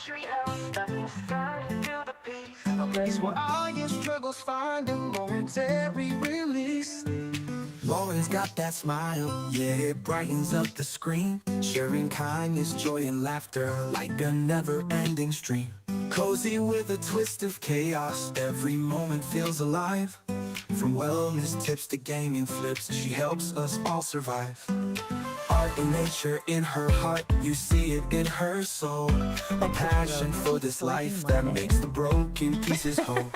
treehouse, let me slide into the peace. A place where all your struggles find a momentary release. Lauren's got that smile, yeah, it brightens up the screen. Sharing kindness, joy, and laughter like a never-ending stream. Cozy with a twist of chaos, every moment feels alive. From wellness tips to gaming flips, she helps us all survive. Art and nature in her heart, you see it in her soul. A passion for this life that makes the broken pieces whole.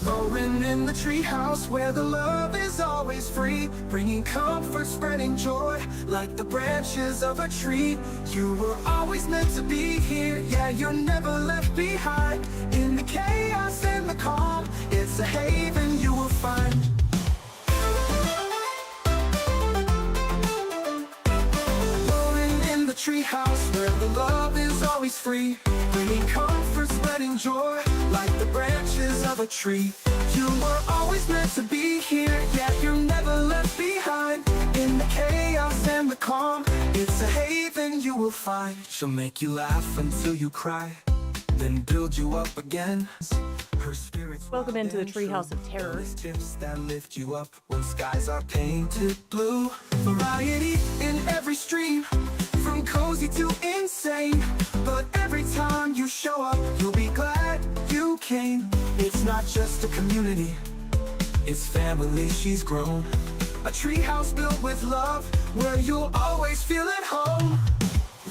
Lauren in the treehouse where the love is always free, bringing comfort, spreading joy like the branches of a tree. You were always meant to be here, yeah, you're never left behind. In the chaos and the calm, it's a haven you will find. Lauren in the treehouse where the love is always free, bringing comfort, spreading joy like the branches of a tree. You were always meant to be here, yeah, you're never left behind. In the chaos and the calm, it's a haven you will find. She'll make you laugh until you cry, then build you up again. Her spirit's Welcome into the Treehouse of Terror. tips that lift you up when skies are painted blue. Variety in every stream, from cozy to insane. But every time you show up, you'll be glad you came. It's not just a community, it's family she's grown. A treehouse built with love, where you'll always feel at home.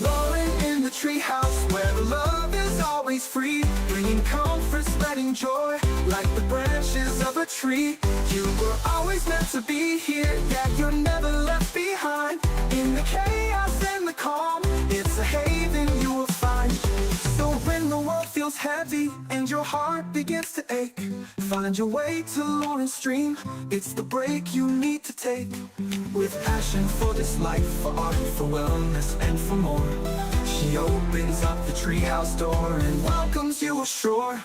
Lauren in the treehouse, where the love is always free, bringing comfort, spreading joy like the branches of a tree. You were always meant to be here, yeah, you're never left behind. In the chaos and the calm, it's a haven you will find. So when the world feels heavy and your heart begins to ache, find your way to Lauren's stream, it's the break you need to take. With passion for this life, for art, for wellness, and for more, she opens up the treehouse door and welcomes you ashore.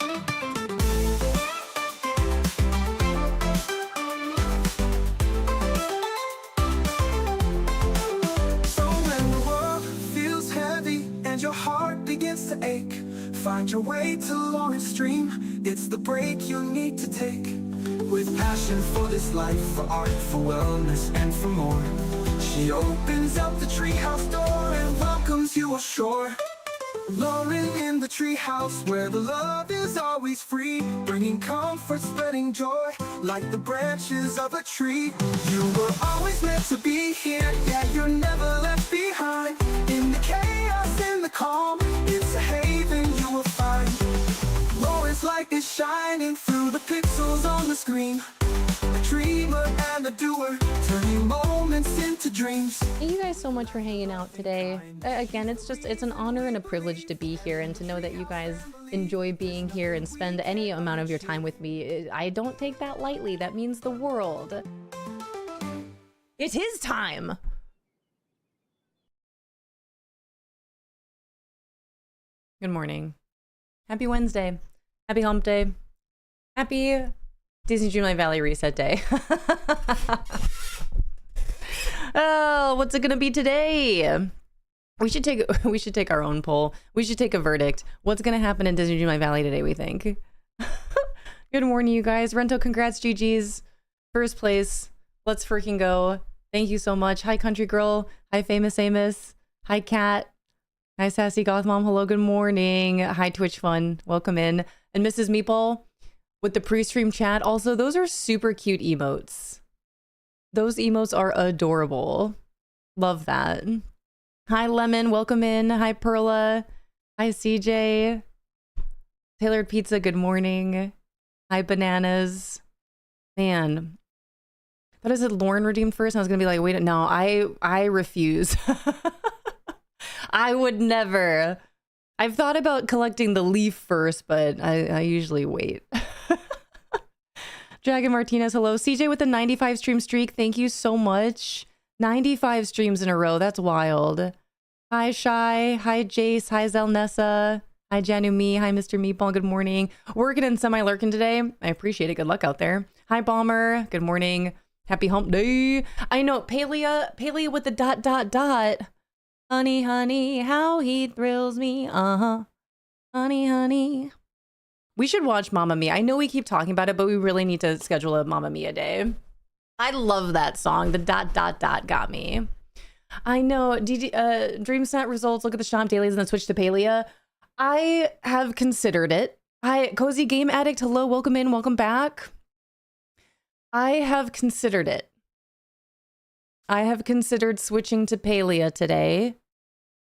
So when the world feels heavy and your heart begins to ache, find your way to Lauren's stream, it's the break you need to take. With passion for this life, for art, for wellness, and for more, she opens up the treehouse door and welcomes you ashore. Lauren in the treehouse, where the love is always free, bringing comfort, spreading joy like the branches of a tree. You were always meant to be here, yeah, you're never left behind. In the chaos and the calm, it's a haven you will find. Lauren's light is shining through the pixels on the screen, a dreamer and a doer, turning moments into dreams. Thank you guys so much for hanging out today. Again, it's an honor and a privilege to be here and to know that you guys enjoy being here and spend any amount of your time with me. I don't take that lightly. That means the world. It is time. Good morning. Happy Wednesday. Happy hump day. Happy Disney Dreamlight Valley reset day. Oh, what's it gonna be today? We should take our own poll. We should take a verdict. What's gonna happen in Disney Dreamlight Valley today, we think? Good morning, you guys. Rento, congrats, GG's. First place. Let's freaking go. Thank you so much. Hi, Country Girl. Hi, Famous Amos. Hi, Kat. Hi, Sassy Goth Mom. Hello, good morning. Hi, Twitch Fun. Welcome in. And Mrs. Meeple with the pre-stream chat. Also, those are super cute emotes. Those emotes are adorable. Love that. Hi, Lemon. Welcome in. Hi, Perla. Hi, CJ. Tailored Pizza. Good morning. Hi, Bananas. Man. That is it. Lauren redeemed first. And I was going to be like, wait, no, I refuse. I would never. I've thought about collecting the leaf first, but I usually wait. Dragon Martinez, hello. CJ with the 95 stream streak. Thank you so much. 95 streams in a row. That's wild. Hi, Shy. Hi, Jace. Hi, Zelnessa. Hi, Janumi. Hi, Mr. Meatball. Good morning. Working in semi-lurking today. I appreciate it. Good luck out there. Hi, Bomber. Good morning. Happy hump day. I know. Palea with the ... Honey, honey, how he thrills me. Uh-huh. Honey, honey. We should watch Mamma Mia. I know we keep talking about it, but we really need to schedule a Mamma Mia day. I love that song. The ... got me. I know. DreamSnap results. Look at the shop dailies and then switch to Palia. I have considered it. Cozy Game Addict. Hello, welcome in, welcome back. I have considered it. I have considered switching to Palia today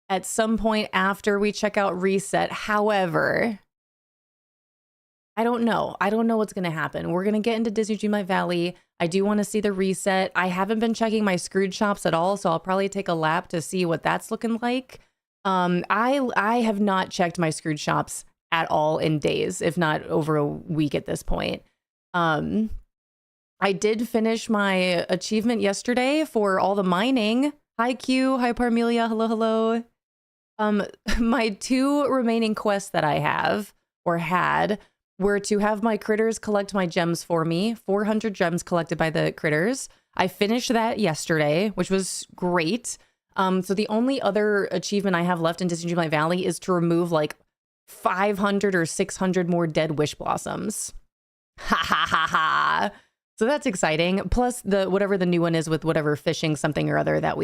at some point after we check out Reset. However, I don't know. I don't know what's going to happen. We're going to get into Disney Dreamlight Valley. I do want to see the Reset. I haven't been checking my Scrooge shops at all, so I'll probably take a lap to see what that's looking like. I have not checked my Scrooge shops at all in days, if not over a week at this point. I did finish my achievement yesterday for all the mining. Hi Q, hi Parmelia, hello, hello. My 2 remaining quests that I have or had were to have my critters collect my gems for me. 400 gems collected by the critters. I finished that yesterday, which was great. So the only other achievement I have left in Disney Dreamlight Valley is to remove like 500 or 600 more dead wish blossoms. Ha ha ha ha. So that's exciting. Plus the whatever the new one is with whatever fishing something or other that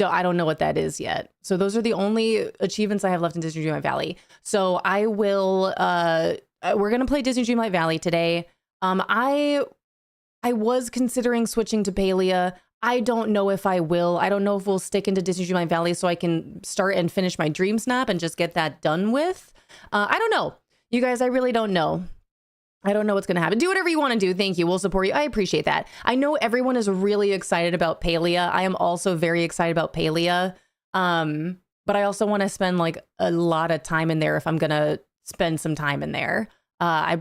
I don't know what that is yet. So those are the only achievements I have left in Disney Dreamlight Valley. So I will we're gonna play Disney Dreamlight Valley today. I was considering switching to Palia. I don't know if I will. I don't know if we'll stick into Disney Dreamlight Valley so I can start and finish my DreamSnap and just get that done with. I don't know. You guys, I really don't know. I don't know what's going to happen. Do whatever you want to do. Thank you. We'll support you. I appreciate that. I know everyone is really excited about Palia. I am also very excited about Palia. But I also want to spend like a lot of time in there if I'm going to spend some time in there. I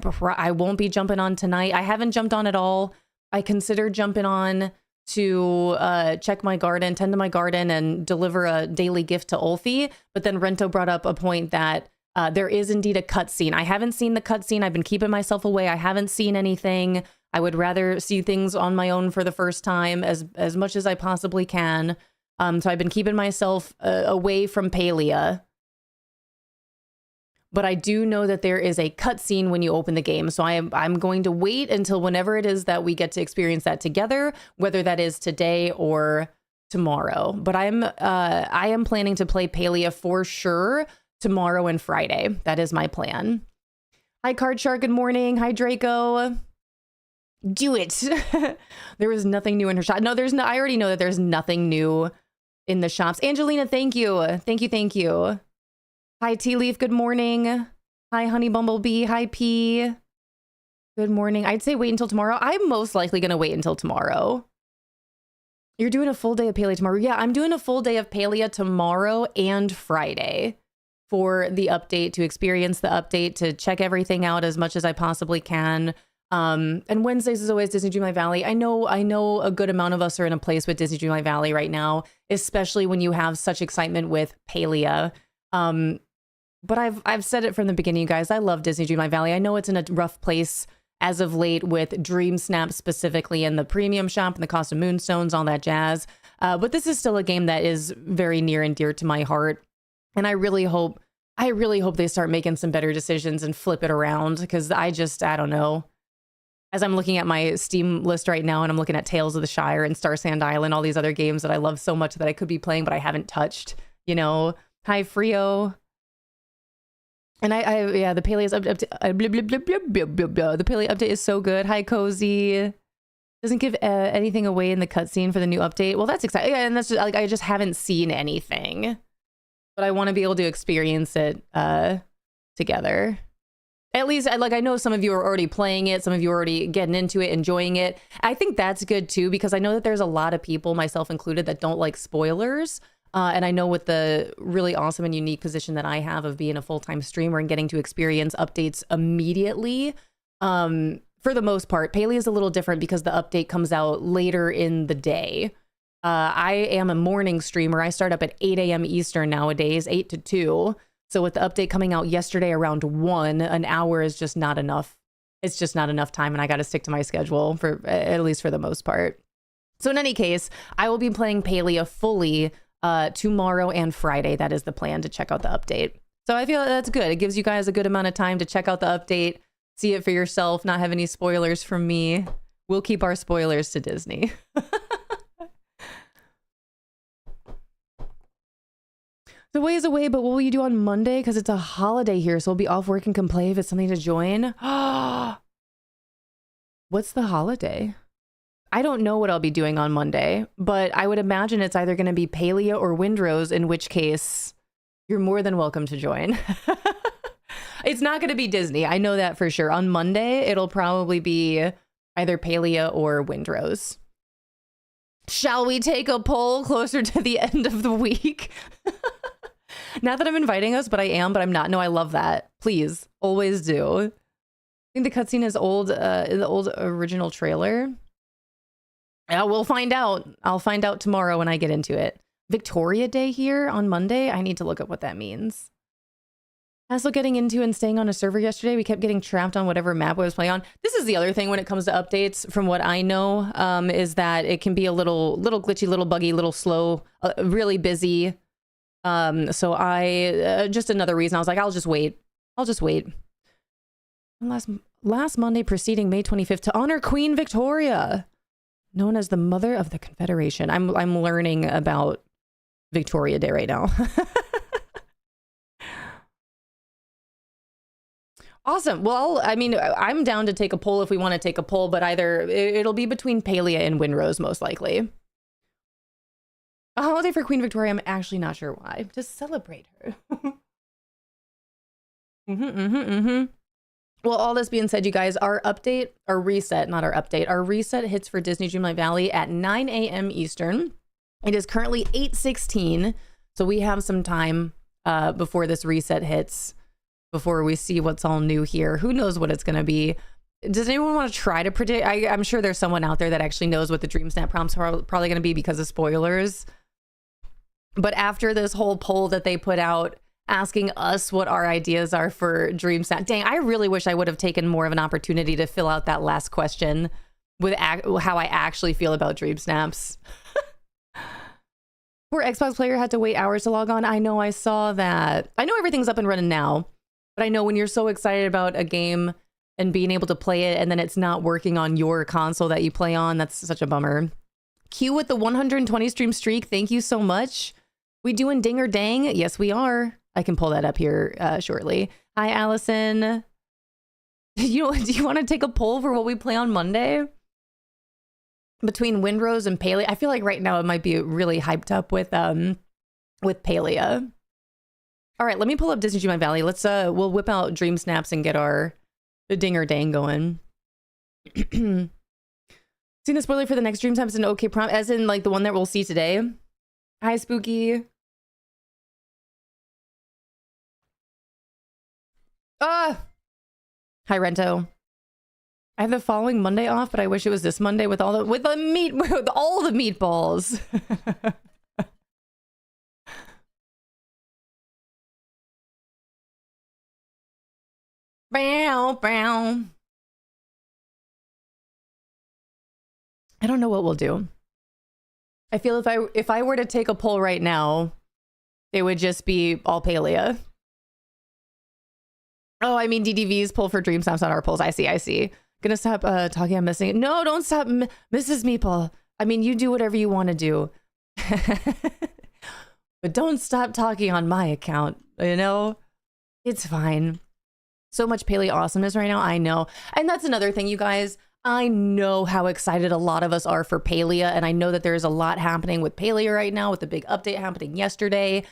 won't be jumping on tonight. I haven't jumped on at all. I considered jumping on to check my garden, tend to my garden, and deliver a daily gift to Ulfi. But then Rento brought up a point that there is indeed a cutscene. I haven't seen the cutscene. I've been keeping myself away. I haven't seen anything. I would rather see things on my own for the first time as much as I possibly can. So I've been keeping myself away from Palia. But I do know that there is a cutscene when you open the game. So I'm going to wait until whenever it is that we get to experience that together, whether that is today or tomorrow. But I am planning to play Palia for sure tomorrow and Friday. That is my plan. Hi Card Shark, good morning. Hi Draco. Do it. There was nothing new in her shop. No, I already know that there's nothing new in the shops. Angelina, thank you. Thank you, thank you. Hi Tea Leaf, good morning. Hi Honey Bumblebee, hi P. Good morning. I'd say wait until tomorrow. I'm most likely gonna wait until tomorrow. You're doing a full day of Palia tomorrow. Yeah, I'm doing a full day of Palia tomorrow and Friday for the update, to experience the update, to check everything out as much as I possibly can. And Wednesdays is always Disney Dreamlight Valley. I know a good amount of us are in a place with Disney Dreamlight Valley right now, especially when you have such excitement with Palia. But I've said it from the beginning, you guys. I love Disney Dreamlight Valley. I know it's in a rough place as of late with DreamSnap specifically, and the premium shop and the cost of moonstones, all that jazz. But this is still a game that is very near and dear to my heart. And I really hope they start making some better decisions and flip it around, because I don't know. As I'm looking at my Steam list right now and I'm looking at Tales of the Shire and Star Sand Island, all these other games that I love so much that I could be playing, but I haven't touched, you know. Hi, Frio. And yeah, the Palia the Palia update is so good. Hi, Cozy. Doesn't give anything away in the cutscene for the new update. Well, that's exciting. Yeah, and that's just, like, I just haven't seen anything. But I want to be able to experience it together. At least, I know some of you are already playing it. Some of you are already getting into it, enjoying it. I think that's good too, because I know that there's a lot of people, myself included, that don't like spoilers. And I know with the really awesome and unique position that I have of being a full-time streamer and getting to experience updates immediately, for the most part, Palia is a little different because the update comes out later in the day. I am a morning streamer. I start up at 8 a.m. Eastern nowadays, 8 to 2. So with the update coming out yesterday around 1, an hour is just not enough. It's just not enough time, and I got to stick to my schedule, for at least for the most part. So in any case, I will be playing Palia fully tomorrow and Friday. That is the plan, to check out the update. So I feel that's good. It gives you guys a good amount of time to check out the update, see it for yourself, not have any spoilers from me. We'll keep our spoilers to Disney. The way is away, but what will you do on Monday? Because it's a holiday here, so we'll be off work and can play if it's something to join. What's the holiday? I don't know what I'll be doing on Monday, but I would imagine it's either going to be Palia or Windrose, in which case you're more than welcome to join. It's not going to be Disney. I know that for sure. On Monday, it'll probably be either Palia or Windrose. Shall we take a poll closer to the end of the week? Not that I'm inviting us, but I am, but I'm not. No, I love that. Please, always do. I think the cutscene is old, the old original trailer. Yeah, we'll find out. I'll find out tomorrow when I get into it. Victoria Day here on Monday. I need to look up what that means. Also getting into and staying on a server yesterday, we kept getting trapped on whatever map I was playing on. This is the other thing when it comes to updates, from what I know, is that it can be a little glitchy, little buggy, little slow, really busy. So I, just another reason I was like, I'll just wait. Last Monday preceding May 25th to honor Queen Victoria, known as the Mother of the Confederation. I'm learning about Victoria Day right now. Awesome. Well, I mean, I'm down to take a poll if we want to take a poll, but either it'll be between Palia and Windrose, most likely. A holiday for Queen Victoria, I'm actually not sure why. Just celebrate her. Well, all this being said, you guys, our reset hits for Disney Dreamlight Valley at 9 a.m. Eastern. It is currently 8:16, so we have some time before this reset hits, before we see what's all new here. Who knows what it's going to be? Does anyone want to try to predict? I'm sure there's someone out there that actually knows what the DreamSnap prompts are probably going to be because of spoilers. But after this whole poll that they put out asking us what our ideas are for DreamSnap, dang, I really wish I would have taken more of an opportunity to fill out that last question with how I actually feel about DreamSnaps. Poor Xbox player had to wait hours to log on. I know, I saw that. I know everything's up and running now, but I know when you're so excited about a game and being able to play it and then it's not working on your console that you play on, that's such a bummer. Q with the 120 stream streak, thank you so much. We doing ding or dang? Yes, we are. I can pull that up here shortly. Hi, Allison. Do you want to take a poll for what we play on Monday? Between Windrose and Palia? I feel like right now it might be really hyped up with Palia. All right, let me pull up Disney Dreamlight Valley. Let's we'll whip out DreamSnaps and get the ding or dang going. Seen the spoiler for the next DreamSnaps an okay prompt, as in like the one that we'll see today. Hi, Spooky. Hi, Rento. I have the following Monday off, but I wish it was this Monday with all the meatballs. Bow, bow. I don't know what we'll do. I feel if I were to take a poll right now, it would just be all Palia. Oh, I mean DDV's poll for DreamSnaps on our polls. I see. Gonna stop talking. I'm missing it. No, don't stop, Mrs. Meeple. I mean, you do whatever you want to do. But don't stop talking on my account, you know? It's fine. So much Palia awesomeness right now, I know. And that's another thing, you guys. I know how excited a lot of us are for Palia, and I know that there's a lot happening with Palia right now with the big update happening yesterday.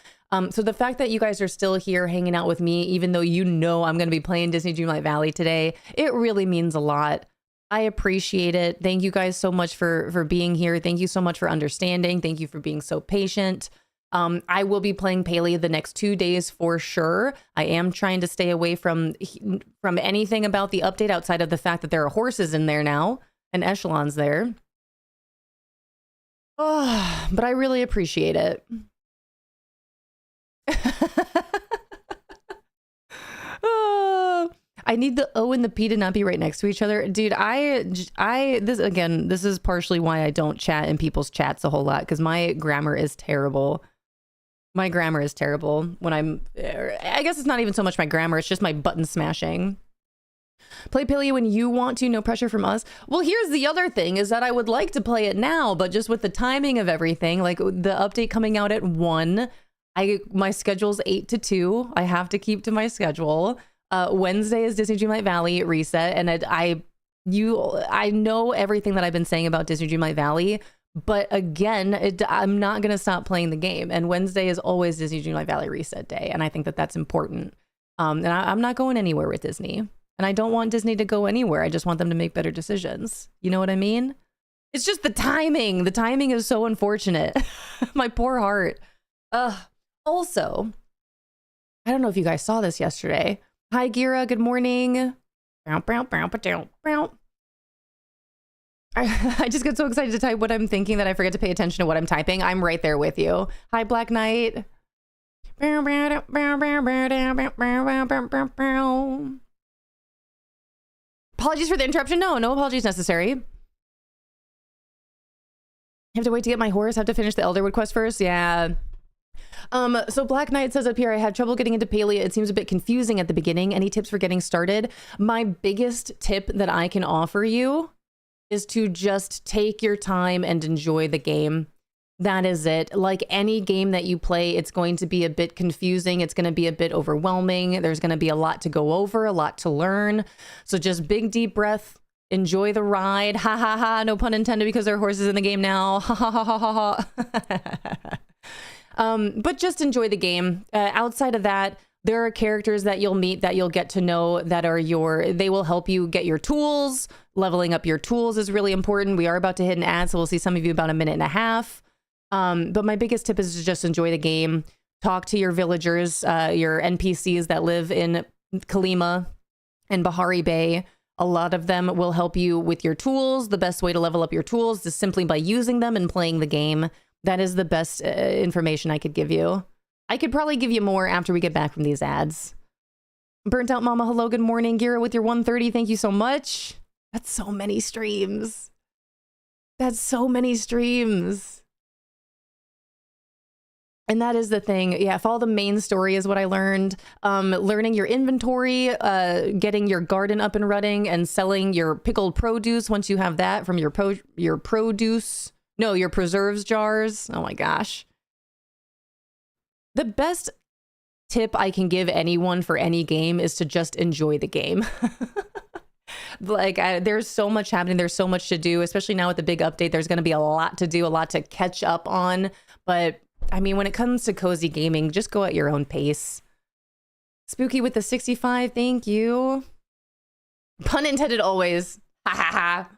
So the fact that you guys are still here hanging out with me, even though you know I'm going to be playing Disney Dreamlight Valley today, it really means a lot. I appreciate it. Thank you guys so much for being here. Thank you so much for understanding. Thank you for being so patient. I will be playing Palia the next 2 days for sure. I am trying to stay away from anything about the update outside of the fact that there are horses in there now and echelons there. Oh, but I really appreciate it. Oh, I need the O and the P to not be right next to each other. Dude, this is partially why I don't chat in people's chats a whole lot, because my grammar is terrible. My grammar is terrible when I guess it's not even so much my grammar, it's just my button smashing. Play Paleo when you want to, no pressure from us. Well, here's the other thing is that I would like to play it now, but just with the timing of everything, like the update coming out at 1, my schedule's 8 to 2. I have to keep to my schedule. Wednesday is Disney Dreamlight Valley reset, and I know everything that I've been saying about Disney Dreamlight Valley, but again, I'm not going to stop playing the game, and Wednesday is always Disney Dreamlight Valley reset day, and I think that that's important. And I'm not going anywhere with Disney, and I don't want Disney to go anywhere. I just want them to make better decisions. You know what I mean? It's just the timing. The timing is so unfortunate. My poor heart. Also, I don't know if you guys saw this yesterday. Hi, Gira. Good morning. I just get so excited to type what I'm thinking that I forget to pay attention to what I'm typing. I'm right there with you. Hi, Black Knight. Apologies for the interruption. No apologies necessary. I have to wait to get my horse. Have to finish the Elderwood quest first. Yeah. So Black Knight says up here, I had trouble getting into Paleo. It seems a bit confusing at the beginning. Any tips for getting started? My biggest tip that I can offer you is to just take your time and enjoy the game. That is it. Like any game that you play, it's going to be a bit confusing. It's going to be a bit overwhelming. There's going to be a lot to go over, a lot to learn. So just big, deep breath. Enjoy the ride. Ha ha ha. No pun intended because there are horses in the game now. Ha ha ha ha ha. But just enjoy the game. Outside of that, there are characters that you'll meet that you'll get to know that are they will help you get your tools. Leveling up your tools is really important. We are about to hit an ad, so we'll see some of you about a minute and a half. But my biggest tip is to just enjoy the game. Talk to your villagers, your NPCs that live in Kalima and Bahari Bay. A lot of them will help you with your tools. The best way to level up your tools is simply by using them and playing the game. That is the best information I could give you. I could probably give you more after we get back from these ads. Burnt Out Mama, hello, good morning. Gira with your 130, thank you so much. That's so many streams. That's so many streams. And that is the thing. Yeah, follow the main story is what I learned. Learning your inventory, getting your garden up and running, and selling your pickled produce once you have that from your produce. No, your preserves jars. Oh my gosh. The best tip I can give anyone for any game is to just enjoy the game. Like there's so much happening. There's so much to do, especially now with the big update. There's going to be a lot to do, a lot to catch up on. But I mean, when it comes to cozy gaming, just go at your own pace. Spooky with the 65. Thank you. Pun intended always. Ha ha ha.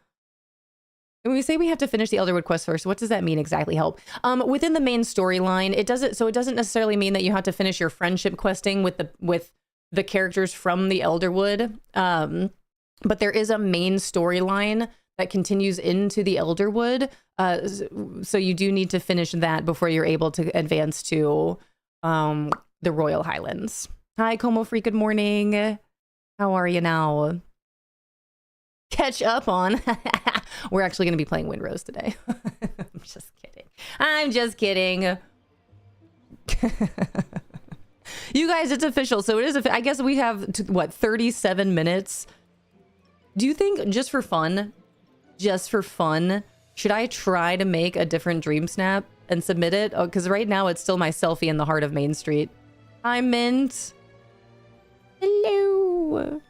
When we say we have to finish the Elderwood quest first, what does that mean exactly? Help. Within the main storyline, it doesn't necessarily mean that you have to finish your friendship questing with the characters from the Elderwood. But there is a main storyline that continues into the Elderwood. So you do need to finish that before you're able to advance to the Royal Highlands. Hi, Como Freak. Good morning. How are you now? Catch up on. We're actually going to be playing Windrose today. I'm just kidding. I'm just kidding. You guys, it's official. So it is. I guess we have, 37 minutes. Do you think, just for fun, should I try to make a different DreamSnap and submit it? Oh, because right now it's still my selfie in the heart of Main Street. Hi, Mint. Hello.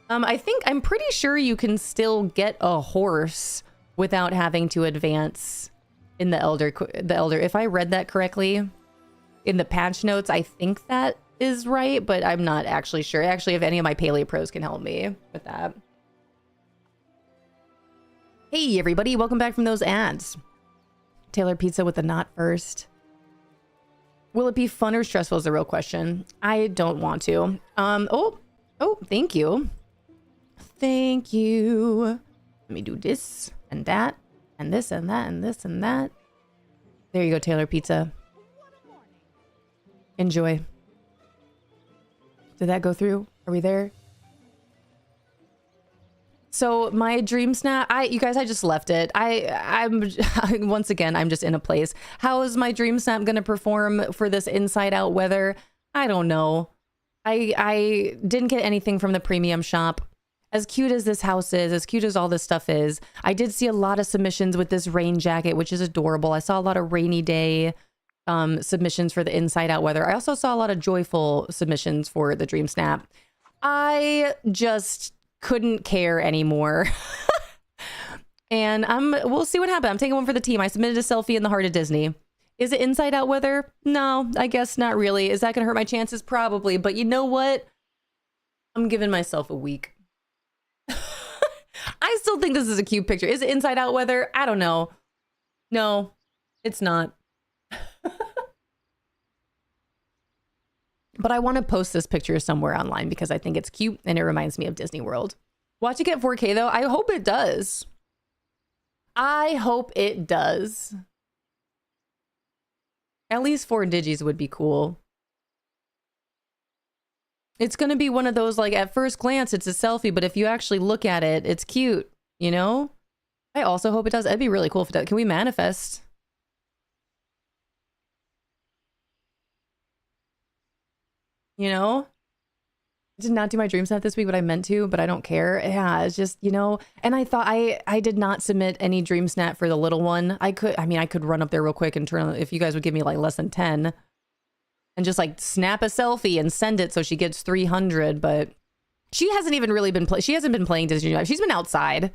I'm pretty sure you can still get a horse without having to advance in the Elder. If I read that correctly in the patch notes, I think that is right, but I'm not actually sure. Actually, if any of my Paleo pros can help me with that. Hey, everybody. Welcome back from those ads. Taylor Pizza with the not first. Will it be fun or stressful is the real question. I don't want to. Oh, thank you. Thank you. Let me do this and that and this and that and this and that. There you go, Taylor Pizza. Enjoy. Did that go through? Are we there? So my DreamSnap, you guys, I just left it. I'm once again, I'm just in a place. How is my DreamSnap going to perform for this inside out weather? I don't know. I didn't get anything from the premium shop. As cute as this house is, as cute as all this stuff is, I did see a lot of submissions with this rain jacket, which is adorable. I saw a lot of rainy day submissions for the inside out weather. I also saw a lot of joyful submissions for the DreamSnap. I just couldn't care anymore. And we'll see what happens. I'm taking one for the team. I submitted a selfie in the heart of Disney. Is it inside out weather? No, I guess not really. Is that going to hurt my chances? Probably. But you know what? I'm giving myself a week. I still think this is a cute picture. Is it inside out weather? I don't know. No, it's not. But I want to post this picture somewhere online because I think it's cute and it reminds me of Disney World. Watch it get 4K though. I hope it does. I hope it does. At least 4 digis would be cool. It's going to be one of those, like, at first glance, it's a selfie, but if you actually look at it, it's cute, you know? I also hope it does. That'd be really cool if it does. Can we manifest? You know? I did not do my DreamSnap this week, but I meant to, but I don't care. Yeah, it's just, you know, and I thought I did not submit any DreamSnap for the little one. I could run up there real quick and turn, if you guys would give me like less than 10. And just like snap a selfie and send it so she gets 300. But she hasn't even really been she hasn't been playing Disney Dream. She's been outside.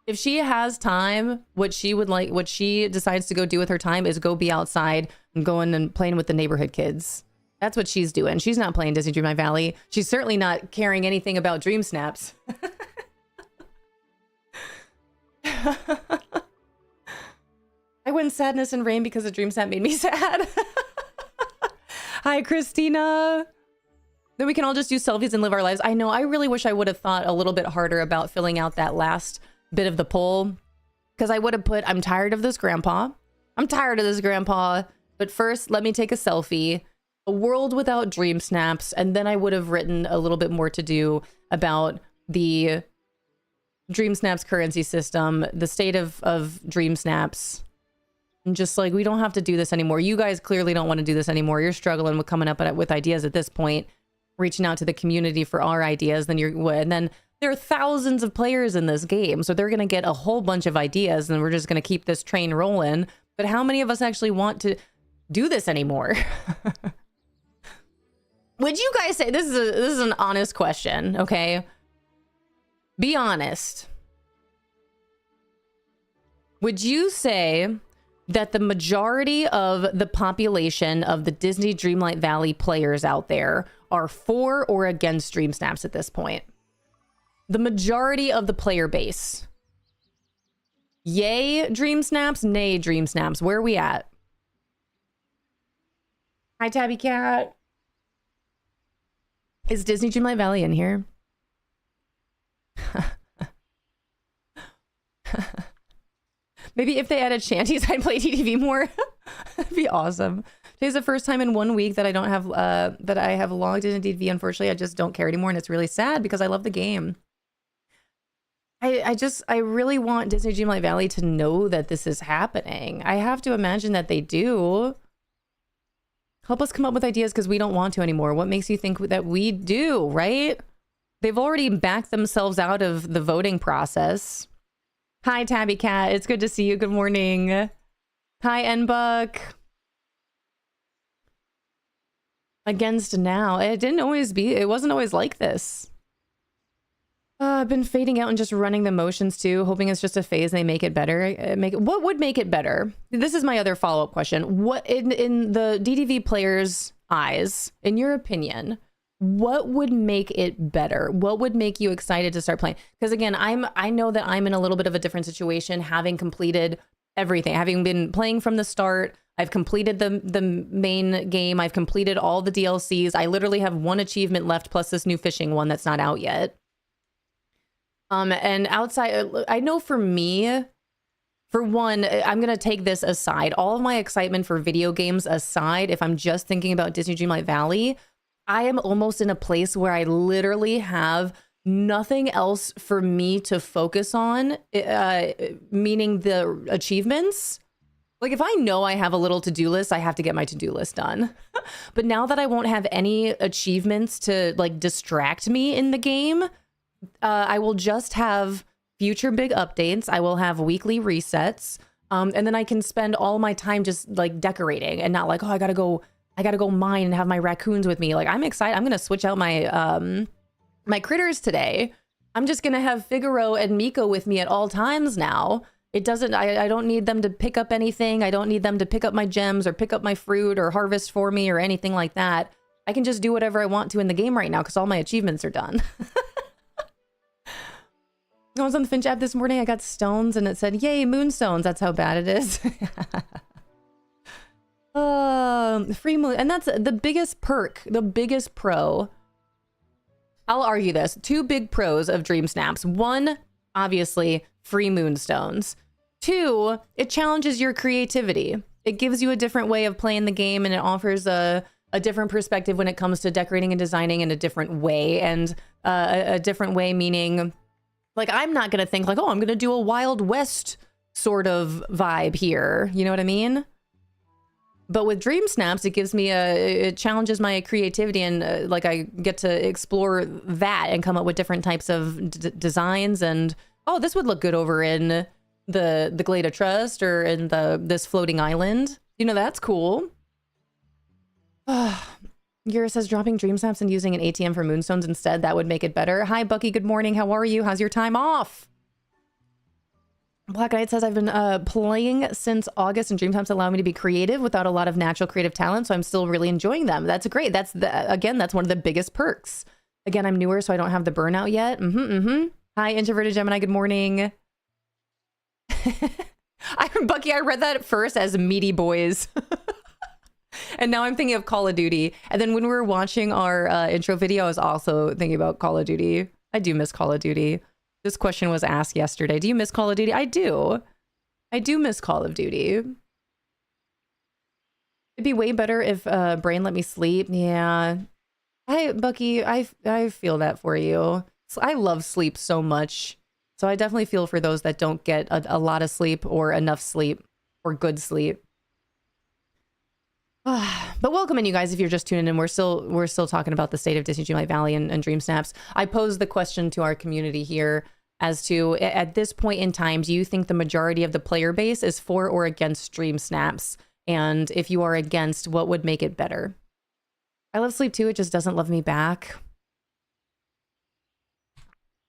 If she has time, what she decides to go do with her time is go be outside and going and playing with the neighborhood kids. That's what she's doing. She's not playing Disney Dream Valley. She's certainly not caring anything about Dream Snaps. I went sadness and rain because a Dream Snap made me sad. Hi, Christina. Then we can all just do selfies and live our lives. I know. I really wish I would have thought a little bit harder about filling out that last bit of the poll. Because I would have put, I'm tired of this grandpa. I'm tired of this grandpa. But first, let me take a selfie. A world without Dream Snaps. And then I would have written a little bit more to do about the Dream Snaps currency system, the state of Dream Snaps. And just like, we don't have to do this anymore. You guys clearly don't want to do this anymore. You're struggling with coming up with ideas at this point, reaching out to the community for our ideas. And then there are thousands of players in this game. So they're going to get a whole bunch of ideas and we're just going to keep this train rolling. But how many of us actually want to do this anymore? Would you guys say, this is an honest question, okay? Be honest. Would you say that the majority of the population of the Disney Dreamlight Valley players out there are for or against Dream Snaps at this point? The majority of the player base. Yay Dream Snaps, nay Dream Snaps. Where are we at? Hi, Tabby Cat. Is Disney Dreamlight Valley in here? Maybe if they added shanties, I'd play DDV more. That'd be awesome. Today's the first time in 1 week that I don't have that I have logged in DDV. Unfortunately, I just don't care anymore, and it's really sad because I love the game. I really want Disney Dreamlight Valley to know that this is happening. I have to imagine that they do. Help us come up with ideas because we don't want to anymore. What makes you think that we do, right? They've already backed themselves out of the voting process. Hi, Tabby Cat. It's good to see you. Good morning. Hi, Nbuck. Against now. It wasn't always like this. I've been fading out and just running the motions too, hoping it's just a phase and they make it better. What would make it better? This is my other follow-up question. What in the DDV players' eyes, in your opinion, what would make it better? What would make you excited to start playing? Because again, I know that I'm in a little bit of a different situation, having completed everything, having been playing from the start. I've completed the main game. I've completed all the DLCs. I literally have one achievement left, plus this new fishing one that's not out yet. And outside, I know for me, for one, I'm going to take this aside. All of my excitement for video games aside, if I'm just thinking about Disney Dreamlight Valley, I am almost in a place where I literally have nothing else for me to focus on, meaning the achievements. Like if I know I have a little to-do list, I have to get my to-do list done. But now that I won't have any achievements to like distract me in the game, I will just have future big updates. I will have weekly resets. And then I can spend all my time just like decorating and not like, oh, I gotta go mine and have my raccoons with me. Like I'm excited. I'm gonna switch out my my critters today. I'm just gonna have Figaro and Miko with me at all times now. It doesn't, I don't need them to pick up anything. I don't need them to pick up my gems or pick up my fruit or harvest for me or anything like that. I can just do whatever I want to in the game right now because all my achievements are done. I was on the Finch app this morning. I got stones and it said, yay, moonstones. That's how bad it is. Free moon. And that's the biggest perk, the biggest pro. I'll argue this. Two big pros of DreamSnaps. One, obviously, free moonstones. Two, it challenges your creativity. It gives you a different way of playing the game and it offers a different perspective when it comes to decorating and designing in a different way. And a different way meaning, like, I'm not going to think like, oh, I'm going to do a Wild West sort of vibe here. You know what I mean? But with DreamSnaps, it gives me it challenges my creativity and like I get to explore that and come up with different types of designs. And oh, this would look good over in the Glade of Trust or in this floating island. You know, that's cool. Gira says dropping DreamSnaps and using an ATM for moonstones instead, that would make it better. Hi, Bucky. Good morning. How are you? How's your time off? Black Knight says, I've been playing since August and DreamSnaps allow me to be creative without a lot of natural creative talent, so I'm still really enjoying them. That's great. That's again, that's one of the biggest perks. Again, I'm newer, so I don't have the burnout yet. Hi, Introverted Gemini. Good morning. Bucky, I read that at first as Meaty Boys. And now I'm thinking of Call of Duty. And then when we were watching our intro video, I was also thinking about Call of Duty. I do miss Call of Duty. This question was asked yesterday. Do you miss Call of Duty? I do. I do miss Call of Duty. It'd be way better if Brain let me sleep. Yeah. Bucky, I feel that for you. I love sleep so much. So I definitely feel for those that don't get a lot of sleep or enough sleep or good sleep. But welcome in, you guys, if you're just tuning in. We're still talking about the state of Disney Dreamlight Valley and DreamSnaps. I posed the question to our community here as to, at this point in time, do you think the majority of the player base is for or against DreamSnaps? And if you are against, what would make it better? I love sleep too, it just doesn't love me back.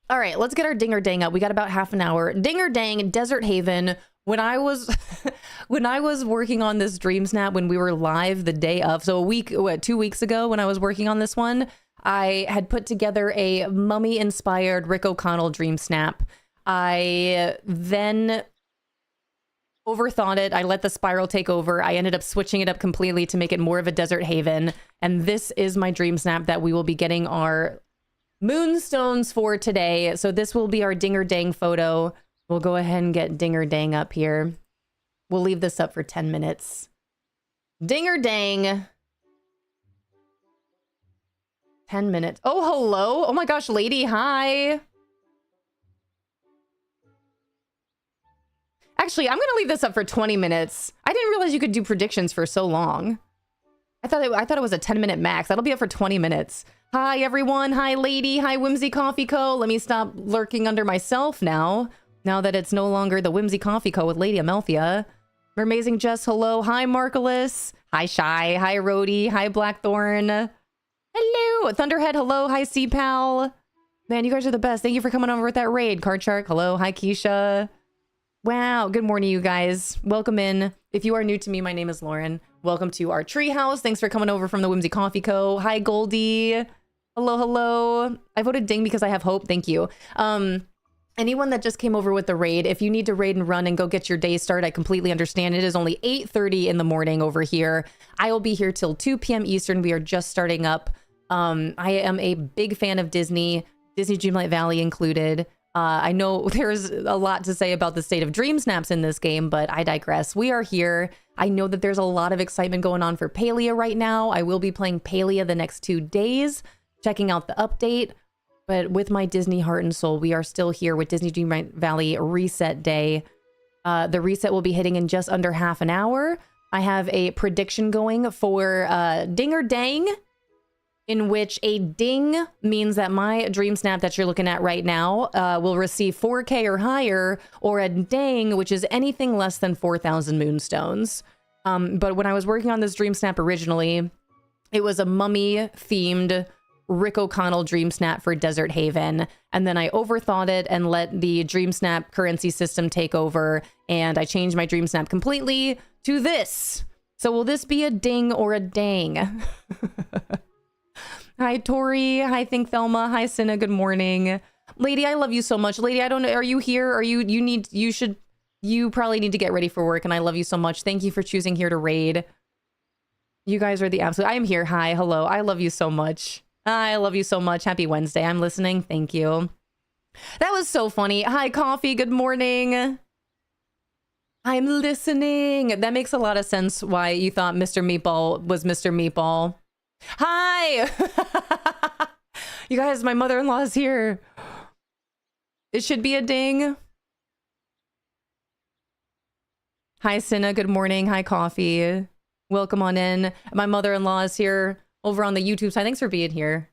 All right, let's get our ding or dang up. We got about half an hour. Ding or dang, Desert Haven. When I was working on this DreamSnap, when we were live the day of, so 2 weeks ago when I was working on this one, I had put together a mummy-inspired Rick O'Connell DreamSnap. I then overthought it. I let the spiral take over. I ended up switching it up completely to make it more of a Desert Haven. And this is my DreamSnap that we will be getting our moonstones for today. So this will be our ding or dang photo. We'll go ahead and get ding or dang up here. We'll leave this up for 10 minutes. Ding or dang. 10 minutes. Oh, hello. Oh my gosh, lady. Hi. Actually, I'm going to leave this up for 20 minutes. I didn't realize you could do predictions for so long. I thought it was a 10-minute max. That'll be up for 20 minutes. Hi, everyone. Hi, lady. Hi, Whimsy Coffee Co. Let me stop lurking under myself now that it's no longer the Whimsy Coffee Co. with Lady Amelthea. Amazing Jess, hello. Hi, Marcellus. Hi, Shy. Hi, Rhodey. Hi, Blackthorn. Hello. Thunderhead, hello. Hi, C-Pal. Man, you guys are the best. Thank you for coming over with that raid. Card Shark, hello. Hi, Keisha. Wow. Good morning, you guys. Welcome in. If you are new to me, my name is Lauren. Welcome to our treehouse. Thanks for coming over from the Whimsy Coffee Co. Hi, Goldie. Hello, hello. I voted ding because I have hope. Thank you. Anyone that just came over with the raid, if you need to raid and run and go get your day started, I completely understand. It is only 8:30 in the morning over here. I will be here till 2 p.m. Eastern. We are just starting up. I am a big fan of Disney Dreamlight Valley included. I know there's a lot to say about the state of DreamSnaps in this game, but I digress. We are here. I know that there's a lot of excitement going on for Palia right now. I will be playing Palia the next 2 days, checking out the update. But with my Disney heart and soul, we are still here with Disney Dream Valley Reset Day. The reset will be hitting in just under half an hour. I have a prediction going for Ding or Dang, in which a ding means that my DreamSnap that you're looking at right now will receive 4K or higher, or a dang, which is anything less than 4,000 moonstones. But when I was working on this DreamSnap originally, it was a mummy-themed Rick O'Connell DreamSnap for Desert Haven. And then I overthought it and let the DreamSnap currency system take over, and I changed my DreamSnap completely to this. So will this be a ding or a dang? Hi, Tori. Hi, Think Thelma. Hi, Cinna. Good morning. Lady, I love you so much. Lady, I don't know. Are you here? Are you you probably need to get ready for work, and I love you so much. Thank you for choosing here to raid. You guys are the absolute. I am here. Hi. Hello. I love you so much. I love you so much. Happy Wednesday. I'm listening. Thank you. That was so funny. Hi, Coffee. Good morning. I'm listening. That makes a lot of sense why you thought Mr. Meatball was Mr. Meatball. Hi! You guys, my mother-in-law is here. It should be a ding. Hi, Cinna. Good morning. Hi, Coffee. Welcome on in. My mother-in-law is here over on the YouTube side. Thanks for being here.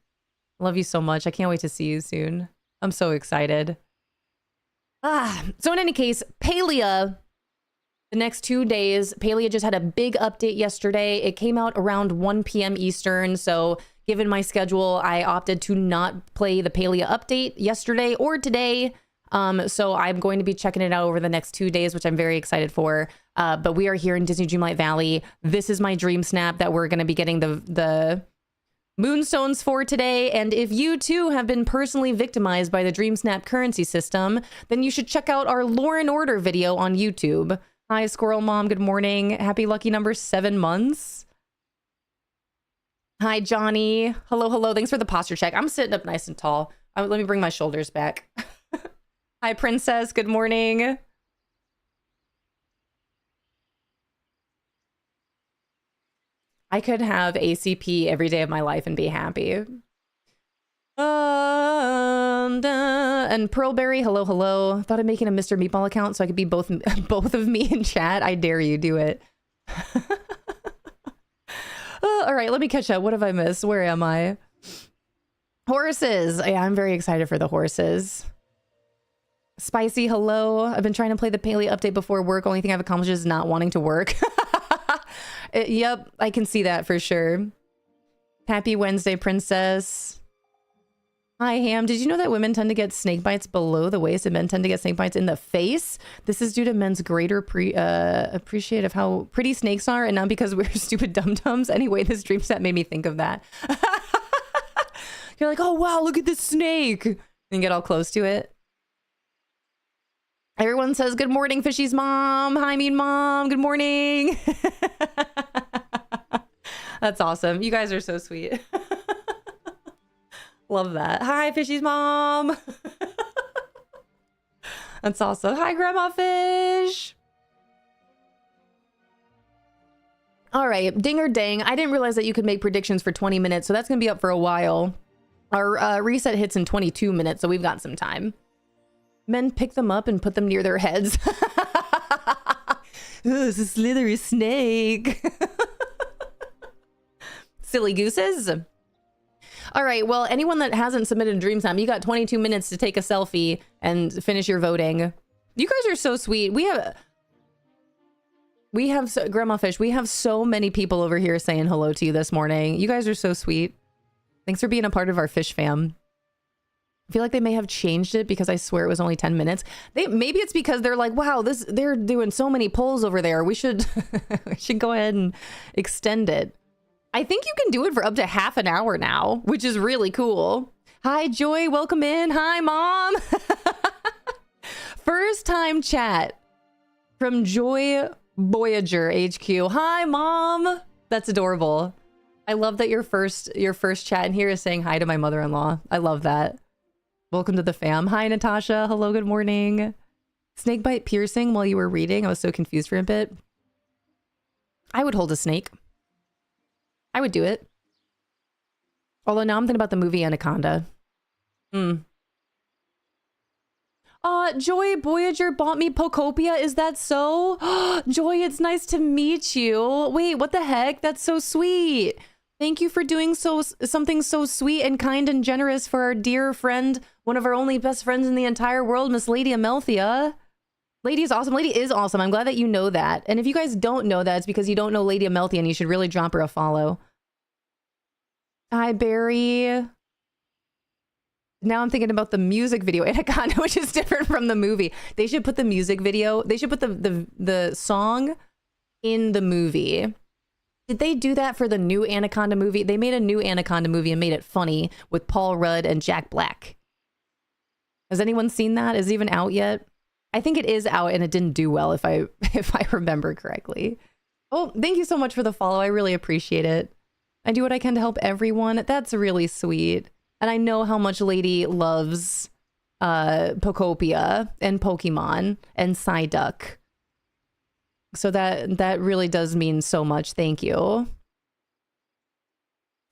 Love you so much. I can't wait to see you soon. I'm so excited. So in any case, Palia, the next 2 days, Palia just had a big update yesterday. It came out around 1 p.m. Eastern. So given my schedule, I opted to not play the Palia update yesterday or today. So I'm going to be checking it out over the next 2 days, which I'm very excited for. But we are here in Disney Dreamlight Valley. This is my DreamSnap that we're going to be getting the moonstones for today. And if you too have been personally victimized by the DreamSnap currency system, then you should check out our Lore and Order video on YouTube. Hi, Squirrel Mom. Good morning. Happy lucky number 7 months. Hi, Johnny. Hello, hello. Thanks for the posture check. I'm sitting up nice and tall. Let me bring my shoulders back. Hi, Princess. Good morning. I could have ACP every day of my life and be happy. And Pearlberry, hello, hello. Thought of making a Mr. Meatball account so I could be both of me in chat. I dare you, do it. All right, let me catch up. What have I missed? Where am I? Horses. Yeah, I'm very excited for the horses. Spicy, hello. I've been trying to play the Paley update before work. Only thing I've accomplished is not wanting to work. Yep, I can see that for sure. Happy Wednesday, Princess. Hi, Ham. Did you know that women tend to get snake bites below the waist and men tend to get snake bites in the face? This is due to men's greater appreciate of how pretty snakes are, and not because we're stupid dum-dums. Anyway, this dream set made me think of that. You're like, oh, wow, look at this snake. And get all close to it. Everyone says, good morning, Fishy's mom. Hi, mean mom. Good morning. That's awesome. You guys are so sweet. Love that. Hi, Fishy's mom. That's awesome. Hi, Grandma Fish. All right, ding or dang. I didn't realize that you could make predictions for 20 minutes, so that's going to be up for a while. Our reset hits in 22 minutes, so we've got some time. Men pick them up and put them near their heads. Ooh, it's a slithery snake. Silly gooses. All right, well, anyone that hasn't submitted a DreamSnap, you got 22 minutes to take a selfie and finish your voting. You guys are so sweet. We have Grandma Fish, we have so many people over here saying hello to you this morning. You guys are so sweet. Thanks for being a part of our fish fam. I feel like they may have changed it because I swear it was only 10 minutes. Maybe it's because they're like, wow, they're doing so many polls over there. We should we should go ahead and extend it. I think you can do it for up to half an hour now, which is really cool. Hi, Joy. Welcome in. Hi, Mom. First time chat from Joy Voyager HQ. Hi, Mom. That's adorable. I love that your first chat in here is saying hi to my mother-in-law. I love that. Welcome to the fam. Hi, Natasha. Hello, good morning. Snakebite piercing while you were reading. I was so confused for a bit. I would hold a snake. I would do it. Although now I'm thinking about the movie Anaconda. Hmm. Joy Voyager bought me Pocopia. Is that so? Joy, it's nice to meet you. Wait, what the heck? That's so sweet. Thank you for doing something so sweet and kind and generous for our dear friend, one of our only best friends in the entire world, Miss Lady Amelthea. Lady is awesome. Lady is awesome. I'm glad that you know that. And if you guys don't know that, it's because you don't know Lady Amelthea and you should really drop her a follow. Hi, Barry. Now I'm thinking about the music video Anaconda, which is different from the movie. They should put the music video, they should put the song in the movie. Did they do that for the new Anaconda movie? They made a new Anaconda movie and made it funny with Paul Rudd and Jack Black. Has anyone seen that? Is it even out yet? I think it is out and it didn't do well if I remember correctly. Oh, thank you so much for the follow. I really appreciate it. I do what I can to help everyone. That's really sweet. And I know how much Lady loves Pocopia and Pokemon and Psyduck. So that really does mean so much. Thank you.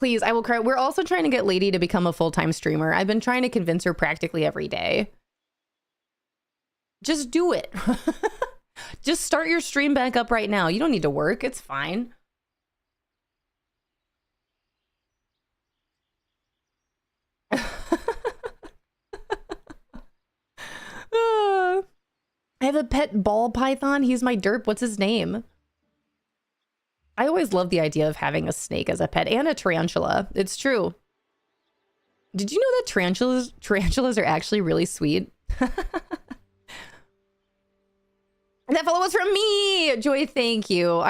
Please, I will cry. We're also trying to get Lady to become a full-time streamer. I've been trying to convince her practically every day. Just do it. Just start your stream back up right now. You don't need to work. It's fine. I have a pet ball python. He's my derp. What's his name? I always love the idea of having a snake as a pet and a tarantula. It's true. Did you know that tarantulas are actually really sweet? That follow was from me. Joy, thank you.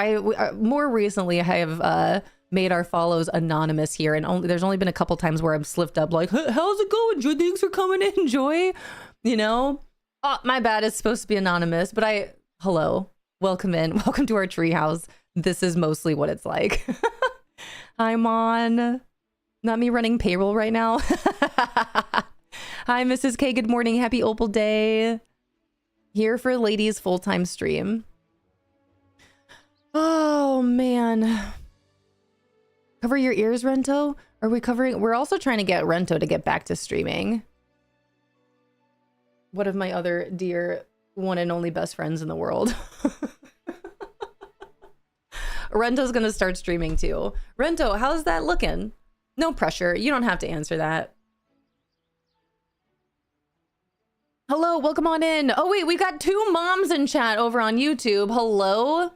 More recently I have made our follows anonymous here, and there's only been a couple times where I've slipped up like, how's it going, Joy? Thanks for coming in, Joy. You know? Oh, my bad. It's supposed to be anonymous, but hello. Welcome in. Welcome to our treehouse. This is mostly what it's like. Hi, Mon. Not me running payroll right now. Hi, Mrs. K. Good morning. Happy Opal Day. Here for Lady's full-time stream. Oh, man. Cover your ears, Rento? Are we covering? We're also trying to get Rento to get back to streaming. One of my other dear one and only best friends in the world. Rento's gonna start streaming too. Rento, how's that looking? No pressure. You don't have to answer that. Hello, welcome on in. Oh wait, we got two moms in chat over on YouTube. Hello?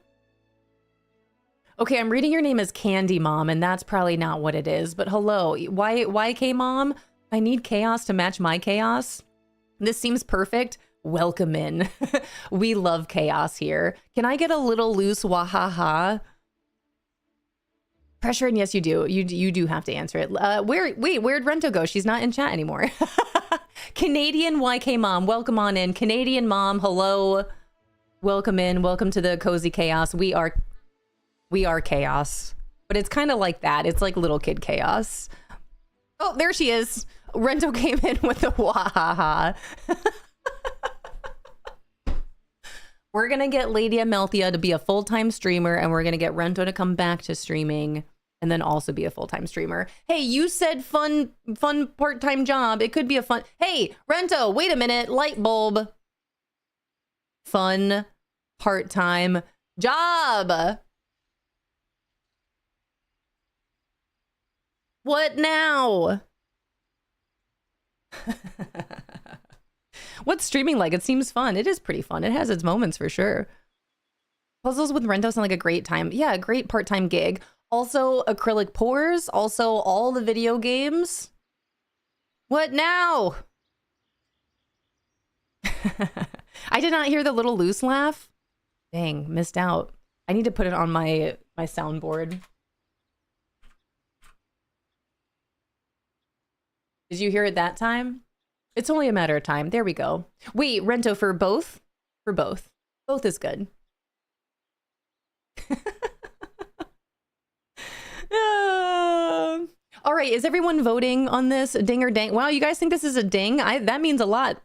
Okay, I'm reading your name as Candy Mom, and that's probably not what it is, but hello. Why K Mom? I need chaos to match my chaos. This seems perfect. Welcome in. We love chaos here. Can I get a little loose wahaha? Pressure, and yes, you do. You do have to answer it. Where'd Rento go? She's not in chat anymore. Canadian YK Mom, welcome on in. Canadian Mom, hello. Welcome in. Welcome to the cozy chaos. We are chaos. But it's kind of like that. It's like little kid chaos. Oh, there she is. Rento came in with the wahaha. We're gonna get Lady Amelthea to be a full-time streamer, and we're gonna get Rento to come back to streaming and then also be a full-time streamer. Hey, you said fun part-time job. It could be a fun. Hey, Rento, wait a minute. Light bulb. Fun part-time job. What now? What's streaming like? It seems fun. It is pretty fun. It has its moments for sure. Puzzles with Rento sound like a great time. Yeah, a great part-time gig. Also acrylic pours. Also all the video games. What now? I did not hear the little loose laugh. Dang, missed out. I need to put it on my soundboard. Did you hear it that time? It's only a matter of time. There we go. Wait, Rento, for both? For both. Both is good. All right, is everyone voting on this? Ding or dang? Wow, you guys think this is a ding? That means a lot.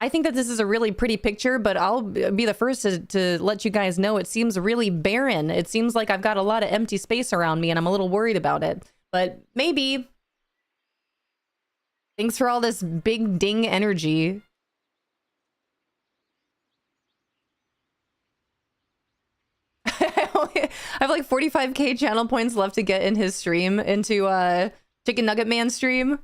I think that this is a really pretty picture, but I'll be the first to let you guys know it seems really barren. It seems like I've got a lot of empty space around me, and I'm a little worried about it. But maybe... Thanks for all this big ding energy. I have like 45k channel points left to get in his stream, into Chicken Nugget Man stream.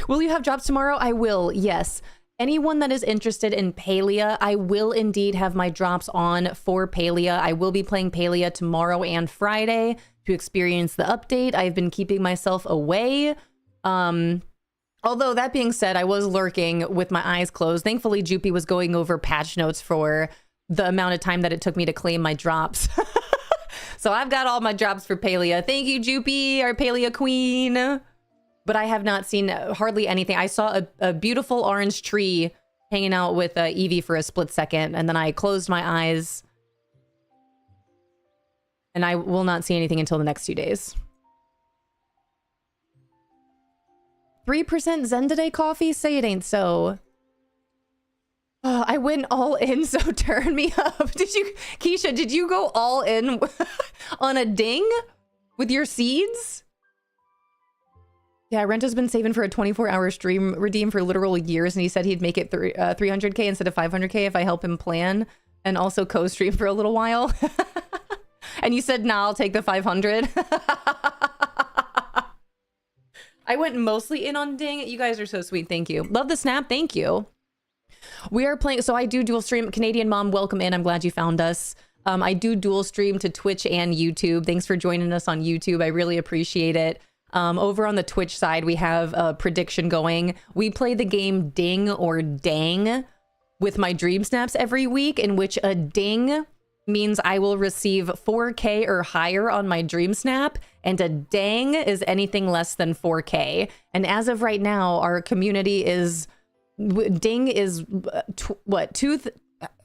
Will you have drops tomorrow? I will, yes. Anyone that is interested in Palia, I will indeed have my drops on for Palia. I will be playing Palia tomorrow and Friday to experience the update. I've been keeping myself away. Although that being said, I was lurking with my eyes closed. Thankfully, Jupy was going over patch notes for the amount of time that it took me to claim my drops. So I've got all my drops for Palia. Thank you, Jupy, our Palia queen. But I have not seen hardly anything. I saw a beautiful orange tree hanging out with Evie for a split second, and then I closed my eyes. And I will not see anything until the next 2 days. 3% Zen today coffee? Say it ain't so. Oh, I went all in, so turn me up. Did you, Keisha, did you go all in on a ding with your seeds? Yeah, Rento's been saving for a 24-hour stream redeem for literal years, and he said he'd make it 300k instead of 500k if I help him plan, and also co-stream for a little while. And you said, nah, I'll take the 500. I went mostly in on ding. You guys are so sweet. Thank you. Love the snap. Thank you. We are playing. So I do dual stream. Canadian mom, welcome in. I'm glad you found us. I do dual stream to Twitch and YouTube. Thanks for joining us on YouTube. I really appreciate it. Over on the Twitch side, we have a prediction going. We play the game Ding or Dang with my Dream Snaps every week, in which a ding means I will receive 4K or higher on my Dream Snap, and a dang is anything less than 4K. And as of right now, our community is, ding is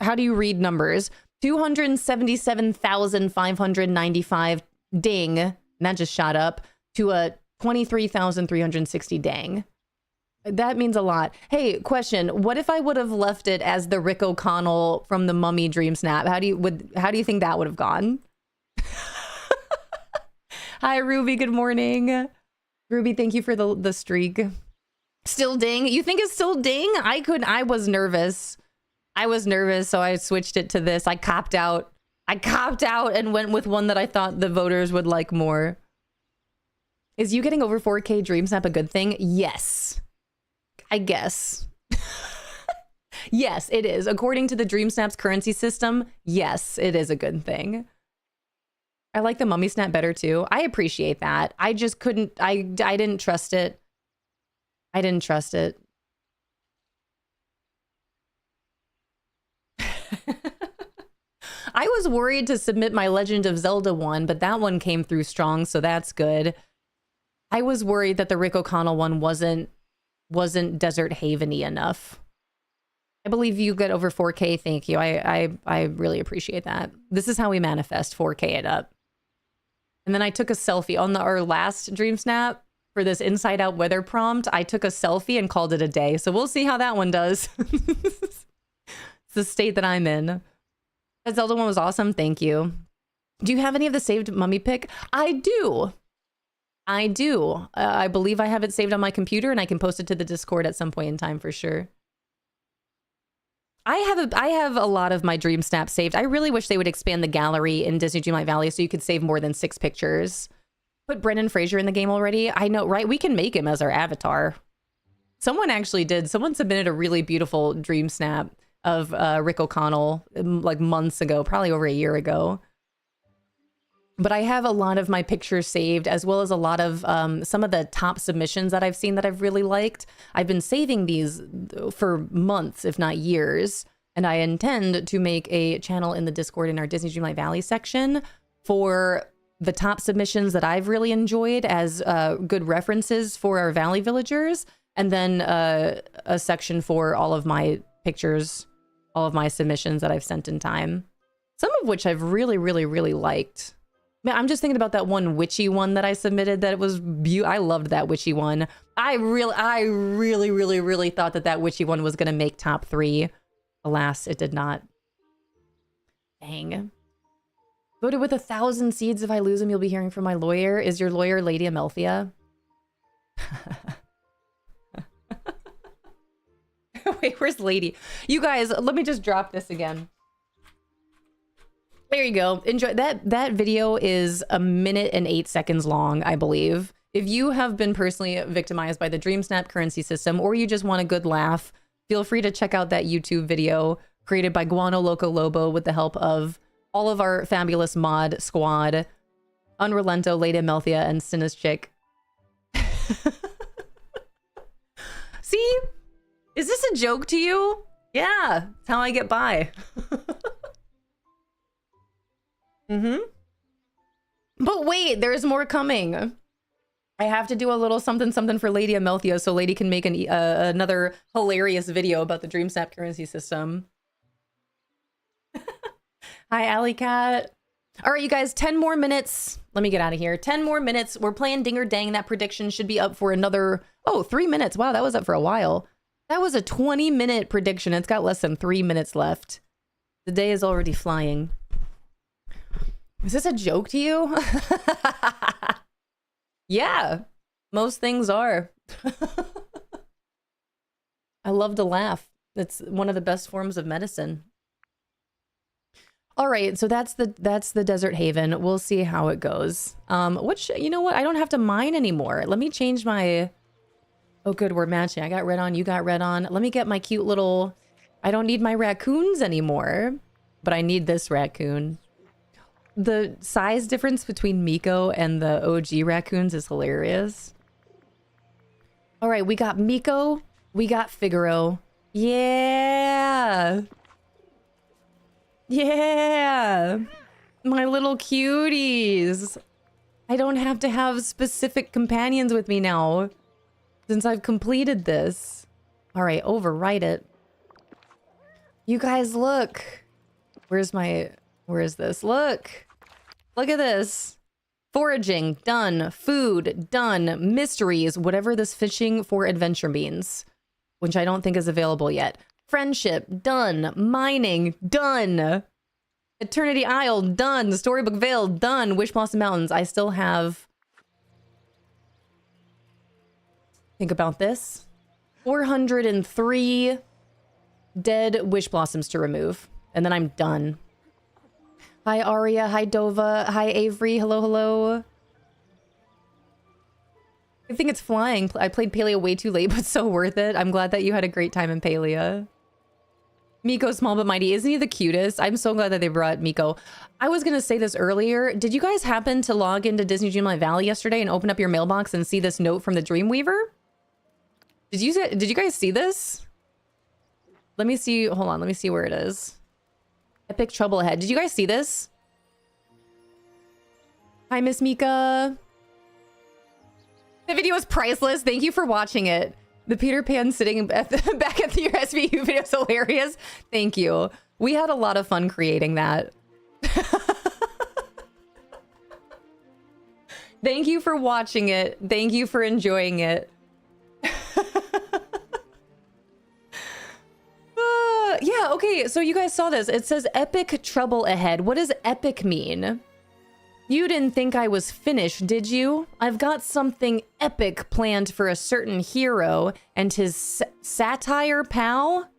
how do you read numbers? 277,595 ding, and that just shot up to a 23,360 dang. That means a lot. Hey, question. What if I would have left it as the Rick O'Connell from the Mummy Dream Snap? How do you think that would have gone? Hi, Ruby. Good morning. Ruby, thank you for the streak. Still ding. You think it's still ding? I was nervous. So I switched it to this. I copped out and went with one that I thought the voters would like more. Is you getting over 4K Dream Snap a good thing? Yes. I guess. Yes, it is. According to the Dream Snap's currency system, yes, it is a good thing. I like the Mummy Snap better too. I appreciate that. I just couldn't, I didn't trust it. I didn't trust it. I was worried to submit my Legend of Zelda one, but that one came through strong, so that's good. I was worried that the Rick O'Connell one wasn't Desert Haven-y enough. I believe you get over 4K. Thank you. I really appreciate that. This is how we manifest 4K it up. And then I took a selfie on our last Dream Snap for this inside out weather prompt. I took a selfie and called it a day. So we'll see how that one does. It's the state that I'm in. That Zelda one was awesome. Thank you. Do you have any of the saved mummy pic? I do. I believe I have it saved on my computer, and I can post it to the Discord at some point in time for sure. I have a lot of my Dream Snap saved. I really wish they would expand the gallery in Disney Dreamlight Valley so you could save more than 6 pictures. Put Brendan Fraser in the game already. I know, right? We can make him as our avatar. Someone actually did. Someone submitted a really beautiful Dream Snap of Rick O'Connell like months ago, probably over a year ago. But I have a lot of my pictures saved, as well as a lot of some of the top submissions that I've seen that I've really liked. I've been saving these for months, if not years, and I intend to make a channel in the Discord in our Disney Dreamlight Valley section for the top submissions that I've really enjoyed as good references for our Valley villagers, and then a section for all of my pictures, all of my submissions that I've sent in time, some of which I've really, really, really liked. Man, I'm just thinking about that one witchy one that I submitted that it was I loved that witchy one. I really thought that witchy one was going to make top 3. Alas, it did not. Dang. Voted with 1,000 seeds. If I lose them, you'll be hearing from my lawyer. Is your lawyer Lady Amelphia? Wait, where's Lady? You guys, let me just drop this again. There you go. Enjoy that. That video is 1 minute and 8 seconds long, I believe. If you have been personally victimized by the DreamSnap currency system, or you just want a good laugh, feel free to check out that YouTube video created by Guano Loco Lobo with the help of all of our fabulous mod squad, Unrelento, Lady Melthia, and Sinus Chick. See? Is this a joke to you? Yeah, it's how I get by. But wait, there's more coming. I have to do a little something something for Lady Amelthia so Lady can make another hilarious video about the DreamSnap currency system. Hi, Alley Cat. All right, you guys, 10 more minutes. Let me get out of here. 10 more minutes. We're playing Ding or Dang. That prediction should be up for another, 3 minutes. Wow, that was up for a while. That was a 20-minute prediction. It's got less than 3 minutes left. The day is already flying. Is this a joke to you? Yeah, most things are. I love to laugh. It's one of the best forms of medicine. All right, so that's the Desert Haven. We'll see how it goes. You know what? I don't have to mine anymore. Let me change my... Oh, good, we're matching. I got red on, you got red on. Let me get my cute little... I don't need my raccoons anymore, but I need this raccoon. The size difference between Miko and the OG raccoons is hilarious. All right, we got Miko, we got Figaro. Yeah! Yeah! My little cuties. I don't have to have specific companions with me now, since I've completed this. All right, overwrite it. You guys, look. Where is this? Look. Look at this. Foraging, done. Food, done. Mysteries, whatever this fishing for adventure means, which I don't think is available yet. Friendship, done. Mining, done. Eternity Isle, done. Storybook Vale, done. Wish Blossom Mountains, I still have... Think about this. 403 dead Wish Blossoms to remove. And then I'm done. Hi, Aria. Hi, Dova. Hi, Avery. Hello, hello. I think it's flying. I played Palia way too late, but so worth it. I'm glad that you had a great time in Palia. Miko, small but mighty. Isn't he the cutest? I'm so glad that they brought Miko. I was going to say this earlier. Did you guys happen to log into Disney Dreamlight Valley yesterday and open up your mailbox and see this note from the Dreamweaver? Did you guys see this? Let me see. Hold on. Let me see where it is. Epic trouble ahead. Did you guys see this? Hi, Miss Mika. The video is priceless. Thank you for watching it. The Peter Pan sitting at back at your SVU video is hilarious. Thank you. We had a lot of fun creating that. Thank you for watching it. Thank you for enjoying it. Yeah, okay, so you guys saw this. It says epic trouble ahead. What does epic mean? You didn't think I was finished, did you? I've got something epic planned for a certain hero and his satire pal.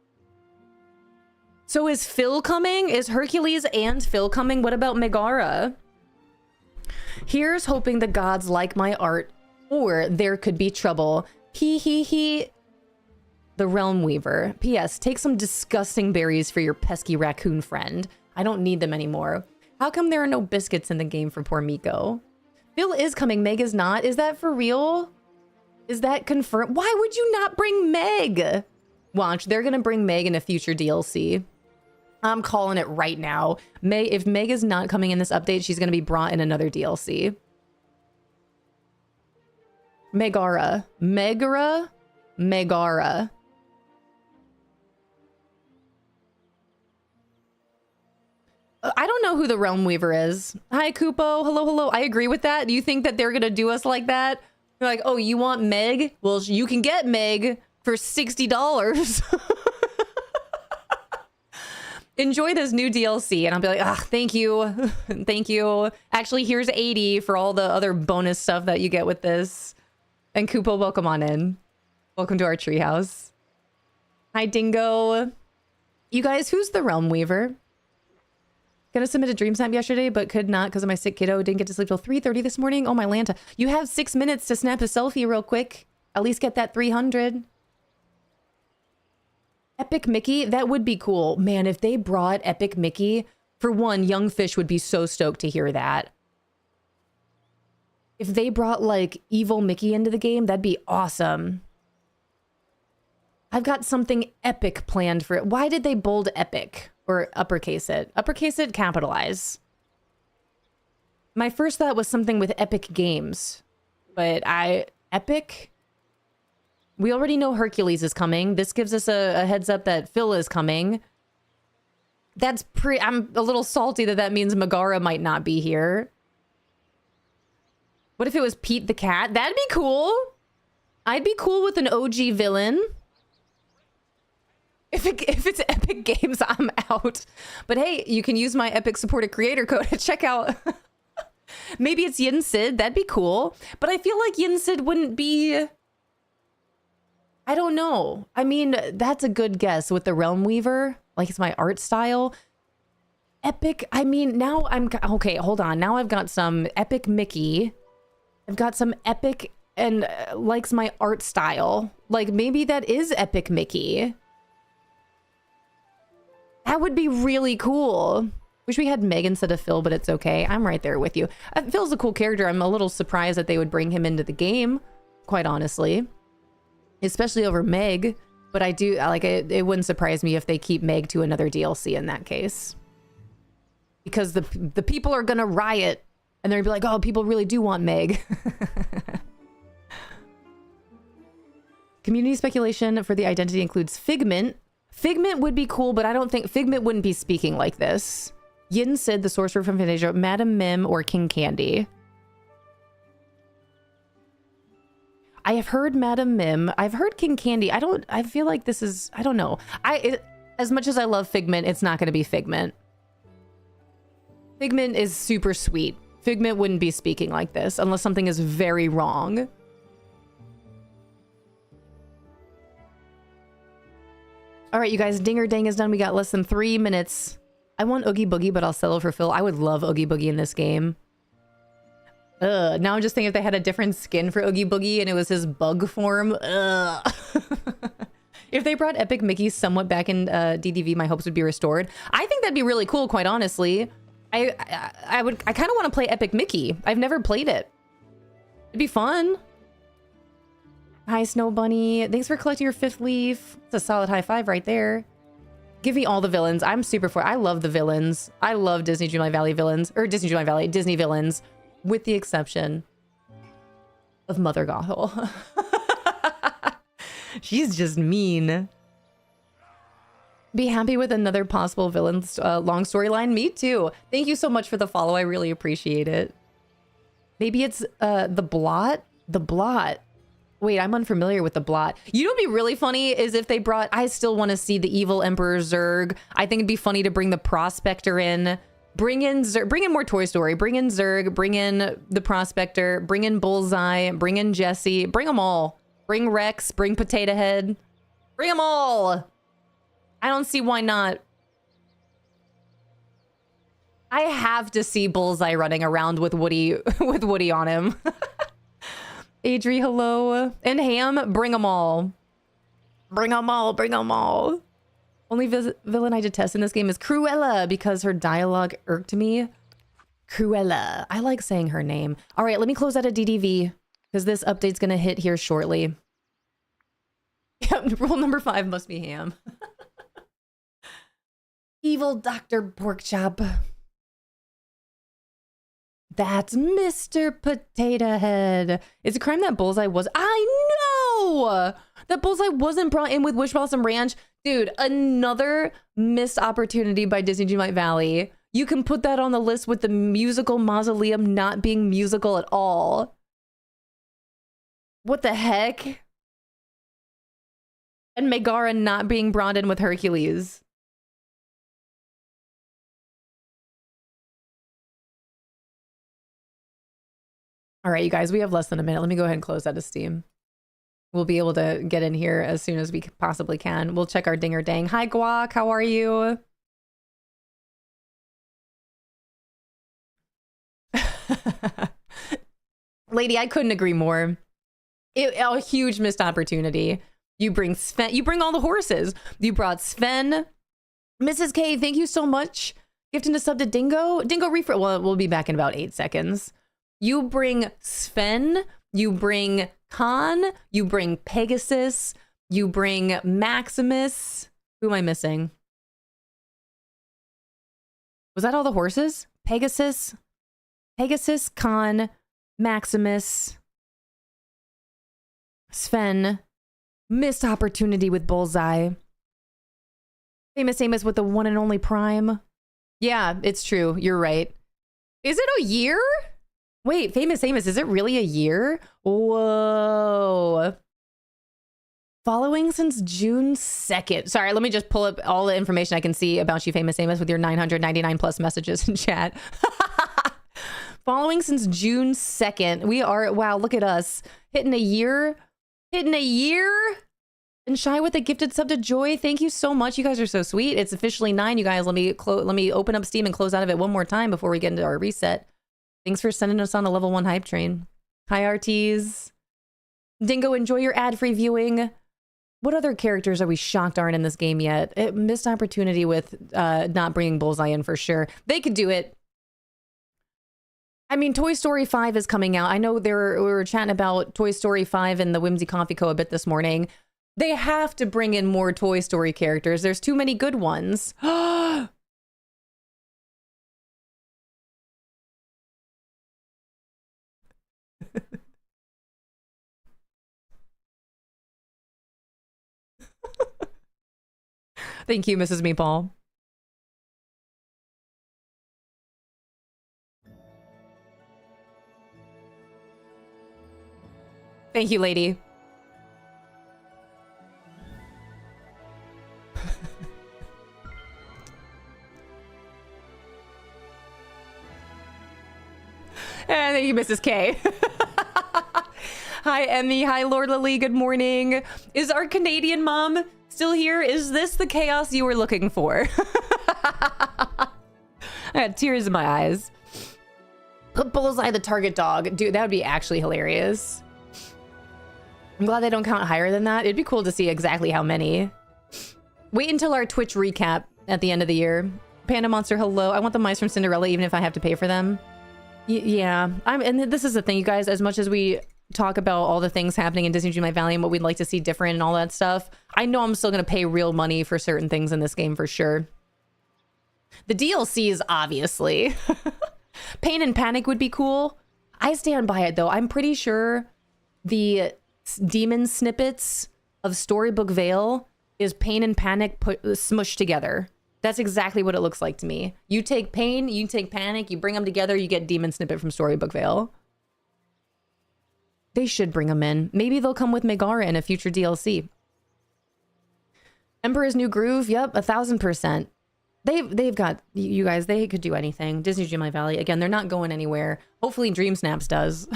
So is Phil coming? Is Hercules and Phil coming? What about Megara? Here's hoping the gods like my art, or there could be trouble. Hee hee hee. The Realm Weaver. P.S. Take some disgusting berries for your pesky raccoon friend. I don't need them anymore. How come there are no biscuits in the game for poor Miko? Phil is coming, Meg is not. Is that for real? Is that confirmed? Why would you not bring Meg? Watch, they're gonna bring Meg in a future DLC. I'm calling it right now. If Meg is not coming in this update, she's gonna be brought in another DLC. Megara. Megara? Megara. I don't know who the Realm Weaver is. Hi, Kupo. Hello, hello. I agree with that. Do you think that they're going to do us like that? They're like, oh, you want Meg? Well, you can get Meg for $60. Enjoy this new DLC. And I'll be like, ah, thank you. Thank you. Actually, here's 80 for all the other bonus stuff that you get with this. And Koopa, welcome on in. Welcome to our treehouse. Hi, Dingo. You guys, who's the Realm Weaver? Gonna submit a DreamSnap yesterday, but could not because of my sick kiddo. Didn't get to sleep till 3:30 this morning. Oh, my Lanta. You have 6 minutes to snap a selfie real quick. At least get that 300. Epic Mickey? That would be cool. Man, if they brought Epic Mickey, for one, Young Fish would be so stoked to hear that. If they brought, like, evil Mickey into the game, that'd be awesome. I've got something epic planned for it. Why did they bold epic? Or uppercase it? Uppercase it, capitalize. My first thought was something with Epic Games. But Epic? We already know Hercules is coming. This gives us a heads up that Phil is coming. That's I'm a little salty that means Megara might not be here. What if it was Pete the Cat? That'd be cool. I'd be cool with an OG villain. If it's Epic Games, I'm out. But hey, you can use my Epic supported creator code to check out. Maybe it's Yin Sid. That'd be cool. But I feel like Yin Sid wouldn't be... I don't know. I mean, that's a good guess with the Realm Weaver. Like, it's my art style. Epic, I mean, now I'm... Okay, hold on. Now I've got some Epic Mickey. I've got some Epic and likes my art style. Like, maybe that is Epic Mickey. That would be really cool. Wish we had Meg instead of Phil, but it's okay. I'm right there with you. Phil's a cool character. I'm a little surprised that they would bring him into the game, quite honestly. Especially over Meg. But I do, like, it wouldn't surprise me if they keep Meg to another DLC in that case. Because the people are gonna riot. And they're gonna be like, oh, people really do want Meg. Community speculation for the identity includes Figment. Figment would be cool, but I don't think... Figment wouldn't be speaking like this. Yin Sid, the sorcerer from Fantasia, Madam Mim, or King Candy. I have heard Madam Mim. I've heard King Candy. I feel like this is... I don't know. As much as I love Figment, it's not going to be Figment. Figment is super sweet. Figment wouldn't be speaking like this unless something is very wrong. All right, you guys, Dinger Dang is done. We got less than 3 minutes. I want Oogie Boogie, but I'll settle for Phil. I would love Oogie Boogie in this game. Now I'm just thinking if they had a different skin for Oogie Boogie and it was his bug form. If they brought Epic Mickey somewhat back in DDV, my hopes would be restored. I think that'd be really cool, quite honestly. I kind of want to play Epic Mickey. I've never played it. It'd be fun. Hi, Snow Bunny. Thanks for collecting your 5th leaf. It's a solid high 5 right there. Give me all the villains. I'm super for it. I love the villains. I love Disney Dreamlight Valley villains. Or Disney villains. With the exception of Mother Gothel. She's just mean. Be happy with another possible villain's long storyline. Me too. Thank you so much for the follow. I really appreciate it. Maybe it's the Blot? The Blot. Wait, I'm unfamiliar with the Blot. You know what'd be really funny is if they brought... I still want to see the evil Emperor Zurg. I think it'd be funny to bring the Prospector in. Bring in more Toy Story. Bring in Zurg. Bring in the Prospector. Bring in Bullseye. Bring in Jesse. Bring them all. Bring Rex. Bring Potato Head. Bring them all. I don't see why not. I have to see Bullseye running around with Woody on him. Adri, hello. And Ham, bring them all. Bring them all. Bring them all. Only villain I detest in this game is Cruella because her dialogue irked me. Cruella. I like saying her name. All right, let me close out a DDV because this update's going to hit here shortly. Yep, rule number 5 must be Ham. Evil Dr. Porkchop. That's Mr. Potato Head. It's a crime that Bullseye was... I know! That Bullseye wasn't brought in with Wish Blossom Ranch. Dude, another missed opportunity by Disney Dreamlight Valley. You can put that on the list with the musical Mausoleum not being musical at all. What the heck? And Megara not being brought in with Hercules. All right, you guys, we have less than a minute. Let me go ahead and close out of Steam. We'll be able to get in here as soon as we possibly can. We'll check our dinger dang. Hi, Guac. How are you? Lady, I couldn't agree more. A huge missed opportunity. You bring Sven. You bring all the horses. You brought Sven. Mrs. K, thank you so much. Gifting a sub to Dingo. Dingo refresh. Well, we'll be back in about 8 seconds. You bring Sven. You bring Khan. You bring Pegasus. You bring Maximus. Who am I missing? Was that all the horses? Pegasus, Khan, Maximus, Sven. Missed opportunity with Bullseye. Famous Amos with the one and only Prime. Yeah, it's true. You're right. Is it a year? Wait, Famous Amos, is it really a year? Whoa. Following since June 2nd. Sorry, let me just pull up all the information I can see about you, Famous Amos, with your 999 plus messages in chat. Following since June 2nd. We are, wow, look at us. Hitting a year. Hitting a year. And Shy with a gifted sub to Joy. Thank you so much. You guys are so sweet. It's officially 9, you guys. Let me open up Steam and close out of it one more time before we get into our reset. Thanks for sending us on the level 1 hype train. Hi, RTs. Dingo, enjoy your ad-free viewing. What other characters are we shocked aren't in this game yet? Missed opportunity with not bringing Bullseye in for sure. They could do it. I mean, Toy Story 5 is coming out. I know we were chatting about Toy Story 5 and the Whimsy Coffee Co. a bit this morning. They have to bring in more Toy Story characters. There's too many good ones. Thank you, Mrs. Meatball. Thank you, lady. And thank you, Mrs. K. Hi, Emmy. Hi, Lord Lily. Good morning. Is our Canadian mom still here? Is this the chaos you were looking for? I had tears in my eyes. Put Bullseye the target dog. Dude, that would be actually hilarious. I'm glad they don't count higher than that. It'd be cool to see exactly how many. Wait until our Twitch recap at the end of the year. Panda Monster, hello. I want the mice from Cinderella even if I have to pay for them. Yeah. And this is the thing, you guys. As much as we talk about all the things happening in Disney Dreamlight Valley and what we'd like to see different and all that stuff, I know I'm still going to pay real money for certain things in this game for sure. The DLCs, obviously. Pain and Panic would be cool. I stand by it, though. I'm pretty sure the demon snippets of Storybook Vale is Pain and Panic smushed together. That's exactly what it looks like to me. You take Pain, you take Panic, you bring them together, you get Demon Snippet from Storybook Vale. They should bring them in. Maybe they'll come with Megara in a future DLC. Emperor's New Groove, yep, 1000%. They've got, you guys, they could do anything. Disney Dreamlight Valley, again, they're not going anywhere. Hopefully DreamSnaps does.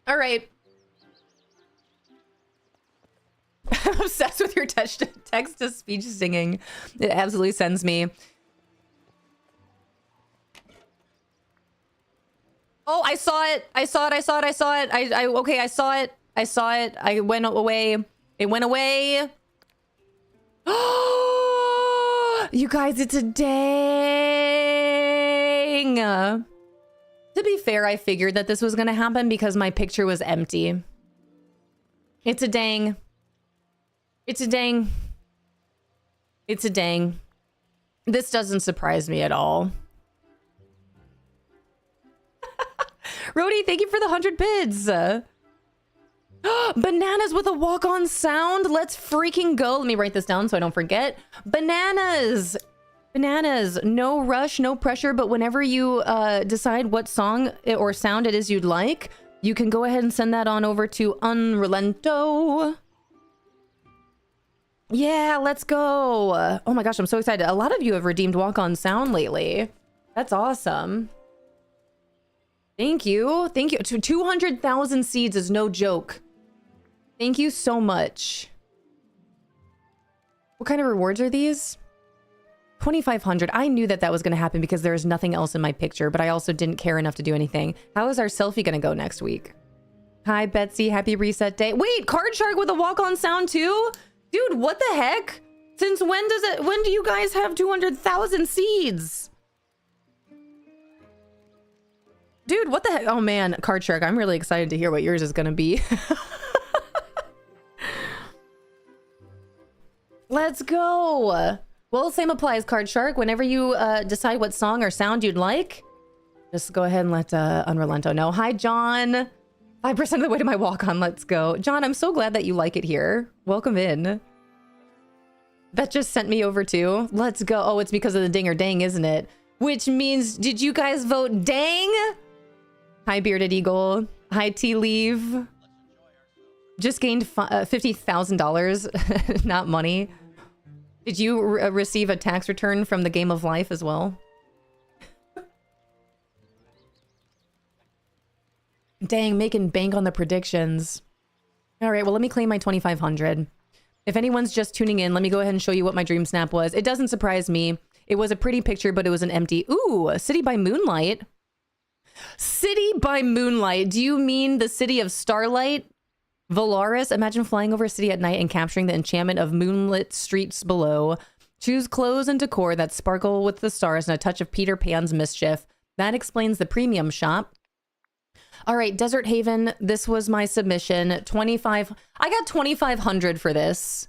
All right. I'm obsessed with your text-to-speech singing. It absolutely sends me. Oh, I saw it. Okay, I saw it. I went away. It went away. Oh, you guys, it's a dang. To be fair, I figured that this was going to happen because my picture was empty. It's a dang. It's a dang. It's a dang. This doesn't surprise me at all. Rody, thank you for the 100 bids. Bananas with a walk-on sound. Let's freaking go. Let me write this down so I don't forget. Bananas. Bananas. No rush, no pressure, but whenever you decide what song or sound it is you'd like, you can go ahead and send that on over to Unrelento. Yeah, let's go. Oh my gosh, I'm so excited. A lot of you have redeemed walk-on sound lately. That's awesome. Thank you. Thank you. 200,000 seeds is no joke. Thank you so much. What kind of rewards are these? 2,500. I knew that that was going to happen because there is nothing else in my picture, but I also didn't care enough to do anything. How is our selfie going to go next week? Hi, Betsy. Happy reset day. Wait, Card Shark with a walk-on sound too? Dude, what the heck? Since when do you guys have 200,000 seeds? Dude, what the heck? Oh man, Card Shark, I'm really excited to hear what yours is going to be. Let's go. Well, same applies, Card Shark. Whenever you decide what song or sound you'd like, just go ahead and let Unrelento know. Hi, John. 5% of the way to my walk-on. Let's go. John, I'm so glad that you like it here. Welcome in. That just sent me over too. Let's go. Oh, it's because of the ding or dang, isn't it? Which means, did you guys vote dang? Hi, Bearded Eagle. Hi, Tea Leave. Just gained $50,000, not money. Did you receive a tax return from the Game of Life as well? Dang, making bank on the predictions. All right, well, let me claim my 2,500. If anyone's just tuning in, let me go ahead and show you what my dream snap was. It doesn't surprise me. It was a pretty picture, but it was an empty... Ooh, a City by Moonlight. City by Moonlight. Do you mean the City of Starlight? Valaris, imagine flying over a city at night and capturing the enchantment of moonlit streets below. Choose clothes and decor that sparkle with the stars and a touch of Peter Pan's mischief. That explains the premium shop. All right, Desert Haven, this was my submission. 25. I got 2,500 for this.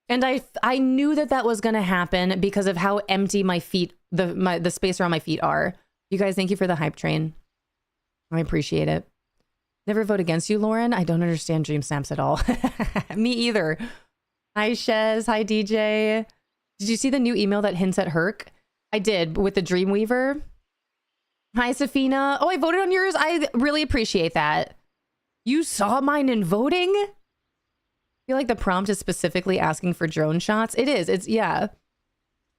And I knew that that was going to happen because of how empty my feet, the space around my feet are. You guys, thank you for the hype train. I appreciate it. Never vote against you, Lauren. I don't understand dream snaps at all. Me either. Hi, Shez. Hi, DJ. Did you see the new email that hints at Herc? I did, with the Dreamweaver. Hi, Safina. Oh, I voted on yours. I really appreciate that. You saw mine in voting? I feel like the prompt is specifically asking for drone shots. It is. It's, yeah.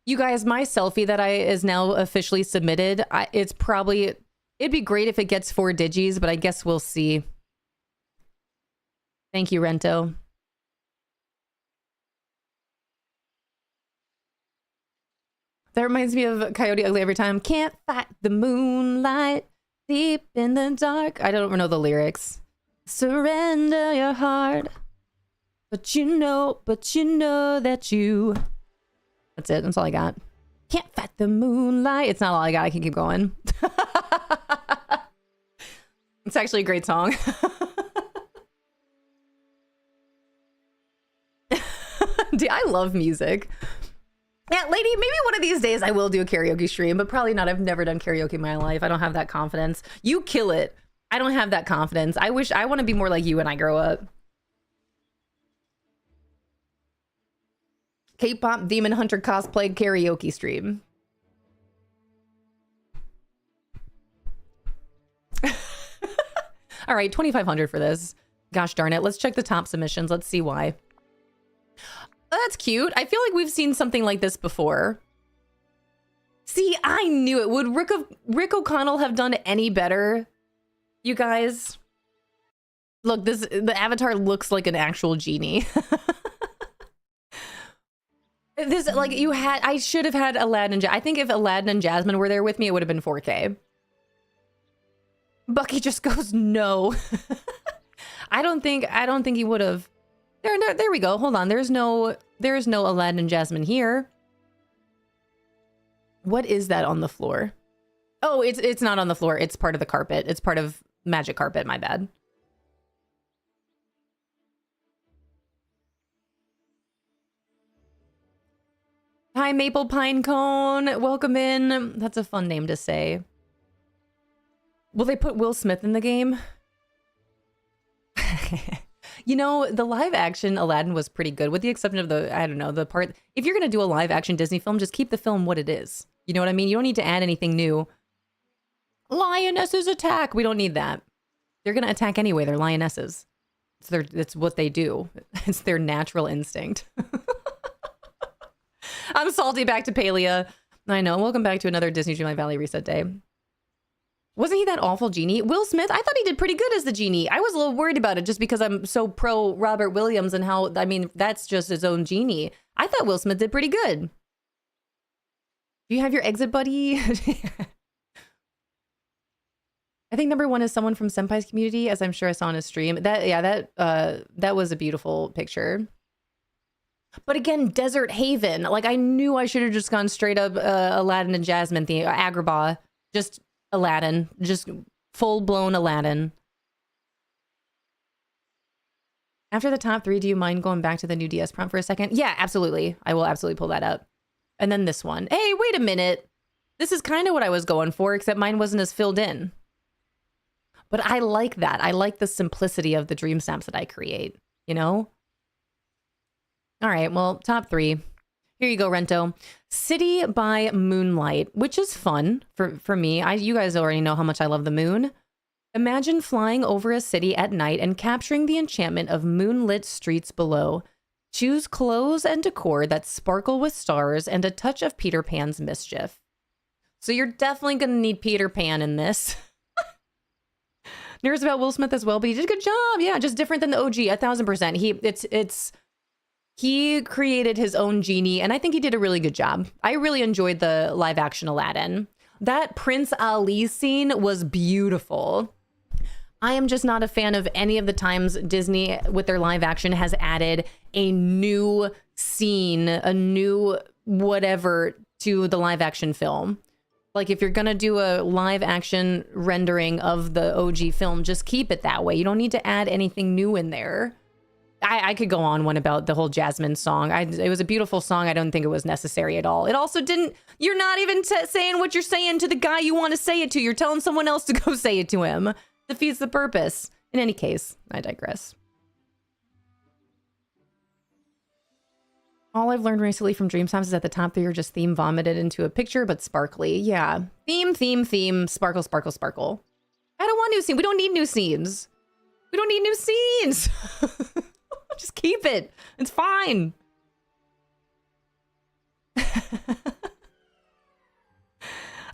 You guys, my selfie that is now officially submitted, it's probably... It'd be great if it gets 4 digis, but I guess we'll see. Thank you, Rento. That reminds me of Coyote Ugly every time. Can't fight the moonlight deep in the dark. I don't know the lyrics. Surrender your heart. But you know that you... That's it. That's all I got. Can't fight the moonlight. It's not all I got. I can keep going. It's actually a great song. Dude, I love music. Yeah, lady, maybe one of these days I will do a karaoke stream, but probably not. I've never done karaoke in my life. I don't have that confidence. You kill it. I don't have that confidence. I want to be more like you when I grow up. K-pop Demon Hunter cosplay karaoke stream. All right, 2,500 for this. Gosh darn it. Let's check the top submissions. Let's see why. Oh, that's cute. I feel like we've seen something like this before. See, I knew it. Would Rick O'Connell have done any better? You guys? Look, the avatar looks like an actual genie. This, like, I should have had Aladdin and I think if Aladdin and Jasmine were there with me, it would have been 4K. Bucky just goes, no. I don't think he would have. There we go. Hold on. There is no Aladdin and Jasmine here. What is that on the floor? Oh, it's not on the floor. It's part of the carpet. It's part of magic carpet. My bad. Hi, Maple Pine Cone. Welcome in. That's a fun name to say. Will they put Will Smith in the game? You know, the live action Aladdin was pretty good, with the exception of the part. If you're going to do a live action Disney film, just keep the film what it is. You know what I mean? You don't need to add anything new. Lionesses attack. We don't need that. They're going to attack anyway. They're lionesses. It's what they do. It's their natural instinct. I'm salty back to Palia. I know. Welcome back to another Disney Dreamlight Valley reset day. Wasn't he that awful genie? Will Smith, I thought he did pretty good as the genie. I was a little worried about it just because I'm so pro Robert Williams and how, I mean, that's just his own genie. I thought Will Smith did pretty good. Do you have your exit buddy? I think number one is someone from Senpai's community, as I'm sure I saw on his stream. That was a beautiful picture. But again, Desert Haven. Like, I knew I should have just gone straight up Aladdin and Jasmine theme. Agrabah. Just Aladdin. Just full-blown Aladdin. After the top three, do you mind going back to the new DS prompt for a second? Yeah, absolutely. I will absolutely pull that up. And then this one. Hey, wait a minute. This is kind of what I was going for, except mine wasn't as filled in. But I like that. I like the simplicity of the dream snaps that I create, you know? All right, well, top three. Here you go, Rento. City by Moonlight, which is fun for me. You guys already know how much I love the moon. Imagine flying over a city at night and capturing the enchantment of moonlit streets below. Choose clothes and decor that sparkle with stars and a touch of Peter Pan's mischief. So you're definitely going to need Peter Pan in this. There's about Will Smith as well, but he did a good job. Yeah, just different than the OG, 1000%. He created his own genie, and I think he did a really good job. I really enjoyed the live action Aladdin. That Prince Ali scene was beautiful. I am just not a fan of any of the times Disney with their live action has added a new scene, a new whatever to the live action film. Like, if you're going to do a live action rendering of the OG film, just keep it that way. You don't need to add anything new in there. I could go on one about the whole Jasmine song. It was a beautiful song. I don't think it was necessary at all. It also didn't, you're not even saying what you're saying to the guy you want to say it to. You're telling someone else to go say it to him. Defeats the purpose. In any case, I digress. All I've learned recently from DreamSnap is that the top three are just theme vomited into a picture, but sparkly. Yeah. Theme, sparkle, sparkle, sparkle. I don't want new scenes. We don't need new scenes. We don't need new scenes. Just keep it. It's fine.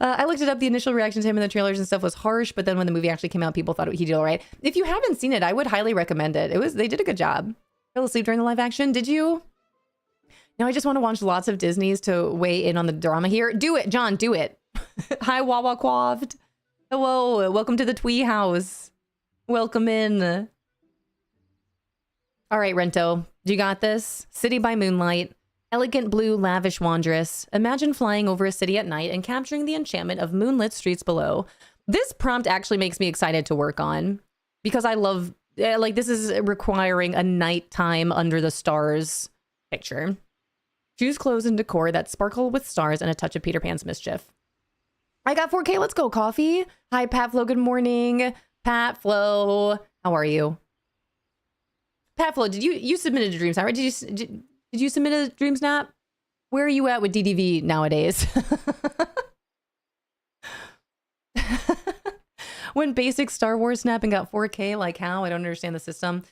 I looked it up. The initial reaction to him in the trailers and stuff was harsh, but then when the movie actually came out, people thought he did all right. If you haven't seen it, I would highly recommend it. They did a good job. Fell asleep during the live action. Did you? Now I just want to watch lots of Disney's to weigh in on the drama here. Do it, John, do it. Hi, Wawa Quaved. Hello, welcome to the Twee House. Welcome in. All right, Rento, you got this. City by Moonlight. Elegant blue, lavish wanderess. Imagine flying over a city at night and capturing the enchantment of moonlit streets below. This prompt actually makes me excited to work on because I love, like, this is requiring a nighttime under the stars picture. Choose clothes and decor that sparkle with stars and a touch of Peter Pan's mischief. I got 4K. Let's go, coffee. Hi, Pat Flo. Good morning. Pat Flo. How are you? Pat Flo, did you submitted a DreamSnap, right? Did you submit a DreamSnap? Where are you at with DDV nowadays? When basic Star Wars snapping got 4K, like how? I don't understand the system.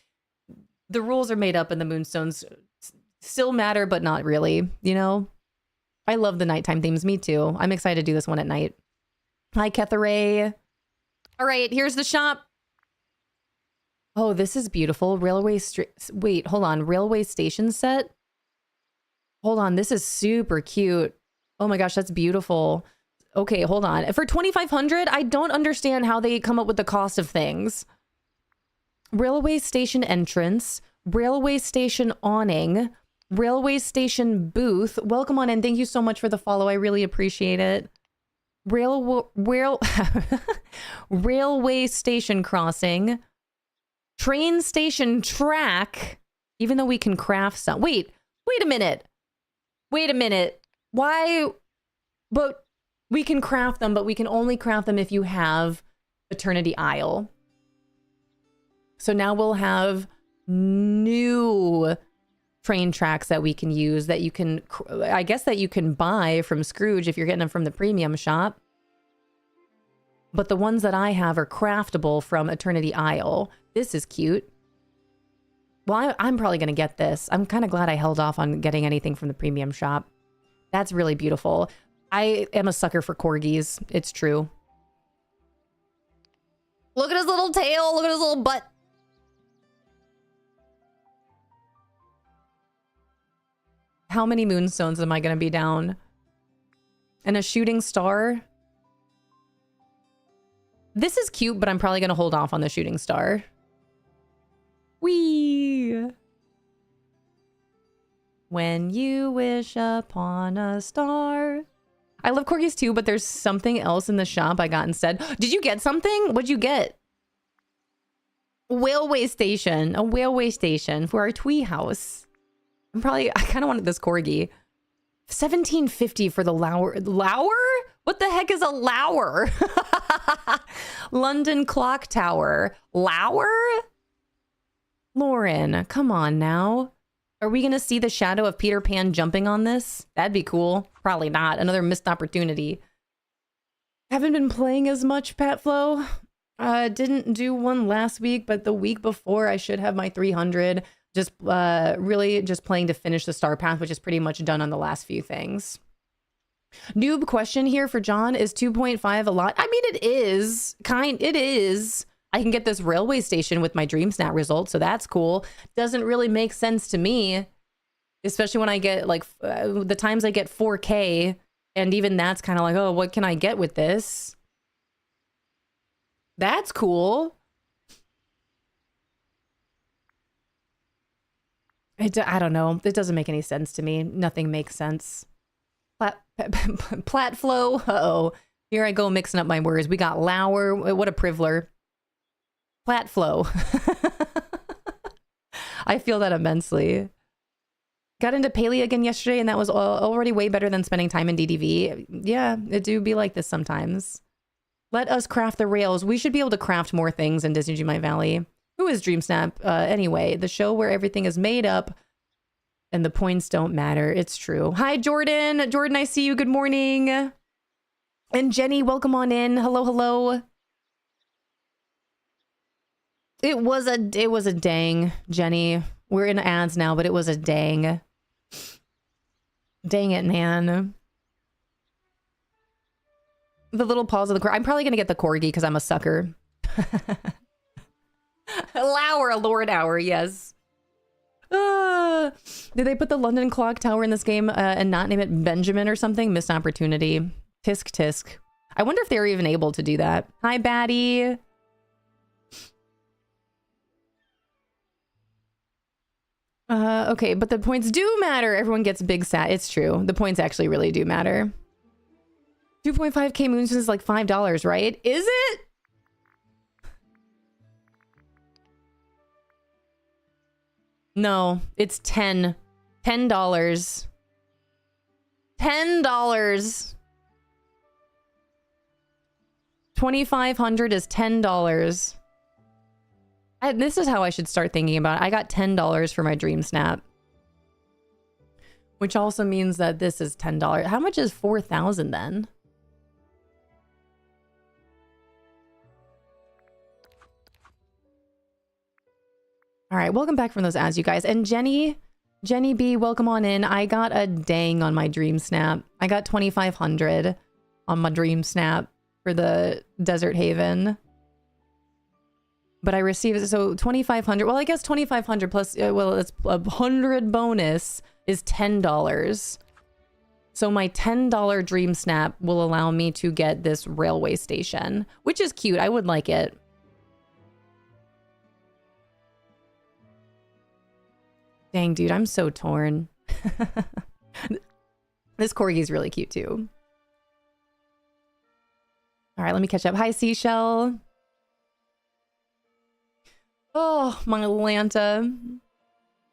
The rules are made up and the Moonstones still matter, but not really, you know? I love the nighttime themes. Me too. I'm excited to do this one at night. Hi, Ketharay. All right, here's the shop. Oh, this is beautiful. Wait, hold on. Railway station set. Hold on. This is super cute. Oh my gosh, that's beautiful. Okay, hold on. For 2,500, I don't understand how they come up with the cost of things. Railway station entrance, railway station awning, railway station booth. Welcome on in. Thank you so much for the follow. I really appreciate it. Railway station crossing. Train station track, even though we can craft some. Wait a minute. Why? But we can craft them, but we can only craft them if you have Eternity Isle. So now we'll have new train tracks that we can use that you can, I guess that you can buy from Scrooge if you're getting them from the premium shop. But the ones that I have are craftable from Eternity Isle. This is cute. Well, I'm probably going to get this. I'm kind of glad I held off on getting anything from the premium shop. That's really beautiful. I am a sucker for corgis. It's true. Look at his little tail. Look at his little butt. How many moonstones am I going to be down? And a shooting star? This is cute, but I'm probably going to hold off on the shooting star. Whee! When you wish upon a star. I love corgis too, but there's something else in the shop I got instead. Did you get something? What'd you get? Whaleway station. A whaleway station for our twee house. I kind of wanted this corgi. $17.50 for the Lower. Lower? What the heck is a Lower? London Clock Tower. Lower? Lauren, come on now. Are we going to see the shadow of Peter Pan jumping on this? That'd be cool. Probably not. Another missed opportunity. Haven't been playing as much, Patflow. Didn't do one last week, but the week before I should have my 300. Just really just playing to finish the Star Path, which is pretty much done on the last few things. Noob question here for John. Is 2.5 a lot? I mean, it is. It is. I can get this railway station with my DreamSnap result, so that's cool. Doesn't really make sense to me, especially when I get like the times I get 4K, and even that's kind of like, oh, what can I get with this? That's cool. I don't know. It doesn't make any sense to me. Nothing makes sense. Platflow. Uh-oh. Here I go mixing up my words. We got Lower. What a priviler. Platflow. I feel that immensely. Got into Paley again yesterday, and that was already way better than spending time in DDV. Yeah, it do be like this sometimes. Let us craft the rails. We should be able to craft more things in Disney Dreamlight Valley. Who is DreamSnap? Anyway, the show where everything is made up and the points don't matter. It's true. Hi, Jordan. Jordan, I see you. Good morning. And Jenny, welcome on in. Hello, hello. It was a dang, Jenny. We're in ads now, but it was a dang. Dang it, man. The little paws of the corgi. I'm probably going to get the corgi because I'm a sucker. Lower, Lord Hour, yes. Did they put the London Clock Tower in this game and not name it Benjamin or something? Missed opportunity. Tisk tisk. I wonder if they were even able to do that. Hi, Batty. Okay, but the points do matter. Everyone gets big sat. It's true. The points actually really do matter. 2.5k moons is like $5, right? Is it? No, it's $10. $10. $10. 2,500 is $10. This is how I should start thinking about it. I got $10 for my DreamSnap. Which also means that this is $10. How much is 4,000 then? All right, welcome back from those ads, you guys. And Jenny B, welcome on in. I got a dang on my DreamSnap. I got 2,500 on my DreamSnap for the Desert Haven. But I received, so 2,500. Well, I guess 2,500 plus, well, it's 100 bonus is $10. So my $10 DreamSnap will allow me to get this railway station, which is cute. I would like it. Dang, dude, I'm so torn. This corgi is really cute too. All right, let me catch up. Hi, Seashell. Oh, my Atlanta.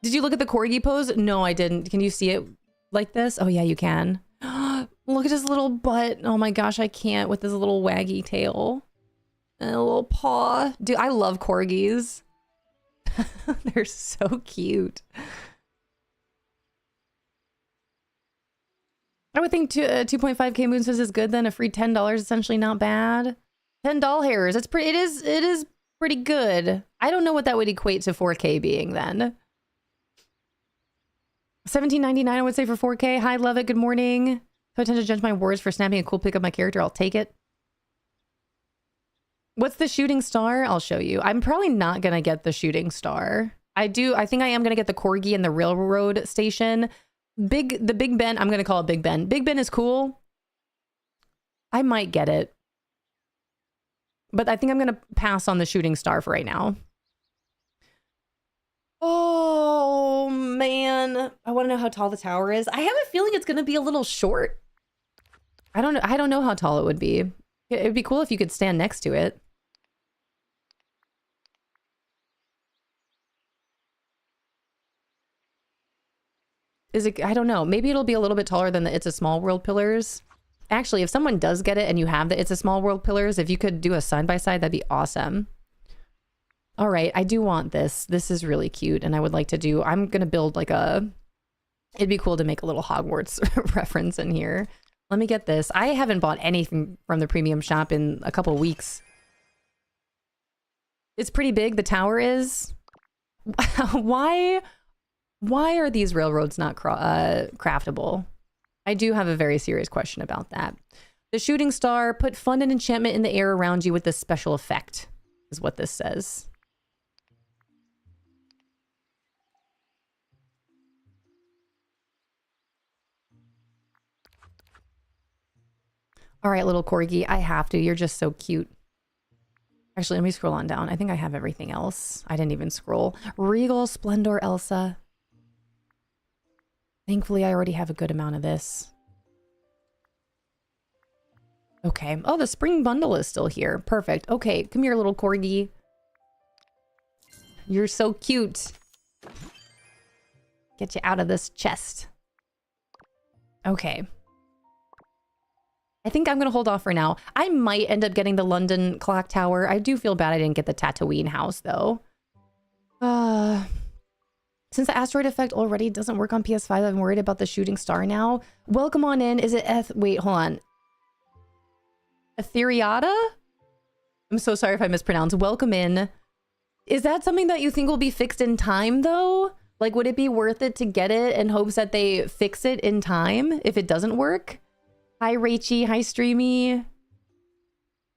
Did you look at the corgi pose? No, I didn't. Can you see it like this? Oh, yeah, you can. Look at his little butt. Oh my gosh, I can't with his little waggy tail. And a little paw. Dude, I love corgis. They're so cute. I would think 2.5k moonstone is good then. A free $10 essentially not bad. $10 hairs. It's pretty. It is pretty good. I don't know what that would equate to 4k being then. $17.99 I would say for 4k. Hi, love it. Good morning. So I tend to judge my words for snapping a cool pic of my character. I'll take it. What's the shooting star? I'll show you. I'm probably not going to get the shooting star. I think I am going to get the Corgi and the railroad station. The Big Ben. I'm going to call it Big Ben. Big Ben is cool. I might get it. But I think I'm going to pass on the shooting star for right now. Oh, man. I want to know how tall the tower is. I have a feeling it's going to be a little short. I don't know how tall it would be. It'd be cool if you could stand next to it. Is it? I don't know. Maybe it'll be a little bit taller than the It's a Small World pillars. Actually, if someone does get it and you have the It's a Small World pillars, if you could do a side-by-side, that'd be awesome. All right, I do want this. This is really cute, and I would like to do... I'm going to build like a... It'd be cool to make a little Hogwarts reference in here. Let me get this. I haven't bought anything from the premium shop in a couple weeks. It's pretty big. The tower is. Why are these railroads not craftable? I do have a very serious question about that. The shooting star, put fun and enchantment in the air around you with this special effect, is what this says. All right, little Corgi, I have to. You're just so cute. Actually, let me scroll on down. I think I have everything else. I didn't even scroll. Regal Splendor Elsa. Thankfully, I already have a good amount of this. Okay. Oh, the spring bundle is still here. Perfect. Okay, come here, little Corgi. You're so cute. Get you out of this chest. Okay. I think I'm going to hold off for now. I might end up getting the London clock tower. I do feel bad I didn't get the Tatooine house, though. Since the asteroid effect already doesn't work on PS5, I'm worried about the shooting star now. Welcome on in. Is it wait, hold on. Ethereata? I'm so sorry if I mispronounce. Welcome in. Is that something that you think will be fixed in time, though? Like, would it be worth it to get it in hopes that they fix it in time if it doesn't work? Hi, Rachy. Hi, Streamy.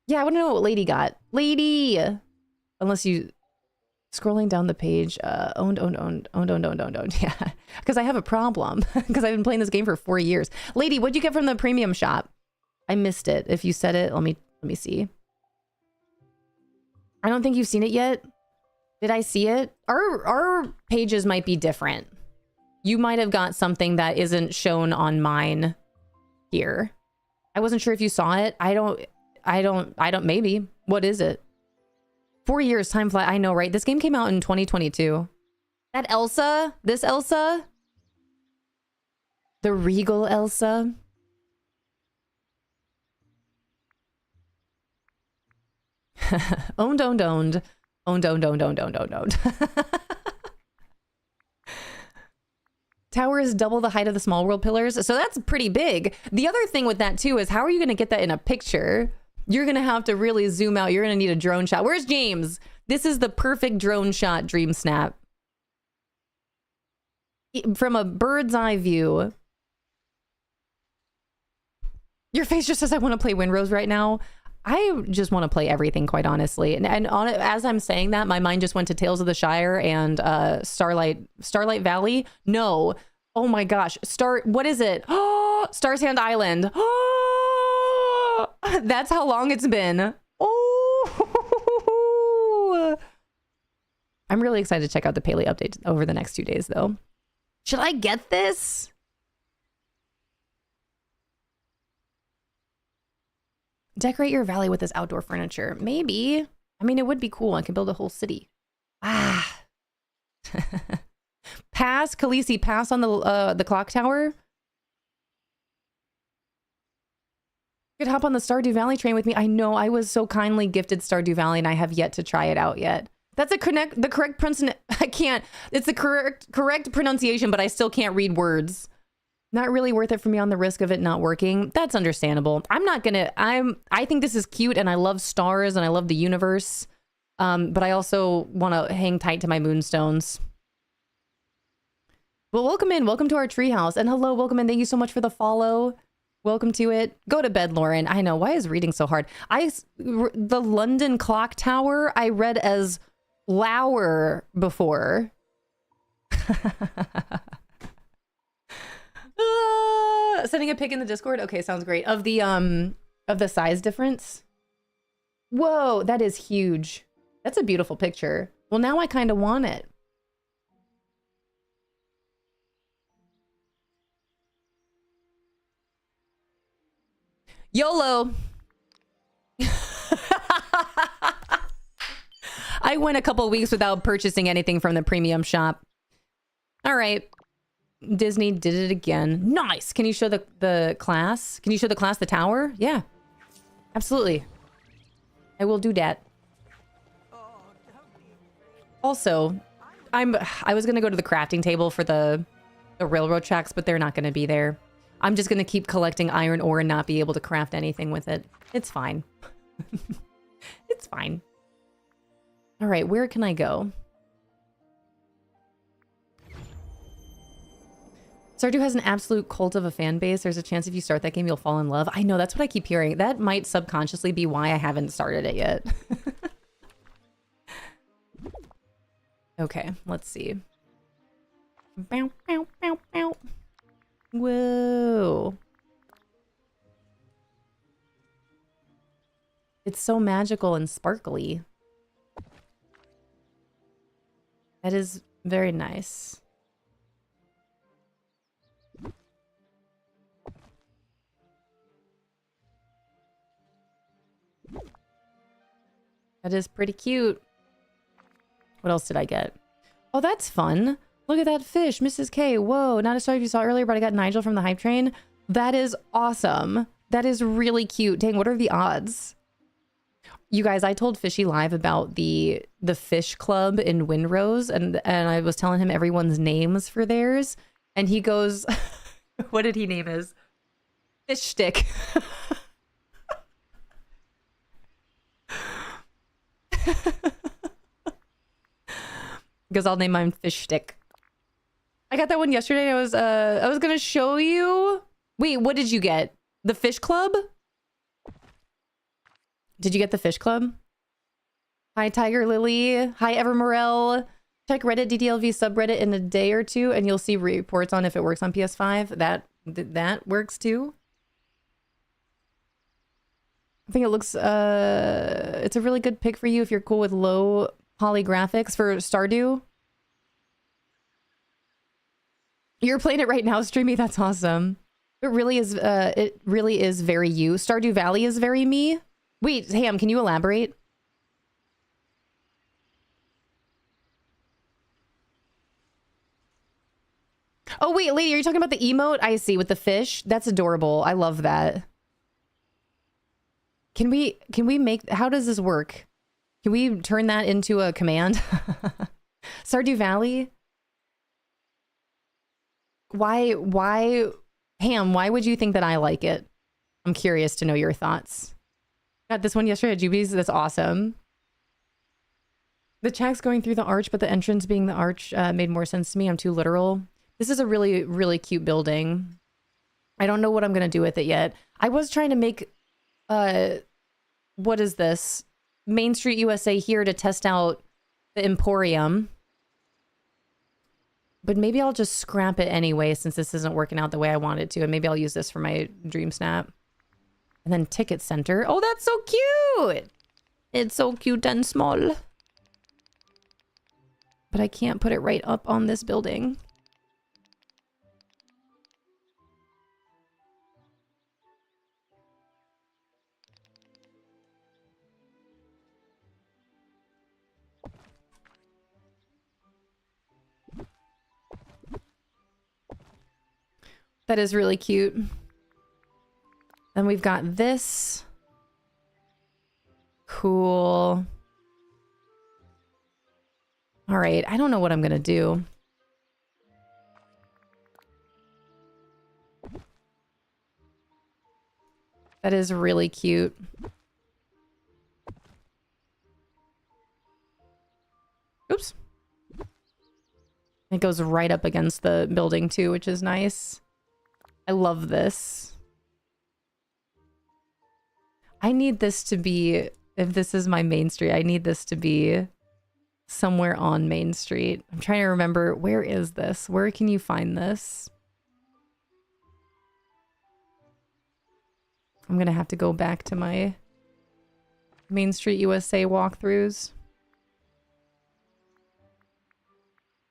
Yeah, I want to know what Lady got. Lady! Unless you... Scrolling down the page. Owned. Yeah, because I have a problem. Because I've been playing this game for 4 years. Lady, what'd you get from the premium shop? I missed it. If you said it, let me see. I don't think you've seen it yet. Did I see it? Our pages might be different. You might have got something that isn't shown on mine here. I wasn't sure if you saw it. I don't, maybe. What is it? 4 years, time flies. I know, right? This game came out in 2022. That Elsa? This Elsa? The Regal Elsa? Owned. Owned. Tower is double the height of the small world pillars. So that's pretty big. The other thing with that too is how are you going to get that in a picture? You're going to have to really zoom out. You're going to need a drone shot. Where's James? This is the perfect drone shot, DreamSnap. From a bird's eye view. Your face just says, I want to play Windrose right now. I just want to play everything, quite honestly. And on it, as I'm saying that, my mind just went to Tales of the Shire and Starlight Valley. No. Oh my gosh. What is it? Oh, Star's Hand Island. Oh, that's how long it's been. Oh. I'm really excited to check out the Paley update over the next 2 days, though. Should I get this? Decorate your valley with this outdoor furniture. Maybe. I mean, it would be cool. I could build a whole city. Ah. Pass, Khaleesi, pass on the clock tower. You could hop on the Stardew Valley train with me. I know, I was so kindly gifted Stardew Valley and I have yet to try it out yet. That's the correct pronunciation. I can't. It's the correct pronunciation, but I still can't read words. Not really worth it for me on the risk of it not working. That's understandable. I think this is cute and I love stars and I love the universe. But I also want to hang tight to my moonstones. Well, welcome in. Welcome to our treehouse. And hello, welcome in. Thank you so much for the follow. Welcome to it. Go to bed, Lauren. I know. Why is reading so hard? The London clock tower I read as Lower before. Sending a pic in the Discord. Okay, sounds great. Of the size difference. Whoa, that is huge. That's a beautiful picture. Well, now I kind of want it. YOLO. I went a couple weeks without purchasing anything from the premium shop. All right. Disney did it again. Nice. Can you show the class? Can you show the class the tower? Yeah. Absolutely. I will do that. Also, I was going to go to the crafting table for the railroad tracks, but they're not going to be there. I'm just going to keep collecting iron ore and not be able to craft anything with it. It's fine. It's fine. All right, where can I go? Stardew has an absolute cult of a fan base. There's a chance if you start that game, you'll fall in love. I know, that's what I keep hearing. That might subconsciously be why I haven't started it yet. Okay, let's see. Bow, bow, bow, bow. Whoa. It's so magical and sparkly. That is very nice. That is pretty cute. What else did I get? Oh, that's fun. Look at that fish, Mrs. K. Whoa, not a story you saw earlier, but I got Nigel from the hype train. That is awesome. That is really cute. Dang, what are the odds? You guys, I told Fishy Live about the fish club in Windrose, and I was telling him everyone's names for theirs, and he goes, what did he name his? Fish Stick. Because I'll name mine Fish Stick. I got that one yesterday. I was gonna show you. Wait, what did you get? The Fish Club? Did you get the Fish Club? Hi, Tiger Lily. Hi, Evermorel. Check Reddit DDLV subreddit in a day or two, and you'll see reports on if it works on PS5. That works too. I think it looks. It's a really good pick for you if you're cool with low poly graphics for Stardew. You're playing it right now, Streamy. That's awesome. It really is. It really is very you. Stardew Valley is very me. Wait, Ham, can you elaborate? Oh wait, lady, are you talking about the emote? I see, with the fish. That's adorable. I love that. Can we make? How does this work? Can we turn that into a command? Stardew Valley? Why, Ham, why would you think that I like it? I'm curious to know your thoughts. Got this one yesterday at Juby's. That's awesome. The tracks going through the arch, but the entrance being the arch made more sense to me. I'm too literal. This is a really, really cute building. I don't know what I'm going to do with it yet. I was trying to make, what is this? Main Street USA here to test out the Emporium. But maybe I'll just scrap it anyway since this isn't working out the way I want it to. And maybe I'll use this for my DreamSnap. And then Ticket Center. Oh, that's so cute! It's so cute and small. But I can't put it right up on this building. That is really cute. Then we've got this. Cool. All right, I don't know what I'm gonna do. That is really cute. Oops. It goes right up against the building too, which is nice. I love this. I need this to be, if this is my main street, I need this to be somewhere on Main Street. I'm trying to remember, where is this? Where can you find this? I'm gonna have to go back to my Main Street USA walkthroughs.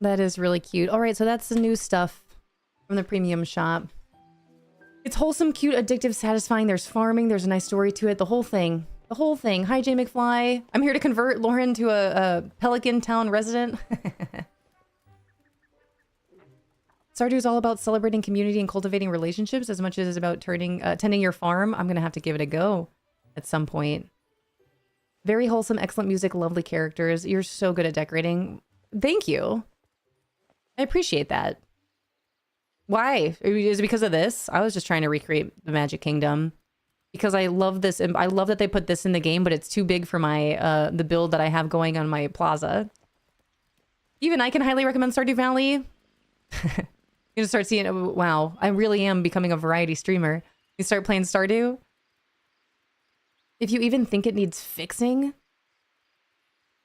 That is really cute. All right, so that's the new stuff from the premium shop. It's wholesome, cute, addictive, satisfying. There's farming. There's a nice story to it. The whole thing. The whole thing. Hi, Jay McFly. I'm here to convert Lauren to a Pelican Town resident. Stardew is all about celebrating community and cultivating relationships as much as it's about tending your farm. I'm going to have to give it a go at some point. Very wholesome, excellent music, lovely characters. You're so good at decorating. Thank you. I appreciate that. Why? Is it because of this? I was just trying to recreate the Magic Kingdom. Because I love this, and I love that they put this in the game, but it's too big for my the build that I have going on my plaza. Even I can highly recommend Stardew Valley. You're gonna start seeing, wow, I really am becoming a variety streamer. You start playing Stardew. If you even think it needs fixing.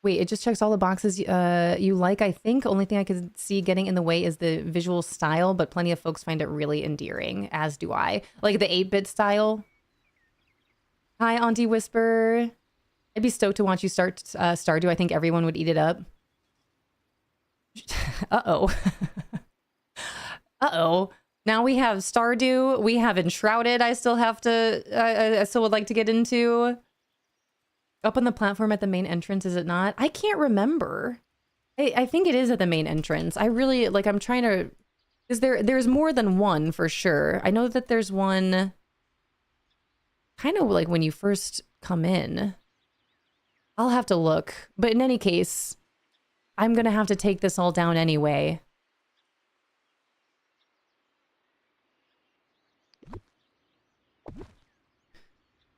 Wait, it just checks all the boxes you like, I think. Only thing I could see getting in the way is the visual style, but plenty of folks find it really endearing, as do I. Like the 8-bit style. Hi, Auntie Whisper. I'd be stoked to watch you start Stardew. I think everyone would eat it up. Uh-oh. Uh-oh. Now we have Stardew. We have Enshrouded. I still would like to get into. Up on the platform at the main entrance, is it not? I can't remember. I think it is at the main entrance. I really, like, I'm trying to... There's more than one, for sure. I know that there's one... kind of like when you first come in. I'll have to look. But in any case, I'm going to have to take this all down anyway.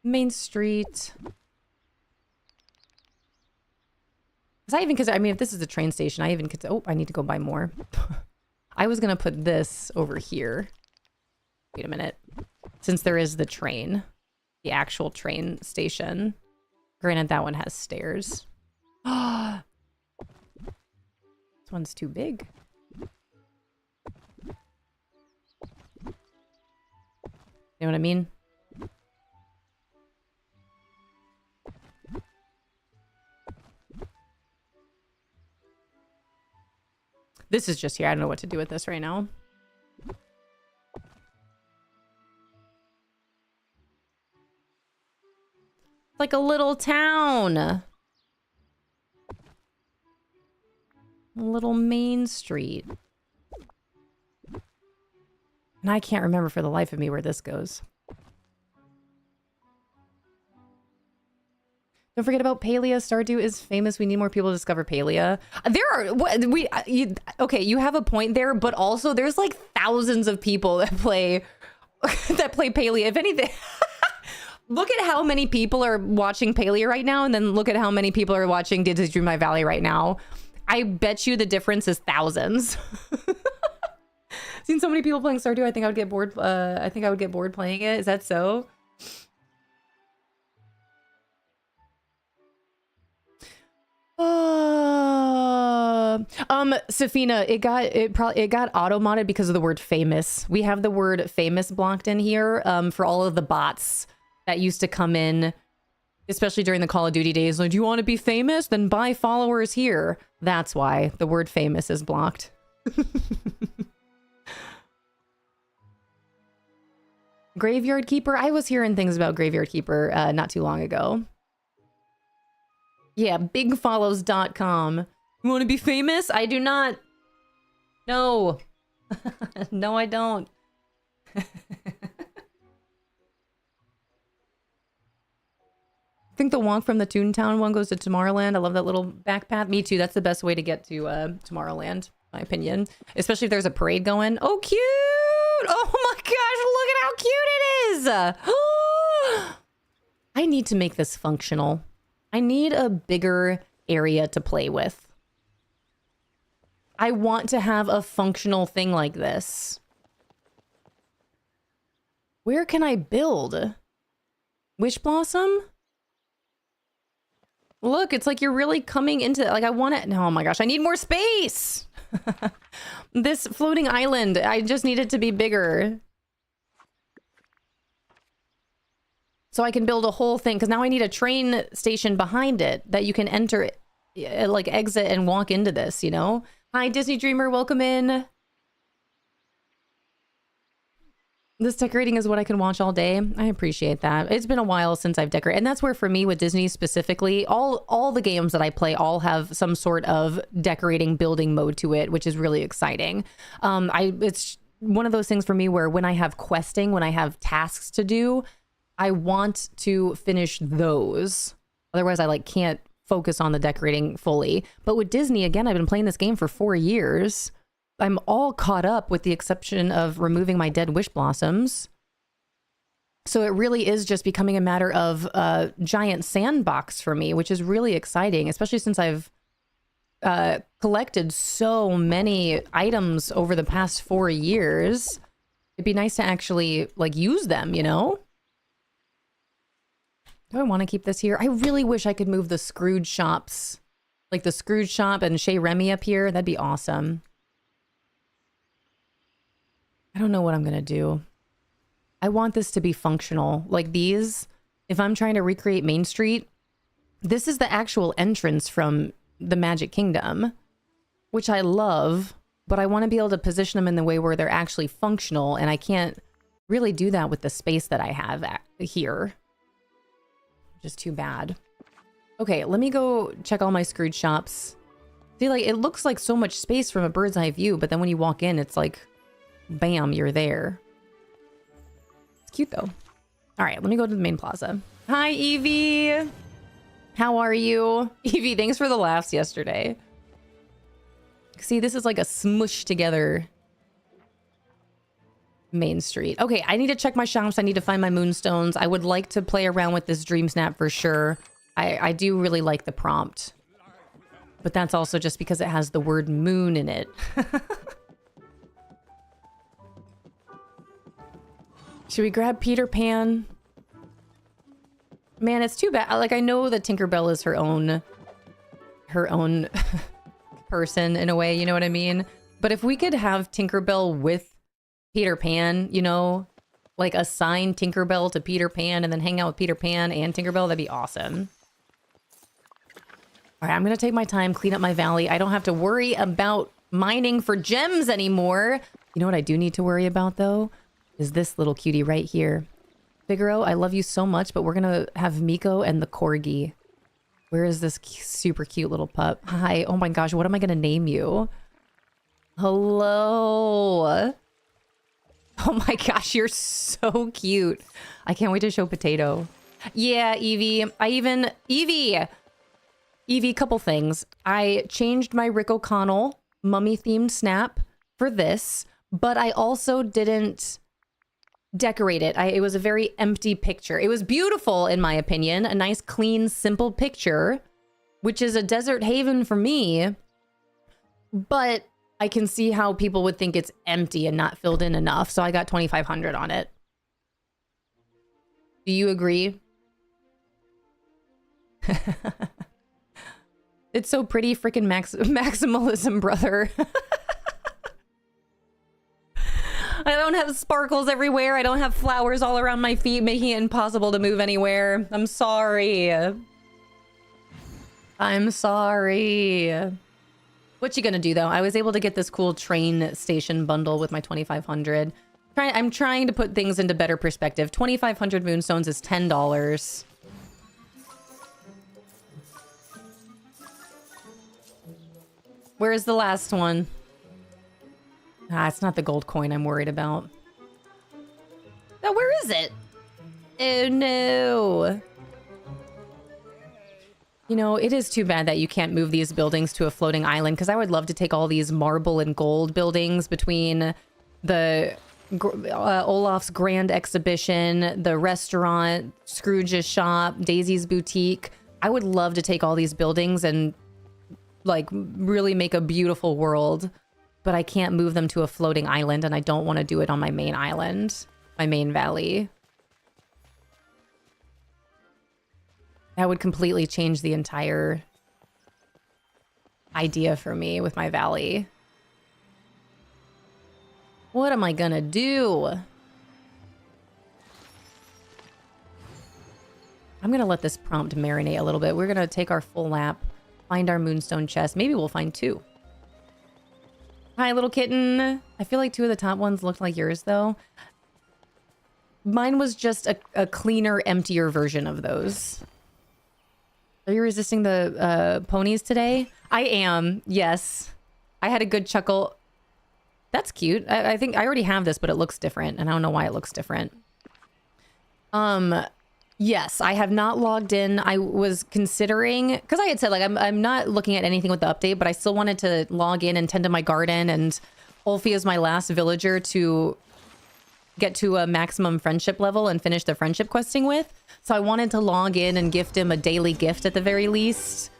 Main Street. Because I mean, if this is a train station, I even could... Oh, I need to go buy more. I was going to put this over here. Wait a minute. Since there is the train. The actual train station. Granted, that one has stairs. This one's too big. You know what I mean? This is just here. I don't know what to do with this right now. Like a little town. A little Main Street. And I can't remember for the life of me where this goes. Don't forget about Palia. Stardew is famous. We need more people to discover Palia. There are... okay, you have a point there, but also there's like thousands of people that play Palia. If anything... Look at how many people are watching Palia right now, and then look at how many people are watching Disney's Dream My Valley right now. I bet you the difference is thousands. Seen so many people playing Stardew, I think I would get bored. I think I would get bored playing it. Is that so? Safina, it got auto modded because of the word famous. We have the word famous blocked in here for all of the bots that used to come in, especially during the Call of Duty days. Like, do you want to be famous? Then buy followers here. That's why the word famous is blocked. Graveyard Keeper? I was hearing things about Graveyard Keeper not too long ago. Yeah, bigfollows.com. You want to be famous? I do not. No. No, I don't. I think the walk from the Toontown one goes to Tomorrowland. I love that little back path. Me too. That's the best way to get to Tomorrowland, my opinion. Especially if there's a parade going. Oh, cute! Oh my gosh, look at how cute it is! I need to make this functional. I need a bigger area to play with. I want to have a functional thing like this. Where can I build? Wish Blossom? Look, it's like you're really coming into, like, I want it. Oh my gosh, I need more space. This floating island, I just need it to be bigger. So I can build a whole thing, because now I need a train station behind it that you can enter, like exit and walk into this, you know? Hi, Disney Dreamer, welcome in. This decorating is what I can watch all day. I appreciate that. It's been a while since I've decorated. And that's where, for me, with Disney specifically, all the games that I play all have some sort of decorating building mode to it, which is really exciting. It's one of those things for me where when I have questing, when I have tasks to do, I want to finish those. Otherwise, I like can't focus on the decorating fully. But with Disney, again, I've been playing this game for 4 years. I'm all caught up with the exception of removing my dead wish blossoms. So it really is just becoming a matter of a giant sandbox for me, which is really exciting, especially since I've collected so many items over the past 4 years. It'd be nice to actually like use them, you know? Do I want to keep this here? I really wish I could move the Scrooge shops, like the Scrooge shop and Chez Remy up here. That'd be awesome. I don't know what I'm going to do. I want this to be functional. Like these, if I'm trying to recreate Main Street, this is the actual entrance from the Magic Kingdom, which I love, but I want to be able to position them in the way where they're actually functional, and I can't really do that with the space that I have here. Which is too bad. Okay, let me go check all my Scrooge shops. See, like, it looks like so much space from a bird's eye view, but then when you walk in, it's like, bam, you're there. It's cute, though. All right, let me go to the main plaza. Hi, Evie. How are you? Evie, thanks for the laughs yesterday. See, this is like a smush together Main Street. Okay, I need to check my shops. I need to find my moonstones. I would like to play around with this DreamSnap for sure. I do really like the prompt. But that's also just because it has the word moon in it. Should we grab Peter Pan? Man, it's too bad. Like, I know that Tinkerbell is her own person in a way, you know what I mean? But if we could have Tinkerbell with Peter Pan, you know, like assign Tinkerbell to Peter Pan and then hang out with Peter Pan and Tinkerbell, that'd be awesome. All right, I'm going to take my time, clean up my valley. I don't have to worry about mining for gems anymore. You know what I do need to worry about, though? Is this little cutie right here. Figaro, I love you so much, but we're gonna have Miko and the corgi. Where is this super cute little pup? Hi, oh my gosh, what am I gonna name you? Hello. Oh my gosh, you're so cute. I can't wait to show Potato. Yeah, Evie, Evie, couple things. I changed my Rick O'Connell mummy themed snap for this, but I also didn't decorate it. It was a very empty picture. It was beautiful, in my opinion. A nice, clean, simple picture, which is a desert haven for me. But I can see how people would think it's empty and not filled in enough. So I got 2,500 on it. Do you agree? It's so pretty, freaking maximalism, brother. I don't have sparkles everywhere. I don't have flowers all around my feet, making it impossible to move anywhere. I'm sorry. I'm sorry. What you gonna do, though? I was able to get this cool train station bundle with my 2,500. I'm trying to put things into better perspective. 2,500 moonstones is $10. Where is the last one? Ah, it's not the gold coin I'm worried about. Oh, where is it? Oh, no. You know, it is too bad that you can't move these buildings to a floating island, because I would love to take all these marble and gold buildings between the Olaf's Grand Exhibition, the restaurant, Scrooge's shop, Daisy's boutique. I would love to take all these buildings and, like, really make a beautiful world. But I can't move them to a floating island, and I don't want to do it on my main island, my main valley. That would completely change the entire idea for me with my valley. What am I gonna do? I'm gonna let this prompt marinate a little bit. We're gonna take our full lap, find our moonstone chest. Maybe we'll find 2. Hi, little kitten. I feel like 2 of the top ones looked like yours, though. Mine was just a cleaner, emptier version of those. Are you resisting the ponies today? I am, yes. I had a good chuckle. That's cute. I think I already have this, but it looks different, and I don't know why it looks different. Yes, I have not logged in. I was considering, because I had said, like, I'm not looking at anything with the update, but I still wanted to log in and tend to my garden, and Ulfi is my last villager to get to a maximum friendship level and finish the friendship questing with. So I wanted to log in and gift him a daily gift at the very least.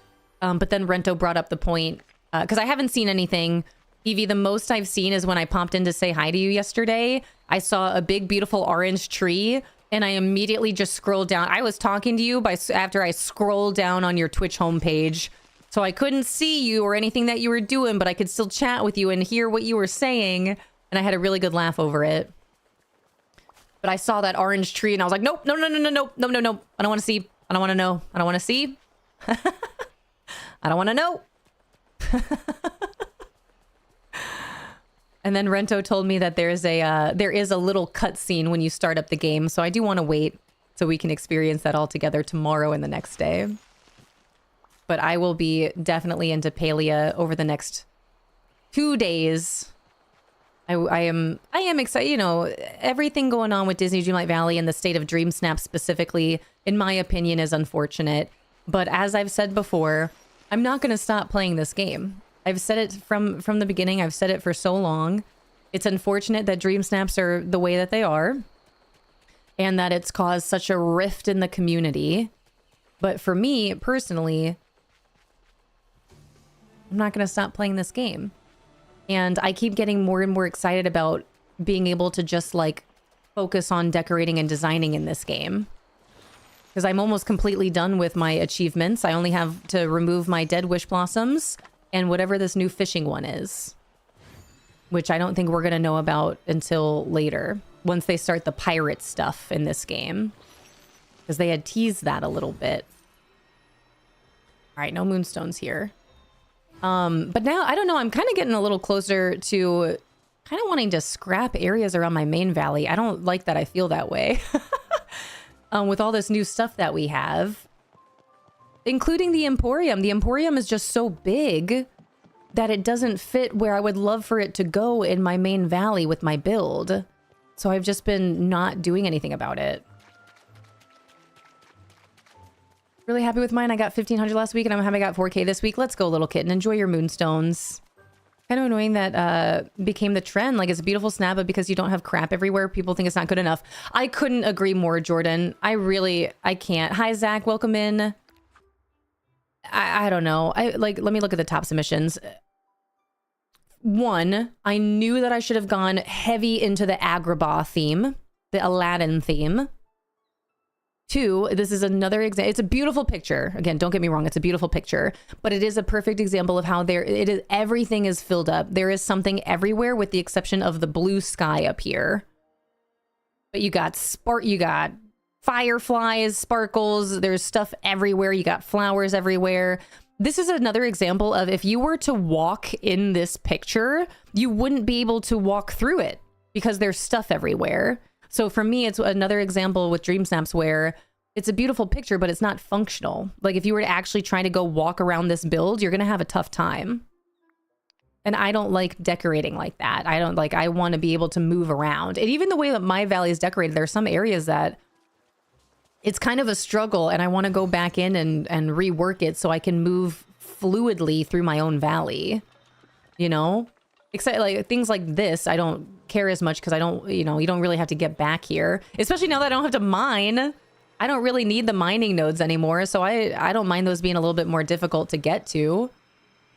But then Rento brought up the point, because I haven't seen anything. Evie, the most I've seen is when I popped in to say hi to you yesterday. I saw a big, beautiful orange tree, and I immediately just scrolled down. I was talking to you after I scrolled down on your Twitch homepage. So I couldn't see you or anything that you were doing, but I could still chat with you and hear what you were saying. And I had a really good laugh over it. But I saw that orange tree and I was like, nope, no, no, no, no, no, no, no, no. I don't want to see. I don't want to know. I don't want to see. I don't want to know. And then Rento told me that there is a little cutscene when you start up the game. So I do want to wait so we can experience that all together tomorrow and the next day. But I will be definitely into Palia over the next 2 days. I am excited. You know, everything going on with Disney Dreamlight Valley and the state of DreamSnap specifically, in my opinion, is unfortunate. But as I've said before, I'm not going to stop playing this game. I've said it from the beginning. I've said it for so long. It's unfortunate that DreamSnaps are the way that they are, and that it's caused such a rift in the community. But for me personally, I'm not going to stop playing this game. And I keep getting more and more excited about being able to just like focus on decorating and designing in this game. Because I'm almost completely done with my achievements. I only have to remove my dead wish blossoms and whatever this new fishing one is. Which I don't think we're going to know about until later. Once they start the pirate stuff in this game. Because they had teased that a little bit. Alright, no moonstones here. But now, I don't know, I'm kind of getting a little closer to kind of wanting to scrap areas around my main valley. I don't like that I feel that way. With all this new stuff that we have. Including the Emporium. The Emporium is just so big that it doesn't fit where I would love for it to go in my main valley with my build. So I've just been not doing anything about it. Really happy with mine. I got 1,500 last week and I'm happy I got 4K this week. Let's go, little kitten. Enjoy your moonstones. Kind of annoying that became the trend. Like, it's a beautiful snap, but because you don't have crap everywhere, people think it's not good enough. I couldn't agree more, Jordan. I can't. Hi, Zach. Welcome in. I don't know. Let me look at the top submissions. 1, I knew that I should have gone heavy into the Agrabah theme, the Aladdin theme. 2, this is another example. It's a beautiful picture. Again, don't get me wrong. It's a beautiful picture, but it is a perfect example of how everything is filled up. There is something everywhere with the exception of the blue sky up here. But you got fireflies, sparkles. There's stuff everywhere. You got flowers everywhere. This is another example of if you were to walk in this picture, you wouldn't be able to walk through it because there's stuff everywhere. So for me, it's another example with DreamSnaps where it's a beautiful picture, but it's not functional. Like if you were to actually try to go walk around this build, you're going to have a tough time. And I don't like decorating like that. I want to be able to move around. And even the way that my valley is decorated, there are some areas that it's kind of a struggle and I want to go back in and rework it so I can move fluidly through my own valley, you know? Except like things like this, I don't care as much because I don't, you don't really have to get back here, especially now that I don't have to mine. I don't really need the mining nodes anymore. So I don't mind those being a little bit more difficult to get to.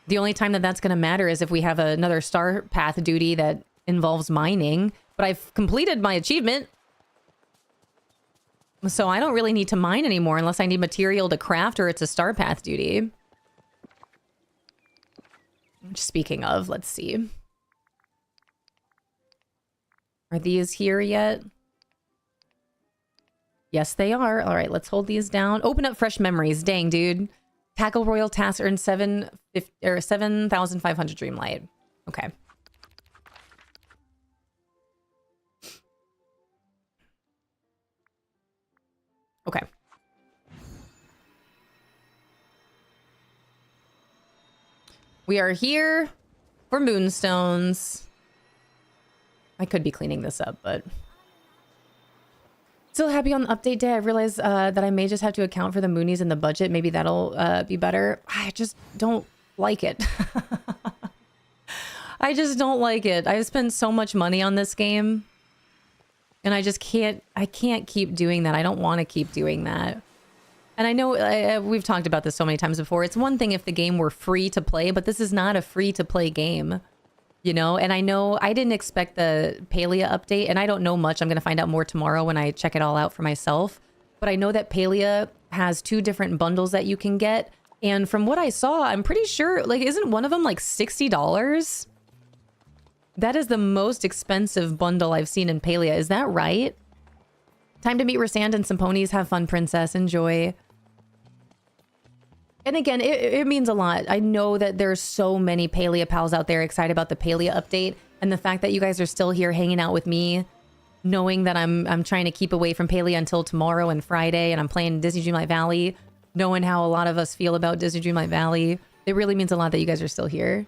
The only time that that's going to matter is if we have another star path duty that involves mining, but I've completed my achievement. So I don't really need to mine anymore unless I need material to craft or it's a star path duty. Speaking of, let's see. Are these here yet? Yes, they are. All right, let's hold these down. Open up fresh memories. Dang, dude. Tackle royal task, earn 7,500 Dreamlight. Okay. Okay. We are here for moonstones. I could be cleaning this up, but... Still happy on the update day. I realized that I may just have to account for the moonies in the budget. Maybe that'll be better. I just don't like it. I just don't like it. I've spent so much money on this game. And I just can't keep doing that. I don't want to keep doing that. And I know we've talked about this so many times before. It's one thing if the game were free to play, but this is not a free to play game. You know, and I know I didn't expect the Palia update, and I don't know much. I'm going to find out more tomorrow when I check it all out for myself. But I know that Palia has 2 different bundles that you can get. And from what I saw, I'm pretty sure, like, isn't one of them like $60? That is the most expensive bundle I've seen in Palia. Is that right? Time to meet Rasand and some ponies. Have fun, princess. Enjoy. And again, it means a lot. I know that there's so many Palia pals out there excited about the Palia update, and the fact that you guys are still here hanging out with me, knowing that I'm trying to keep away from Palia until tomorrow and Friday, and I'm playing Disney Dreamlight Valley, knowing how a lot of us feel about Disney Dreamlight Valley. It really means a lot that you guys are still here.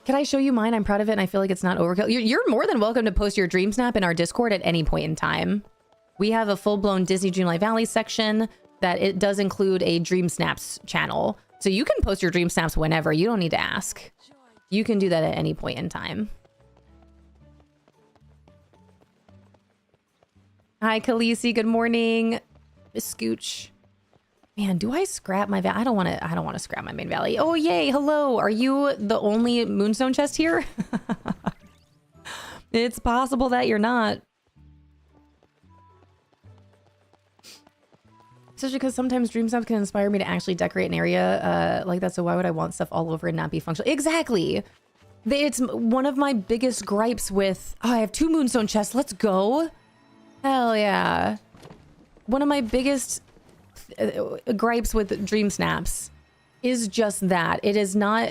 Can I show you mine? I'm proud of it, and I feel like it's not overkill. You're more than welcome to post your DreamSnap in our Discord at any point in time. We have a full-blown Disney Dreamlight Valley section that it does include a DreamSnaps channel. So you can post your DreamSnaps whenever. You don't need to ask. You can do that at any point in time. Hi, Khaleesi. Good morning. Miss Scooch. Man, do I scrap my valley? I don't want to scrap my main valley. Oh, yay. Hello. Are you the only moonstone chest here? It's possible that you're not. Especially because sometimes DreamSnap can inspire me to actually decorate an area like that. So why would I want stuff all over and not be functional? Exactly. It's one of my biggest gripes with... Oh, I have 2 moonstone chests. Let's go. Hell yeah. One of my biggest gripes with DreamSnaps is just that. It is not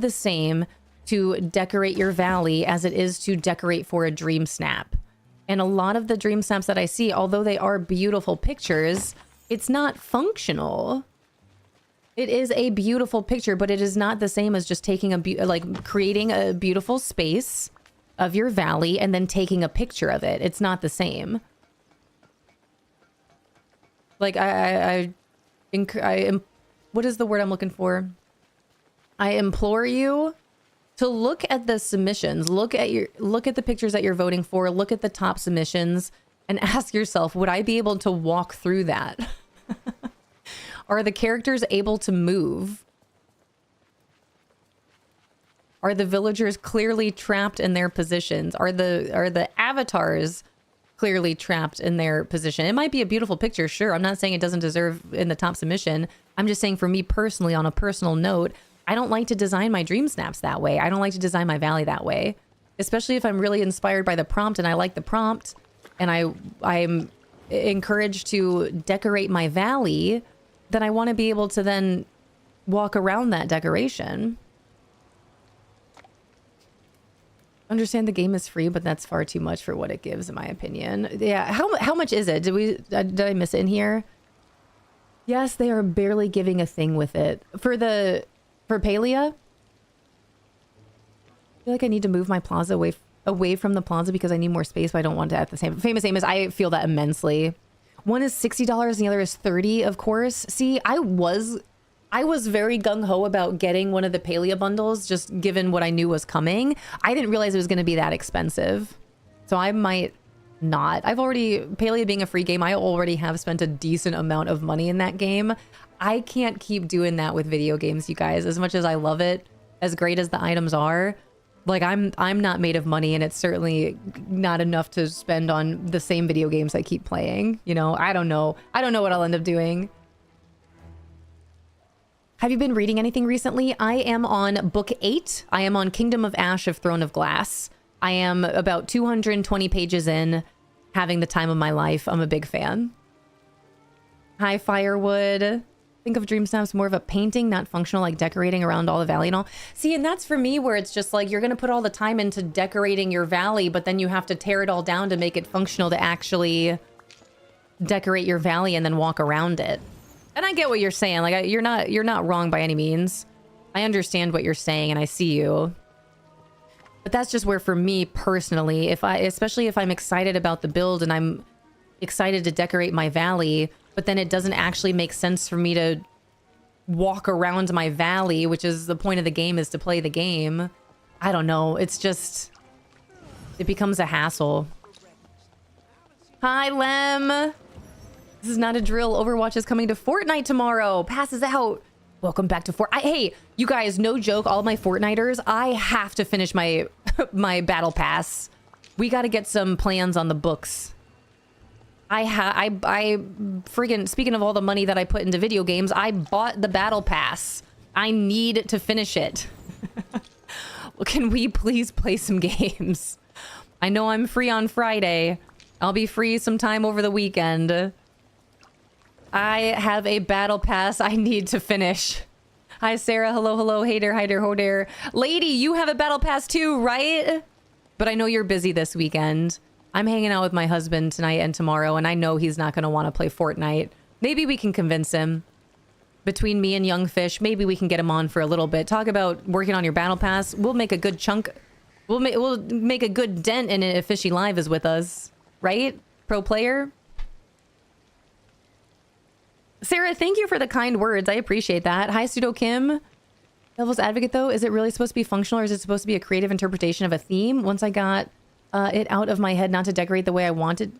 the same to decorate your valley as it is to decorate for a DreamSnap. And a lot of the DreamSnaps that I see, although they are beautiful pictures, it's not functional. It is a beautiful picture, but it is not the same as just taking creating a beautiful space of your valley and then taking a picture of it. It's not the same. Like what is the word I'm looking for? I implore you to look at the submissions, look at the pictures that you're voting for, look at the top submissions, and ask yourself, would I be able to walk through that? Are the characters able to move? Are the villagers clearly trapped in their positions? Are the avatars clearly trapped in their position? It might be a beautiful picture, sure. I'm not saying it doesn't deserve in the top submission. I'm just saying for me personally, on a personal note, I don't like to design my DreamSnaps that way. I don't like to design my valley that way, especially if I'm really inspired by the prompt and I like the prompt and I'm encouraged to decorate my valley, then I want to be able to then walk around that decoration. Understand the game is free, but that's far too much for what it gives, in my opinion. Yeah, how much is it? Did I miss it in here? Yes, they are barely giving a thing with it. For Palia, I feel like I need to move my plaza away from the plaza because I need more space, but I don't want to at the same famous aim as I feel that immensely. One is $60 and the other is $30, of course. See, I was very gung-ho about getting one of the Palia bundles, just given what I knew was coming. I didn't realize it was going to be that expensive. So I might not. Palia being a free game, I already have spent a decent amount of money in that game. I can't keep doing that with video games, you guys. As much as I love it, as great as the items are, Like I'm not made of money, and it's certainly not enough to spend on the same video games I keep playing. You know, I don't know what I'll end up doing. Have you been reading anything recently? I am on book 8. I am on Kingdom of Ash of Throne of Glass. I am about 220 pages in, having the time of my life. I'm a big fan. Hi, Firewood. Think of DreamSnap's more of a painting, not functional, like decorating around all the valley and all. See, and that's for me where it's just like you're going to put all the time into decorating your valley, but then you have to tear it all down to make it functional to actually decorate your valley and then walk around it. And I get what you're saying. Like you're not wrong by any means. I understand what you're saying and I see you. But that's just where for me personally, especially if I'm excited about the build and I'm excited to decorate my valley, but then it doesn't actually make sense for me to walk around my valley, which is the point of the game, is to play the game. I don't know. It's just, it becomes a hassle. Hi, Lem. This is not a drill. Overwatch is coming to Fortnite tomorrow. Passes out. Welcome back to Hey, you guys, no joke. All my Fortniters, I have to finish my my battle pass. We got to get some plans on the books. I friggin', speaking of all the money that I put into video games, I bought the battle pass. I need to finish it. Can we please play some games? I know I'm free on Friday. I'll be free sometime over the weekend. I have a battle pass I need to finish. Hi, Sarah. Hello, hello. Hey there, hi there, ho there. Lady, you have a battle pass too, right? But I know you're busy this weekend. I'm hanging out with my husband tonight and tomorrow, and I know he's not going to want to play Fortnite. Maybe we can convince him. Between me and Young Fish, maybe we can get him on for a little bit. Talk about working on your battle pass. We'll make a good chunk. We'll make a good dent in it if Fishy Live is with us. Right? Pro player? Sarah, thank you for the kind words. I appreciate that. Hi, Pseudo Kim. Devil's Advocate, though, is it really supposed to be functional, or is it supposed to be a creative interpretation of a theme? Once I got it out of my head not to decorate the way I wanted.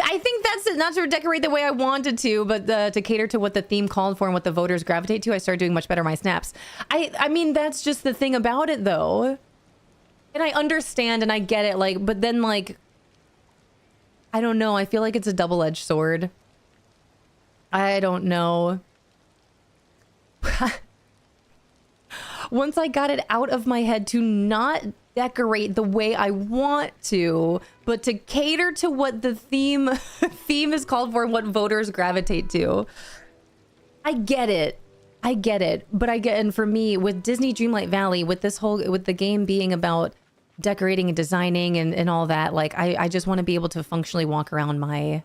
I think that's it, not to decorate the way I wanted to, but to cater to what the theme called for and what the voters gravitate to. I started doing much better my snaps. I mean, that's just the thing about it, though. And I understand and I get it, like, but then, like, I don't know. I feel like it's a double-edged sword. I don't know. Once I got it out of my head to not decorate the way I want to, but to cater to what the theme is called for and what voters gravitate to. I get it. But and for me, with Disney Dreamlight Valley, with the game being about decorating and designing and all that, like I just want to be able to functionally walk around my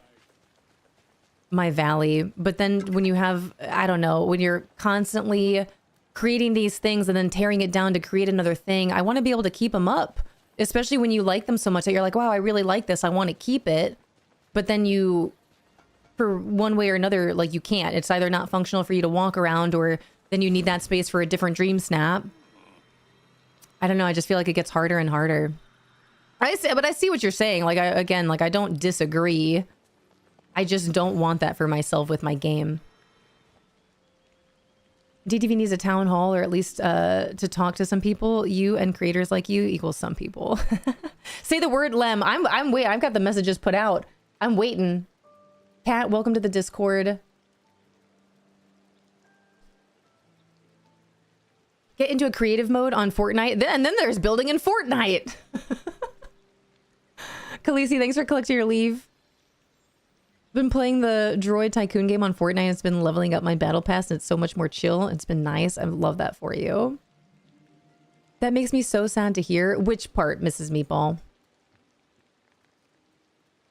valley. But then when you have, I don't know, when you're constantly creating these things and then tearing it down to create another thing, I want to be able to keep them up, especially when you like them so much that you're like, wow, I really like this, I want to keep it. But then you, for one way or another, like you can't. It's either not functional for you to walk around, or then you need that space for a different DreamSnap. I don't know, I just feel like it gets harder and harder. But I see what you're saying. Like, I don't disagree. I just don't want that for myself with my game. DDV needs a town hall, or at least to talk to some people. You and creators like you equals some people. Say the word, Lem. I'm wait. I've got the messages put out. I'm waiting. Kat, welcome to the Discord. Get into a creative mode on Fortnite. Then there's building in Fortnite. Khaleesi, thanks for collecting your leave. Been playing the Droid Tycoon game on Fortnite. It's been leveling up my battle pass, and it's so much more chill. It's been nice. I love that for you. That makes me so sad to hear. Which part, Mrs. Meatball?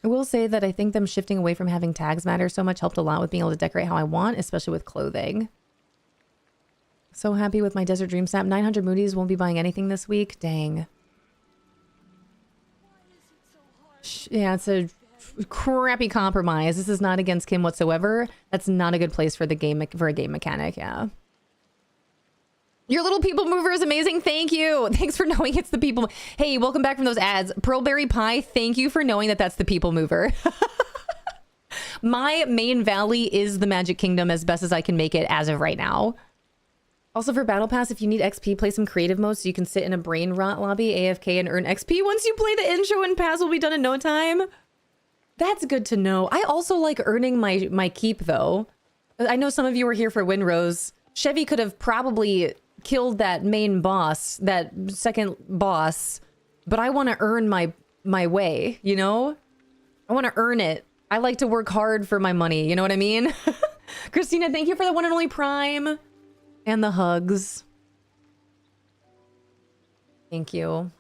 I will say that I think them shifting away from having tags matter so much helped a lot with being able to decorate how I want, especially with clothing. So happy with my Desert Dream Snap. 900 Moody's, won't be buying anything this week. Dang. Yeah, it's a crappy compromise. This is not against Kim whatsoever. That's not a good place for the game, for a game mechanic. Yeah. Your little people mover is amazing. Thank you. Thanks for knowing it's the people. Hey, welcome back from those ads. Pearlberry Pie, thank you for knowing that that's the people mover. My main valley is the Magic Kingdom as best as I can make it as of right now. Also for Battle Pass, if you need XP, play some creative mode so you can sit in a brain rot lobby, AFK, and earn XP. Once you play the intro and pass will be done in no time. That's good to know. I also like earning my keep, though. I know some of you were here for Windrose. Chevy could have probably killed that main boss, that second boss, but I want to earn my way, you know? I want to earn it. I like to work hard for my money, you know what I mean? Christina, thank you for the one and only Prime. And the hugs. Thank you.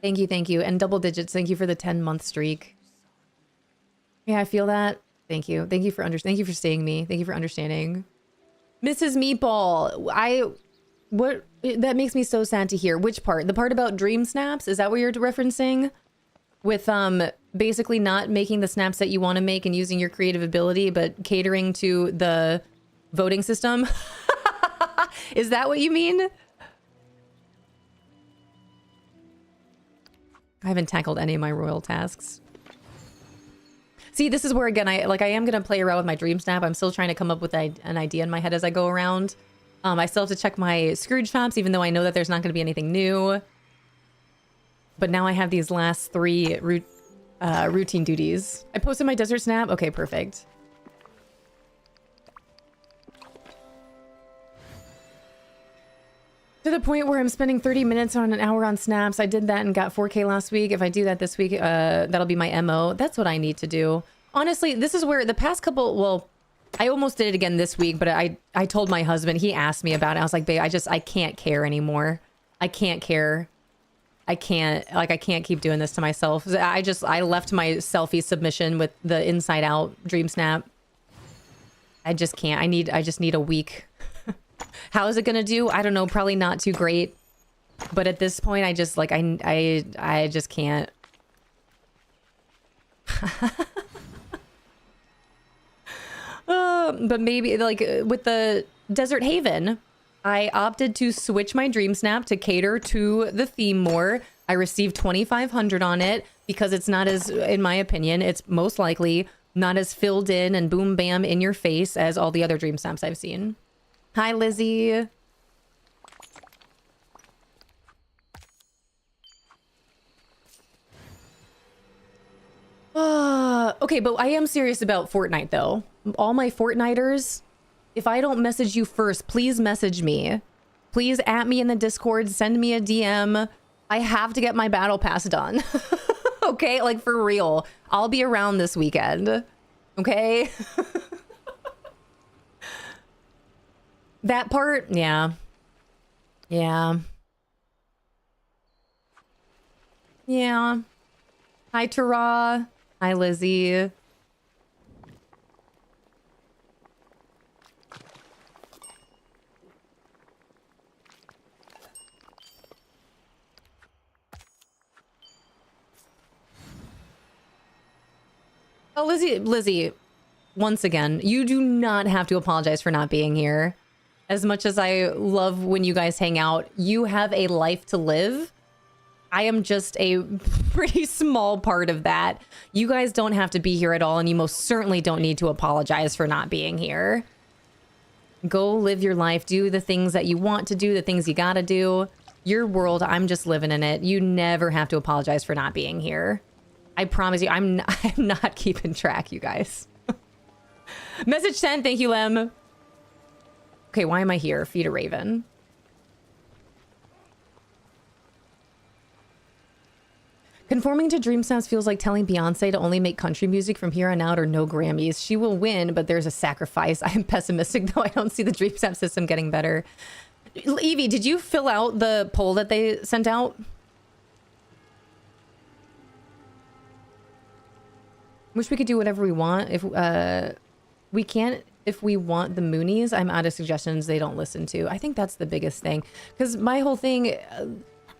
Thank you, thank you. And double digits, thank you for the 10-month streak. Yeah, I feel that. Thank you. Thank you for staying me. Thank you for understanding. Mrs. Meatball, that makes me so sad to hear. Which part? The part about dream snaps? Is that what you're referencing? With basically not making the snaps that you want to make and using your creative ability, but catering to the voting system? Is that what you mean? I haven't tackled any of my royal tasks. See, this is where, again, I am going to play around with my DreamSnap. I'm still trying to come up with an idea in my head as I go around. I still have to check my Scrooge maps, even though I know that there's not going to be anything new. But now I have these last 3 routine duties. I posted my desert snap. Okay, perfect. To the point where I'm spending 30 minutes on an hour on snaps. I did that and got 4K last week. If I do that this week, that'll be my MO. That's what I need to do. Honestly, this is where the past couple, well, I almost did it again this week, but I told my husband, he asked me about it. I was like, babe, I can't care anymore. I can't care. I can't keep doing this to myself. I left my selfie submission with the inside out dream snap. I just can't. I just need a week. How is it gonna do? I don't know. Probably not too great. But at this point, I just like I just can't. But maybe like with the Desert Haven, I opted to switch my dream snap to cater to the theme more. I received 2,500 on it because it's not as, in my opinion, it's most likely not as filled in and boom bam in your face as all the other dream snaps I've seen. Hi, Lizzie. Okay, but I am serious about Fortnite, though. All my Fortniters, if I don't message you first, please message me. Please at me in the Discord, send me a DM. I have to get my battle pass done. Okay, like for real. I'll be around this weekend. Okay? That part, yeah. Yeah. Yeah. Hi, Tara. Hi, Lizzie. Oh, Lizzie, once again, you do not have to apologize for not being here. As much as I love when you guys hang out, you have a life to live. I am just a pretty small part of that. You guys don't have to be here at all, and you most certainly don't need to apologize for not being here. Go live your life, do the things that you want to do, the things you gotta do. Your world, I'm just living in it. You never have to apologize for not being here. I promise you, I'm not keeping track, you guys. Message sent, thank you, Lem. Okay, why am I here? Feed a raven. Conforming to DreamSnap feels like telling Beyonce to only make country music from here on out or no Grammys. She will win, but there's a sacrifice. I am pessimistic, though. I don't see the DreamSnap system getting better. Evie, did you fill out the poll that they sent out? Wish we could do whatever we want. If we can't, if we want the Moonies, I'm out of suggestions they don't listen to. I think that's the biggest thing. Because my whole thing,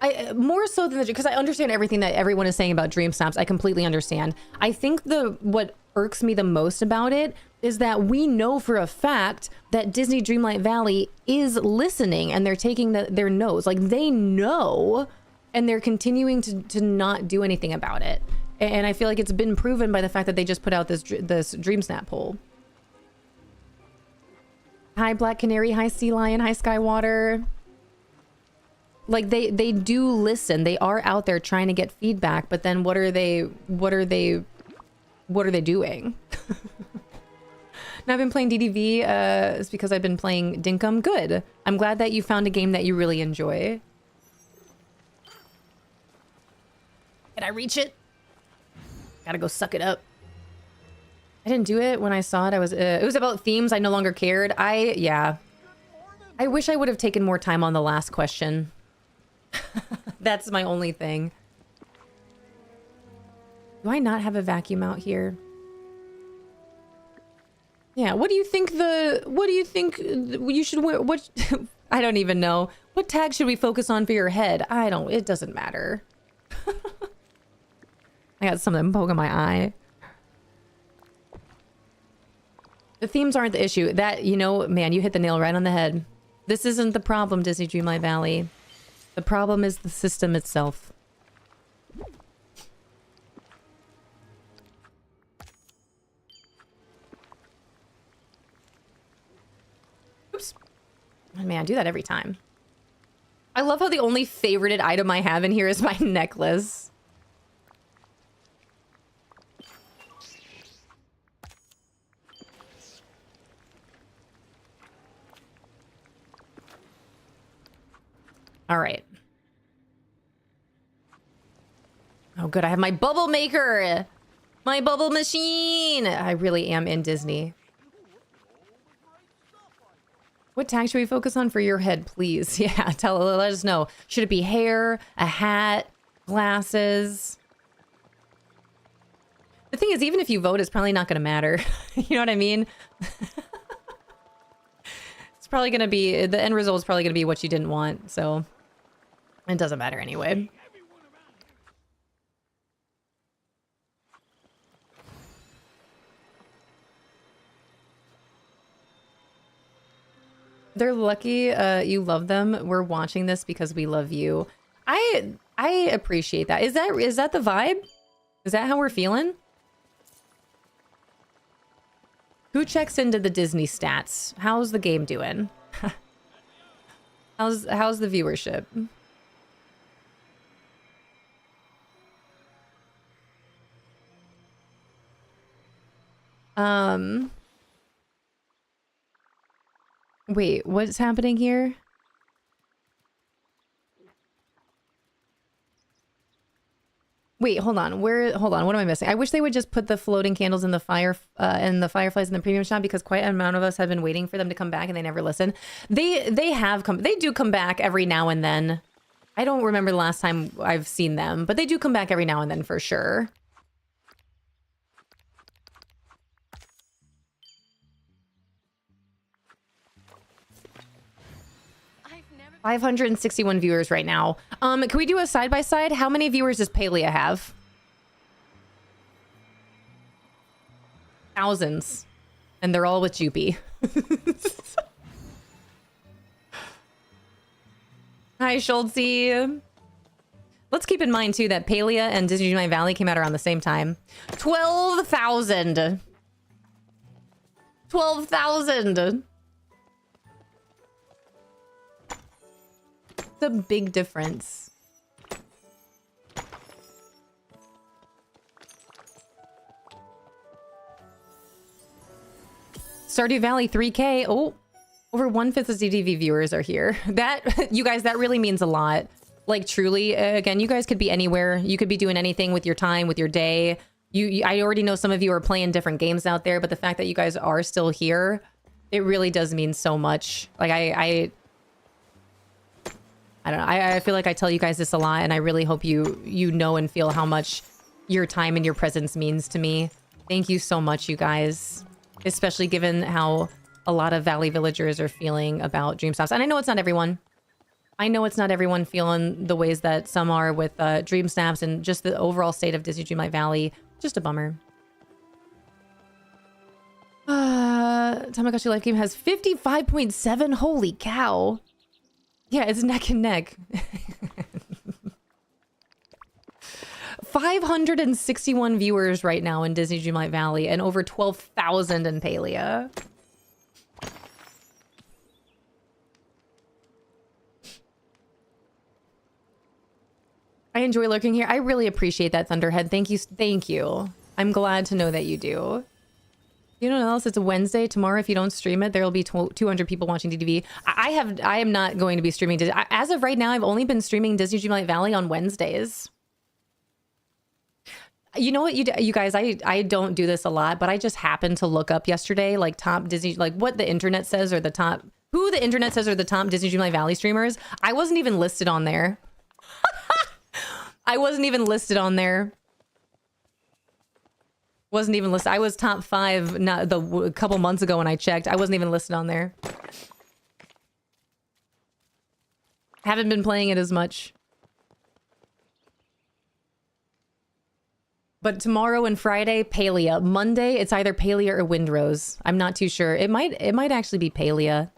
I more so than because I understand everything that everyone is saying about DreamSnaps. I completely understand. I think what irks me the most about it is that we know for a fact that Disney Dreamlight Valley is listening and they're taking their notes. Like they know, and they're continuing to not do anything about it. And I feel like it's been proven by the fact that they just put out this DreamSnap poll. Hi, Black Canary. Hi, Sea Lion. Hi, Skywater. Like, they do listen. They are out there trying to get feedback, but then what are they doing? Now I've been playing DDV, it's because I've been playing Dinkum. Good. I'm glad that you found a game that you really enjoy. Can I reach it? Gotta go suck it up. I didn't do it when I saw it. It was about themes. I no longer cared. Yeah. I wish I would have taken more time on the last question. That's my only thing. Do I not have a vacuum out here? Yeah, what do you think you should wear? What, I don't even know. What tag should we focus on for your head? It doesn't matter. I got something poking my eye. The themes aren't the issue. That, man, you hit the nail right on the head. This isn't the problem, Disney Dreamlight Valley. The problem is the system itself. Oops. Oh, man, I do that every time. I love how the only favorited item I have in here is my necklace. All right. Oh, good. I have my bubble maker. My bubble machine. I really am in Disney. What tag should we focus on for your head, please? Yeah, let us know. Should it be hair, a hat, glasses? The thing is, even if you vote, it's probably not going to matter. You know what I mean? It's probably going to be, the end result is probably going to be what you didn't want. So it doesn't matter anyway. They're lucky you love them. We're watching this because we love you. I appreciate that. Is that the vibe? Is that how we're feeling? Who checks into the Disney stats? How's the game doing? How's the viewership? Wait, what's happening here? Wait, hold on. Hold on. What am I missing? I wish they would just put the floating candles in the fire and the fireflies in the premium shop, because quite an amount of us have been waiting for them to come back and they never listen. They do come back every now and then. I don't remember the last time I've seen them, but they do come back every now and then for sure. 561 viewers right now. Can we do a side-by-side? How many viewers does Palia have? Thousands. And they're all with Joopy. Hi, Schultzy. Let's keep in mind, too, that Palia and Disney Dreamlight Valley came out around the same time. 12,000. 12,000. A big difference. Stardew Valley 3K. Oh, over 1/5 of DDV viewers are here. That, you guys, that really means a lot. Like, truly, again, you guys could be anywhere. You could be doing anything with your time, with your day. I already know some of you are playing different games out there, but the fact that you guys are still here, it really does mean so much. Like, I don't know. I feel like I tell you guys this a lot, and I really hope you know and feel how much your time and your presence means to me. Thank you so much, you guys. Especially given how a lot of Valley villagers are feeling about DreamSnaps. And I know it's not everyone. I know it's not everyone feeling the ways that some are with DreamSnaps and just the overall state of Disney Dreamlight Valley. Just a bummer. Tamagotchi Life Game has 55.7. Holy cow. Yeah, it's neck and neck. 561 viewers right now in Disney Dreamlight Valley and over 12,000 in Palia. I enjoy lurking here. I really appreciate that, Thunderhead. Thank you. Thank you. I'm glad to know that you do. You know what else? It's a Wednesday. Tomorrow, if you don't stream it, there will be 200 people watching DDV. I am not going to be streaming. As of right now, I've only been streaming Disney Dreamlight Valley on Wednesdays. You know what, you guys, I don't do this a lot, but I just happened to look up yesterday, like top Disney, like what the internet says, or the top, who the internet says are the top Disney Dreamlight Valley streamers. I wasn't even listed on there. I wasn't even listed on there. Wasn't even listed. I was top 5 a couple months ago when I checked. I wasn't even listed on there. Haven't been playing it as much. But tomorrow and Friday, Palia. Monday, it's either Palia or Windrose. I'm not too sure. It might actually be Palia.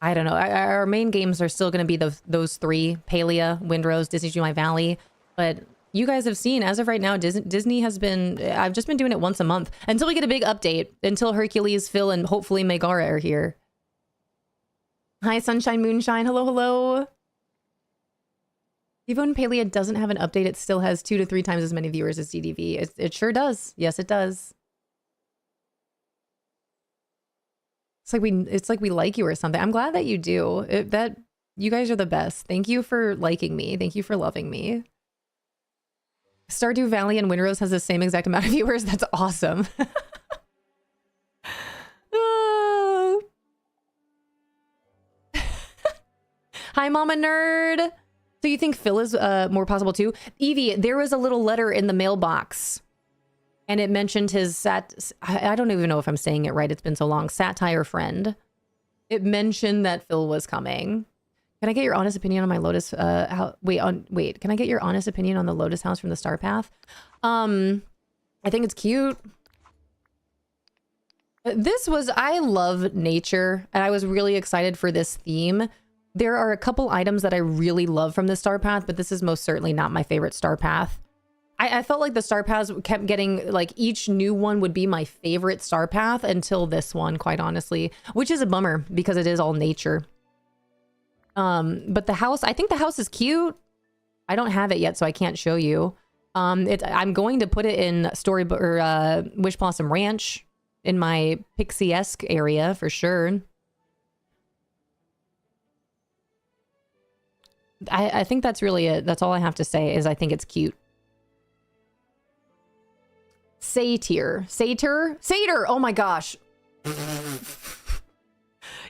I don't know. Our main games are still going to be those 3: Palia, Windrose, Disney Dreamlight Valley. But you guys have seen, as of right now, Disney has been... I've just been doing it once a month until we get a big update. Until Hercules, Phil, and hopefully Megara are here. Hi, Sunshine Moonshine. Hello, hello. Even when Palia doesn't have an update, it still has 2 to 3 times as many viewers as DDV. It sure does. Yes, it does. It's like we like you or something. I'm glad that you do. That you guys are the best. Thank you for liking me. Thank you for loving me. Stardew Valley and Windrose has the same exact amount of viewers. That's awesome. Oh. Hi, Mama Nerd. So you think Phil is more possible too? Evie, there was a little letter in the mailbox. And it mentioned his I don't even know if I'm saying it right. It's been so long. Satire friend. It mentioned that Phil was coming. Can I get your honest opinion on my Lotus? Wait. Can I get your honest opinion on the Lotus house from the Star Path? I think it's cute. I love nature, and I was really excited for this theme. There are a couple items that I really love from the Star Path, but this is most certainly not my favorite Star Path. I felt like the Star Paths kept getting, like, each new one would be my favorite Star Path until this one, quite honestly, which is a bummer because it is all nature. But the house, I think the house is cute. I don't have it yet, so I can't show you. I'm going to put it in Storybook or Wish Blossom Ranch in my Pixie-esque area for sure. I think that's really it. That's all I have to say is I think it's cute. Satyr. Oh my gosh.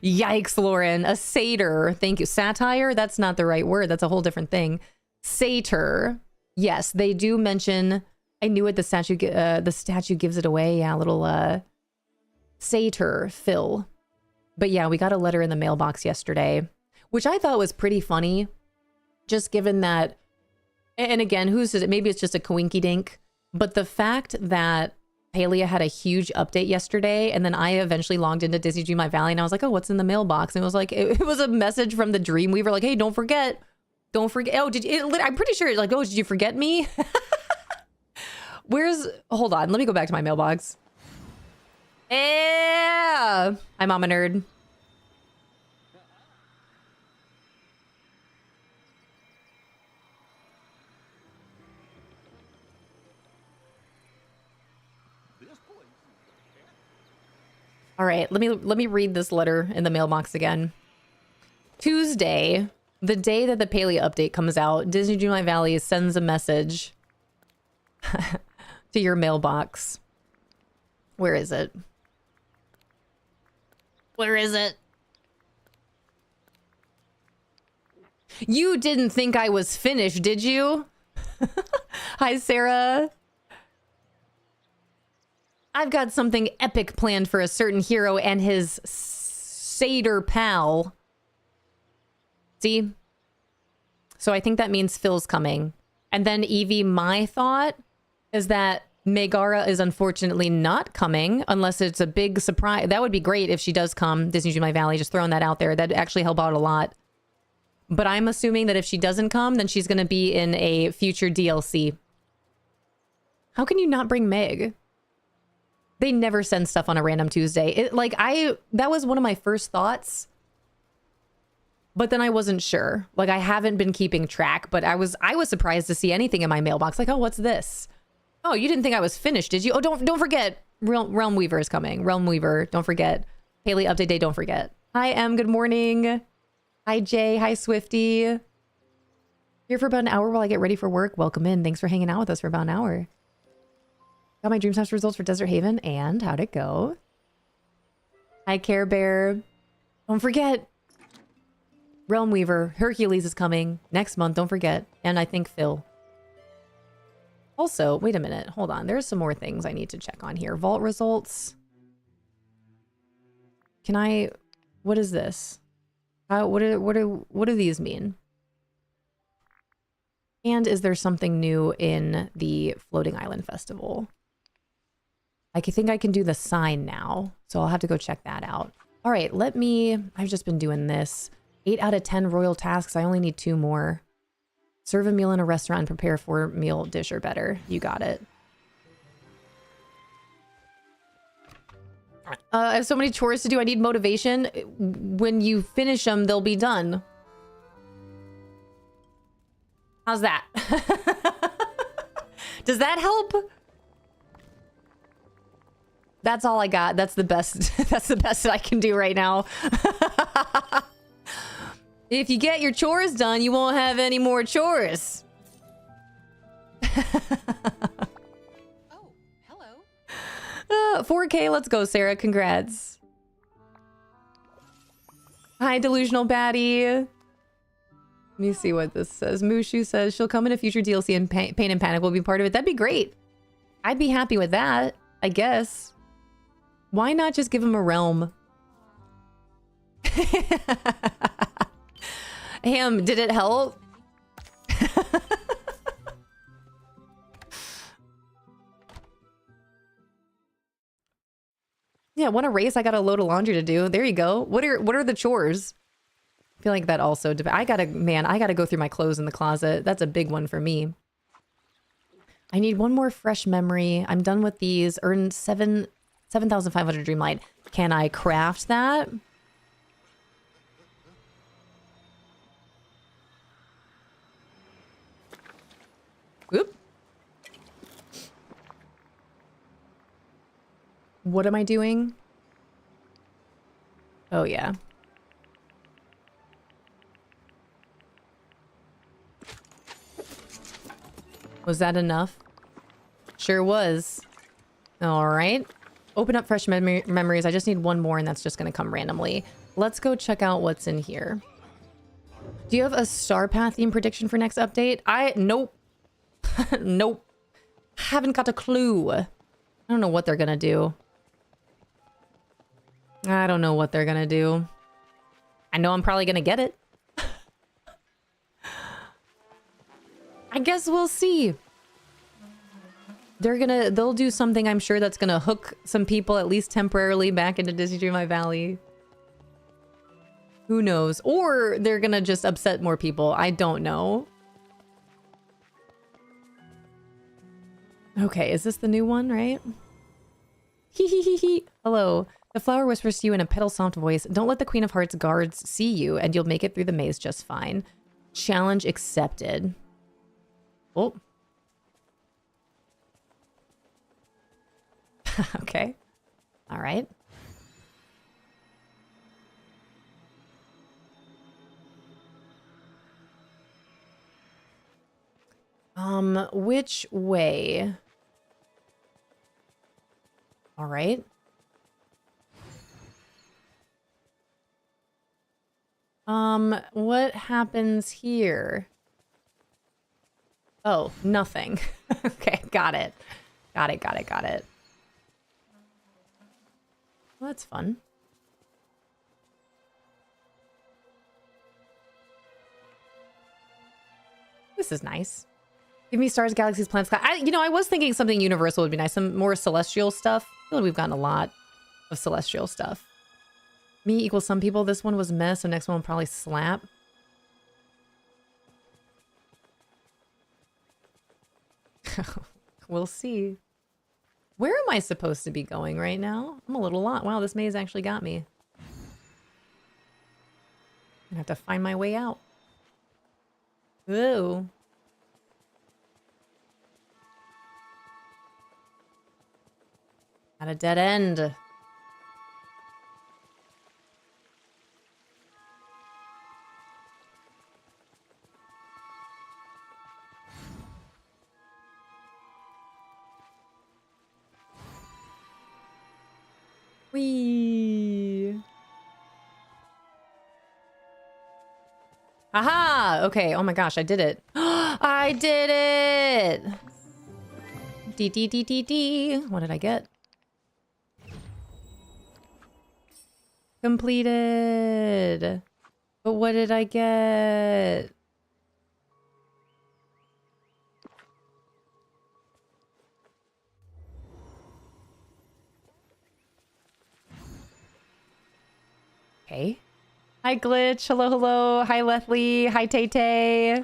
Yikes, Lauren. A satyr. Thank you. Satire? That's not the right word. That's a whole different thing. Satyr. Yes, they do mention... I knew it. The statue gives it away. Yeah, little satyr, Phil. But yeah, we got a letter in the mailbox yesterday, which I thought was pretty funny. Just given that... And again, who's it? Maybe it's just a coinky dink. But the fact that Palia had a huge update yesterday, and then I eventually logged into Disney Dreamlight Valley, and I was like, oh, what's in the mailbox? And it was like, it was a message from the Dreamweaver, like, hey, don't forget. Oh, I'm pretty sure, like, oh, did you forget me? Hold on, let me go back to my mailbox. Yeah, I'm Mama Nerd. All right, let me read this letter in the mailbox again. Tuesday, the day that the Palia update comes out, Disney Dreamlight Valley sends a message to your mailbox. Where is it? Where is it? You didn't think I was finished, did you? Hi, Sarah. I've got something epic planned for a certain hero and his satyr pal. See? So I think that means Phil's coming. And then Evie, my thought is that Megara is unfortunately not coming unless it's a big surprise. That would be great if she does come, Disney Dreamlight Valley, just throwing that out there. That'd actually help out a lot. But I'm assuming that if she doesn't come, then she's going to be in a future DLC. How can you not bring Meg? They never send stuff on a random Tuesday. That was one of my first thoughts. But then I wasn't sure. Like, I haven't been keeping track, but I was surprised to see anything in my mailbox. Like, oh, what's this? Oh, you didn't think I was finished, did you? Oh, don't forget. Realm Weaver is coming. Realm Weaver, don't forget. Haley update day, don't forget. Hi, Em, good morning. Hi, Jay. Hi, Swifty. Here for about an hour while I get ready for work. Welcome in. Thanks for hanging out with us for about an hour. Got my DreamSnap results for Desert Haven, and how'd it go? Hi, Care Bear. Don't forget. Realm Weaver, Hercules is coming next month, don't forget. And I think Phil. Also, wait a minute, hold on. There's some more things I need to check on here. Vault results. Can I, what is this? What do these mean? And is there something new in the Floating Island Festival? I think I can do the sign now, so I'll have to go check that out. All right, I've just been doing this. 8 out of 10 royal tasks. I only need 2 more. Serve a meal in a restaurant and prepare 4-meal dish or better. You got it. I have so many chores to do. I need motivation. When you finish them, they'll be done. How's that? Does that help? That's all I got. That's the best. That's the best that I can do right now. If you get your chores done, you won't have any more chores. Oh, hello. 4K, let's go, Sarah. Congrats. Hi, Delusional Baddie. Let me see what this says. Mushu says she'll come in a future DLC and Pain and Panic will be part of it. That'd be great. I'd be happy with that, I guess. Why not just give him a realm? Ham, did it help? Yeah, want a race? I got a load of laundry to do. There you go. What are the chores? I feel like that also I gotta go through my clothes in the closet. That's a big one for me. I need one more fresh memory. I'm done with these. Earn 7,500 Dreamlight. Can I craft that? Oop. What am I doing? Oh, yeah. Was that enough? Sure was. All right. Open up fresh memories. I just need one more, and that's just going to come randomly. Let's go check out what's in here. Do you have a Star Path theme prediction for next update? Nope. Nope. Haven't got a clue. I don't know what they're gonna do. I don't know what they're gonna do. I know I'm probably gonna get it. I guess we'll see. They'll do something, I'm sure, that's gonna hook some people at least temporarily back into Disney Dreamlight Valley. Who knows? Or they're gonna just upset more people. I don't know. Okay, is this the new one, right? Hee hee hee hee. Hello. The flower whispers to you in a petal soft voice. Don't let the Queen of Hearts guards see you, and you'll make it through the maze just fine. Challenge accepted. Oh. Okay. All right. Which way? All right. What happens here? Oh, nothing. Okay, got it. Got it. Well, that's fun. This is nice. Give me stars, galaxies, planets. I was thinking something universal would be nice. Some more celestial stuff. I feel like we've gotten a lot of celestial stuff. Me equals some people. This one was mess, so next one will probably slap. We'll see. Where am I supposed to be going right now? I'm a little lost. Wow, this maze actually got me. I have to find my way out. Ooh. At a dead end. Whee! Aha! Okay, oh my gosh, I did it. I did it! D. What did I get? Completed. But what did I get? Okay. Hi, Glitch. Hello, hello. Hi, Lethley. Hi, Tay Tay.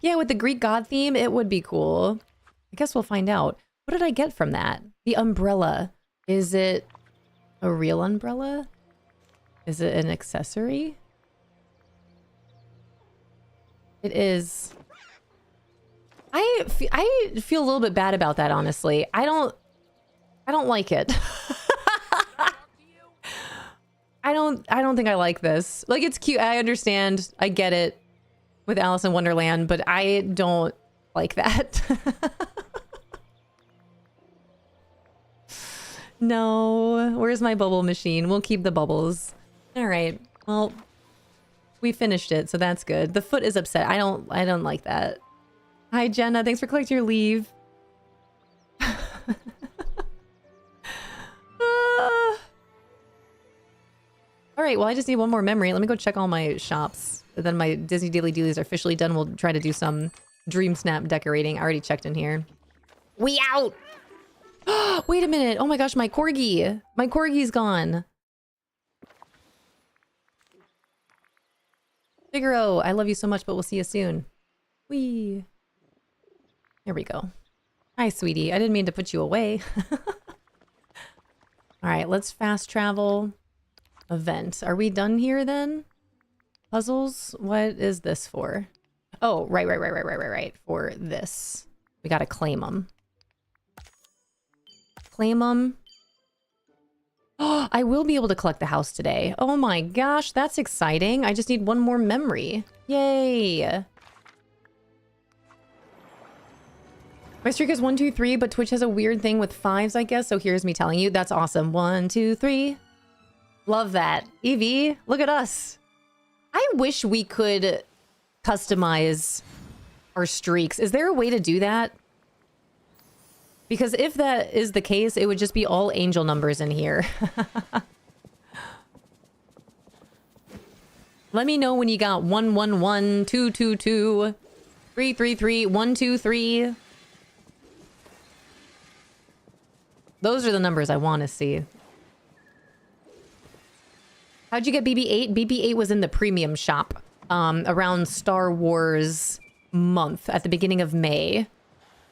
Yeah, with the Greek god theme, it would be cool. I guess we'll find out. What did I get from that? The umbrella. Is it a real umbrella? Is it an accessory? It is. I feel a little bit bad about that, honestly. I don't like it. I don't think I like this. Like, it's cute. I understand. I get it with Alice in Wonderland, but I don't like that. No. Where's my bubble machine? We'll keep the bubbles. All right. Well, we finished it, so that's good. The foot is upset. I don't like that. Hi, Jenna. Thanks for collecting your leave. All right, well, I just need one more memory. Let me go check all my shops. Then my Disney Daily Dealies are officially done. We'll try to do some DreamSnap decorating. I already checked in here. We out! Wait a minute. Oh my gosh, my corgi. My corgi's gone. Figaro, I love you so much, but we'll see you soon. Whee! There we go. Hi, sweetie. I didn't mean to put you away. All right, let's fast travel. Event. Are we done here then? Puzzles? What is this for? Oh, right. For this. We gotta claim them. Claim them. Oh, I will be able to collect the house today. Oh my gosh, that's exciting. I just need one more memory. Yay. My streak is 1, 2, 3, but Twitch has a weird thing with 5s, I guess. So here's me telling you. That's awesome. 1, 2, 3. Love that. Evie, look at us. I wish we could customize our streaks. Is there a way to do that? Because if that is the case, it would just be all angel numbers in here. Let me know when you got 111, 222, 333, 123. Those are the numbers I want to see. How'd you get BB-8? BB-8 was in the premium shop around Star Wars month at the beginning of May.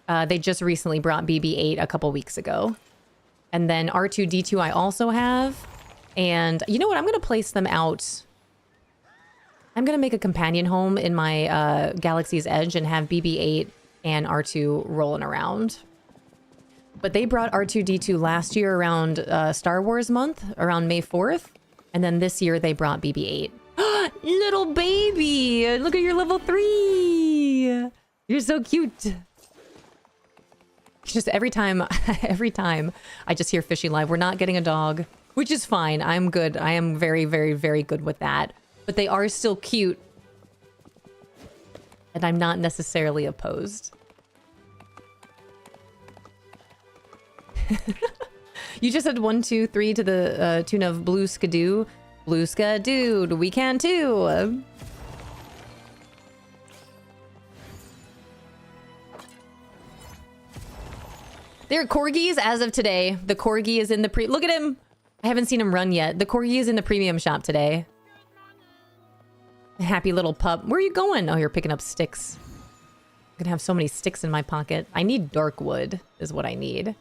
They just recently brought BB-8 a couple weeks ago. And then R2-D2 I also have. And you know what? I'm going to place them out. I'm going to make a companion home in my Galaxy's Edge and have BB-8 and R2 rolling around. But they brought R2-D2 last year around Star Wars month, around May 4th. And then this year they brought BB-8. Little baby! Look at your level 3! You're so cute. Just every time I just hear Fishy Live, we're not getting a dog, which is fine. I'm good. I am very, very, very good with that. But they are still cute. And I'm not necessarily opposed. You just said 1, 2, 3 to the tune of Blue Skidoo. Blue Skidoo, we can too. They're corgis as of today. The corgi is in the look at him. I haven't seen him run yet. The corgi is in the premium shop today. Happy little pup. Where are you going? Oh, you're picking up sticks. I'm gonna have so many sticks in my pocket. I need dark wood is what I need.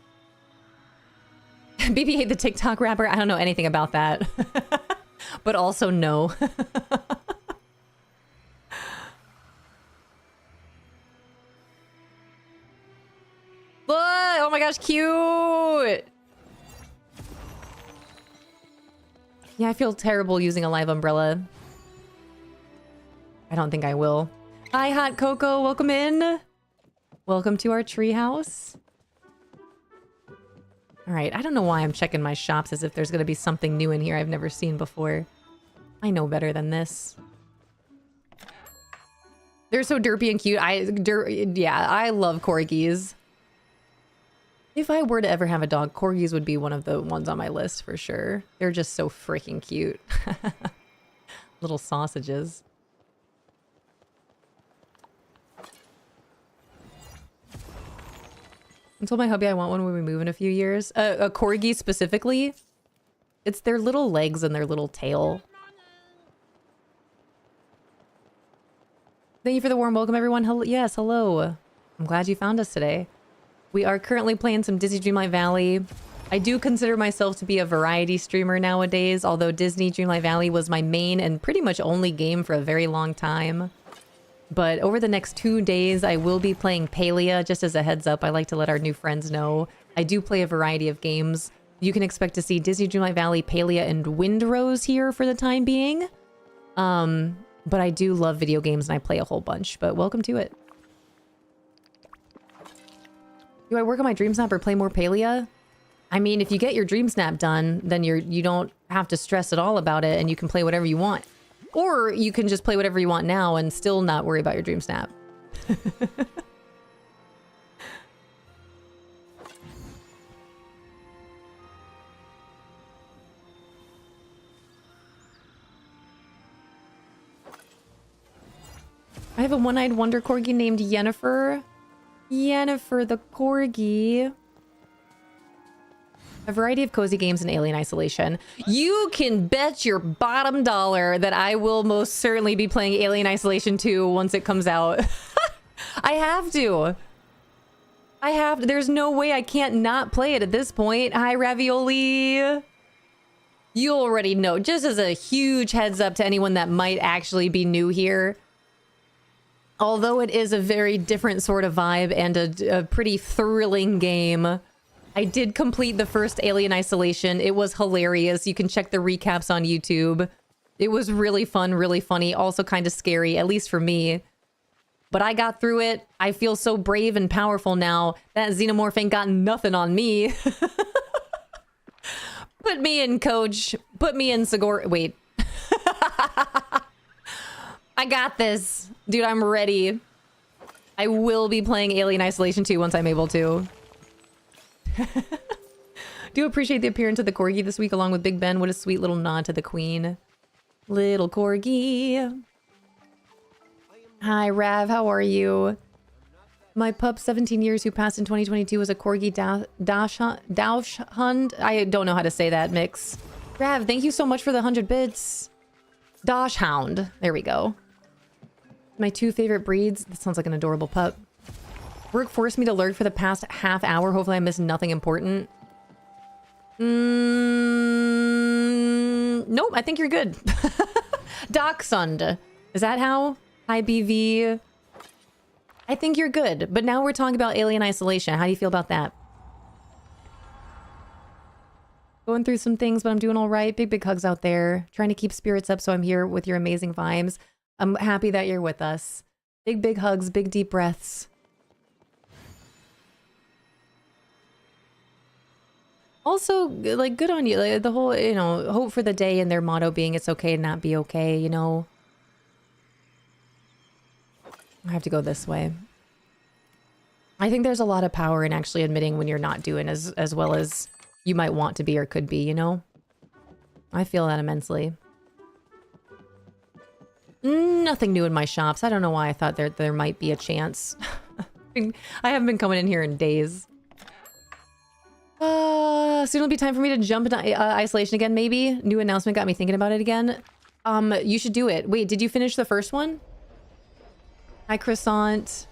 BB-8 the TikTok rapper. I don't know anything about that. But also no. Look! Oh my gosh, cute! Yeah, I feel terrible using a live umbrella. I don't think I will. Hi, Hot Cocoa. Welcome in. Welcome to our treehouse. All right, I don't know why I'm checking my shops as if there's going to be something new in here I've never seen before. I know better than this. They're so derpy and cute. Yeah, I love corgis. If I were to ever have a dog, corgis would be one of the ones on my list for sure. They're just so freaking cute. Little sausages. I told my hubby I want one when we move in a few years. A corgi specifically. It's their little legs and their little tail. Thank you for the warm welcome, everyone. Hello, yes, hello. I'm glad you found us today. We are currently playing some Disney Dreamlight Valley. I do consider myself to be a variety streamer nowadays, although Disney Dreamlight Valley was my main and pretty much only game for a very long time. But over the next 2 days, I will be playing Palia. Just as a heads up, I like to let our new friends know. I do play a variety of games. You can expect to see Disney Dreamlight Valley, Palia, and Windrose here for the time being. But I do love video games and I play a whole bunch. But welcome to it. Do I work on my DreamSnap or play more Palia? I mean, if you get your DreamSnap done, then you don't have to stress at all about it and you can play whatever you want. Or you can just play whatever you want now and still not worry about your DreamSnap. I have a one-eyed wonder corgi named Yennefer. Yennefer the corgi. A variety of cozy games and Alien Isolation. You can bet your bottom dollar that I will most certainly be playing Alien Isolation 2 once it comes out. I have to. I have to. There's no way I can't not play it at this point. Hi, Ravioli. You already know. Just as a huge heads up to anyone that might actually be new here. Although it is a very different sort of vibe and a pretty thrilling game. I did complete the first Alien Isolation. It was hilarious. You can check the recaps on YouTube. It was really fun, really funny, also kind of scary, at least for me. But I got through it. I feel so brave and powerful now. That xenomorph ain't got nothing on me. Put me in, coach. Put me in, Sigour. Wait. I got this. Dude, I'm ready. I will be playing Alien Isolation 2 once I'm able to. Do appreciate the appearance of the corgi this week along with Big Ben. What a sweet little nod to the queen. Little corgi. Hi, Rav. How are you? My pup, 17 years, who passed in 2022, was a corgi Dachshund. I don't know how to say that, Mix. Rav, thank you so much for the 100 bits. Dachshund. There we go. My 2 favorite breeds. That sounds like an adorable pup. Work forced me to lurk for the past half hour. Hopefully I missed nothing important. Nope, I think you're good. Dachshund. Is that how? Hi, BV. I think you're good. But now we're talking about Alien Isolation. How do you feel about that? Going through some things, but I'm doing all right. Big hugs out there. Trying to keep spirits up, so I'm here with your amazing vibes. I'm happy that you're with us. Big hugs, big deep breaths. Also, like, good on you. Like, the whole, you know, hope for the day and their motto being it's okay to not be okay, you know? I have to go this way. I think there's a lot of power in actually admitting when you're not doing as well as you might want to be or could be, you know? I feel that immensely. Nothing new in my shops. I don't know why I thought there might be a chance. I haven't been coming in here in days. Soon it'll be time for me to jump into isolation again, maybe. New announcement got me thinking about it again. You should do it. Wait, did you finish the first one? Hi, Croissant.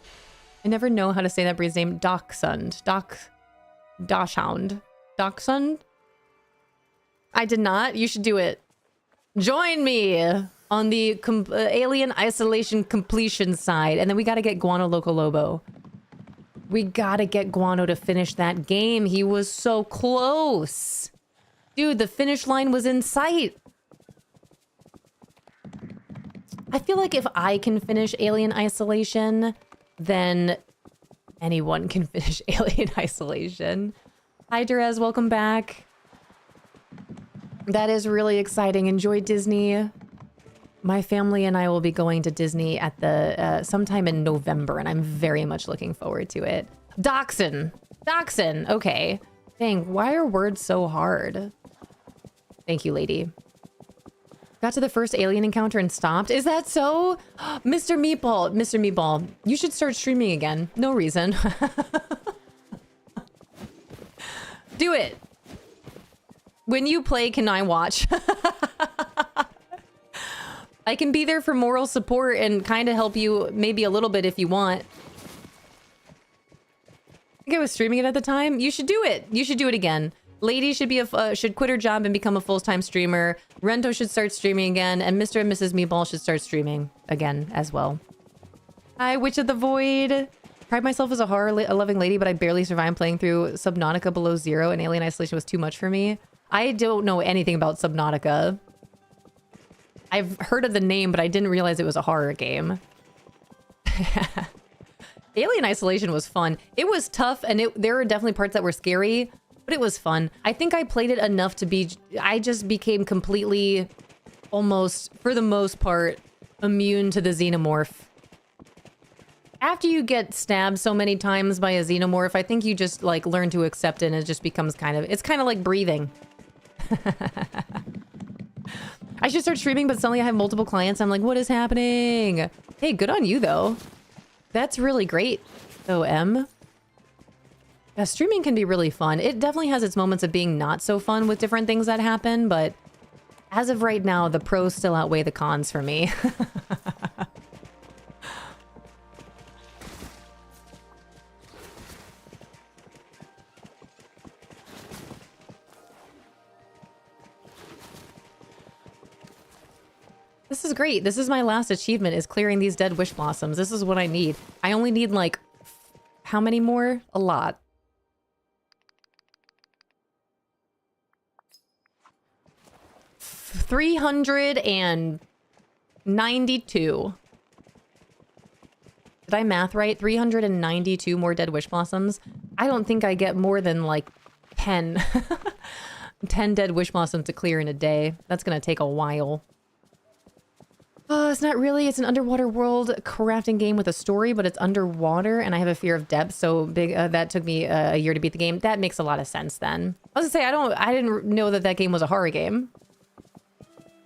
I never know how to say that breed's name. Dachshund. Dachshund. Dachshund? I did not. You should do it. Join me on the Alien Isolation completion side. And then we got to get Guano Loco Lobo. We got to get Guano to finish that game. He was so close. Dude, the finish line was in sight. I feel like if I can finish Alien Isolation, then anyone can finish Alien Isolation. Hi, Derez. Welcome back. That is really exciting. Enjoy Disney. My family and I will be going to Disney at the sometime in November, and I'm very much looking forward to it. Dachshund. Dachshund. Okay. Dang, why are words so hard? Thank you, lady. Got to the first alien encounter and stopped. Is that so? Mr. Meatball. Mr. Meatball, you should start streaming again. No reason. Do it. When you play, can I watch? I can be there for moral support and kind of help you maybe a little bit if you want. I think I was streaming it at the time. You should do it. You should do it again. Lady should be should quit her job and become a full-time streamer. Rento should start streaming again, and Mr. and Mrs. Meatball should start streaming again as well. Hi, Witch of the Void. Tried myself as a horror-loving lady, but I barely survived playing through Subnautica Below Zero, and Alien Isolation was too much for me. I don't know anything about Subnautica. I've heard of the name, but I didn't realize it was a horror game. Alien Isolation was fun. It was tough, and there were definitely parts that were scary, but it was fun. I think I played it enough to be... I just became completely, almost, for the most part, immune to the xenomorph. After you get stabbed so many times by a xenomorph, I think you just, like, learn to accept it, and it just becomes kind of... It's kind of like breathing. I should start streaming, but suddenly I have multiple clients. I'm like, what is happening? Hey, good on you, though. That's really great, though, Em. Yeah, streaming can be really fun. It definitely has its moments of being not so fun with different things that happen, but as of right now, the pros still outweigh the cons for me. This is great. This is my last achievement, is clearing these dead wish blossoms. This is what I need. I only need, like, how many more? A lot. $392. Did I math right? 392 more dead wish blossoms? I don't think I get more than, like, 10. 10 dead wish blossoms to clear in a day. That's gonna take a while. It's not really. It's an underwater world crafting game with a story, but it's underwater, and I have a fear of depth, so big that took me a year to beat the game. That makes a lot of sense then. I was gonna say, I didn't know that that game was a horror game.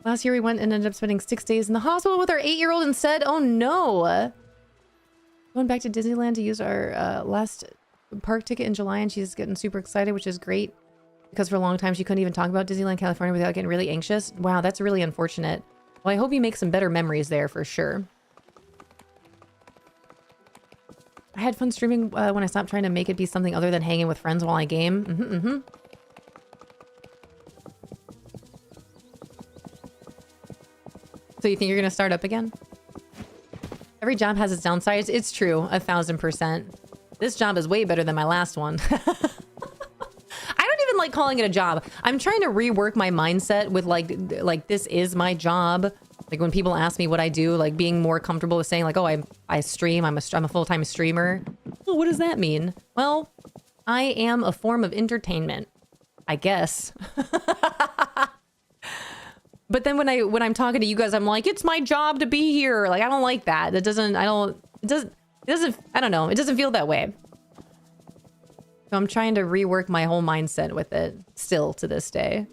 Last year we went and ended up spending 6 days in the hospital with our 8-year-old instead. Oh no! Going back to Disneyland to use our last park ticket in July, and she's getting super excited, which is great. Because for a long time she couldn't even talk about Disneyland California without getting really anxious. Wow, that's really unfortunate. Well, I hope you make some better memories there for sure. I had fun streaming when I stopped trying to make it be something other than hanging with friends while I game. So you think you're gonna start up again? Every job has its downsides. It's true, 1000%. This job is way better than my last one. I don't even like calling it a job. I'm trying to rework my mindset with like this is my job. Like when people ask me what I do, like being more comfortable with saying like, oh, I stream. I'm a full-time streamer. Well, what does that mean? Well, I am a form of entertainment, I guess. But then when I'm talking to you guys, I'm like, it's my job to be here. Like, I don't like that. I don't know. It doesn't feel that way. So I'm trying to rework my whole mindset with it still to this day.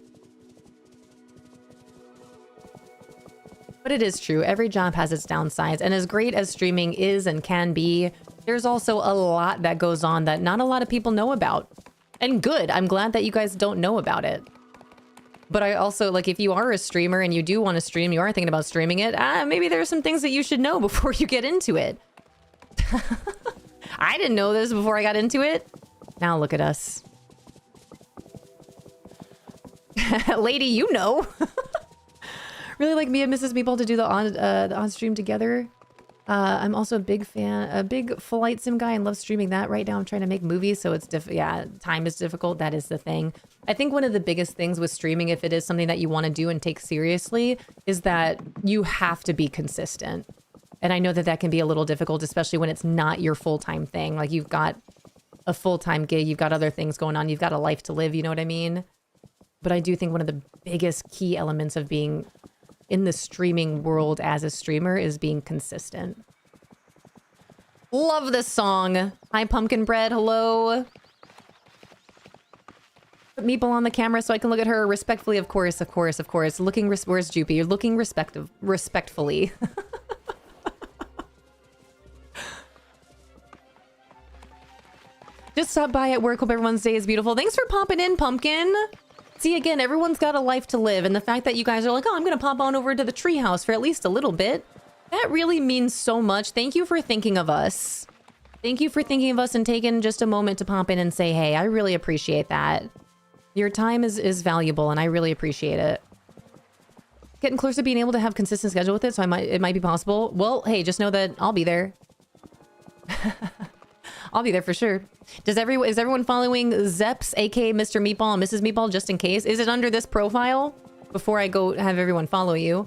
But it is true. Every job has its downsides. And as great as streaming is and can be, there's also a lot that goes on that not a lot of people know about. And good. I'm glad that you guys don't know about it. But I also, like, if you are a streamer and you do want to stream, you are thinking about streaming it, maybe there are some things that you should know before you get into it. I didn't know this before I got into it. Now look at us. Lady, you know. Really like me and Mrs. Meeple to do the on stream together. I'm also a big fan, a big flight sim guy, and love streaming that. Right now I'm trying to make movies, so it's yeah, time is difficult. That is the thing. I think one of the biggest things with streaming, if it is something that you want to do and take seriously, is that you have to be consistent. And I know that that can be a little difficult, especially when it's not your full-time thing. Like, you've got a full-time gig, you've got other things going on, you've got a life to live, you know what I mean? But I do think one of the biggest key elements of being in the streaming world as a streamer is being consistent. Love this song. Hi, Pumpkin Bread. Hello. Put Meeple on the camera so I can look at her respectfully. Of course, of course, of course. Looking, where's Jupy? You're looking respectfully. Just stop by at work. Hope everyone's day is beautiful. Thanks for popping in, Pumpkin. See, again, everyone's got a life to live, and the fact that you guys are like, oh, I'm gonna pop on over to the treehouse for at least a little bit, that really means so much. Thank you for thinking of us. Thank you for thinking of us and taking just a moment to pop in and say, hey, I really appreciate that. Your time is valuable, and I really appreciate it. Getting closer to being able to have consistent schedule with it, so it might be possible. Well, hey, just know that I'll be there. I'll be there for sure. Is everyone following Zeps, aka Mr. Meatball and Mrs. Meatball, just in case? Is it under this profile? Before I go have everyone follow you,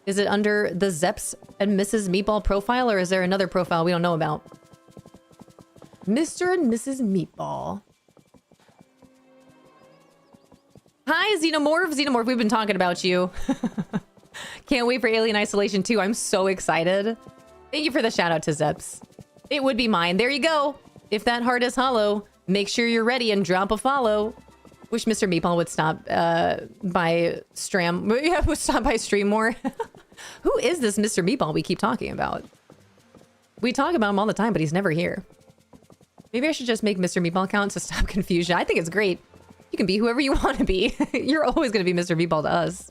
is it under the Zeps and Mrs. Meatball profile, or is there another profile we don't know about? Mr. and Mrs. Meatball. Hi, Xenomorph. Xenomorph, we've been talking about you. Can't wait for Alien Isolation 2. I'm so excited. Thank you for the shout out to Zeps. It would be mine. There you go. If that heart is hollow, make sure you're ready and drop a follow. Wish Mr. Meatball would stop by stream. Yeah, would stop by stream more. Who is this Mr. Meatball we keep talking about? We talk about him all the time, but he's never here. Maybe I should just make Mr. Meatball count to stop confusion. I think it's great. You can be whoever you want to be. You're always going to be Mr. Meatball to us.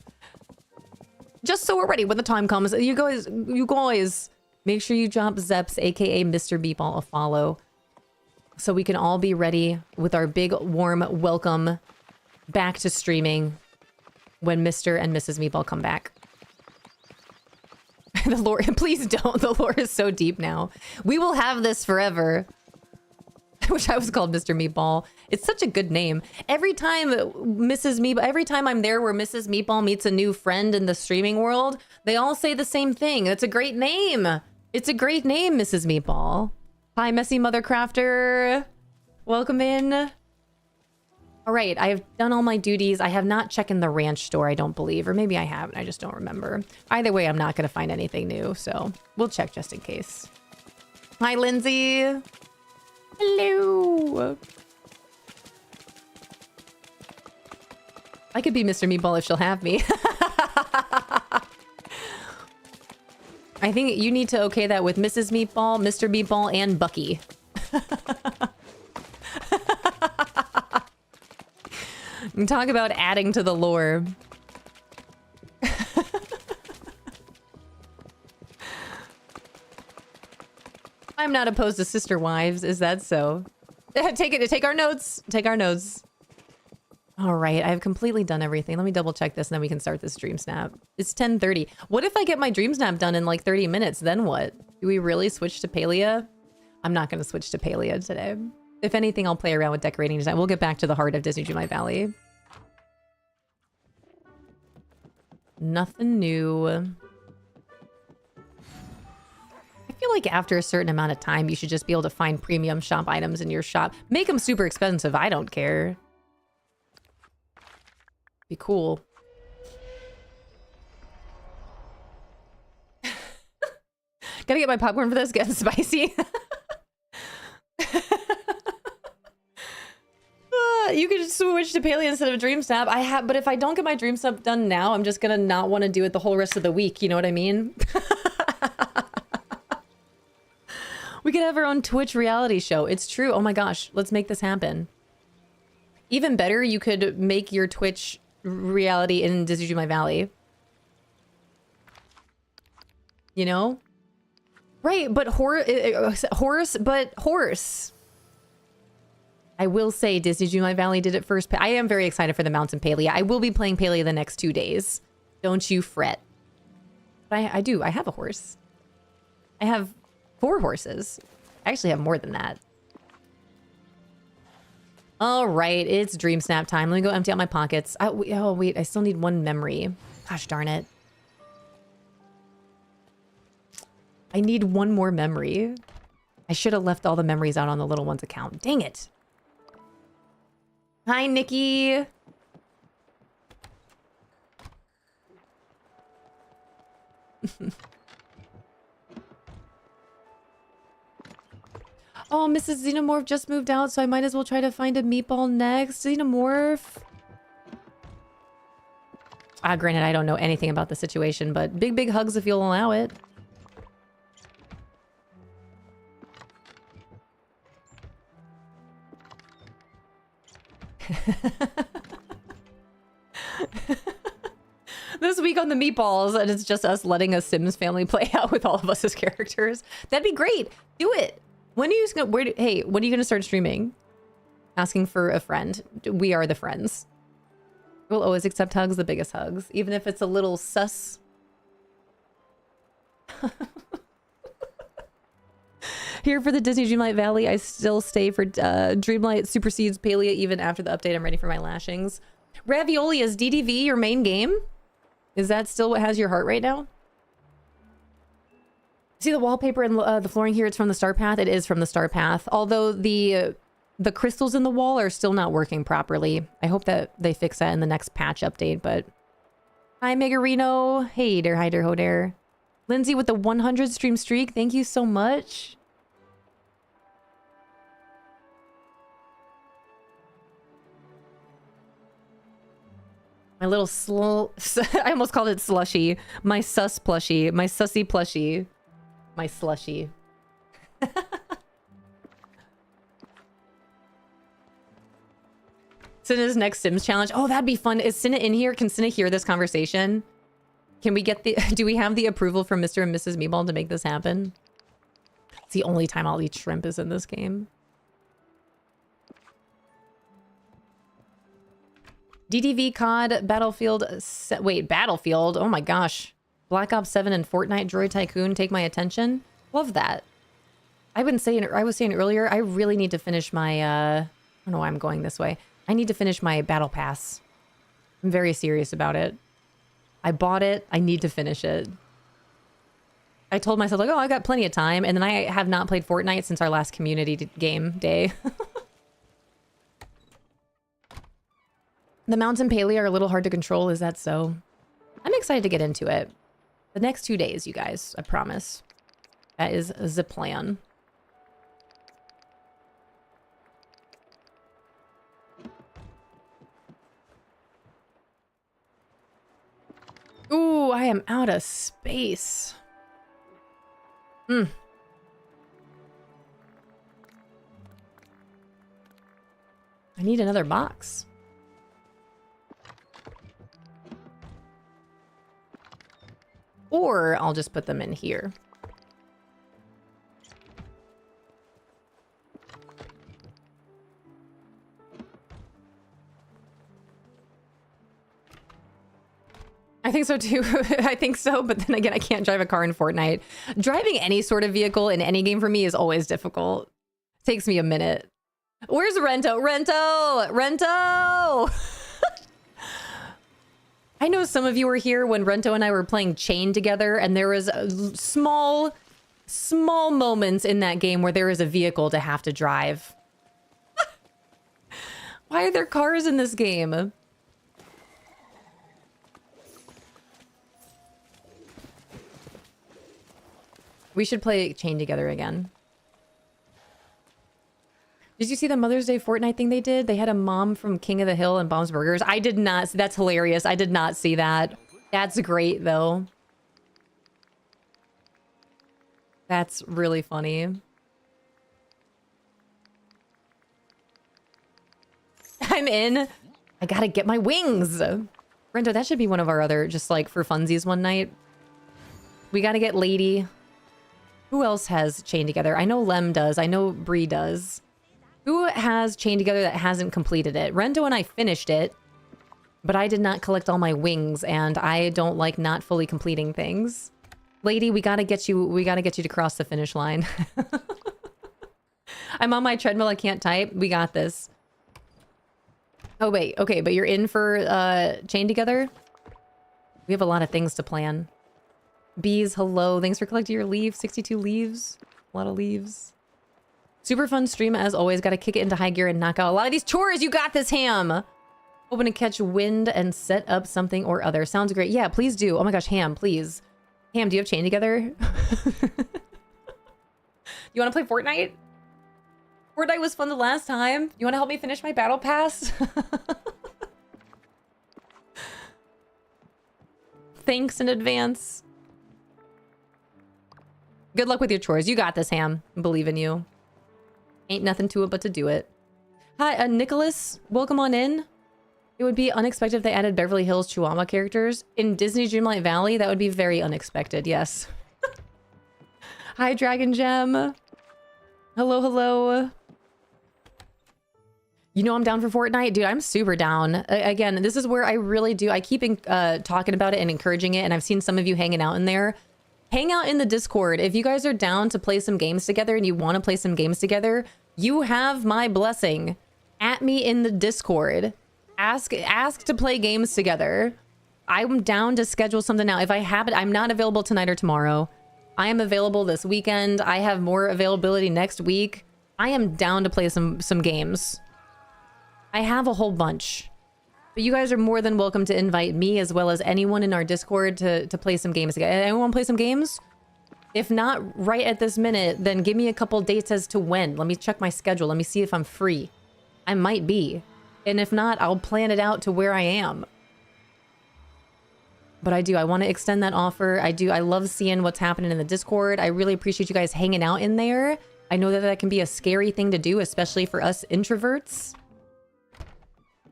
Just so we're ready when the time comes. You guys, make sure you drop Zeps, aka Mr. Meatball, a follow, so we can all be ready with our big warm welcome back to streaming when Mr. and Mrs. Meatball come back. The lore, please don't. The lore is so deep now. We will have this forever. I wish I was called Mr. Meatball. It's such a good name. Every time every time I'm there where Mrs. Meatball meets a new friend in the streaming world, they all say the same thing. It's a great name. It's a great name, Mrs. Meatball. Hi, Messy Mother Crafter. Welcome in. All right, I have done all my duties. I have not checked in the ranch store, I don't believe. Or maybe I haven't, I just don't remember. Either way, I'm not going to find anything new, so we'll check just in case. Hi, Lindsay. Hello. I could be Mr. Meatball if she'll have me. I think you need to okay that with Mrs. Meatball, Mr. Meatball, and Bucky. And talk about adding to the lore. I'm not opposed to sister wives. Is that so? Take our notes. Take our notes. All right, I've completely done everything. Let me double check this and then we can start this DreamSnap. It's 10:30. What if I get my DreamSnap done in like 30 minutes? Then what? Do we really switch to Palea? I'm not going to switch to Palea today. If anything, I'll play around with decorating design. We'll get back to the heart of Disney Dreamlight Valley. Nothing new. I feel like after a certain amount of time, you should just be able to find premium shop items in your shop. Make them super expensive. I don't care. Be cool. Gotta get my popcorn for this. Get spicy. You could just switch to Paleo instead of DreamSnap. But if I don't get my DreamSnap done now, I'm just gonna not want to do it the whole rest of the week. You know what I mean? We could have our own Twitch reality show. It's true. Oh my gosh, let's make this happen. Even better, you could make your Twitch reality in Disney Dreamlight Valley. You know? Right, but horse. I will say Disney Dreamlight Valley did it first. I am very excited for the Mountain Palia. I will be playing Palia the next 2 days. Don't you fret. But I do. I have a horse. I have 4 horses. I actually have more than that. All right, it's DreamSnap time. Let me go empty out my pockets. Oh, wait, I still need 1 memory. Gosh darn it. I need 1 more memory. I should have left all the memories out on the little one's account. Dang it. Hi, Nikki. Oh, Mrs. Xenomorph just moved out, so I might as well try to find a meatball next. Xenomorph. Granted, I don't know anything about the situation, but big hugs if you'll allow it. This week on the meatballs, and it's just us letting a Sims family play out with all of us as characters. That'd be great. Do it. When are you gonna? Hey, when are you gonna start streaming? Asking for a friend. We are the friends. We'll always accept hugs, the biggest hugs, even if it's a little sus. Here for the Disney Dreamlight Valley. I still stay for Dreamlight supersedes Palia even after the update. I'm ready for my lashings. Ravioli, is DDV your main game? Is that still what has your heart right now? See the wallpaper and the flooring here? It's from the Star Path. It is from the Star Path. Although the crystals in the wall are still not working properly. I hope that they fix that in the next patch update. But hi, Megarino. Hey there, hi there, ho there. Lindsay with the 100 stream streak. Thank you so much. My little I almost called it slushy. My sus plushie. My sussy plushie. My slushy. Cinna's next Sims challenge. Oh, that'd be fun. Is Cinna in here? Can Cinna hear this conversation? Can we get the... Do we have the approval from Mr. and Mrs. Meatball to make this happen? It's the only time I'll eat shrimp is in this game. DDV, COD, Battlefield... Wait, Battlefield? Oh my gosh. Black Ops 7 and Fortnite, Droid Tycoon take my attention. Love that. I was saying earlier, I really need to finish my... I don't know why I'm going this way. I need to finish my Battle Pass. I'm very serious about it. I bought it. I need to finish it. I told myself, like, oh, I got plenty of time. And then I have not played Fortnite since our last community game day. The Mountain Paleo are a little hard to control. Is that so? I'm excited to get into it. The next 2 days, you guys. I promise. That is the plan. Ooh, I am out of space. I need another box. Or I'll just put them in here. I think so too. I think so, but then again, I can't drive a car in Fortnite. Driving any sort of vehicle in any game for me is always difficult. Takes me a minute. Where's Rento? Rento! Rento! I know some of you were here when Rento and I were playing Chain together, and there was a small moments in that game where there is a vehicle to have to drive. Why are there cars in this game? We should play Chain together again. Did you see the Mother's Day Fortnite thing they did? They had a mom from King of the Hill and Bob's Burgers. I did not. That's hilarious. I did not see that. That's great, though. That's really funny. I'm in. I gotta get my wings. Brendo, that should be one of our other, just like for funsies one night. We gotta get Lady. Who else has Chain together? I know Lem does. I know Bree does. Who has Chained Together that hasn't completed it? Rendo and I finished it, but I did not collect all my wings, and I don't like not fully completing things. Lady, we gotta get you to cross the finish line. I'm on my treadmill, I can't type. We got this. Oh wait, okay, but you're in for Chained Together? We have a lot of things to plan. Bees, hello. Thanks for collecting your leaves. 62 leaves. A lot of leaves. Super fun stream as always. Gotta kick it into high gear and knock out a lot of these chores. You got this, Ham. Hoping to catch wind and set up something or other. Sounds great. Yeah, please do. Oh my gosh, Ham, please. Ham, do you have Chained Together? You want to play Fortnite? Fortnite was fun the last time. You want to help me finish my battle pass? Thanks in advance. Good luck with your chores. You got this, Ham. I believe in you. Ain't nothing to it but to do it. Hi, Nicholas. Welcome on in. It would be unexpected if they added Beverly Hills Chihuahua characters. In Disney Dreamlight Valley, that would be very unexpected, yes. Hi, Dragon Gem. Hello, hello. You know I'm down for Fortnite? Dude, I'm super down. Again, this is where I really do. I keep talking about it and encouraging it, and I've seen some of you hanging out in there. Hang out in the Discord. If you guys are down to play some games together and you want to play some games together, you have my blessing. At me in the Discord. Ask to play games together. I'm down to schedule something out. If I have it, I'm not available tonight or tomorrow. I am available this weekend. I have more availability next week. I am down to play some games. I have a whole bunch. But you guys are more than welcome to invite me as well as anyone in our Discord to play some games together. Anyone want to play some games? If not right at this minute, then give me a couple dates as to when. Let me check my schedule. Let me see if I'm free. I might be. And if not, I'll plan it out to where I am. But I want to extend that offer. I love seeing what's happening in the Discord. I really appreciate you guys hanging out in there. I know that can be a scary thing to do, especially for us introverts.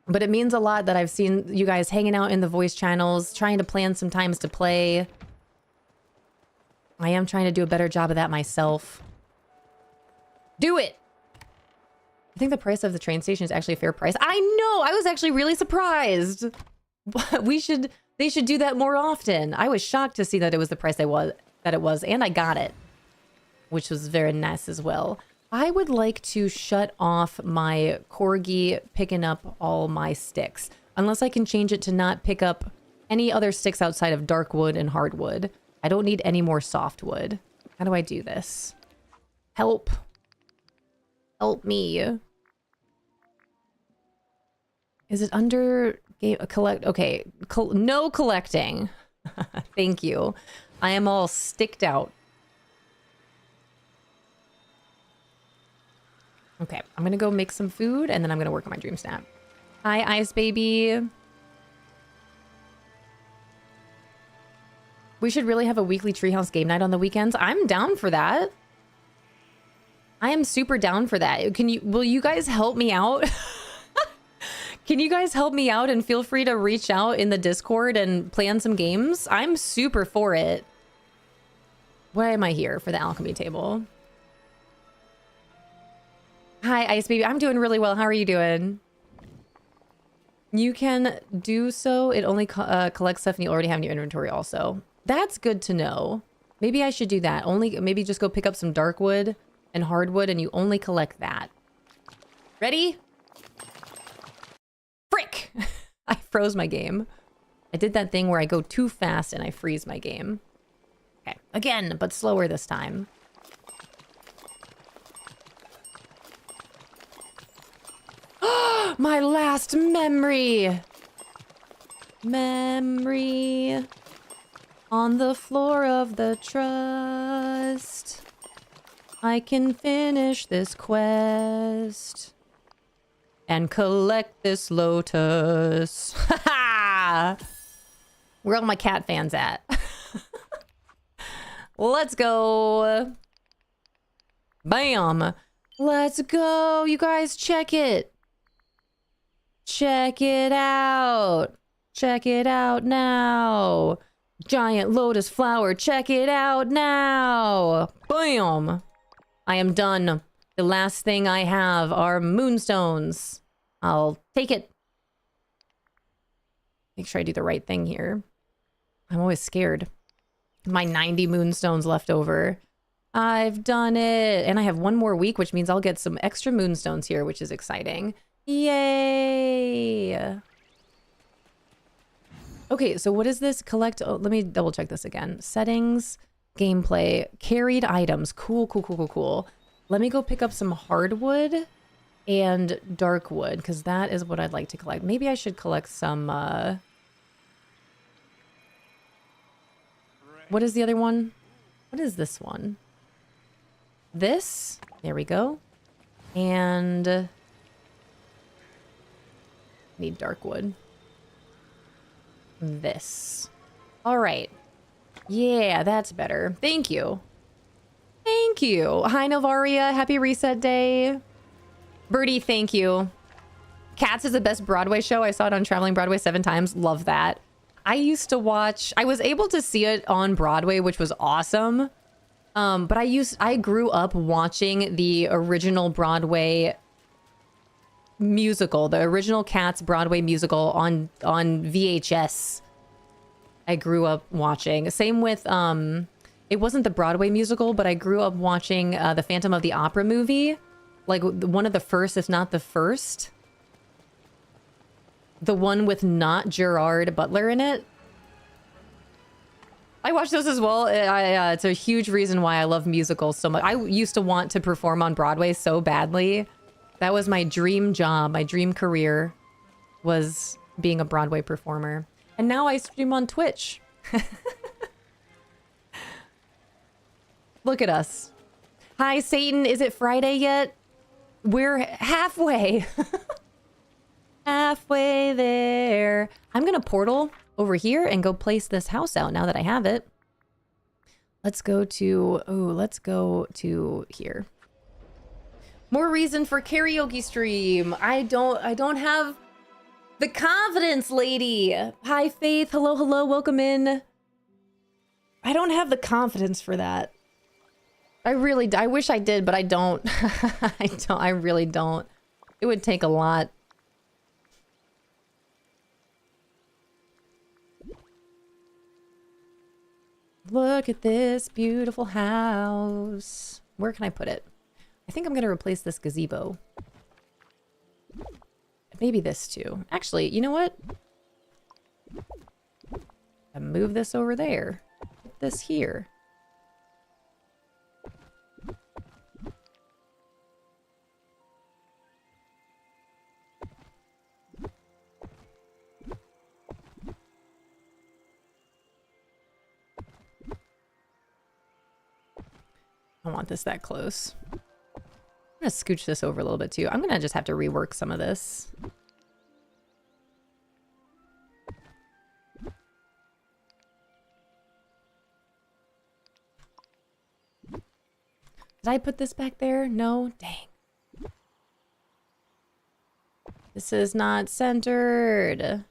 But it means a lot that I've seen you guys hanging out in the voice channels, trying to plan some times to play. I am trying to do a better job of that myself. Do it! I think the price of the train station is actually a fair price. I know! I was actually really surprised. They should do that more often. I was shocked to see that it was the price that it was, and I got it. Which was very nice as well. I would like to shut off my corgi picking up all my sticks. Unless I can change it to not pick up any other sticks outside of dark wood and hardwood. I don't need any more softwood. How do I do this? Help. Help me. Is it under game collect? Okay, no collecting. Thank you. I am all sticked out. Okay, I'm gonna go make some food and then I'm gonna work on my DreamSnap. Hi, Ice Baby. We should really have a weekly treehouse game night on the weekends. I'm down for that. I am super down for that. Will you guys help me out? Can you guys help me out and feel free to reach out in the Discord and plan some games? I'm super for it. Why am I here for the alchemy table? Hi, Ice Baby. I'm doing really well. How are you doing? You can do so. It only collects stuff and you already have in your inventory also. That's good to know. Maybe I should do that. Maybe just go pick up some dark wood and hardwood and you only collect that. Ready? Frick! I froze my game. I did that thing where I go too fast and I freeze my game. Okay, again, but slower this time. My last memory! Memory on the floor of the trust. I can finish this quest and collect this lotus. Ha ha! Where are all my cat fans at? Let's go. Bam. Let's go. You guys check it. Check it out. Check it out now. Giant lotus flower. Check it out now. Bam. I am done. The last thing I have are moonstones. I'll take it. Make sure I do the right thing here. I'm always scared. My 90 moonstones left over. I've done it. And I have one more week, which means I'll get some extra moonstones here, which is exciting. Yay! Okay, so what is this? Collect... Oh, let me double check this again. Settings, gameplay, carried items. Cool, cool, cool, cool, cool. Let me go pick up some hardwood and dark wood, because that is what I'd like to collect. Maybe I should collect some... What is the other one? What is this one? This? There we go. And... need dark wood. This. All right. Yeah, that's better. Thank you. Thank you. Hi, Novaria. Happy reset day. Birdie, thank you. Cats is the best Broadway show. I saw it on Traveling Broadway 7 times. Love that. I used to watch... I was able to see it on Broadway, which was awesome. But I grew up watching the original Broadway musical, the original Cats Broadway musical on VHS. I grew up watching. Same with it wasn't the Broadway musical, but I grew up watching the Phantom of the Opera movie, like one of the first, if not the first. The one with not Gerard Butler in it. I watched those as well. It's a huge reason why I love musicals so much. I used to want to perform on Broadway so badly. That was my dream job, my dream career, was being a Broadway performer. And now I stream on Twitch. Look at us. Hi, Satan. Is it Friday yet? We're halfway. Halfway there. I'm gonna portal over here and go place this house out now that I have it. Let's go to... Oh, let's go to here. More reason for karaoke stream. I don't have the confidence, lady. Hi, Faith. Hello, hello. Welcome in. I don't have the confidence for that. I wish I did, but I don't. I really don't. It would take a lot. Look at this beautiful house. Where can I put it? I think I'm going to replace this gazebo. Maybe this too. Actually, you know what? I move this over there. Put this here. I don't want this that close. I'm gonna scooch this over a little bit too. I'm gonna just have to rework some of this. Did I put this back there? No? Dang. This is not centered.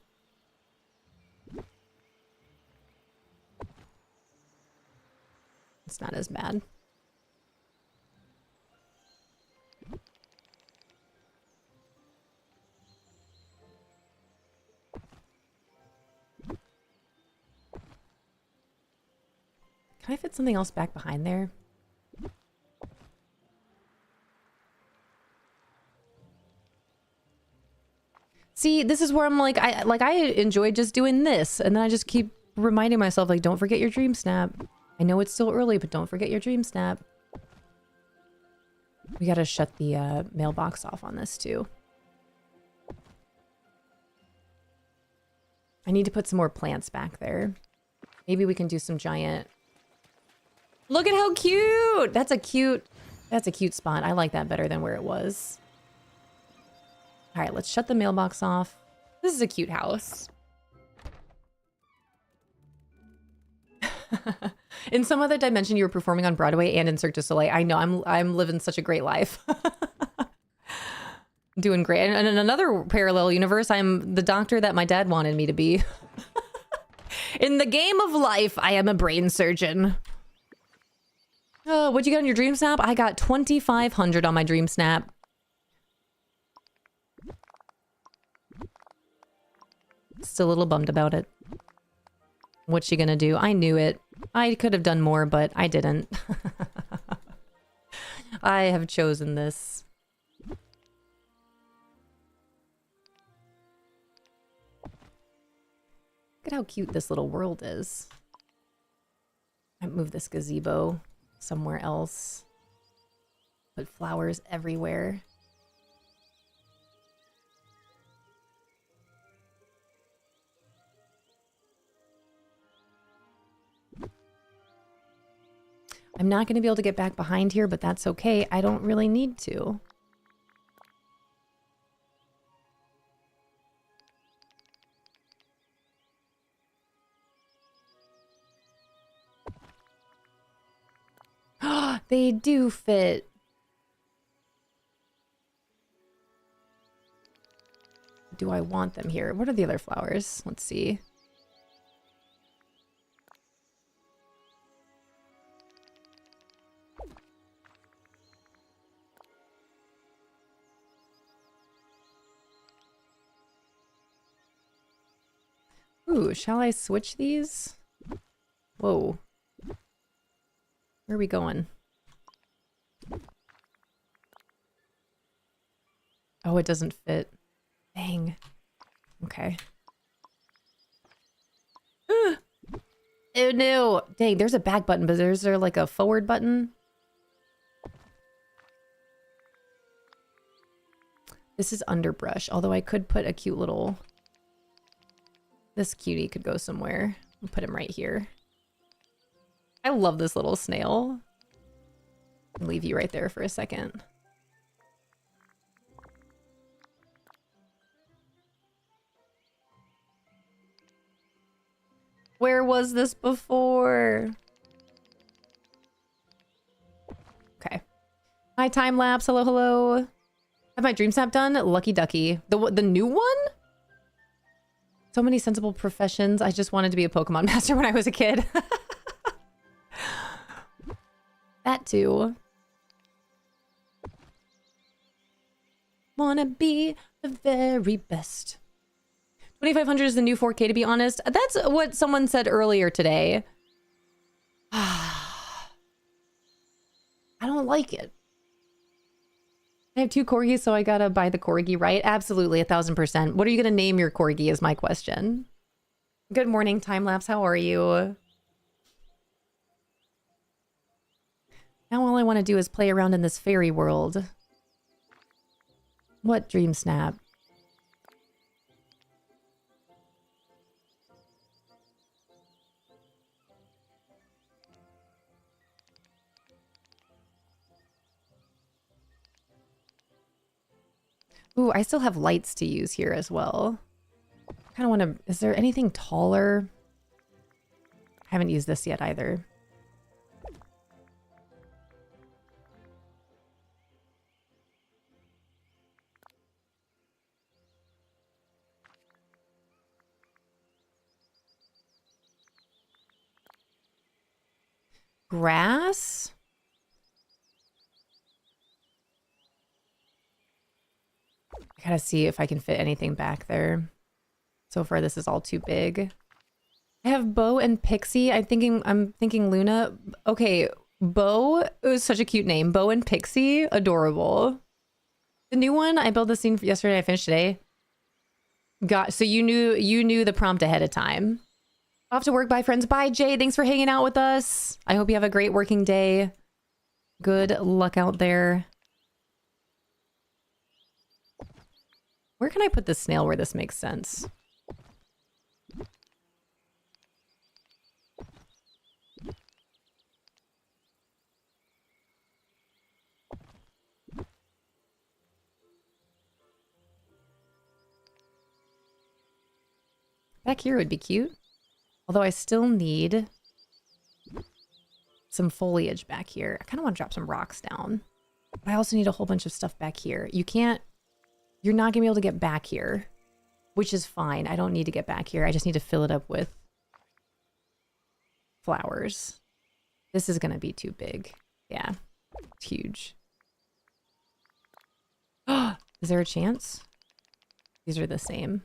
It's not as bad. Can I fit something else back behind there? See, this is where I'm like I enjoy just doing this, and then I just keep reminding myself, like, don't forget your DreamSnap. I know it's still early, but don't forget your DreamSnap. We gotta shut the mailbox off on this too. I need to put some more plants back there. Maybe we can do some giant... Look at how cute! That's a cute spot. I like that better than where it was. All right, let's shut the mailbox off. This is a cute house. In some other dimension, you were performing on Broadway and in Cirque du Soleil. I know, I'm living such a great life. Doing great. And in another parallel universe, I'm the doctor that my dad wanted me to be. In the game of life, I am a brain surgeon. Oh, what'd you get on your DreamSnap? I got 2,500 on my DreamSnap. Still a little bummed about it. What's she gonna do? I knew it. I could have done more, but I didn't. I have chosen this. Look at how cute this little world is. I move this gazebo somewhere else. Put flowers everywhere. I'm not going to be able to get back behind here, but that's okay. I don't really need to. They do fit. Do I want them here? What are the other flowers? Let's see. Ooh, shall I switch these? Whoa. Where are we going? Oh, it doesn't fit. Dang. Okay. Oh no! Dang, there's a back button, but is there like a forward button? This is underbrush, although I could put a cute little... This cutie could go somewhere. I'll put him right here. I love this little snail. I'll leave you right there for a second. Where was this before? Okay. Hi, time lapse. Hello, hello. Have my DreamSnap done? Lucky ducky. The new one? So many sensible professions. I just wanted to be a Pokemon master when I was a kid. That too. Wanna be the very best. 2,500 is the new 4K, to be honest. That's what someone said earlier today. I don't like it. I have 2 corgis, so I gotta buy the corgi, right? Absolutely, 1,000%. What are you gonna name your corgi is my question. Good morning, time-lapse. How are you? Now all I want to do is play around in this fairy world. What DreamSnap? Ooh, I still have lights to use here as well. I kind of want to... Is there anything taller? I haven't used this yet either. Grass? I gotta see if I can fit anything back there. So far, this is all too big. I have Bo and Pixie. I'm thinking Luna. Okay, Bo is such a cute name. Bo and Pixie, adorable. The new one, I built the scene yesterday. I finished today. So you knew the prompt ahead of time. Off to work. Bye, friends. Bye, Jay. Thanks for hanging out with us. I hope you have a great working day. Good luck out there. Where can I put this snail where this makes sense? Back here would be cute. Although I still need some foliage back here. I kind of want to drop some rocks down. But I also need a whole bunch of stuff back here. You're not going to be able to get back here, which is fine. I don't need to get back here. I just need to fill it up with flowers. This is going to be too big. Yeah, it's huge. Is there a chance? These are the same.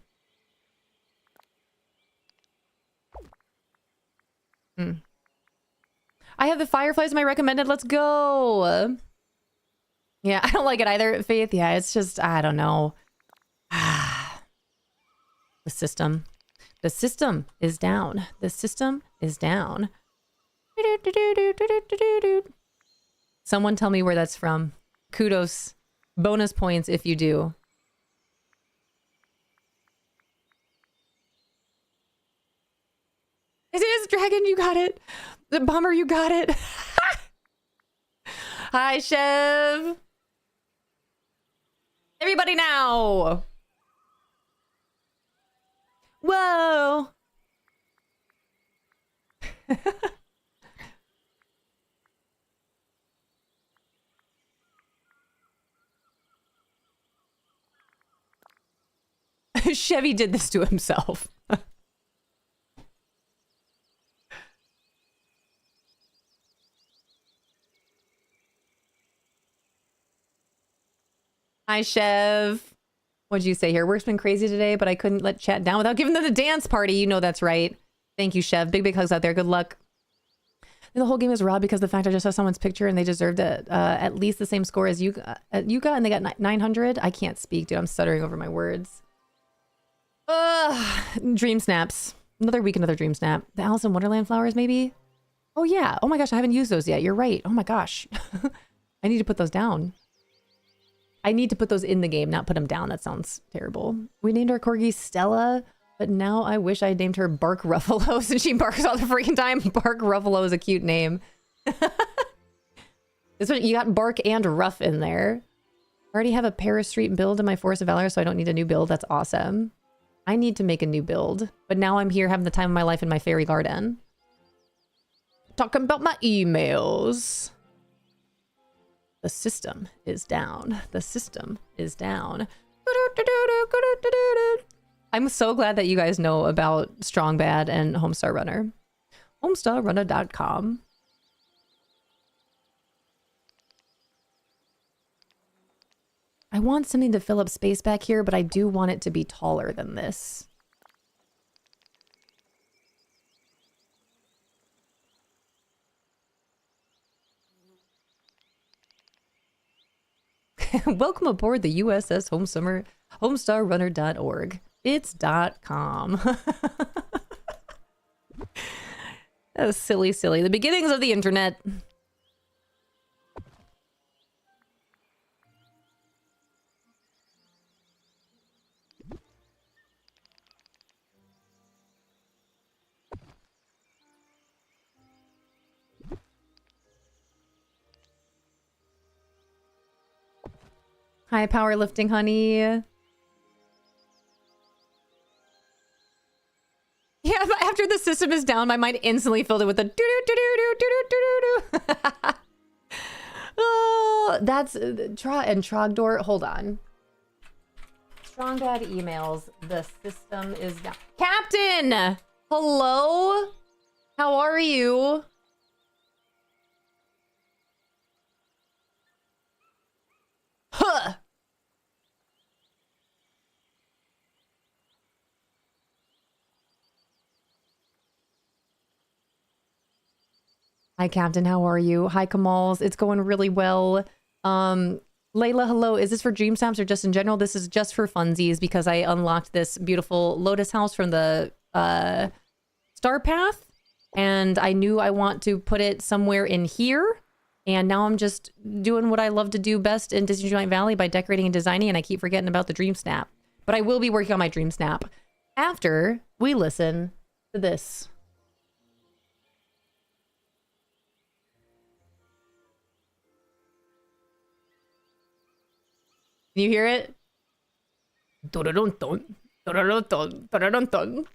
Hmm. I have the fireflies in my recommended. Let's go. Yeah, I don't like it either, Faith. Yeah, it's just, I don't know. The system. The system is down. The system is down. Someone tell me where that's from. Kudos. Bonus points if you do. It is Dragon, you got it. The Bummer, you got it. Hi, Chev. Everybody now. Whoa. Chevy did this to himself. Hi, Chev. What'd you say here? Work's been crazy today, but I couldn't let chat down without giving them the dance party. You know that's right. Thank you, Chev. Big hugs out there. Good luck. And the whole game is robbed because of the fact I just saw someone's picture and they deserved at least the same score as you got, and they got 900. I can't speak, dude. I'm stuttering over my words. Dream snaps. Another week, another dream snap. The Alice in Wonderland flowers, maybe? Oh, yeah. Oh my gosh, I haven't used those yet. You're right. Oh my gosh. I need to put those down. I need to put those in the game, not put them down. That sounds terrible. We named our corgi Stella, but now I wish I named her Bark Ruffalo since she barks all the freaking time. Bark Ruffalo is a cute name. You got Bark and Ruff in there. I already have a Paris Street build in my Force of Valor, so I don't need a new build. That's awesome. I need to make a new build, but now I'm here having the time of my life in my fairy garden. Talking about my emails. The system is down. The system is down. I'm so glad that you guys know about Strong Bad and Homestar Runner. Homestarrunner.com. I want something to fill up space back here, but I do want it to be taller than this. Welcome aboard the USS Homestarrunner.org. It's .com. That was silly, silly. The beginnings of the internet. Hi, powerlifting honey. Yeah, but after the system is down, my mind instantly filled it with a doo doo doo doo doo doo doo doo. Oh, that's Trogdor. Hold on. Strong Bad emails. The system is down. Captain! Hello? How are you? Huh! Hi, Captain. How are you? Hi, Kamals. It's going really well. Layla, hello. Is this for DreamSnaps or just in general? This is just for funsies because I unlocked this beautiful Lotus house from the Star Path, and I knew I want to put it somewhere in here. And now I'm just doing what I love to do best in Disney Giant Valley by decorating and designing, and I keep forgetting about the DreamSnap. But I will be working on my DreamSnap after we listen to this. Can you hear it? Dun-dun-dun-dun, dun-dun-dun-dun, dun-dun-dun-dun.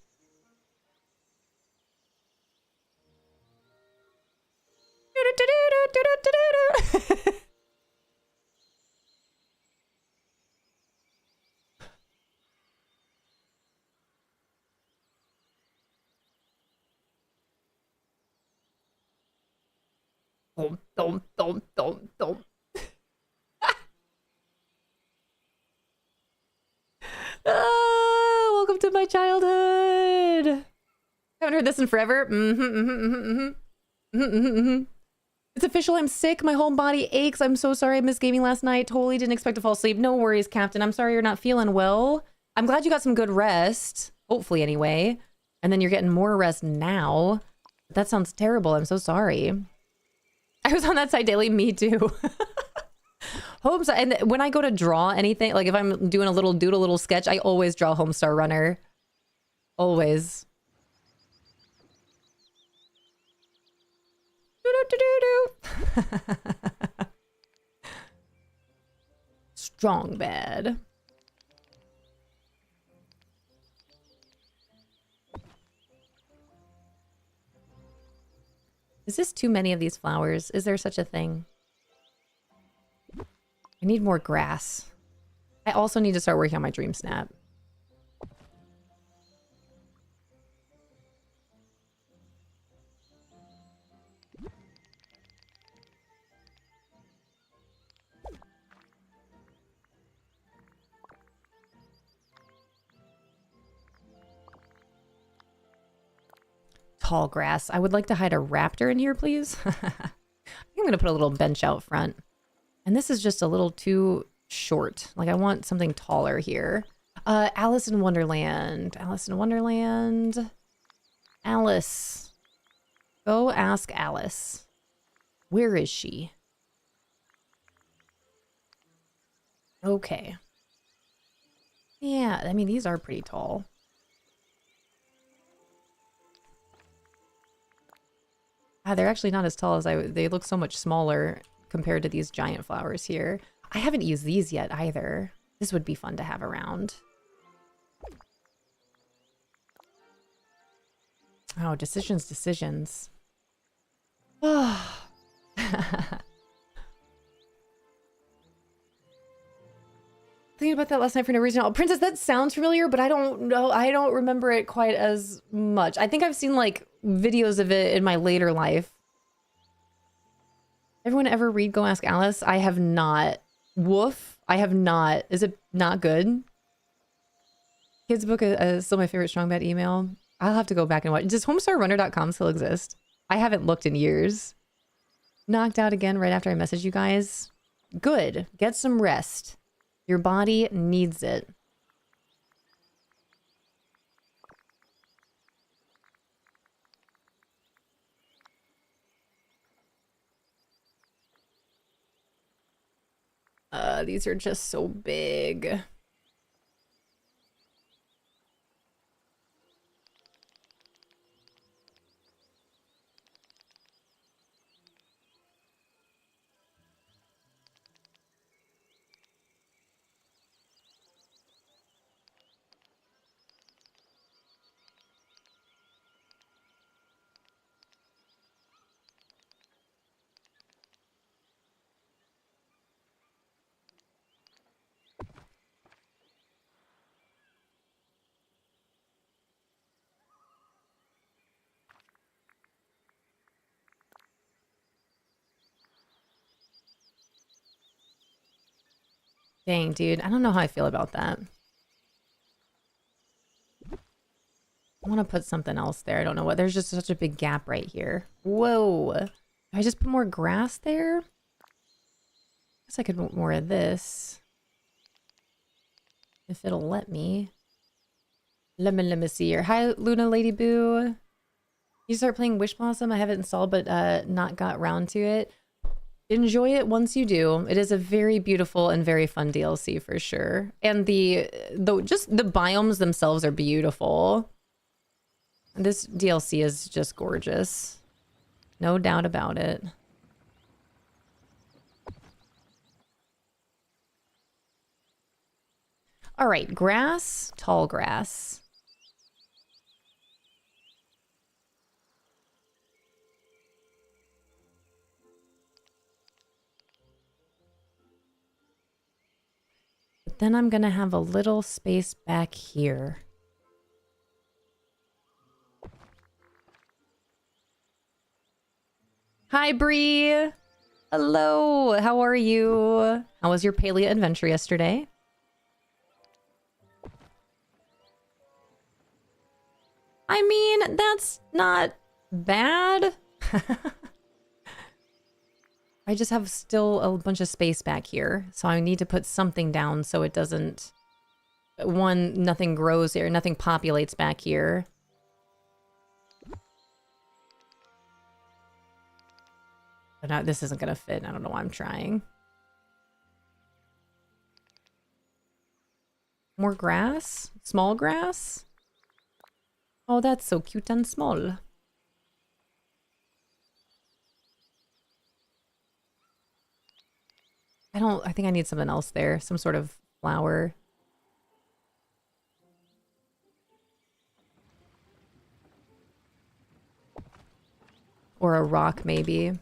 Dum, dum, dum, dum, dum. Welcome to my childhood. Haven't heard this in forever. It's official. I'm sick. My whole body aches. I'm so sorry I missed gaming last night. Totally didn't expect to fall asleep. No worries, Captain. I'm sorry you're not feeling well. I'm glad you got some good rest. Hopefully, anyway. And then you're getting more rest now. That sounds terrible. I'm so sorry. I was on that side daily. Me too. Homestar. And when I go to draw anything, like if I'm doing a little doodle, little sketch, I always draw Homestar Runner. Always. Strong bad. Is this too many of these flowers? Is there such a thing? I need more grass. I also need to start working on my DreamSnap. Tall grass. I would like to hide a raptor in here, please. I think I'm gonna put a little bench out front. And this is just a little too short. Like I want something taller here. Alice in Wonderland. Alice in Wonderland. Alice. Go ask Alice. Where is she? Okay. Yeah, I mean, these are pretty tall. They're actually not as tall as they look so much smaller compared to these giant flowers here. I haven't used these yet either. This would be fun to have around. Oh, decisions. Oh. Thinking about that last night for no reason. Oh, Princess, that sounds familiar, but I don't know. I don't remember it quite as much. I think I've seen like videos of it in my later life. Everyone ever read Go Ask Alice? I have not. Woof. I have not. Is it not good? Kids book is still my favorite strong bad email. I'll have to go back and watch. Does homestarrunner.com still exist? I haven't looked in years. Knocked out again right after I messaged you guys. Good. Get some rest. Your body needs it. These are just so big. Dang, dude. I don't know how I feel about that. I want to put something else there. I don't know what. There's just such a big gap right here. Whoa. Do I just put more grass there? Guess I could put more of this. If it'll let me. Let me see here. Hi, Luna Lady Boo. You start playing Wish Blossom? I have it installed, but not got round to it. Enjoy it once you do. It is a very beautiful and very fun DLC for sure. And just the biomes themselves are beautiful. This DLC is just gorgeous. No doubt about it. All right, grass, tall grass. But then I'm gonna have a little space back here. Hi, Bree. Hello. How are you? How was your Palea adventure yesterday? I mean, that's not bad. I just have still a bunch of space back here, so I need to put something down so it doesn't... nothing grows here, nothing populates back here. But now, this isn't gonna fit. I don't know why I'm trying. More grass? Small grass? Oh, that's so cute and small. I think I need something else there. Some sort of flower. Or a rock, maybe.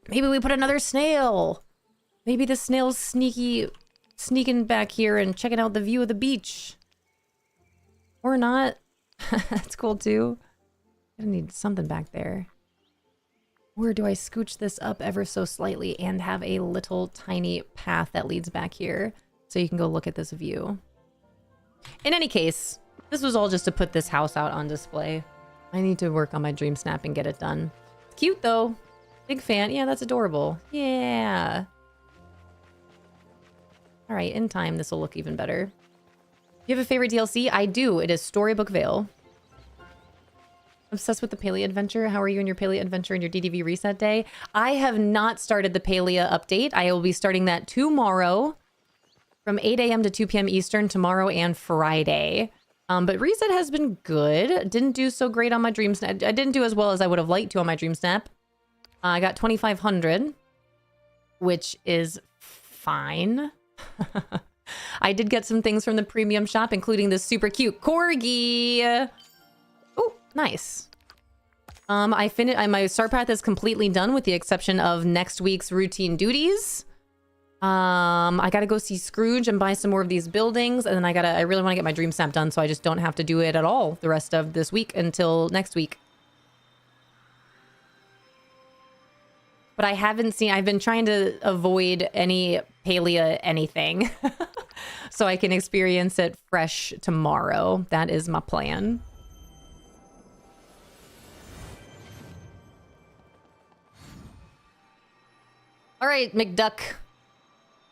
Maybe we put another snail. Maybe the snail's sneaking back here and checking out the view of the beach. Or not. That's cool too. I need something back there. Where do I scooch this up ever so slightly and have a little tiny path that leads back here so you can go look at this view? In any case, this was all just to put this house out on display. I need to work on my DreamSnap and get it done. It's cute though. Big fan. Yeah, that's adorable. Yeah. All right, in time, this will look even better. You have a favorite DLC? I do. It is Storybook Vale. Obsessed with the Palea adventure. How are you in your Palea adventure and your DDV reset day? I have not started the Palea update. I will be starting that tomorrow from 8 a.m. to 2 p.m. Eastern tomorrow and Friday. But reset has been good. Didn't do so great on my DreamSnap. I didn't do as well as I would have liked to on my DreamSnap. I got 2,500, which is fine. I did get some things from the premium shop, including this super cute corgi. Oh, nice. I finished. My start path is completely done with the exception of next week's routine duties. I gotta go see Scrooge and buy some more of these buildings, and then I really want to get my DreamSnap done, so I just don't have to do it at all the rest of this week until next week. But I haven't seen... I've been trying to avoid any Palea anything. So I can experience it fresh tomorrow. That is my plan. All right, McDuck.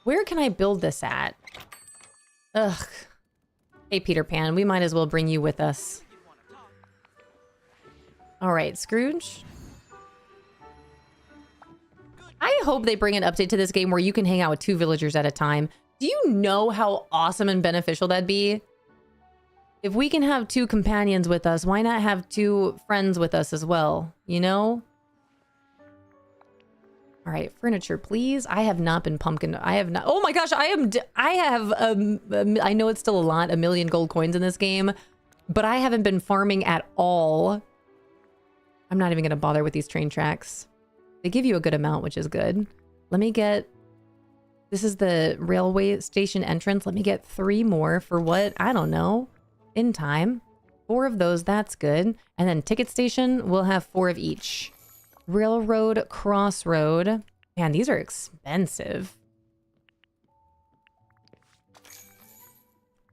Where can I build this at? Ugh. Hey, Peter Pan, we might as well bring you with us. All right, Scrooge. I hope they bring an update to this game where you can hang out with 2 villagers at a time. Do you know how awesome and beneficial that'd be? If we can have 2 companions with us, why not have 2 friends with us as well? You know? All right, furniture, please. I have not been pumpkin. I have not. Oh my gosh, I have, I know it's still a lot, 1 million gold coins in this game, but I haven't been farming at all. I'm not even going to bother with these train tracks. They give you a good amount, which is good. Let me get... This is the railway station entrance. Let me get 3 more for what? I don't know. In time. 4 of those, that's good. And then ticket station, we'll have 4 of each. Railroad, crossroad. Man, these are expensive.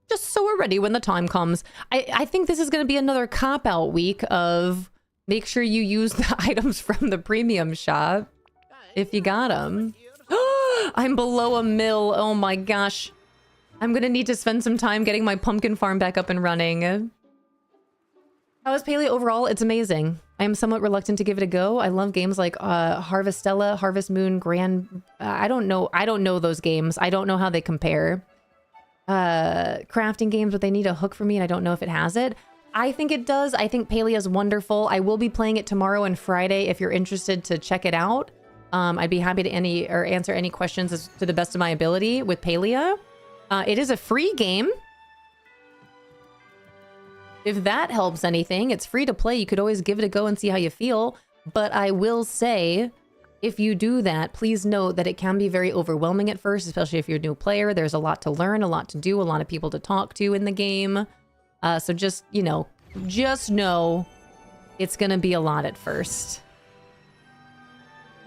Just so we're ready when the time comes. I think this is going to be another cop-out week of... Make sure you use the items from the premium shop if you got them. I'm below 1 mil. Oh my gosh. I'm gonna need to spend some time getting my pumpkin farm back up and running. How is Palea overall? It's amazing. I am somewhat reluctant to give it a go. I love games like Harvestella, Harvest Moon, Grand... I don't know those games. I don't know how they compare. Crafting games, but they need a hook for me and I don't know if it has it. I think it does. I think Palea is wonderful. I will be playing it tomorrow and Friday if you're interested to check it out. I'd be happy to answer any questions as to the best of my ability with Palea. It is a free game. If that helps anything, it's free to play. You could always give it a go and see how you feel. But I will say, if you do that, please note that it can be very overwhelming at first, especially if you're a new player. There's a lot to learn, a lot to do, a lot of people to talk to in the game. So just, you know, just know it's going to be a lot at first.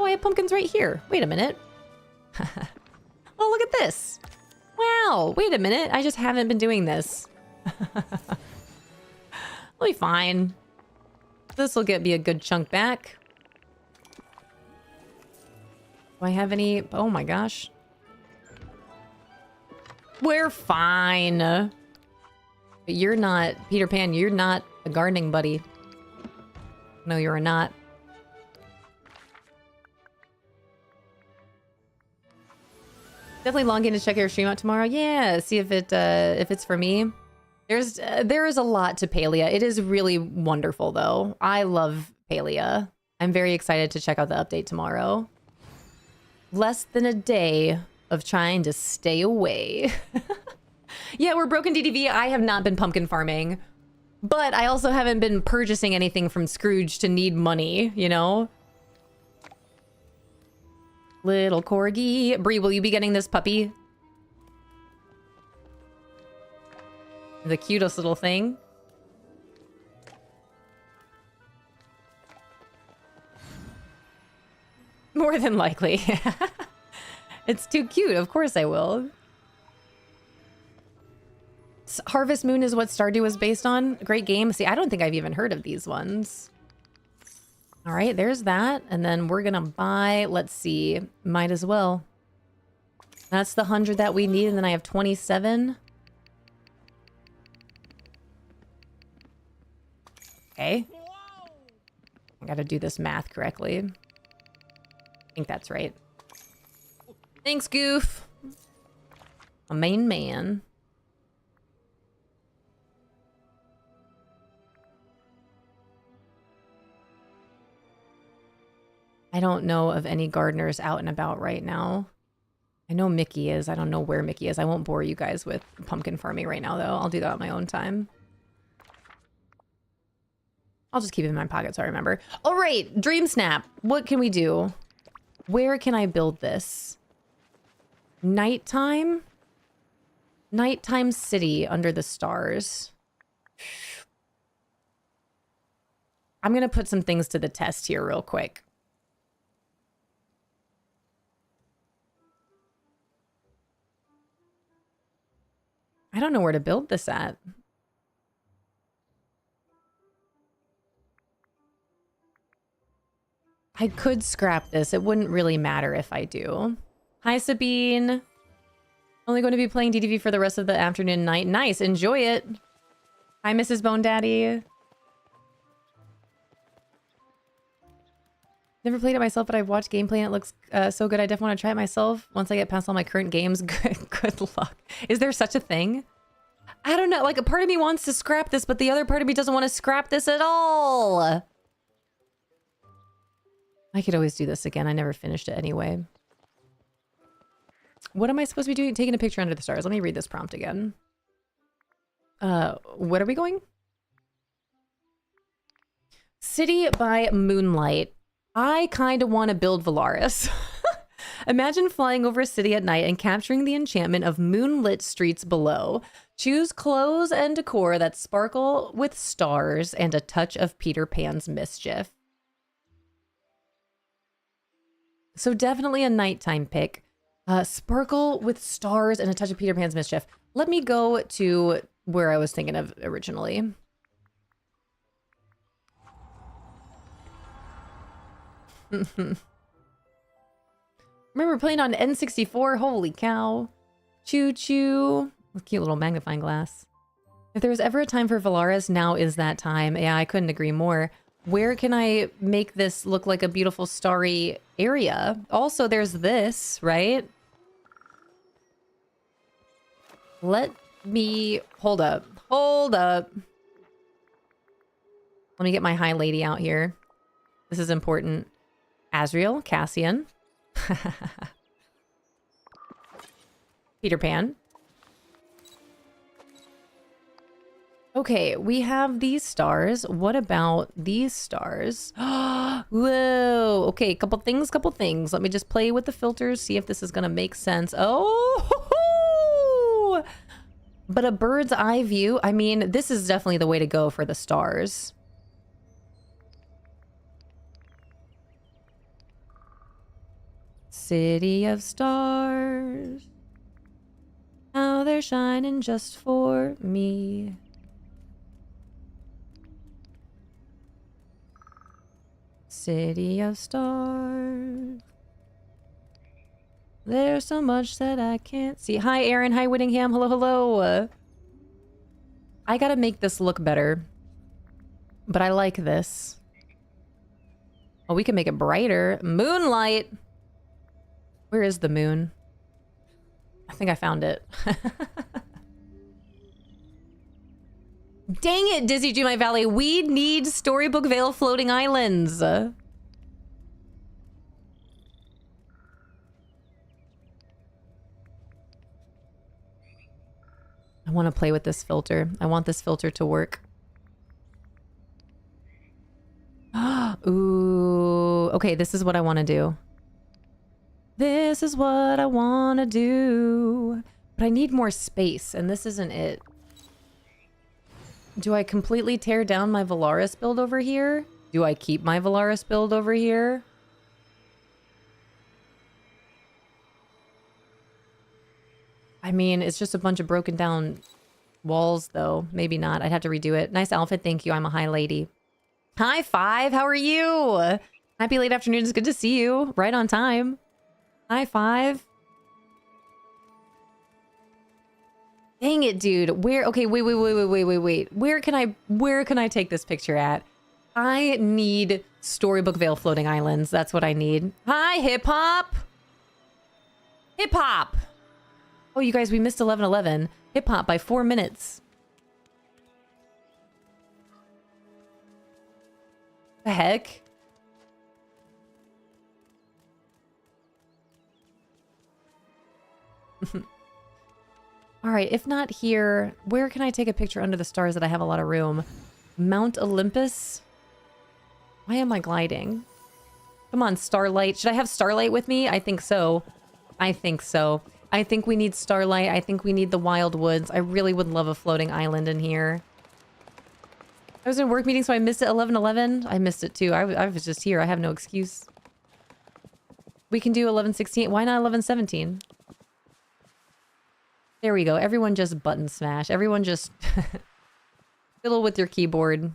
Oh, I have pumpkins right here. Wait a minute. Oh, look at this. Wow, wait a minute. I just haven't been doing this. We'll be fine. This will be a good chunk back. Do I have any? Oh my gosh. We're fine. But you're not, Peter Pan, you're not a gardening buddy. No, you're not. Definitely longing to check your stream out tomorrow. Yeah, see if it's for me. There is a lot to Palia. It is really wonderful though. I love Palia. I'm very excited to check out the update tomorrow. Less than a day of trying to stay away. Yeah, we're broken DDV. I have not been pumpkin farming, but I also haven't been purchasing anything from Scrooge to need money, you know? Little corgi. Bree, will you be getting this puppy? The cutest little thing. More than likely. It's too cute. Of course I will. Harvest Moon is what Stardew is based on. Great game. See, I don't think I've even heard of these ones. All right, there's that. And then we're going to buy, let's see, might as well. That's the 100 that we need. And then I have 27. Okay. I got to do this math correctly. I think that's right. Thanks, Goof. A main man. I don't know of any gardeners out and about right now. I know Mickey is. I don't know where Mickey is. I won't bore you guys with pumpkin farming right now, though. I'll do that on my own time. I'll just keep it in my pocket so I remember. All right, DreamSnap. What can we do? Where can I build this? Nighttime? Nighttime city under the stars. I'm going to put some things to the test here real quick. I don't know where to build this at. I could scrap this. It wouldn't really matter if I do. Hi, Sabine. Only going to be playing DDV for the rest of the afternoon and night. Nice. Enjoy it. Hi, Mrs. Bone Daddy. Never played it myself, but I've watched gameplay and it looks so good. I definitely want to try it myself once I get past all my current games. Good luck. Is there such a thing? I don't know. Like, a part of me wants to scrap this, but the other part of me doesn't want to scrap this at all. I could always do this again. I never finished it anyway. What am I supposed to be doing? Taking a picture under the stars. Let me read this prompt again. What are we going? City by moonlight. I kind of want to build Valaris. Imagine flying over a city at night and capturing the enchantment of moonlit streets below. Choose clothes and decor that sparkle with stars and a touch of Peter Pan's mischief. So definitely a nighttime pick. Sparkle with stars and a touch of Peter Pan's mischief. Let me go to where I was thinking of originally. Remember playing on N64? Holy cow. Choo choo. Cute little magnifying glass. If there was ever a time for Valaris, now is that time. Yeah, I couldn't agree more. Where can I make this look like a beautiful starry area? Also, there's this, right? Let me... Hold up. Hold up. Let me get my high lady out here. This is important. Asriel, Cassian. Peter Pan. Okay, we have these stars. What about these stars? Whoa. Okay, couple things. Let me just play with the filters, see if this is gonna make sense. Oh! But a bird's eye view, I mean, this is definitely the way to go for the stars. City of stars. How they're shining just for me. City of stars. There's so much that I can't see. Hi, Aaron. Hi, Whittingham. Hello, hello. I gotta make this look better. But I like this. Oh, we can make it brighter. Moonlight. Where is the moon? I think I found it. Dang it, Dizzy Jumai Valley. We need Storybook Vale floating islands. I want to play with this filter. I want this filter to work. Ooh. Okay, this is what I want to do. This is what I want to do. But I need more space, and this isn't it. Do I completely tear down my Valaris build over here? Do I keep my Valaris build over here? I mean, it's just a bunch of broken down walls, though. Maybe not. I'd have to redo it. Nice outfit. Thank you. I'm a high lady. Hi, Five. How are you? Happy late afternoon. It's good to see you. Right on time. Hi, Five. Dang it, dude. Where? Okay, wait. Where can I take this picture at? I need Storybook Vale floating islands. That's what I need. Hi, hip hop. Hip hop. Oh, you guys, we missed 11:11. Hip hop by 4 minutes. The heck? All right, if not here, where can I take a picture under the stars that I have a lot of room? Mount Olympus? Why am I gliding? Come on, Starlight. Should I have Starlight with me? I think so. I think so. I think we need Starlight. I think we need the Wild Woods. I really would love a floating island in here. I was in a work meeting, so I missed it 11:11. I missed it too. I was just here. I have no excuse. We can do 11:16. Why not 11:17? There we go. Everyone just button smash. Everyone just fiddle with your keyboard.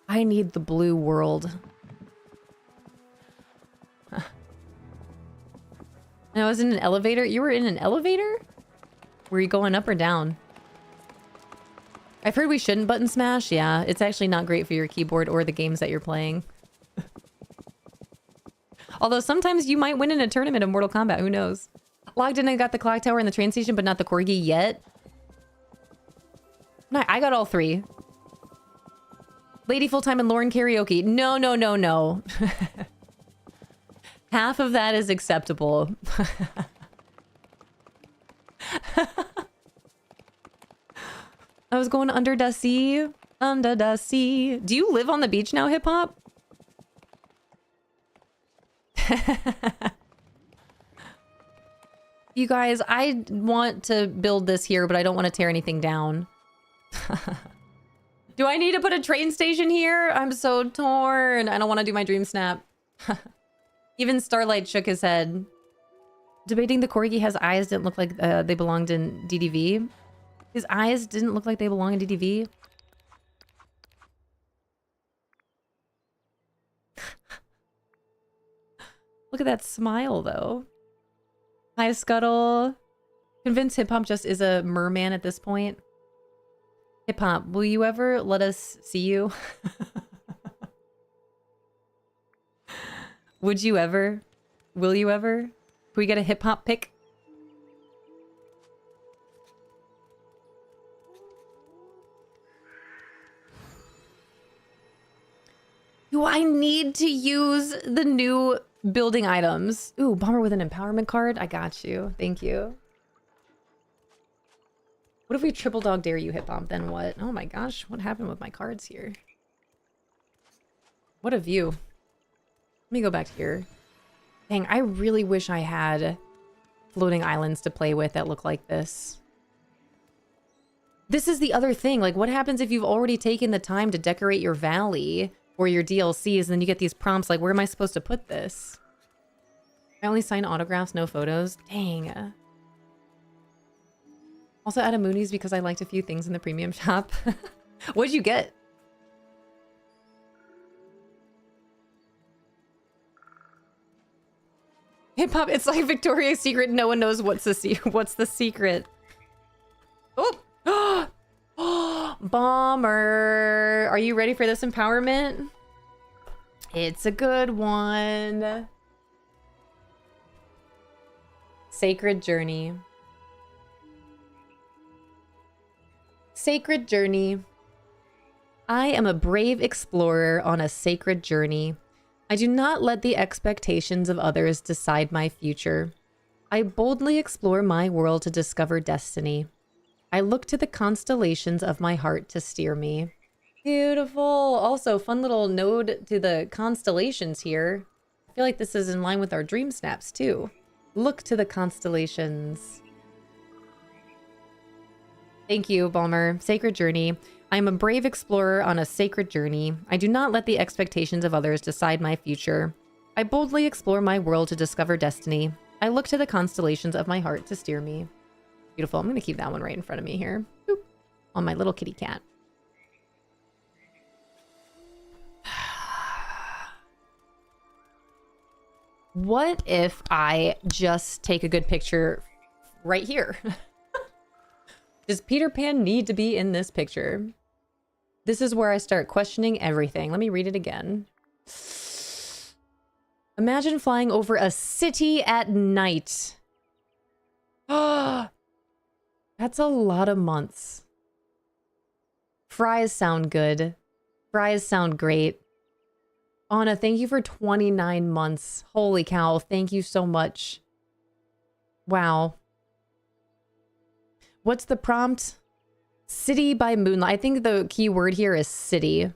I need the blue world. And I was in an elevator. You were in an elevator? Were you going up or down? I've heard we shouldn't button smash. Yeah, it's actually not great for your keyboard or the games that you're playing. Although sometimes you might win in a tournament of Mortal Kombat. Who knows? Logged in and got the clock tower and the train station, but not the corgi yet. No, I got all three. Lady Full-Time and Lauren Karaoke. No, no, no, no. Half of that is acceptable. I was going under the sea. Under the sea. Do you live on the beach now, hip hop? You guys, I want to build this here, but I don't want to tear anything down. Do I need to put a train station here? I'm so torn. I don't want to do my DreamSnap. Even Starlight shook his head. Debating the corgi has eyes didn't look like they belonged in DDV. His eyes didn't look like they belong in DDV. Look at that smile, though. Hi, Scuttle. Convinced Hip Hop just is a merman at this point. Hip Hop, will you ever let us see you? Would you ever? Will you ever? Can we get a hip hop pic? Do I need to use the new building items? Ooh, bomber with an empowerment card. I got you. Thank you. What if we triple dog dare you, hip hop? Then what? Oh my gosh, what happened with my cards here? What a view. Let me go back here. Dang, I really wish I had floating islands to play with that look like this. This is the other thing. Like, what happens if you've already taken the time to decorate your valley or your DLCs, and then you get these prompts like, where am I supposed to put this? I only sign autographs, no photos. Dang. Also out of Moonies because I liked a few things in the premium shop. What'd you get? Hip hop, it's like Victoria's Secret. No one knows what's the secret. Oh, bomber. Are you ready for this empowerment? It's a good one. Sacred journey. Sacred journey. I am a brave explorer on a sacred journey. I do not let the expectations of others decide my future. I boldly explore my world to discover destiny. I look to the constellations of my heart to steer me. Beautiful. Also, fun little node to the constellations here. I feel like this is in line with our dream snaps too. Look to the constellations. Thank you, Balmer. Sacred journey. I am a brave explorer on a sacred journey. I do not let the expectations of others decide my future. I boldly explore my world to discover destiny. I look to the constellations of my heart to steer me. Beautiful. I'm going to keep that one right in front of me here. Boop. On my little kitty cat. What if I just take a good picture right here? Does Peter Pan need to be in this picture? This is where I start questioning everything. Let me read it again. Imagine flying over a city at night. Ah, that's a lot of months. Fries sound good. Fries sound great. Anna, thank you for 29 months. Holy cow, thank you so much. Wow. What's the prompt? City by moonlight. I think the key word here is city.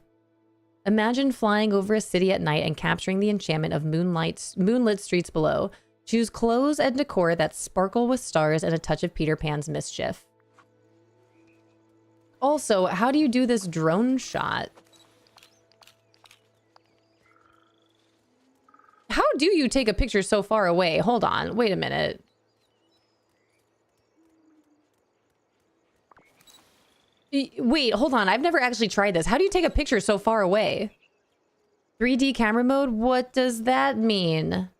Imagine flying over a city at night and capturing the enchantment of moonlit streets below. Choose clothes and decor that sparkle with stars and a touch of Peter Pan's mischief. Also, how do you do this drone shot? How do you take a picture so far away? Hold on, wait a minute. Wait, hold on. I've never actually tried this. How do you take a picture so far away? 3D camera mode? What does that mean?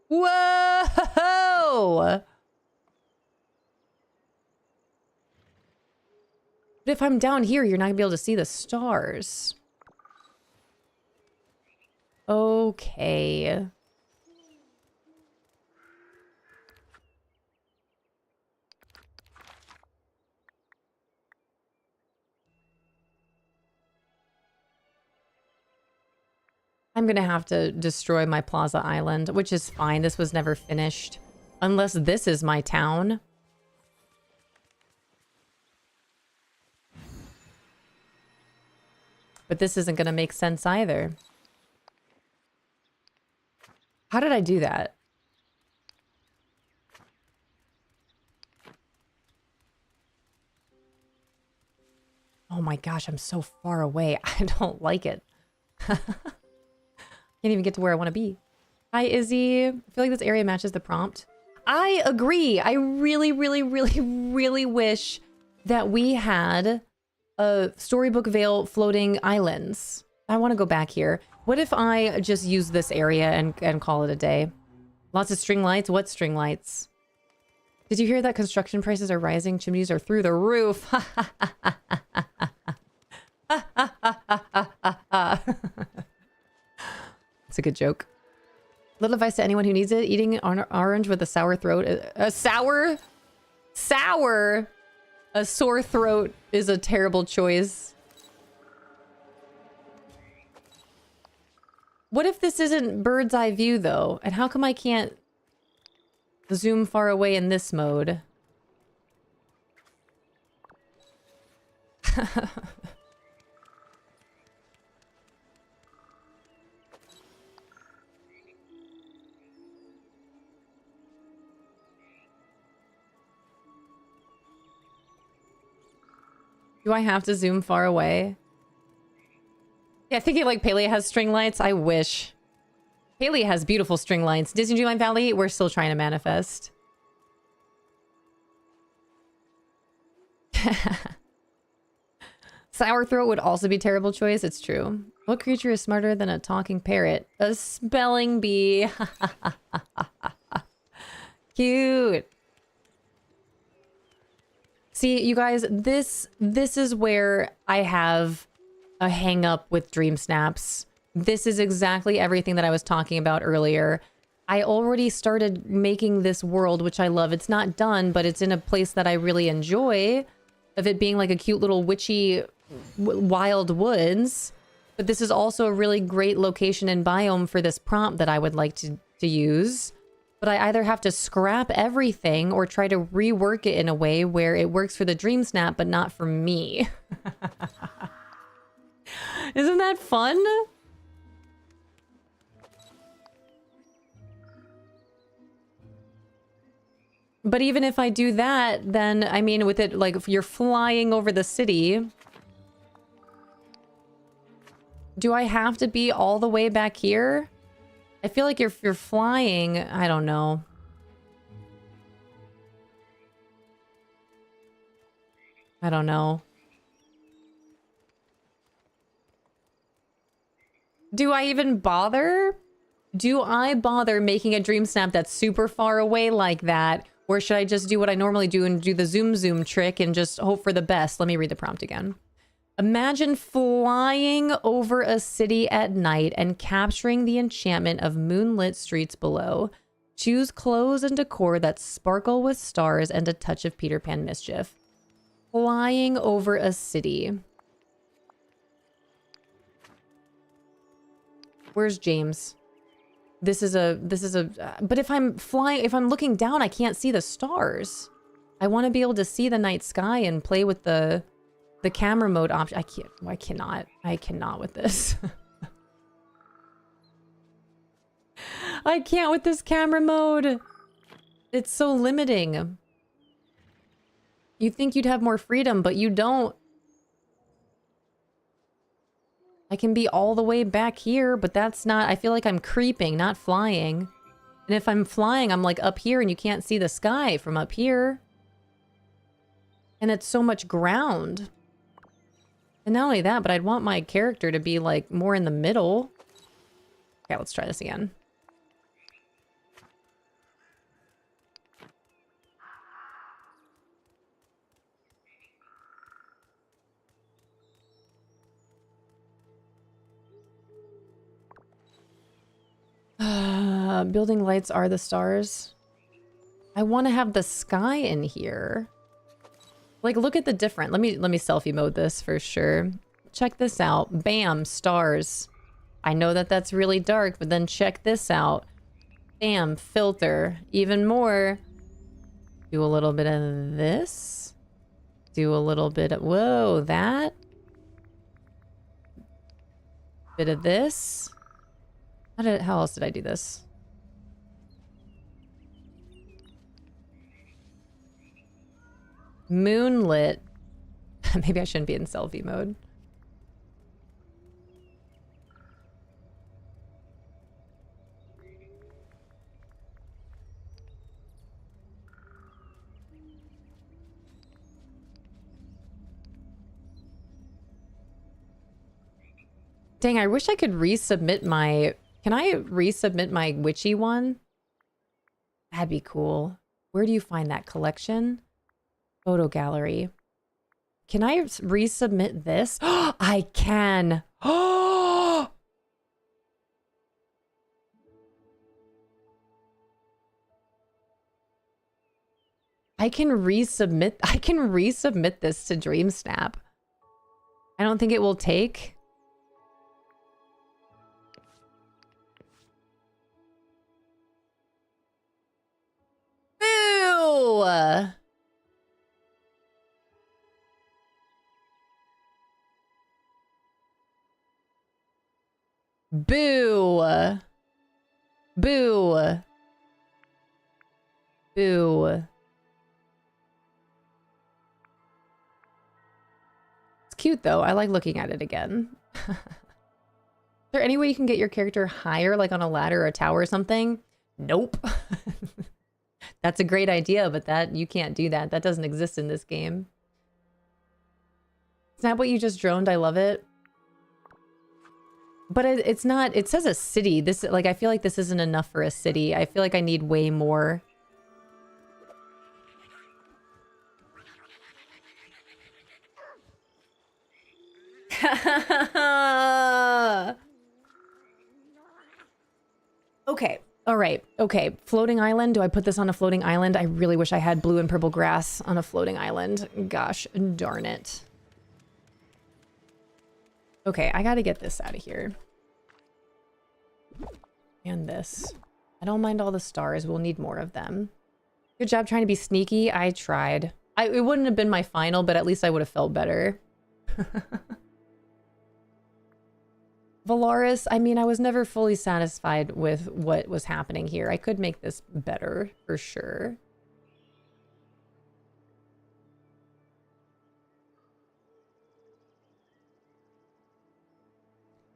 Whoa! But if I'm down here, you're not gonna be able to see the stars. Okay. I'm gonna have to destroy my Plaza Island, which is fine. This was never finished. Unless this is my town. But this isn't gonna make sense either. How did I do that? Oh my gosh, I'm so far away. I don't like it. Can't even get to where I want to be. Hi, Izzy. I feel like this area matches the prompt. I agree. I really, really, really, really wish that we had a Storybook Vale floating islands. I want to go back here. What if I just use this area and call it a day? Lots of string lights? What string lights? Did you hear that construction prices are rising? Chimneys are through the roof. It's a good joke. Little advice to anyone who needs it. Eating an orange with a sour throat. A sour? Sour? A sore throat is a terrible choice. What if this isn't bird's eye view, though? And how come I can't zoom far away in this mode? Do I have to zoom far away? Yeah, thinking like Palea has string lights. I wish. Palea has beautiful string lights. Disney Dreamlight Valley, we're still trying to manifest. Sour throat would also be a terrible choice. It's true. What creature is smarter than a talking parrot? A spelling bee. Cute. See, you guys, this is where I have a hang up with DreamSnaps. This is exactly everything that I was talking about earlier. I already started making this world, which I love. It's not done, but it's in a place that I really enjoy, of it being like a cute little witchy wild woods. But this is also a really great location and biome for this prompt that I would like to use. But I either have to scrap everything or try to rework it in a way where it works for the DreamSnap, but not for me. Isn't that fun? But even if I do that, then, I mean, with it, like, if you're flying over the city, do I have to be all the way back here? I feel like if you're flying, I don't know. I don't know. Do I even bother? Do I bother making a DreamSnap that's super far away like that? Or should I just do what I normally do and do the zoom trick and just hope for the best? Let me read the prompt again. Imagine flying over a city at night and capturing the enchantment of moonlit streets below. Choose clothes and decor that sparkle with stars and a touch of Peter Pan mischief. Flying over a city. Where's James? This is a, but if I'm flying, if I'm looking down, I can't see the stars. I want to be able to see the night sky and play with the camera mode option. I cannot with this. I can't with this camera mode. It's so limiting. You think you'd have more freedom, but you don't. I can be all the way back here, but that's not... I feel like I'm creeping, not flying. And if I'm flying, I'm like up here and you can't see the sky from up here. And it's so much ground. And not only that, but I'd want my character to be like more in the middle. Okay, let's try this again. Building lights are the stars. I want to have the sky in here. Like, look at the different. Let me selfie mode this for sure. Check this out. Bam, stars. I know that that's really dark, but then check this out. Bam, filter. Even more. Do a little bit of this. Do a little bit of... Whoa, that. Bit of this. How else did I do this? Moonlit. Maybe I shouldn't be in selfie mode. Dang, I wish I could resubmit my... Can I resubmit my witchy one? That'd be cool. Where do you find that collection? Photo gallery. Can I resubmit this? I can. I can resubmit this to DreamSnap. I don't think it will take. Boo! Boo! Boo! Boo! It's cute though. I like looking at it again. there any way you can get your character higher, like on a ladder or a tower or something? Nope. That's a great idea, but that you can't do that. That doesn't exist in this game. Is that what you just droned? I love it. But it's not, it says a city. This, like, I feel like this isn't enough for a city. I feel like I need way more. Okay. All right. Okay. Floating island. Do I put this on a floating island? I really wish I had blue and purple grass on a floating island. Gosh darn it. Okay. I got to get this out of here. And this. I don't mind all the stars. We'll need more of them. Good job trying to be sneaky. I tried. It wouldn't have been my final, but at least I would have felt better. Valaris, I mean, I was never fully satisfied with what was happening here. I could make this better, for sure.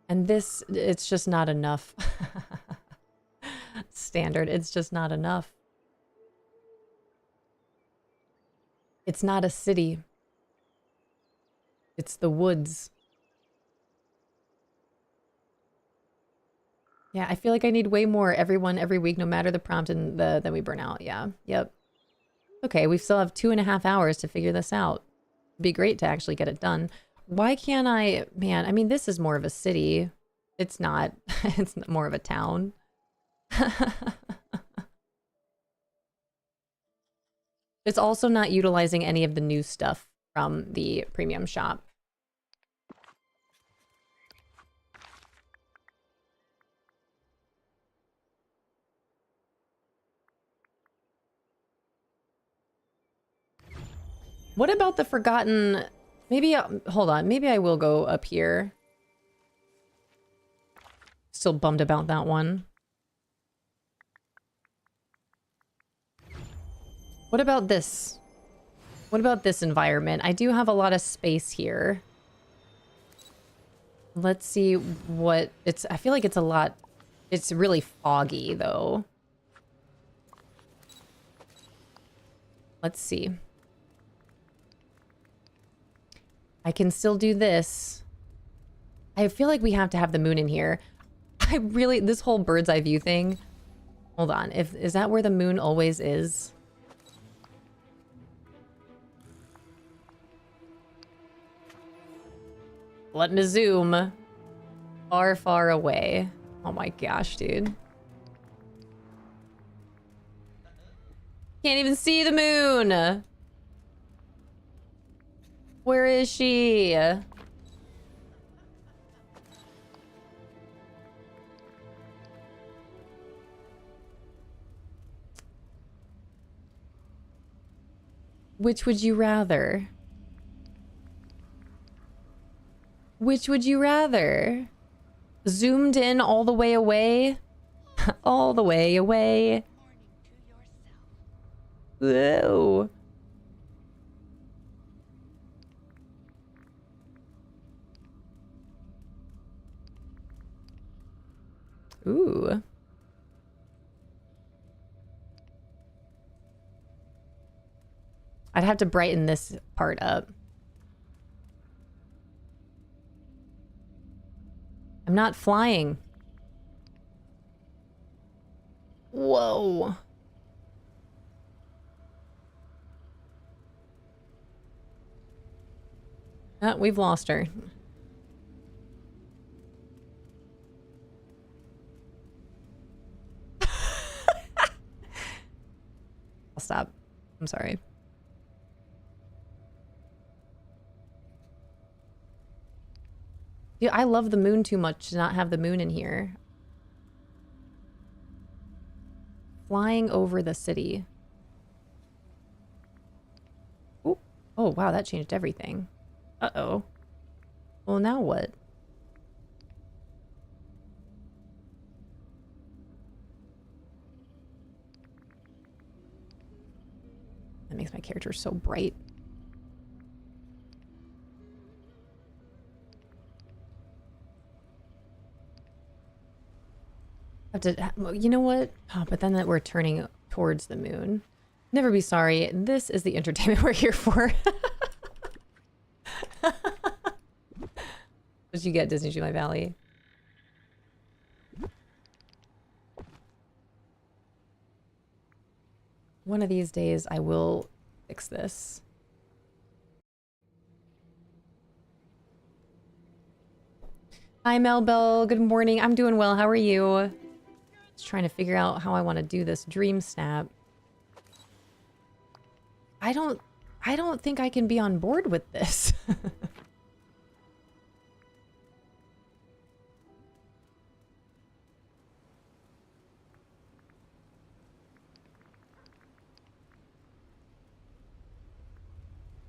And this, it's just not enough. Standard, it's just not enough. It's not a city. It's the woods. Yeah, I feel like I need way more everyone every week, no matter the prompt, and then we burn out. Yeah, yep. Okay, we still have 2.5 hours to figure this out. It'd be great to actually get it done. Why can't I, man, I mean, this is more of a city. It's not, it's more of a town. It's also not utilizing any of the new stuff from the premium shop. What about the forgotten... Maybe... hold on. Maybe I will go up here. Still bummed about that one. What about this? What about this environment? I do have a lot of space here. Let's see what... it's. I feel like it's a lot... It's really foggy, though. Let's see. I can still do this. I feel like we have to have the moon in here. I really, this whole bird's eye view thing. Hold on. Is that where the moon always is? Let me zoom. Far, far away. Oh my gosh, dude. Can't even see the moon. Where is she? Which would you rather? Which would you rather? Zoomed in all the way away? All the way away. Whoa. Ooh. I'd have to brighten this part up. I'm not flying. Whoa. Oh, we've lost her. I'll stop. I'm sorry. Dude, I love the moon too much to not have the moon in here. Flying over the city. Ooh. Oh, wow, that changed everything. Uh-oh. Well, now what? That makes my character so bright. to, you know what? Oh, but then that we're turning towards the moon. Never be sorry. This is the entertainment we're here for. What you get, Disney July Valley? One of these days I will fix this. Hi, Mel Bell. Good morning. I'm doing well. How are you? Just trying to figure out how I want to do this DreamSnap. I don't think I can be on board with this.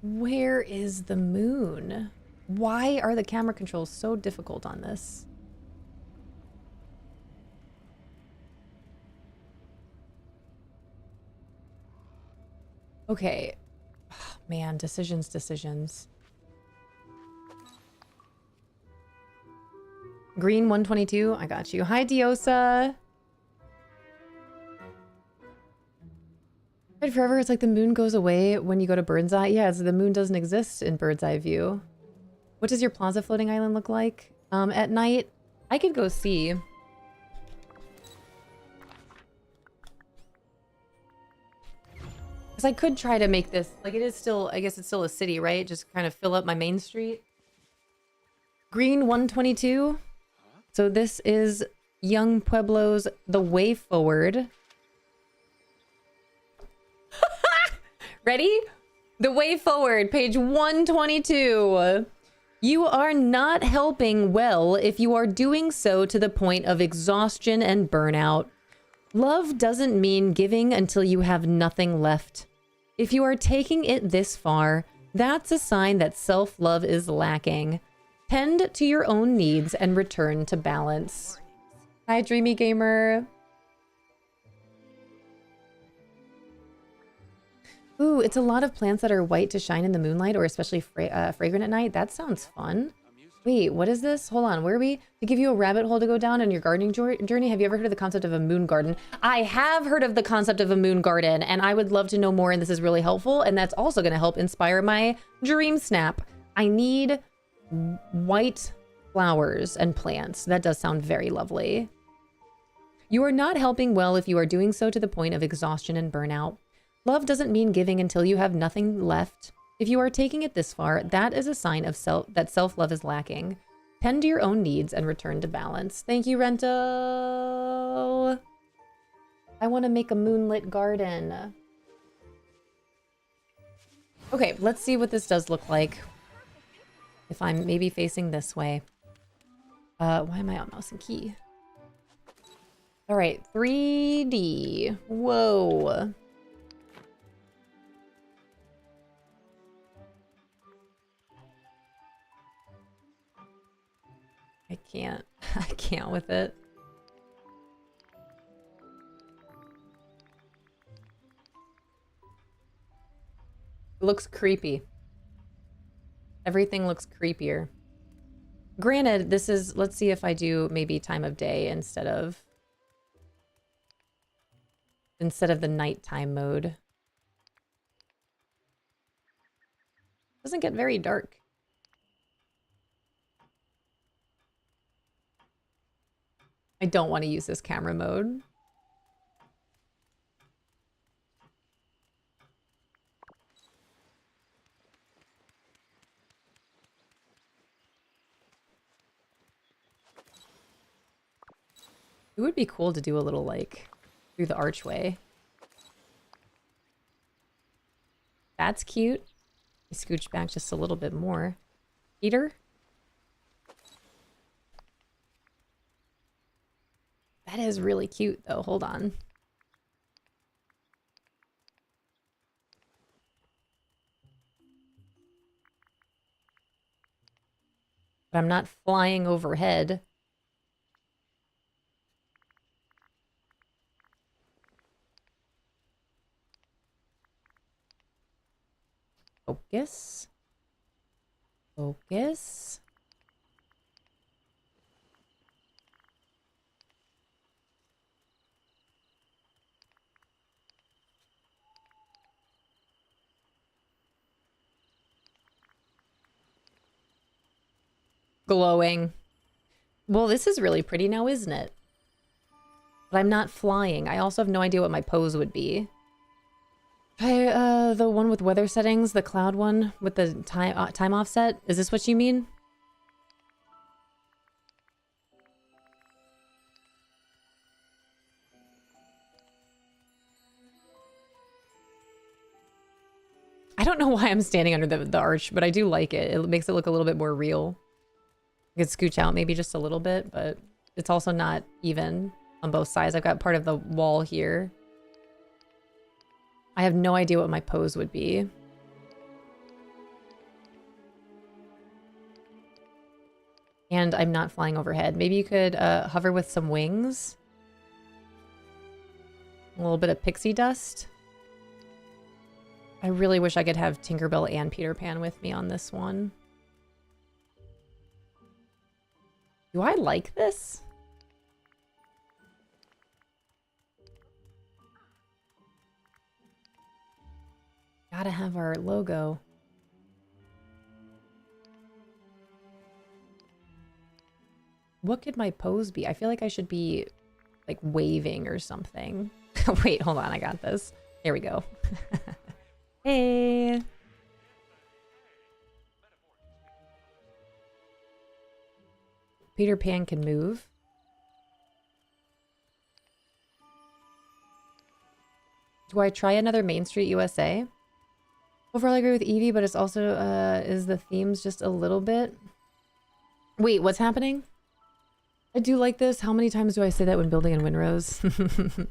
Where is the moon? Why are the camera controls so difficult on this? Okay. Oh, man, decisions. Green 122, I got you. Hi, Diosa. Right, forever, it's like the moon goes away when you go to Bird's Eye. Yeah, so the moon doesn't exist in Bird's Eye view. What does your Plaza floating island look like? At night, I could go see. Because I could try to make this, like it is still, I guess it's still a city, right? Just kind of fill up my main street. Green 122. So this is Young Pueblo's The Way Forward. Ready? The Way Forward, page 122. You are not helping well if you are doing so to the point of exhaustion and burnout. Love doesn't mean giving until you have nothing left. If you are taking it this far, that's a sign that self-love is lacking. Tend to your own needs and return to balance. Hi, Dreamy Gamer. Ooh, it's a lot of plants that are white to shine in the moonlight or especially fragrant at night. That sounds fun. Wait, what is this? Hold on, where are we? To give you a rabbit hole to go down on your gardening journey, have you ever heard of the concept of a moon garden? I have heard of the concept of a moon garden, and I would love to know more, and this is really helpful, and that's also going to help inspire my DreamSnap. I need white flowers and plants. That does sound very lovely. You are not helping well if you are doing so to the point of exhaustion and burnout. Love doesn't mean giving until you have nothing left. If you are taking it this far, that is a sign of that self-love is lacking. Tend to your own needs and return to balance. Thank you, Rento. I want to make a moonlit garden. Okay, let's see what this does look like. If I'm maybe facing this way. Why am I on mouse and key? All right, 3D. Whoa. I can't with it. It looks creepy. Everything looks creepier. Granted, this is, let's see if I do maybe time of day instead of the nighttime mode. Doesn't get very dark. I don't want to use this camera mode. It would be cool to do a little, like, through the archway. That's cute. I scooch back just a little bit more. Peter? That is really cute, though. Hold on. But I'm not flying overhead. Focus. Focus. Glowing. Well, this is really pretty now, isn't it? But I'm not flying. I also have no idea what my pose would be. The one with weather settings, the cloud one with the time offset. Is this what you mean? I don't know why I'm standing under the arch, but I do like it. It makes it look a little bit more real. I could scooch out maybe just a little bit, but it's also not even on both sides. I've got part of the wall here. I have no idea what my pose would be. And I'm not flying overhead. Maybe you could hover with some wings. A little bit of pixie dust. I really wish I could have Tinkerbell and Peter Pan with me on this one. Do I like this? Gotta have our logo. What could my pose be? I feel like I should be like waving or something. Wait, hold on. I got this. There we go. Hey. Peter Pan can move. Do I try another Main Street USA? Overall, I agree with Evie, but it's also, is the themes just a little bit? Wait, what's happening? I do like this. How many times do I say that when building in Windrose?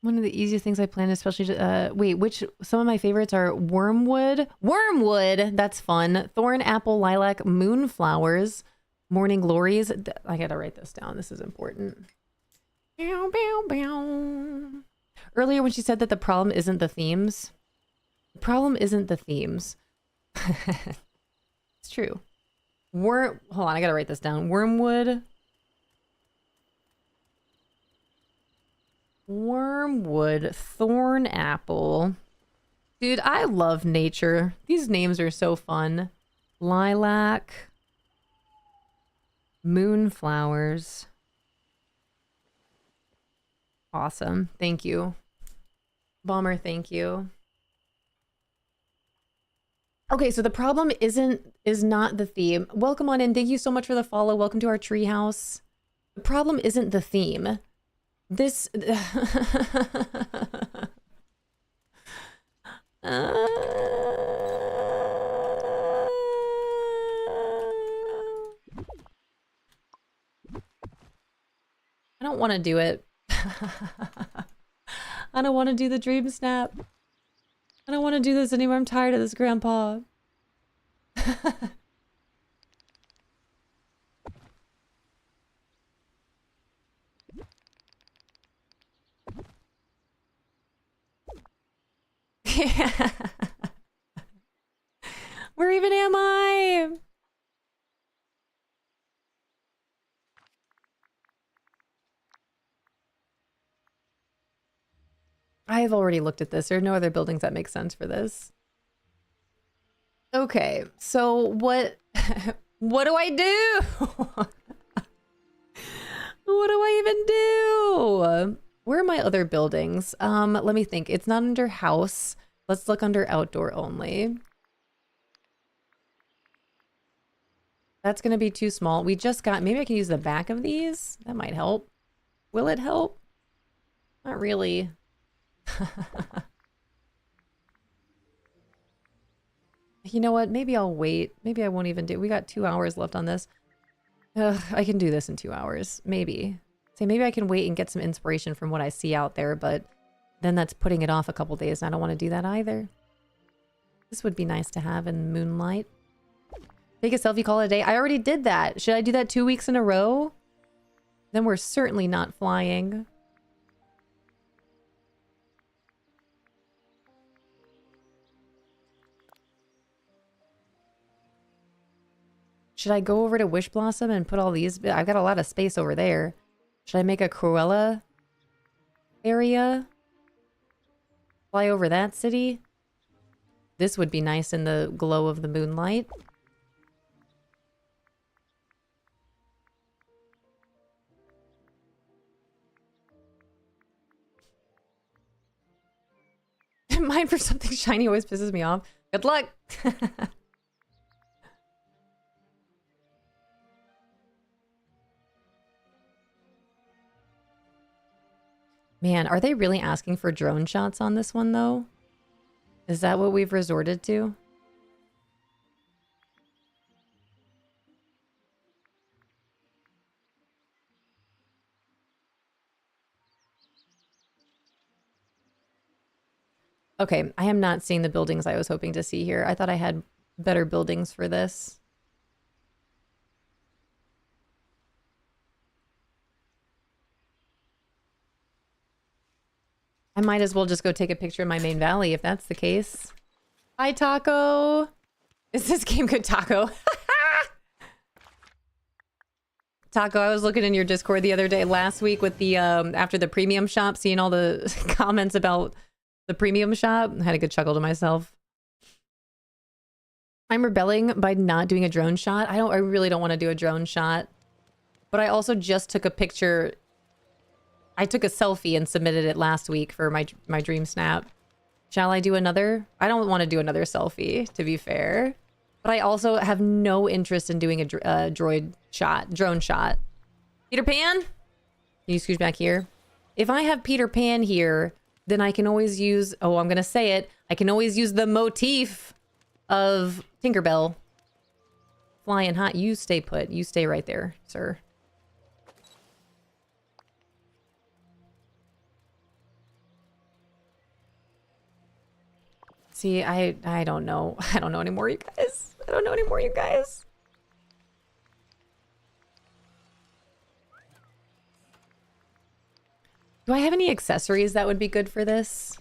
One of the easiest things I planned, especially wait, some of my favorites are Wormwood. Wormwood, that's fun. Thorn, Apple, Lilac, Moonflowers, Morning Glories. I gotta write this down. This is important. Bow, bow, bow. Earlier when she said that the problem isn't the themes. The problem isn't the themes. It's true. Hold on, I gotta write this down. Wormwood. Wormwood, Thorn Apple. Dude, I love nature. These names are so fun. Lilac. Moonflowers. Awesome. Thank you. Bomber, thank you. Okay, so the problem is not the theme. Welcome on in. Thank you so much for the follow. Welcome to our treehouse. The problem isn't the theme. This I don't want to do it. I don't want to do the DreamSnap. I don't want to do this anymore. I'm tired of this, Grandpa. Yeah. Where even am I? I've already looked at this. There are no other buildings that make sense for this. Okay, so what do I do? What do I even do? Where are my other buildings? Let me think. It's not under house. Let's look under outdoor only. That's gonna be too small. We just got, maybe I can use the back of these. That might help. Will it help? Not really. You know what? Maybe I'll wait. Maybe I won't even do. We got 2 hours left on this. I can do this in 2 hours. Maybe. Say maybe I can wait and get some inspiration from what I see out there, but then that's putting it off a couple days, and I don't want to do that either. This would be nice to have in moonlight. Take a selfie, call it a day. I already did that. Should I do that 2 weeks in a row? Then we're certainly not flying. Should I go over to Wish Blossom and put all these? I've got a lot of space over there. Should I make a Cruella area? Fly over that city. This would be nice in the glow of the moonlight. Mine for something shiny always pisses me off. Good luck! Man, are they really asking for drone shots on this one, though? Is that what we've resorted to? Okay, I am not seeing the buildings I was hoping to see here. I thought I had better buildings for this. I might as well just go take a picture of my main valley if that's the case. Hi, Taco! Is this game good, Taco? Taco, I was looking in your Discord the other day, last week with the, after the premium shop, seeing all the comments about the premium shop. I had a good chuckle to myself. I'm rebelling by not doing a drone shot. I really don't want to do a drone shot. But I also just took a picture. I took a selfie and submitted it last week for my DreamSnap. Shall I do another? I don't want to do another selfie, to be fair. But I also have no interest in doing a drone shot. Peter Pan? Can you scooch back here? If I have Peter Pan here, then I can always use... Oh, I'm going to say it. I can always use the motif of Tinkerbell. Flying hot. You stay put. You stay right there, sir. See, I don't know. I don't know anymore, you guys. I don't know anymore, you guys. Do I have any accessories that would be good for this?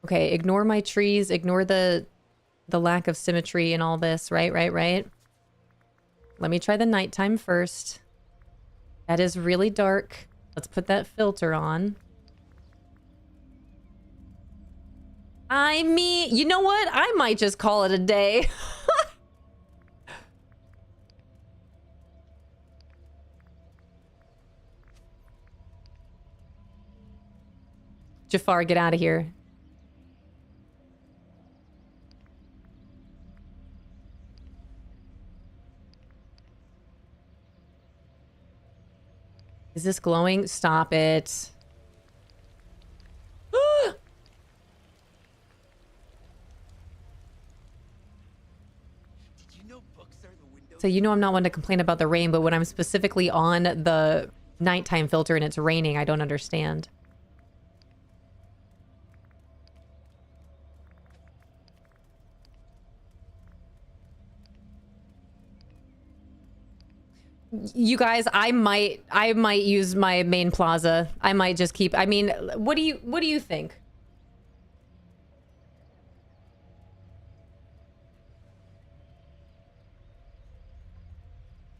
Okay, ignore my trees, ignore the lack of symmetry and all this, right? Let me try the nighttime first. That is really dark. Let's put that filter on. I mean, you know what? I might just call it a day. Jafar, get out of here. Is this glowing? Stop it. So you know I'm not one to complain about the rain, but when I'm specifically on the nighttime filter and it's raining, I don't understand. You guys, I might use my main plaza. I might just keep... I mean, what do you think?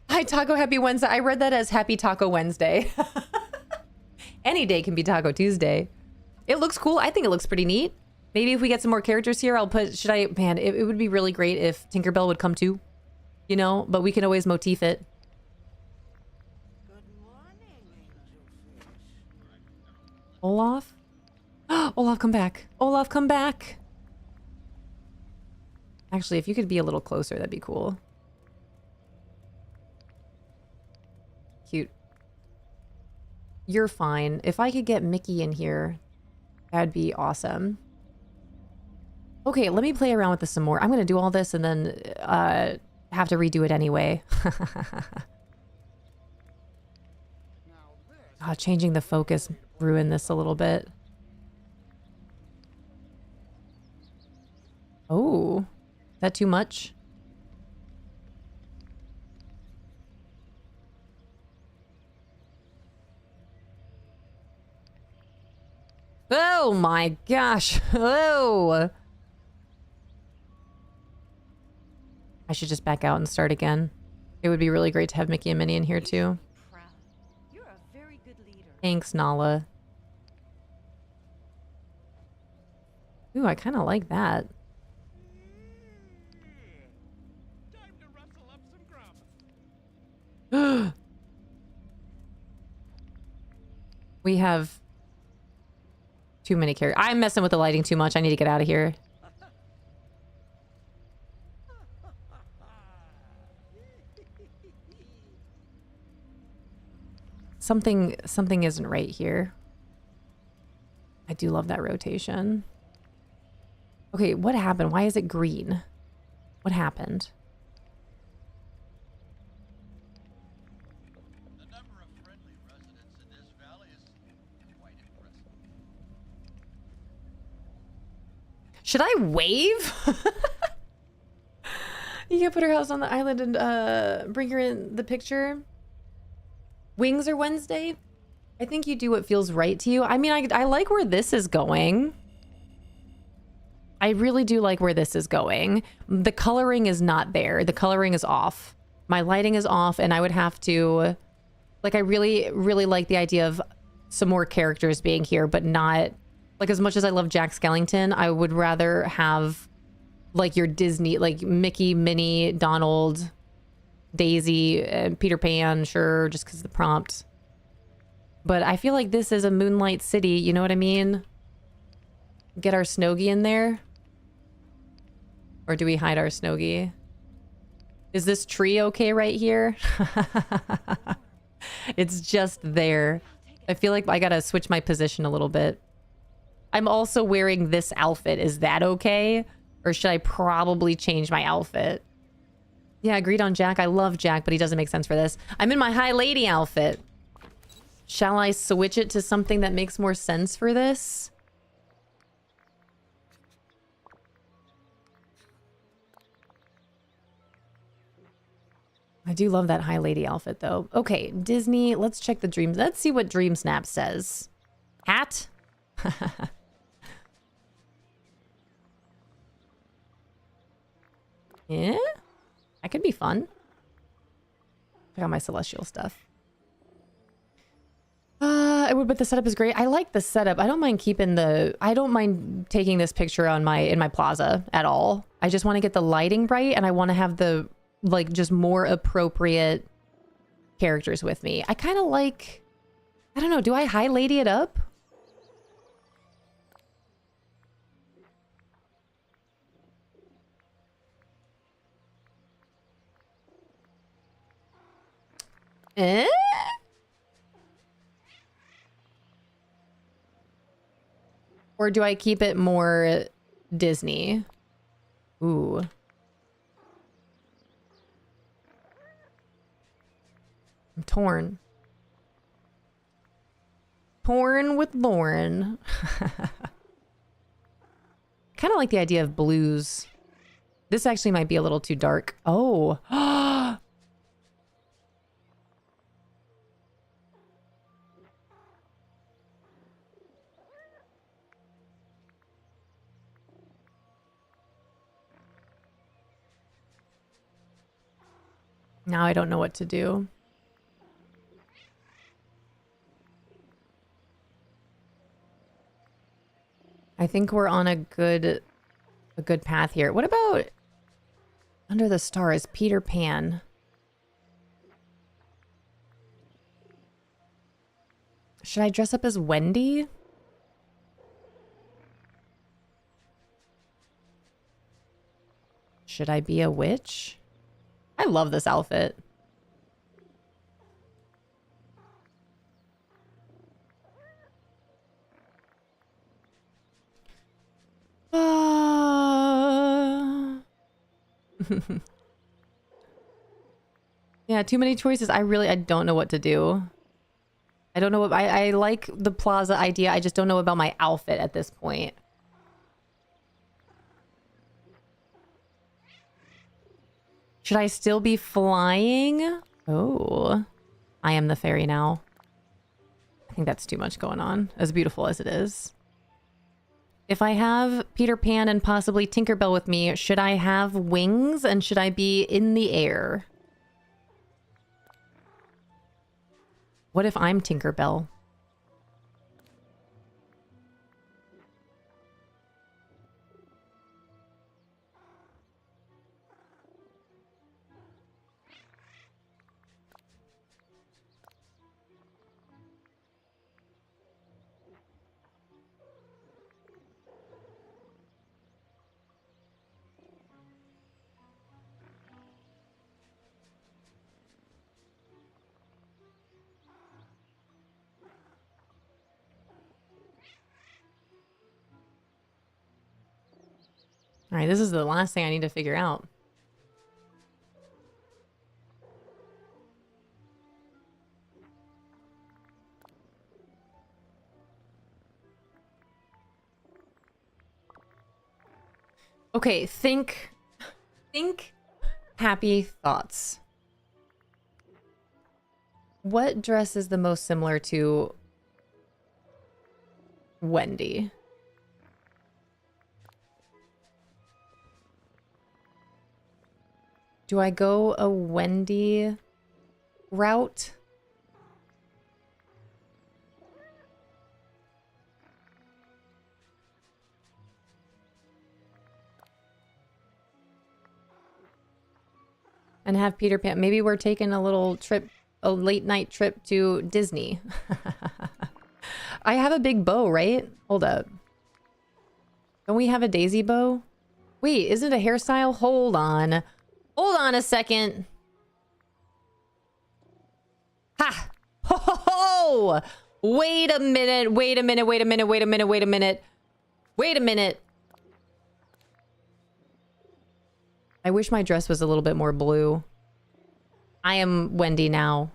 Hi, Taco Happy Wednesday. I read that as Happy Taco Wednesday. Any day can be Taco Tuesday. It looks cool. I think it looks pretty neat. Maybe if we get some more characters here, I'll put... Should I... Man, it would be really great if Tinkerbell would come too. You know? But we can always motif it. Olaf? Olaf, come back. Olaf, come back. Actually, if you could be a little closer, that'd be cool. Cute. You're fine. If I could get Mickey in here, that'd be awesome. Okay, let me play around with this some more. I'm gonna do all this and then have to redo it anyway. Changing the focus ruined this a little bit. Oh, is that too much? Oh my gosh. Oh. I should just back out and start again. It would be really great to have Mickey and Minnie in here too. Proud. You're a very good leader. Thanks, Nala. Ooh, I kind of like that. Time to rustle up some grub. We have too many characters. I'm messing with the lighting too much. I need to get out of here. Something isn't right here. I do love that rotation. Okay, what happened? Why is it green? What happened? The number of friendly residents in this valley is quite impressive. Should I wave? You can put her house on the island and bring her in the picture. Wings or Wednesday? I think you do what feels right to you. I mean, I like where this is going. I really do like where this is going. The coloring is not there. The coloring is off. My lighting is off, and I would have to... Like, I really, really like the idea of some more characters being here, but not... Like, as much as I love Jack Skellington, I would rather have, like, your Disney... Like, Mickey, Minnie, Donald, Daisy, and Peter Pan, sure, just because of the prompt. But I feel like this is a Moonlight City, you know what I mean? Get our Snowgie in there? Or do we hide our Snowgie? Is this tree okay right here? It's just there. I feel like I gotta switch my position a little bit. I'm also wearing this outfit. Is that okay? Or should I probably change my outfit? Yeah, agreed on Jack. I love Jack, but he doesn't make sense for this. I'm in my High Lady outfit. Shall I switch it to something that makes more sense for this? I do love that High Lady outfit, though. Okay, Disney. Let's check the dreams. Let's see what DreamSnap says. Hat? Yeah? That could be fun. Check out my celestial stuff. But the setup is great. I like the setup. I don't mind keeping the... I don't mind taking this picture on in my plaza at all. I just want to get the lighting right, and I want to have the, like, just more appropriate characters with me. I kind of like... I don't know. Do I High Lady it up? Eh? Or do I keep it more Disney? Ooh. I'm torn. Torn with Lauren. Kind of like the idea of blues. This actually might be a little too dark. Oh. Now I don't know what to do. I think we're on a good path here. What about Under the Stars, Peter Pan? Should I dress up as Wendy? Should I be a witch? I love this outfit. Yeah, too many choices. I don't know what to do. I don't know what I like the plaza idea. I just don't know about my outfit at this point. Should I still be flying? Oh, I am the fairy now. I think that's too much going on, as beautiful as it is. If I have Peter Pan and possibly Tinkerbell with me, should I have wings and should I be in the air? What if I'm Tinkerbell? All right, this is the last thing I need to figure out. Okay, think happy thoughts. What dress is the most similar to Wendy? Do I go a Wendy route? And have Peter Pan. Maybe we're taking a little trip, a late night trip to Disney. I have a big bow, right? Hold up. Don't we have a daisy bow? Wait, isn't it a hairstyle? Hold on. Hold on a second. Ha! Ho ho ho! Wait a minute, wait a minute, wait a minute, wait a minute, wait a minute. Wait a minute. I wish my dress was a little bit more blue. I am Wendy now.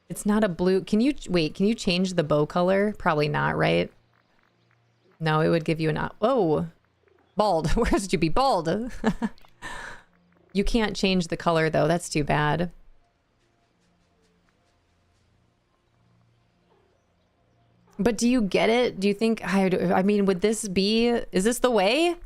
It's not a blue. Can you wait? Can you change the bow color? Probably not, right? No, it would give you an. Oh, bald. Where should you be bald? You can't change the color though. That's too bad. But do you get it? Do you think? I mean, would this be? Is this the way?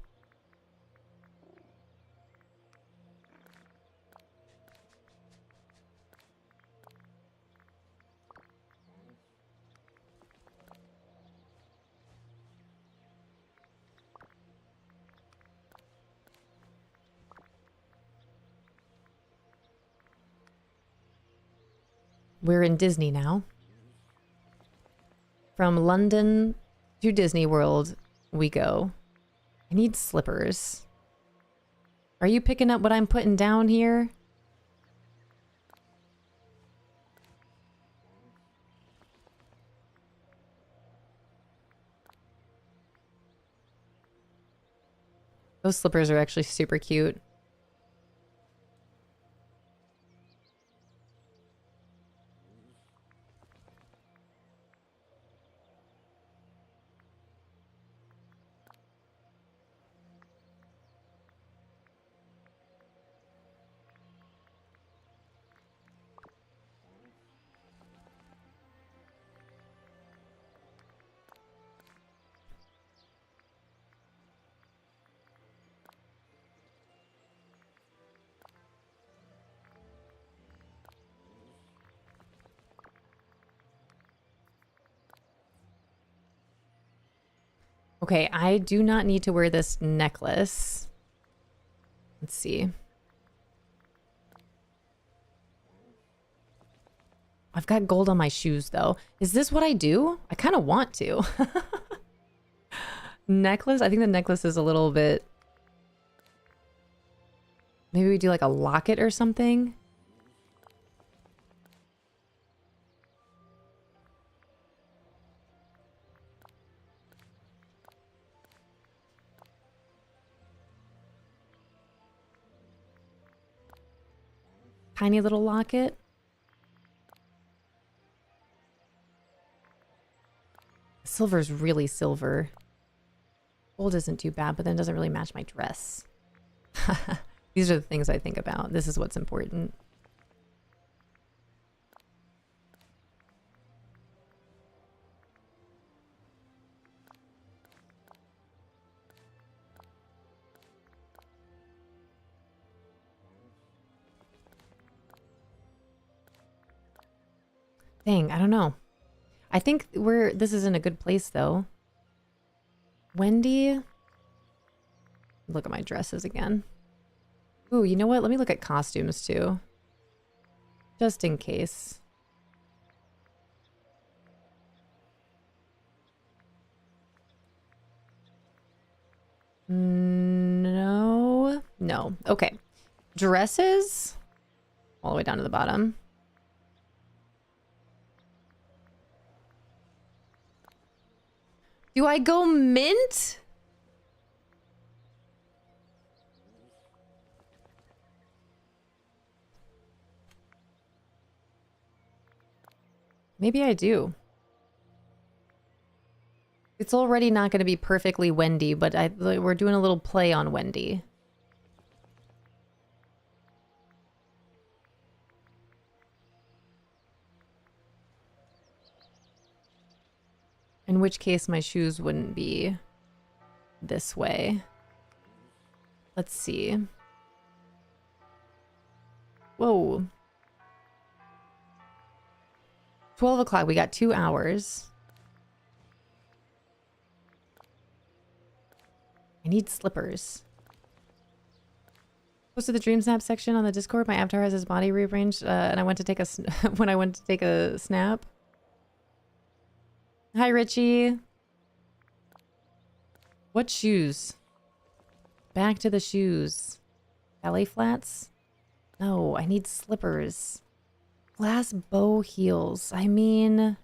We're in Disney now. From London to Disney World we go. I need slippers. Are you picking up what I'm putting down here? Those slippers are actually super cute. Okay, I do not need to wear this necklace. Let's see. I've got gold on my shoes, though. Is this what I do? I kind of want to. Necklace? I think the necklace is a little bit... Maybe we do like a locket or something? Tiny little locket. Silver's really silver. Gold isn't too bad, but then it doesn't really match my dress. These are the things I think about. This is what's important. Dang, I don't know. I think this is in a good place though. Wendy. Look at my dresses again. Ooh, you know what? Let me look at costumes too. Just in case. No. No. Okay. Dresses. All the way down to the bottom. Do I go mint? Maybe I do. It's already not going to be perfectly Wendy, but we're doing a little play on Wendy. In which case my shoes wouldn't be this way. Let's see. Whoa. 12 o'clock. We got 2 hours. I need slippers. Posted the DreamSnap section on the Discord. My avatar has his body rearranged, and I went to take a when I went to take a snap. Hi, Richie. What shoes? Back to the shoes. Ballet flats? No, I need slippers. Glass bow heels. I mean...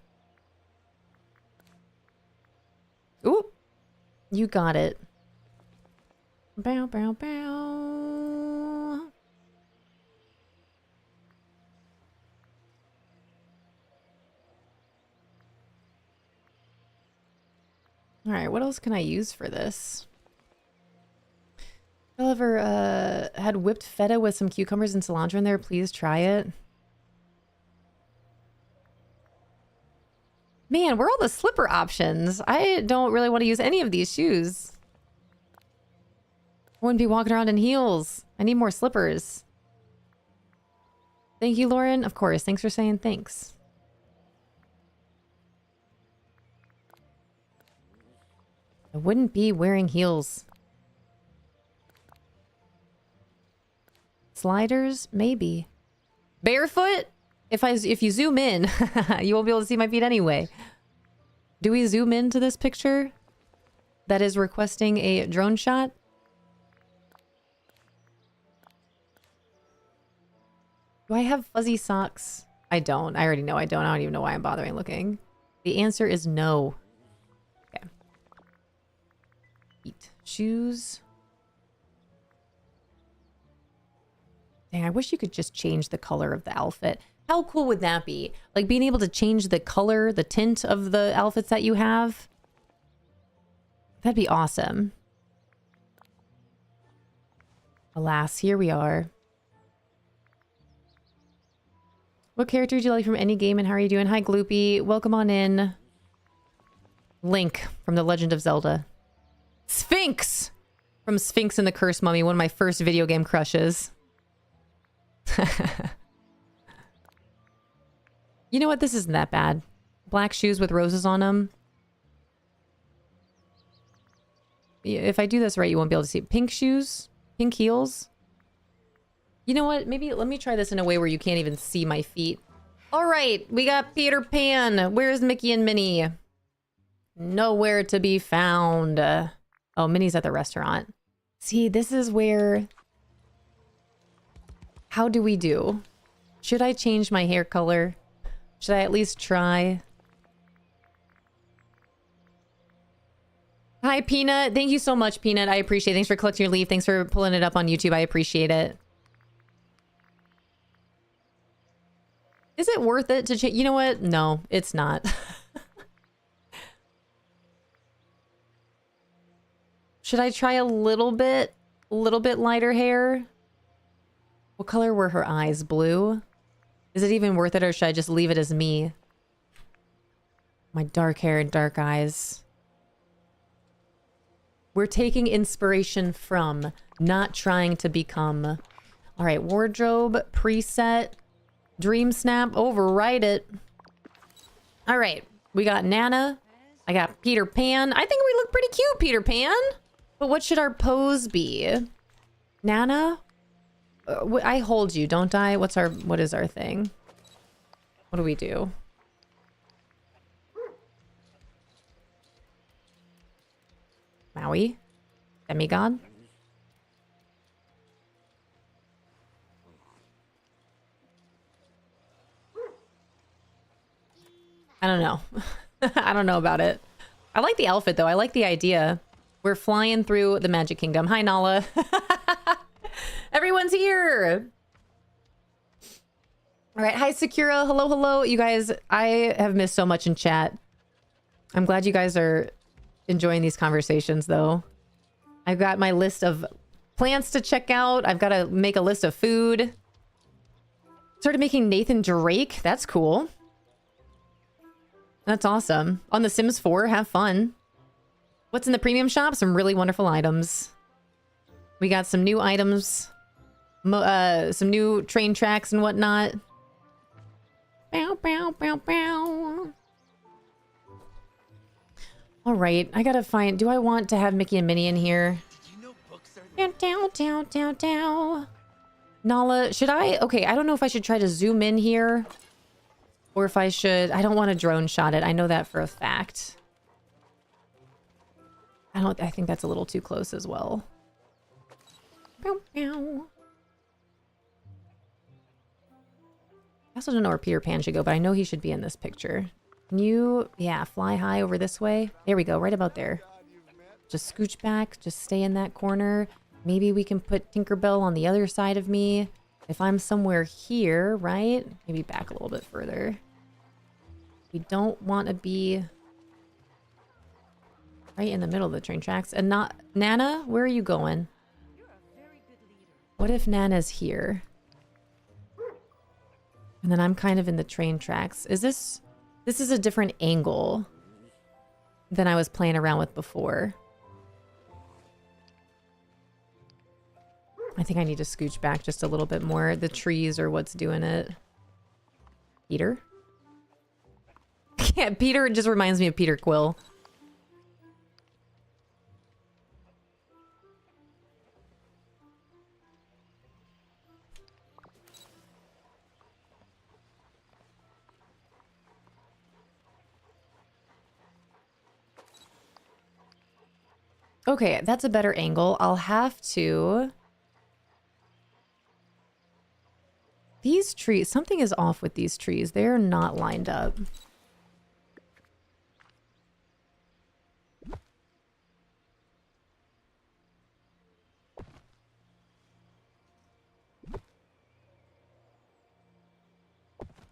Ooh! You got it. Bow, bow, bow. Alright, what else can I use for this? Y'all ever had whipped feta with some cucumbers and cilantro in there? Please try it. Man, where are all the slipper options? I don't really want to use any of these shoes. I wouldn't be walking around in heels. I need more slippers. Thank you, Lauren. Of course. Thanks for saying thanks. I wouldn't be wearing heels. Sliders? Maybe. Barefoot? If you zoom in, you won't be able to see my feet anyway. Do we zoom into this picture that is requesting a drone shot? Do I have fuzzy socks? I don't. I already know I don't. I don't even know why I'm bothering looking. The answer is no. Okay. Feet. Shoes. Dang, I wish you could just change the color of the outfit. How cool would that be? Like being able to change the color, the tint of the outfits that you have. That'd be awesome. Alas, here we are. What character do you like from any game and how are you doing? Hi, Gloopy. Welcome on in. Link from The Legend of Zelda. Sphinx! From Sphinx and the Curse Mummy, one of my first video game crushes. You know what? This isn't that bad. Black shoes with roses on them. If I do this right, you won't be able to see. Pink shoes? Pink heels? You know what? Maybe let me try this in a way where you can't even see my feet. All right, we got Peter Pan. Where's Mickey and Minnie? Nowhere to be found. Oh, Minnie's at the restaurant. See, this is where... How do we do? Should I change my hair color? Should I at least try? Hi, Peanut. Thank you so much, Peanut. I appreciate it. Thanks for collecting your leaf. Thanks for pulling it up on YouTube. I appreciate it. Is it worth it to change? You know what? No, it's not. Should I try a little bit lighter hair? What color were her eyes? Blue? Is it even worth it or should I just leave it as me? My dark hair and dark eyes. We're taking inspiration from, not trying to become. All right, wardrobe, preset, DreamSnap, override it. All right. We got Nana. I got Peter Pan. I think we look pretty cute, Peter Pan. But what should our pose be? Nana? I hold you, don't I? What is our thing? What do we do? Maui? Demigod? I don't know. I don't know about it. I like the outfit though. I like the idea. We're flying through the Magic Kingdom. Hi, Nala. Everyone's here. All right. Hi, Sakura. Hello, hello. You guys, I have missed so much in chat. I'm glad you guys are enjoying these conversations though. I've got my list of plants to check out. I've got to make a list of food. Started making Nathan Drake. That's cool. That's awesome. On The Sims 4, have fun. What's in the premium shop? Some really wonderful items. We got some new items. Some new train tracks and whatnot. Bow, bow, bow, bow. All right, I gotta find... Do I want to have Mickey and Minnie in here? Down, down, down, down, down. Nala, should I... Okay, I don't know if I should try to zoom in here. Or if I should... I don't want to drone shot it. I know that for a fact. I think that's a little too close as well. Bow, bow. I also don't know where Peter Pan should go, but I know he should be in this picture. Can you... Yeah, fly high over this way. There we go, right about there. Just scooch back. Just stay in that corner. Maybe we can put Tinkerbell on the other side of me. If I'm somewhere here, right? Maybe back a little bit further. We don't want to be right in the middle of the train tracks. And not... Nana, where are you going? You're a very good leader. What if Nana's here? And then I'm kind of in the train tracks. Is this... This is a different angle than I was playing around with before. I think I need to scooch back just a little bit more. The trees are what's doing it. Peter? Yeah, Peter just reminds me of Peter Quill. Okay, that's a better angle. I'll have to... These trees, something is off with these trees. They're not lined up.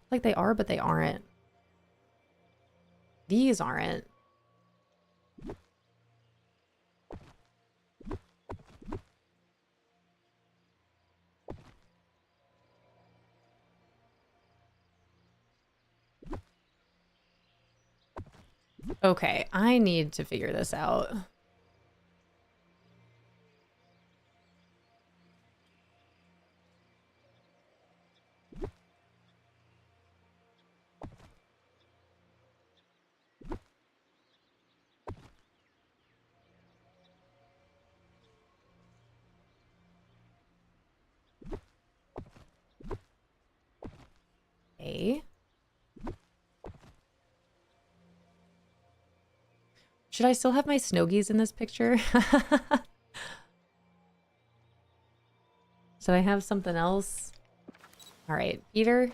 Like they are, but they aren't. These aren't. Okay, I need to figure this out. Okay. Should I still have my Snowgies in this picture? Should I have something else? All right, Peter.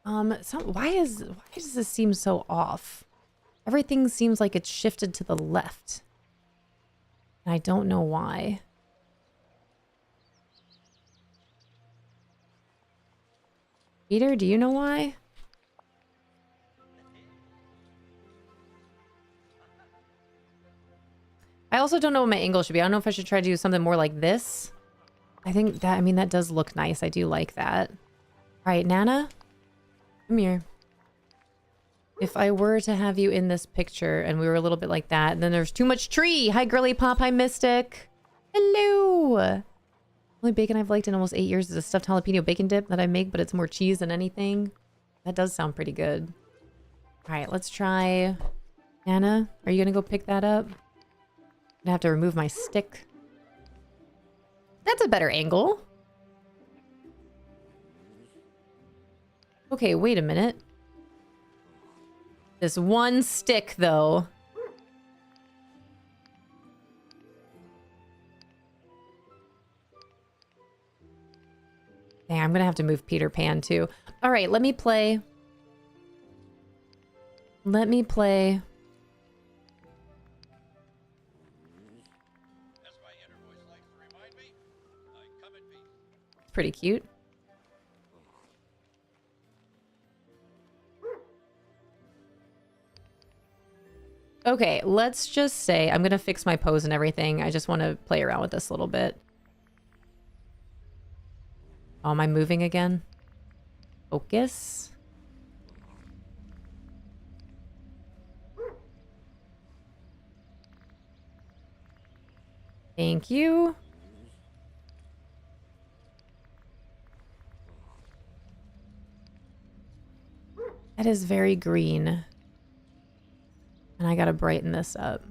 Why does this seem so off? Everything seems like it's shifted to the left. And I don't know why. Peter, do you know why? I also don't know what my angle should be. I don't know if I should try to do something more like this. I think that, I mean, that does look nice. I do like that. All right, Nana, come here. If I were to have you in this picture and we were a little bit like that, and then there's too much tree. Hi, Girly Pop. Hi, Mystic. Hello. Only bacon I've liked in almost 8 years is a stuffed jalapeno bacon dip that I make, but it's more cheese than anything. That does sound pretty good. All right, let's try... Anna, are you gonna go pick that up? I'm gonna have to remove my stick. That's a better angle. Okay, wait a minute. This one stick, though. Dang, I'm gonna have to move Peter Pan, too. All right, let me play. Let me play. As my inner voice likes to remind me, I come in peace. It's pretty cute. Okay, let's just say I'm gonna fix my pose and everything. I just want to play around with this a little bit. Oh, am I moving again? Focus. Thank you. That is very green. And I gotta brighten this up.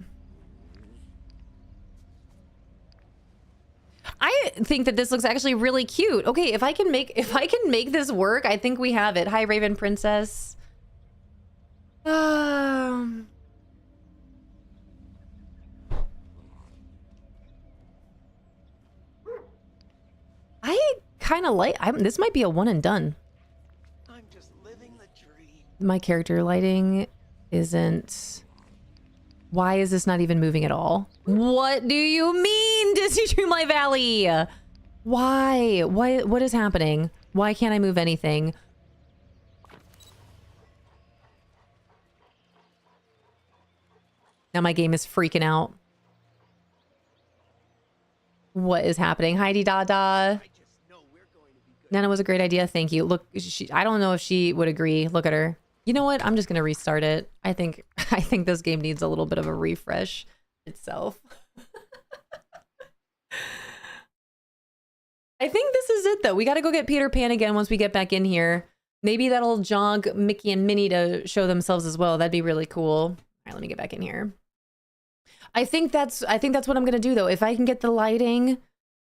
I think that this looks actually really cute. Okay, if I can make this work, I think we have it. Hi, Raven Princess. I kind of like. This might be a one and done. I'm just living the dream. My character lighting isn't. Why is this not even moving at all? What do you mean, Disney Dreamlight Valley? Why? What is happening? Why can't I move anything? Now my game is freaking out. What is happening? Heidi Dada. Nana was a great idea. Thank you. Look, I don't know if she would agree. Look at her. You know what? I'm just gonna restart it. I think this game needs a little bit of a refresh itself. I think this is it though. We gotta go get Peter Pan again once we get back in here. Maybe that'll jog Mickey and Minnie to show themselves as well. That'd be really cool. All right, let me get back in here. I think that's what I'm gonna do though. If I can get the lighting,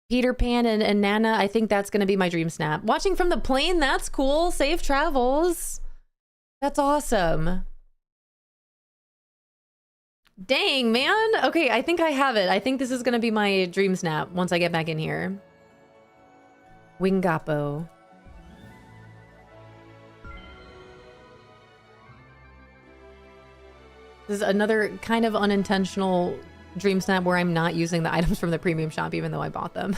Peter Pan and Nana, I think that's gonna be my dream snap. Watching from the plane, that's cool. Safe travels. That's awesome. Dang, man. Okay, I think I have it. I think this is gonna be my dream snap once I get back in here. Wingapo. This is another kind of unintentional dream snap where I'm not using the items from the premium shop even though I bought them.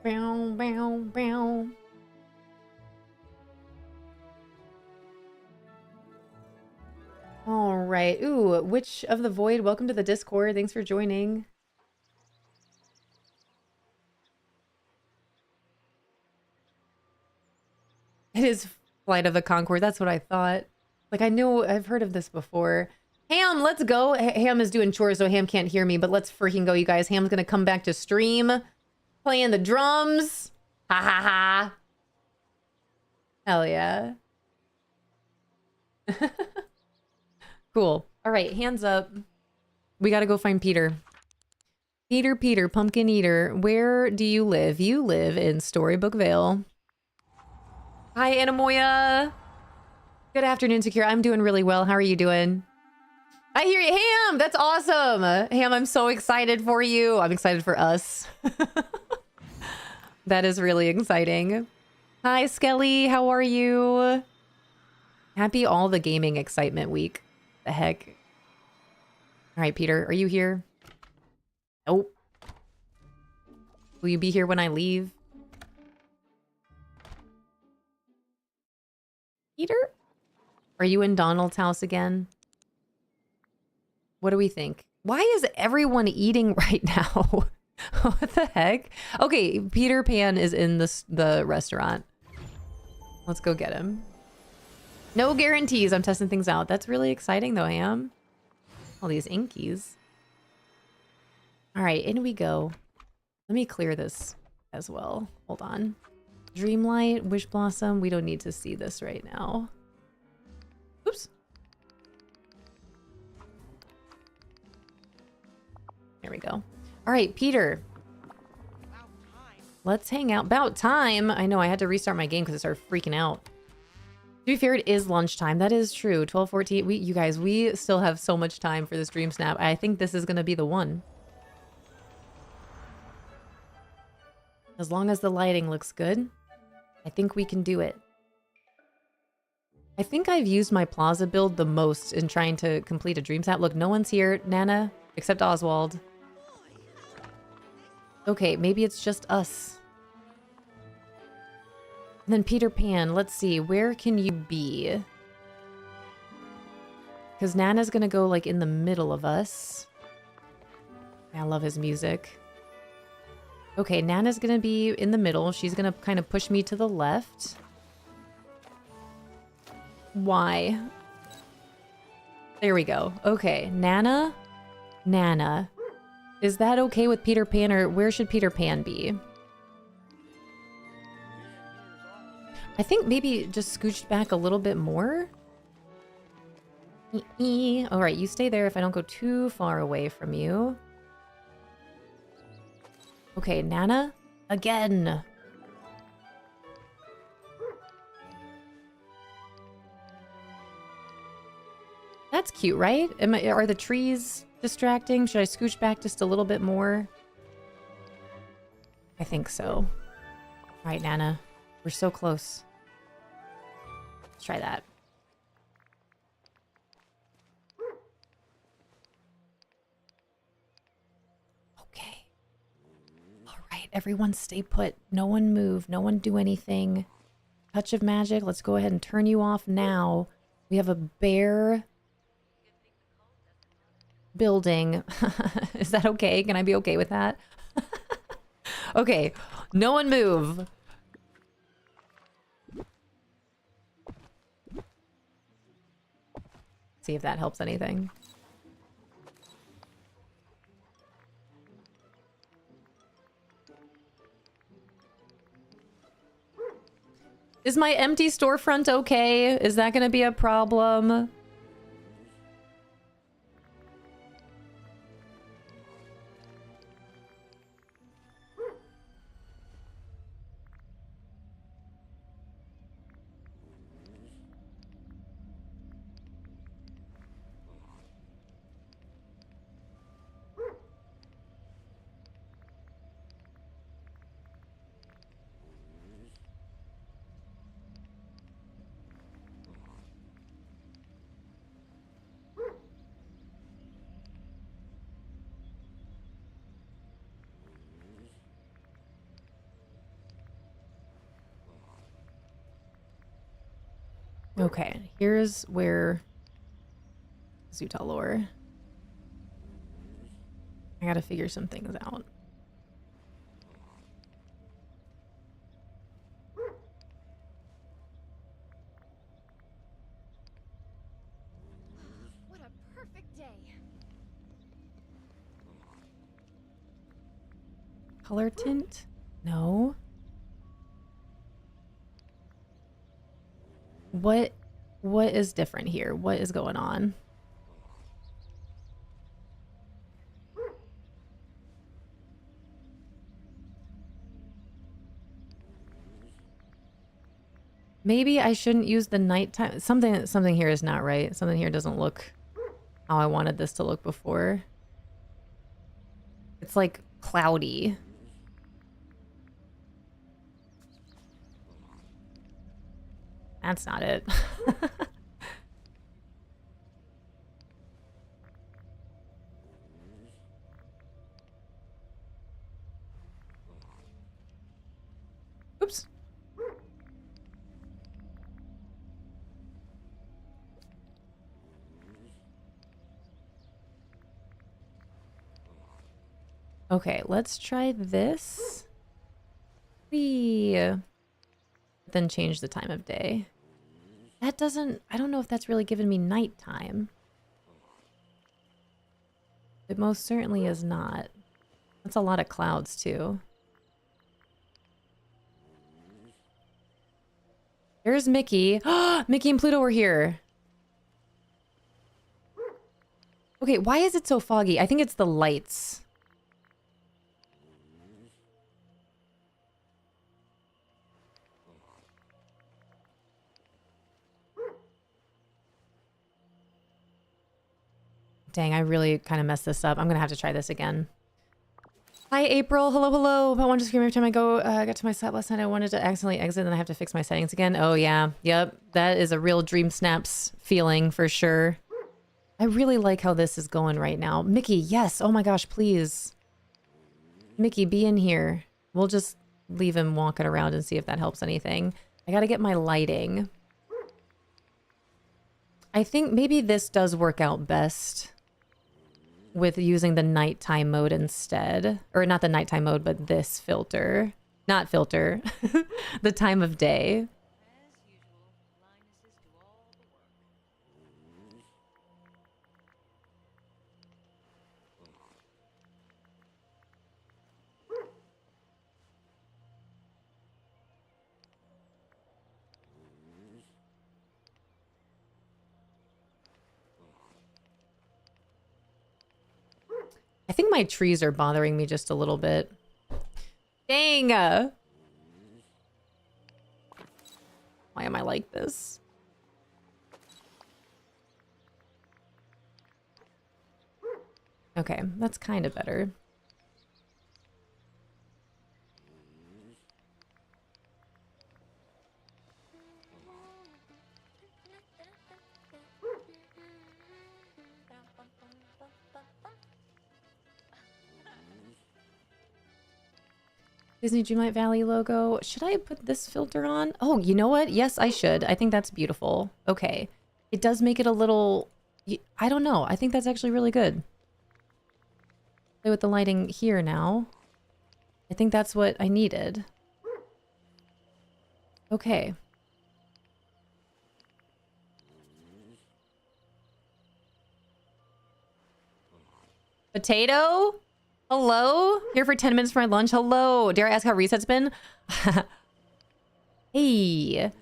Bow, bow, bow. All right. Ooh, Witch of the Void, welcome to the Discord. Thanks for joining. It is Flight of the Conchord. That's what I thought. Like, I know I've heard of this before. Ham, let's go. Ham is doing chores, so Ham can't hear me, but let's freaking go, you guys. Ham's gonna come back to stream, playing the drums. Ha ha ha. Hell yeah. Cool. All right, hands up. We gotta go find Peter. Peter, Pumpkin Eater, where do you live? You live in Storybook Vale. Hi, Anamoya. Good afternoon, Secure. I'm doing really well. How are you doing? I hear you. Ham, that's awesome. Ham, I'm so excited for you. I'm excited for us. That is really exciting. Hi, Skelly. How are you? Happy all the gaming excitement week. The heck? All right, Peter, are you here? Nope. Will you be here when I leave? Peter? Are you in Donald's house again? What do we think? Why is everyone eating right now? What the heck? Okay, Peter Pan is in the restaurant. Let's go get him. No guarantees. I'm testing things out. That's really exciting though, Ham. All these inkies. All right, in we go. Let me clear this as well. Hold on. Dreamlight, Wish Blossom. We don't need to see this right now. Oops. There we go. All right, Peter. Let's hang out. About time. I know I had to restart my game because it started freaking out. To be fair, it is lunchtime. That is true. 12:14. You guys, we still have so much time for this DreamSnap. I think this is going to be the one. As long as the lighting looks good, I think we can do it. I think I've used my Plaza build the most in trying to complete a DreamSnap. Look, no one's here, Nana, except Oswald. Okay, maybe it's just us. And then Peter Pan, let's see, where can you be? Because Nana's gonna go like in the middle of us. I love his music. Okay, Nana's gonna be in the middle. She's gonna kind of push me to the left. Why? There we go. Okay, Nana. Nana. Is that okay with Peter Pan, or where should Peter Pan be? I think maybe just scooched back a little bit more. All right, you stay there if I don't go too far away from you. Okay, Nana, again. That's cute, right? Are the trees distracting? Should I scooch back just a little bit more? I think so. All right, Nana. We're so close. Let's try that. Okay. All right, everyone stay put. No one move. No one do anything. Touch of magic. Let's go ahead and turn you off now. We have a bear building. Is that okay? Can I be okay with that? Okay, no one move. See if that helps anything. Is my empty storefront okay? Is that gonna be a problem? Okay, here's where Zutalor. I gotta figure some things out. What a perfect day. Color tint? No. What is different here? What is going on? Maybe I shouldn't use the nighttime. Something here is not right. Something here doesn't look how I wanted this to look before. It's like cloudy. That's not it. Oops. Okay, let's try this. Then change the time of day. That doesn't, I don't know if that's really giving me nighttime. It most certainly is not. That's a lot of clouds too. There's Mickey. Mickey and Pluto were here. Okay, why is it so foggy? I think it's the lights. Dang, I really kind of messed this up. I'm gonna have to try this again. Hi, April. Hello, hello. I wanted to scream every time I got to my set last night. I wanted to accidentally exit, and I have to fix my settings again. Oh, yeah. Yep. That is a real DreamSnaps feeling for sure. I really like how this is going right now. Mickey, yes. Oh my gosh, please. Mickey, be in here. We'll just leave him walking around and see if that helps anything. I gotta get my lighting. I think maybe this does work out best with using the nighttime mode instead. Or not the nighttime mode, but this filter. Not filter. The time of day. As usual, Linus do all the work. I think my trees are bothering me just a little bit. Dang! Why am I like this? Okay, that's kind of better. Disney Dreamlight Valley logo. Should I put this filter on? Oh, you know what? Yes, I should. I think that's beautiful. Okay. It does make it a little... I don't know. I think that's actually really good. Play with the lighting here now. I think that's what I needed. Okay. Potato? Hello? Here for 10 minutes for my lunch. Hello. Dare I ask how reset's been? Hey.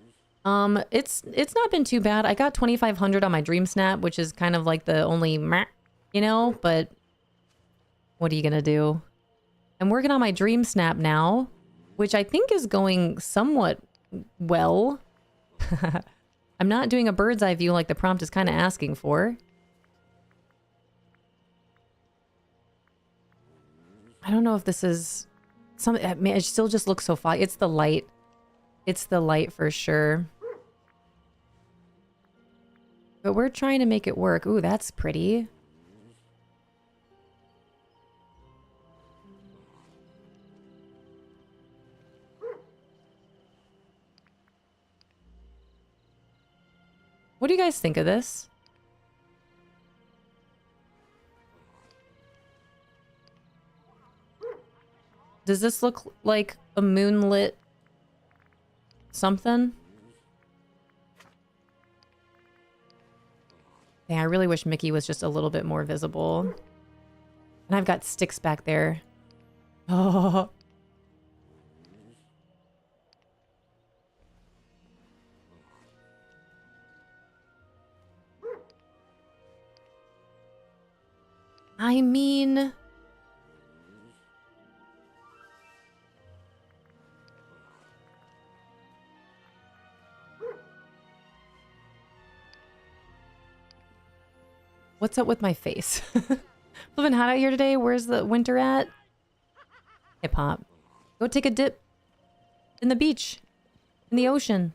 It's not been too bad. I got 2,500 on my DreamSnap, which is kind of like the only meh, you know, but what are you gonna do? I'm working on my DreamSnap now, which I think is going somewhat well. I'm not doing a bird's eye view like the prompt is kind of asking for. I don't know if this is something. It still just looks so foggy. It's the light. It's the light for sure. But we're trying to make it work. Ooh, that's pretty. What do you guys think of this? Does this look like a moonlit something? Yeah, I really wish Mickey was just a little bit more visible. And I've got sticks back there. Oh. I mean... What's up with my face? Living hot out here today. Where's the winter at? Hip hop. Go take a dip in the beach, in the ocean.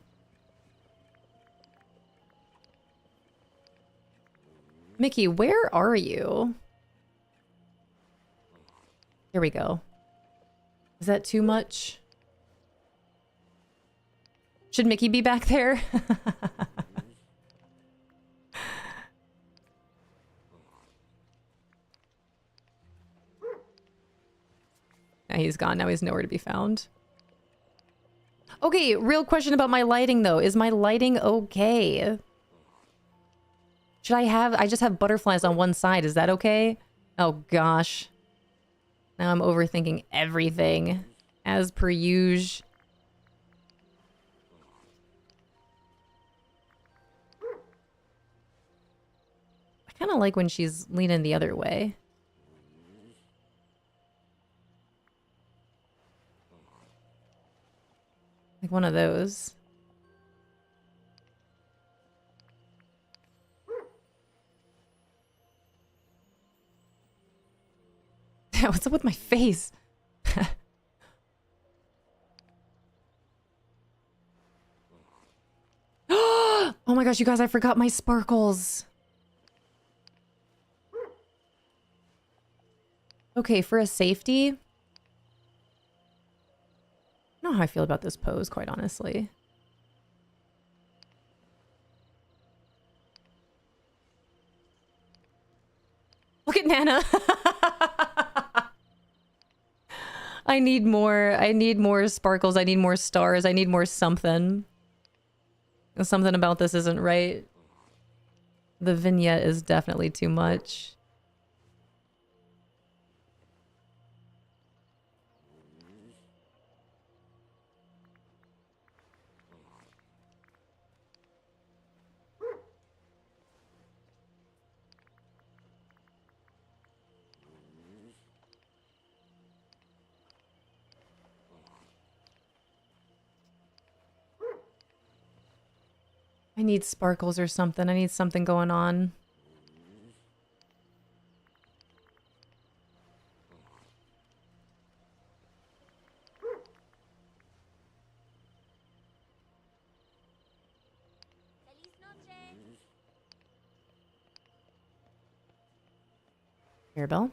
Mickey, where are you? Here we go. Is that too much? Should Mickey be back there? Now he's gone. Now he's nowhere to be found. Okay, real question about my lighting though. Is my lighting okay? Should I just have butterflies on one side. Is that okay? Oh gosh. Now I'm overthinking everything, as per usual. I kind of like when she's leaning the other way. Like one of those. What's up with my face? Oh my gosh, you guys, I forgot my sparkles. Okay, for a safety. I don't know how I feel about this pose, quite honestly. Look at Nana. I need more sparkles. I need more stars. I need more something. Something about this isn't right. The vignette is definitely too much. I need sparkles or something. I need something going on. Mirabelle?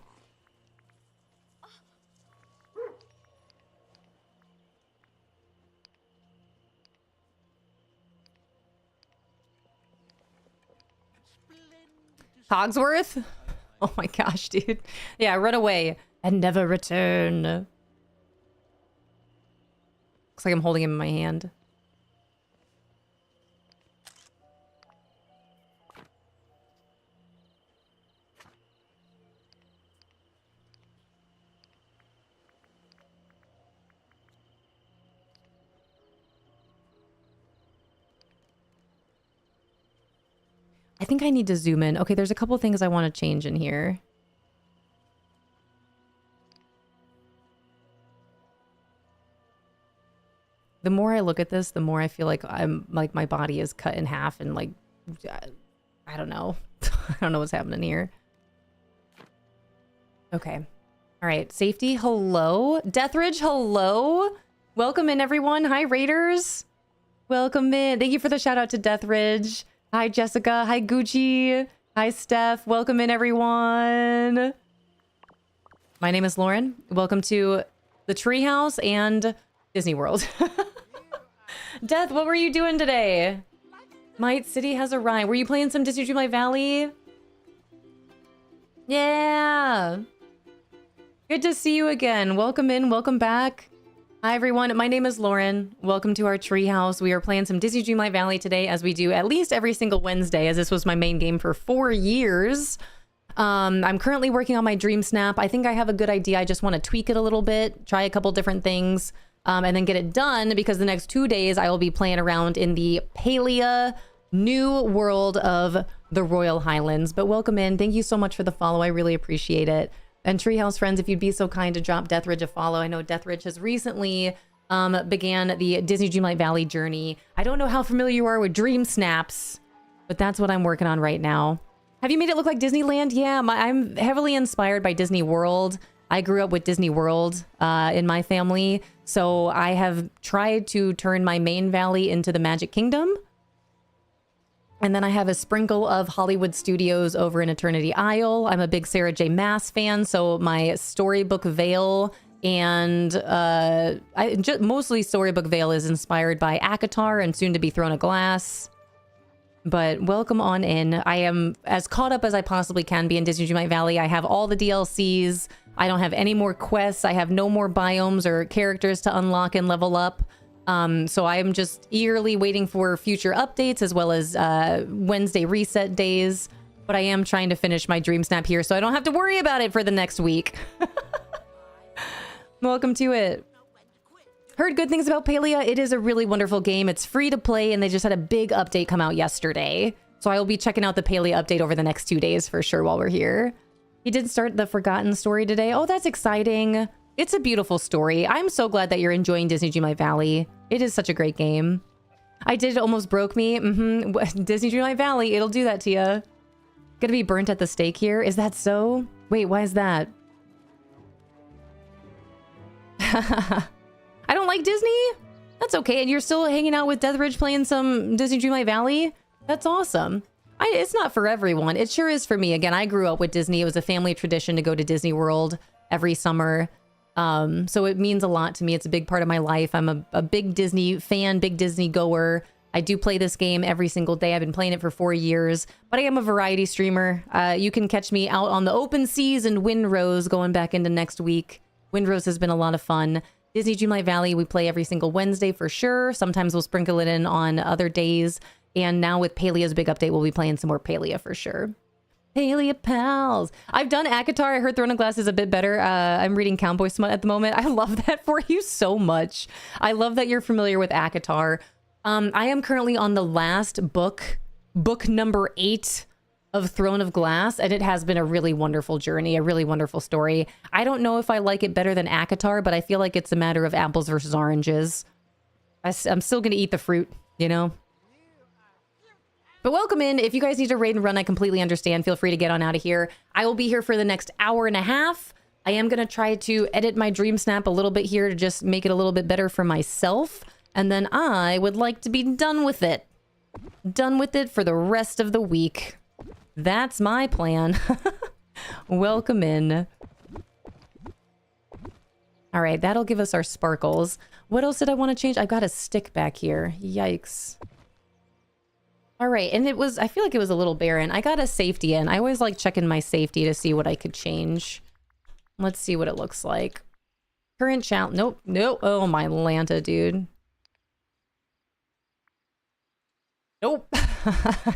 Cogsworth? Oh my gosh, dude. Yeah, run away and never return. Looks like I'm holding him in my hand. I think I need to zoom in. Okay, there's a couple things I want to change in here. The more I look at this, the more I feel like I'm like my body is cut in half and like I don't know. I don't know what's happening here. Okay. All right, safety. Hello. Deathridge, hello. Welcome in, everyone. Hi, Raiders. Welcome in. Thank you for the shout out to Deathridge. Hi, Jessica. Hi, Gucci. Hi, Steph. Welcome in, everyone. My name is Lauren. Welcome to the Treehouse and Disney World. Death, what were you doing today? Might City has a rhyme. Were you playing some Disney Dreamlight Valley? Yeah. Good to see you again. Welcome in. Welcome back. Hi, everyone. My name is Lauren. Welcome to our treehouse. We are playing some Disney Dreamlight Valley today, as we do at least every single Wednesday, as this was my main game for 4 years. I'm currently working on my DreamSnap. I think I have a good idea. I just want to tweak it a little bit, try a couple different things, and then get it done, because the next 2 days I will be playing around in the Palia new world of the Royal Highlands. But welcome in. Thank you so much for the follow. I really appreciate it. And Treehouse friends, if you'd be so kind to drop Deathridge a follow. I know Deathridge has recently began the Disney Dreamlight Valley journey. I don't know how familiar you are with DreamSnaps, but that's what I'm working on right now. Have you made it look like Disneyland? Yeah, I'm heavily inspired by Disney World. I grew up with Disney World in my family, so I have tried to turn my main valley into the Magic Kingdom. And then I have a sprinkle of Hollywood Studios over in Eternity Isle. I'm a big Sarah J. Maas fan, so my Storybook Vale and mostly Storybook Vale is inspired by ACOTAR and soon to be Throne of Glass. But welcome on in. I am as caught up as I possibly can be in Disney Dreamlight Valley. I have all the DLCs. I don't have any more quests. I have no more biomes or characters to unlock and level up. So I am just eagerly waiting for future updates, as well as Wednesday reset days. But I am trying to finish my DreamSnap here, so I don't have to worry about it for the next week. Welcome to it. Heard good things about Palia. It is a really wonderful game. It's free to play, and they just had a big update come out yesterday. So I will be checking out the Palia update over the next 2 days for sure while we're here. He did start the Forgotten story today. Oh, that's exciting. It's a beautiful story. I'm so glad that you're enjoying Disney Dreamlight Valley. It is such a great game. I did. It almost broke me. Disney Dreamlight Valley. It'll do that to you. Gonna be burnt at the stake here. Is that so? Wait, why is that? I don't like Disney? That's okay. And you're still hanging out with Deathridge playing some Disney Dreamlight Valley? That's awesome. It's not for everyone. It sure is for me. Again, I grew up with Disney. It was a family tradition to go to Disney World every summer. So it means a lot to me. It's a big part of my life. I'm a big Disney fan, big Disney goer. I do play this game every single day. I've been playing it for 4 years, but I am a variety streamer. You can catch me out on the open seas and Windrose going back into next week. Windrose has been a lot of fun. Disney Dreamlight Valley, we play every single Wednesday for sure. Sometimes we'll sprinkle it in on other days. And now with Palia's big update, we'll be playing some more Palia for sure. Palia pals. I've done Akatar. I heard Throne of Glass is a bit better. I'm reading Cowboy Smut at the moment. I love that for you so much. I love that you're familiar with Akatar. I am currently on the last book number 8 of Throne of Glass, and it has been a really wonderful journey, a really wonderful story. I don't know if I like it better than Akatar, but I feel like it's a matter of apples versus oranges. I'm still going to eat the fruit, you know? But welcome in. If you guys need to raid and run, I completely understand. Feel free to get on out of here. I will be here for the next hour and a half. I am going to try to edit my DreamSnap a little bit here to just make it a little bit better for myself. And then I would like to be done with it. Done with it for the rest of the week. That's my plan. Welcome in. All right, that'll give us our sparkles. What else did I want to change? I've got a stick back here. Yikes. All right, and I feel like it was a little barren. I got a safety in. I always like checking my safety to see what I could change. Let's see what it looks like. Current challenge. Nope, nope. Oh, my Lanta, dude. Nope.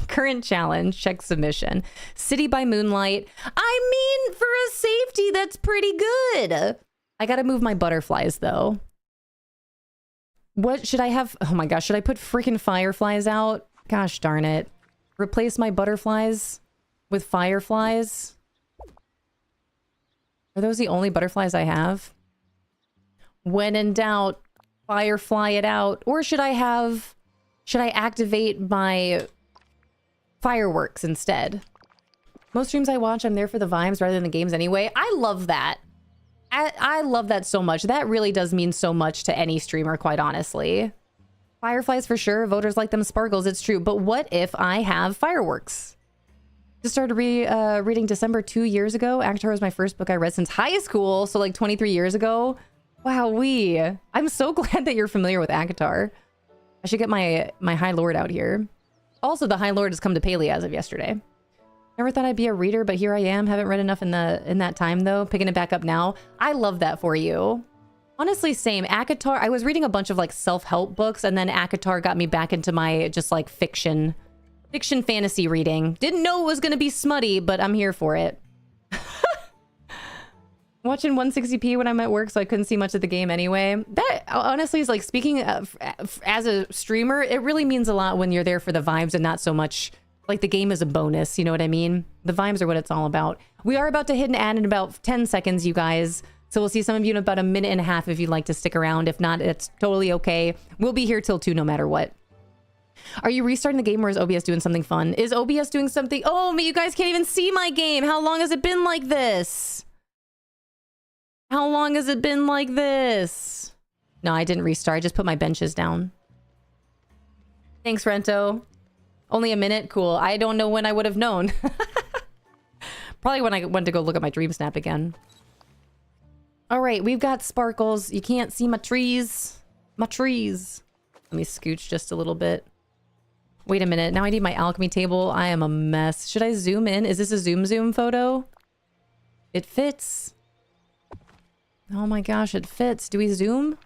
Current challenge. Check submission. City by Moonlight. I mean, for a safety, that's pretty good. I gotta move my butterflies, though. What should I have? Oh my gosh, should I put freaking fireflies out? Gosh darn it. Replace my butterflies with fireflies? Are those the only butterflies I have? When in doubt, firefly it out. Or should I activate my fireworks instead? Most streams I watch, I'm there for the vibes rather than the games anyway. I love that. I love that so much. That really does mean so much to any streamer, quite honestly. Fireflies for sure. Voters like them sparkles. It's true. But what if I have fireworks? Just started reading December 2 years ago. Akatar was my first book I read since high school. So like 23 years ago. Wowee. I'm so glad that you're familiar with Akatar. I should get my High Lord out here. Also, the High Lord has come to Palia as of yesterday. Never thought I'd be a reader, but here I am. Haven't read enough in that time, though. Picking it back up now. I love that for you. Honestly, same. Akatar, I was reading a bunch of like self-help books, and then Akatar got me back into my just like fiction fantasy reading. Didn't know it was going to be smutty, but I'm here for it. Watching 160p when I'm at work, so I couldn't see much of the game anyway. That honestly is like, speaking of, as a streamer, it really means a lot when you're there for the vibes and not so much like the game is a bonus. You know what I mean? The vibes are what it's all about. We are about to hit an ad in about 10 seconds, you guys. So we'll see some of you in about a minute and a half if you'd like to stick around. If not, it's totally okay. We'll be here till 2 no matter what. Are you restarting the game, or is OBS doing something fun? Is OBS doing something? Oh, but you guys can't even see my game. How long has it been like this? How long has it been like this? No, I didn't restart. I just put my benches down. Thanks, Rento. Only a minute? Cool. I don't know when I would have known. Probably when I went to go look at my DreamSnap again. All right, we've got sparkles. You can't see my trees. My trees. Let me scooch just a little bit. Wait a minute. Now I need my alchemy table. I am a mess. Should I zoom in? Is this a zoom photo? It fits. Oh my gosh, it fits. Do we zoom?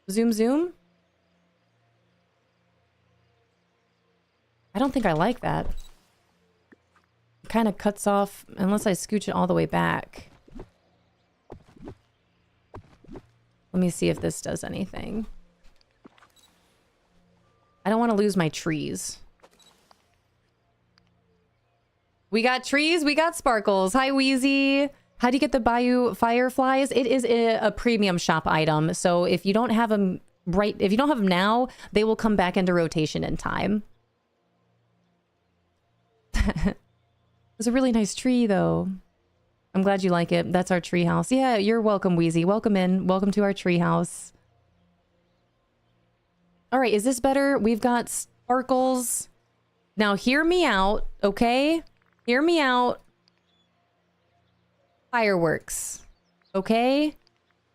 Zoom? I don't think I like that. kind of cuts off unless I scooch it all the way back. Let me see if this does anything. I don't want to lose my trees. We got trees, we got sparkles. Hi, Wheezy. How do you get the Bayou Fireflies? It is a premium shop item. So if you don't have them if you don't have them now, they will come back into rotation in time. It's a really nice tree, though. I'm glad you like it. That's our tree house. Yeah, you're welcome, Wheezy. Welcome in. Welcome to our tree house. All right, is this better? We've got sparkles. Now, hear me out, okay? Hear me out. Fireworks, okay?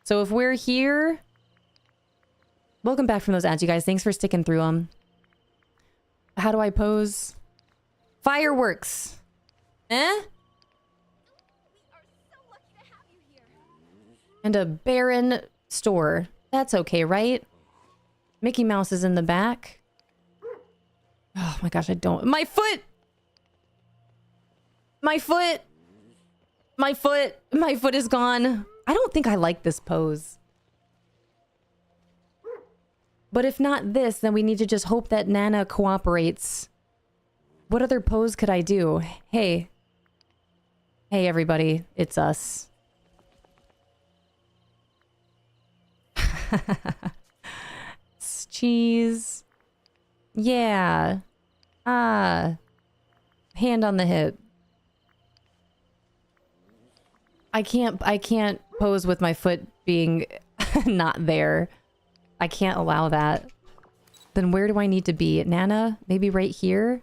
So if we're here... Welcome back from those ads, you guys. Thanks for sticking through them. How do I pose? Fireworks. Eh? And a barren store. That's okay, right? Mickey Mouse is in the back. Oh my gosh, I don't... My foot! My foot! My foot! My foot is gone. I don't think I like this pose. But if not this, then we need to just hope that Nana cooperates. What other pose could I do? Hey. Hey, everybody. It's us. Cheese. Yeah. Ah. Hand on the hip. I can't pose with my foot being not there. I can't allow that. Then where do I need to be? Nana? Maybe right here?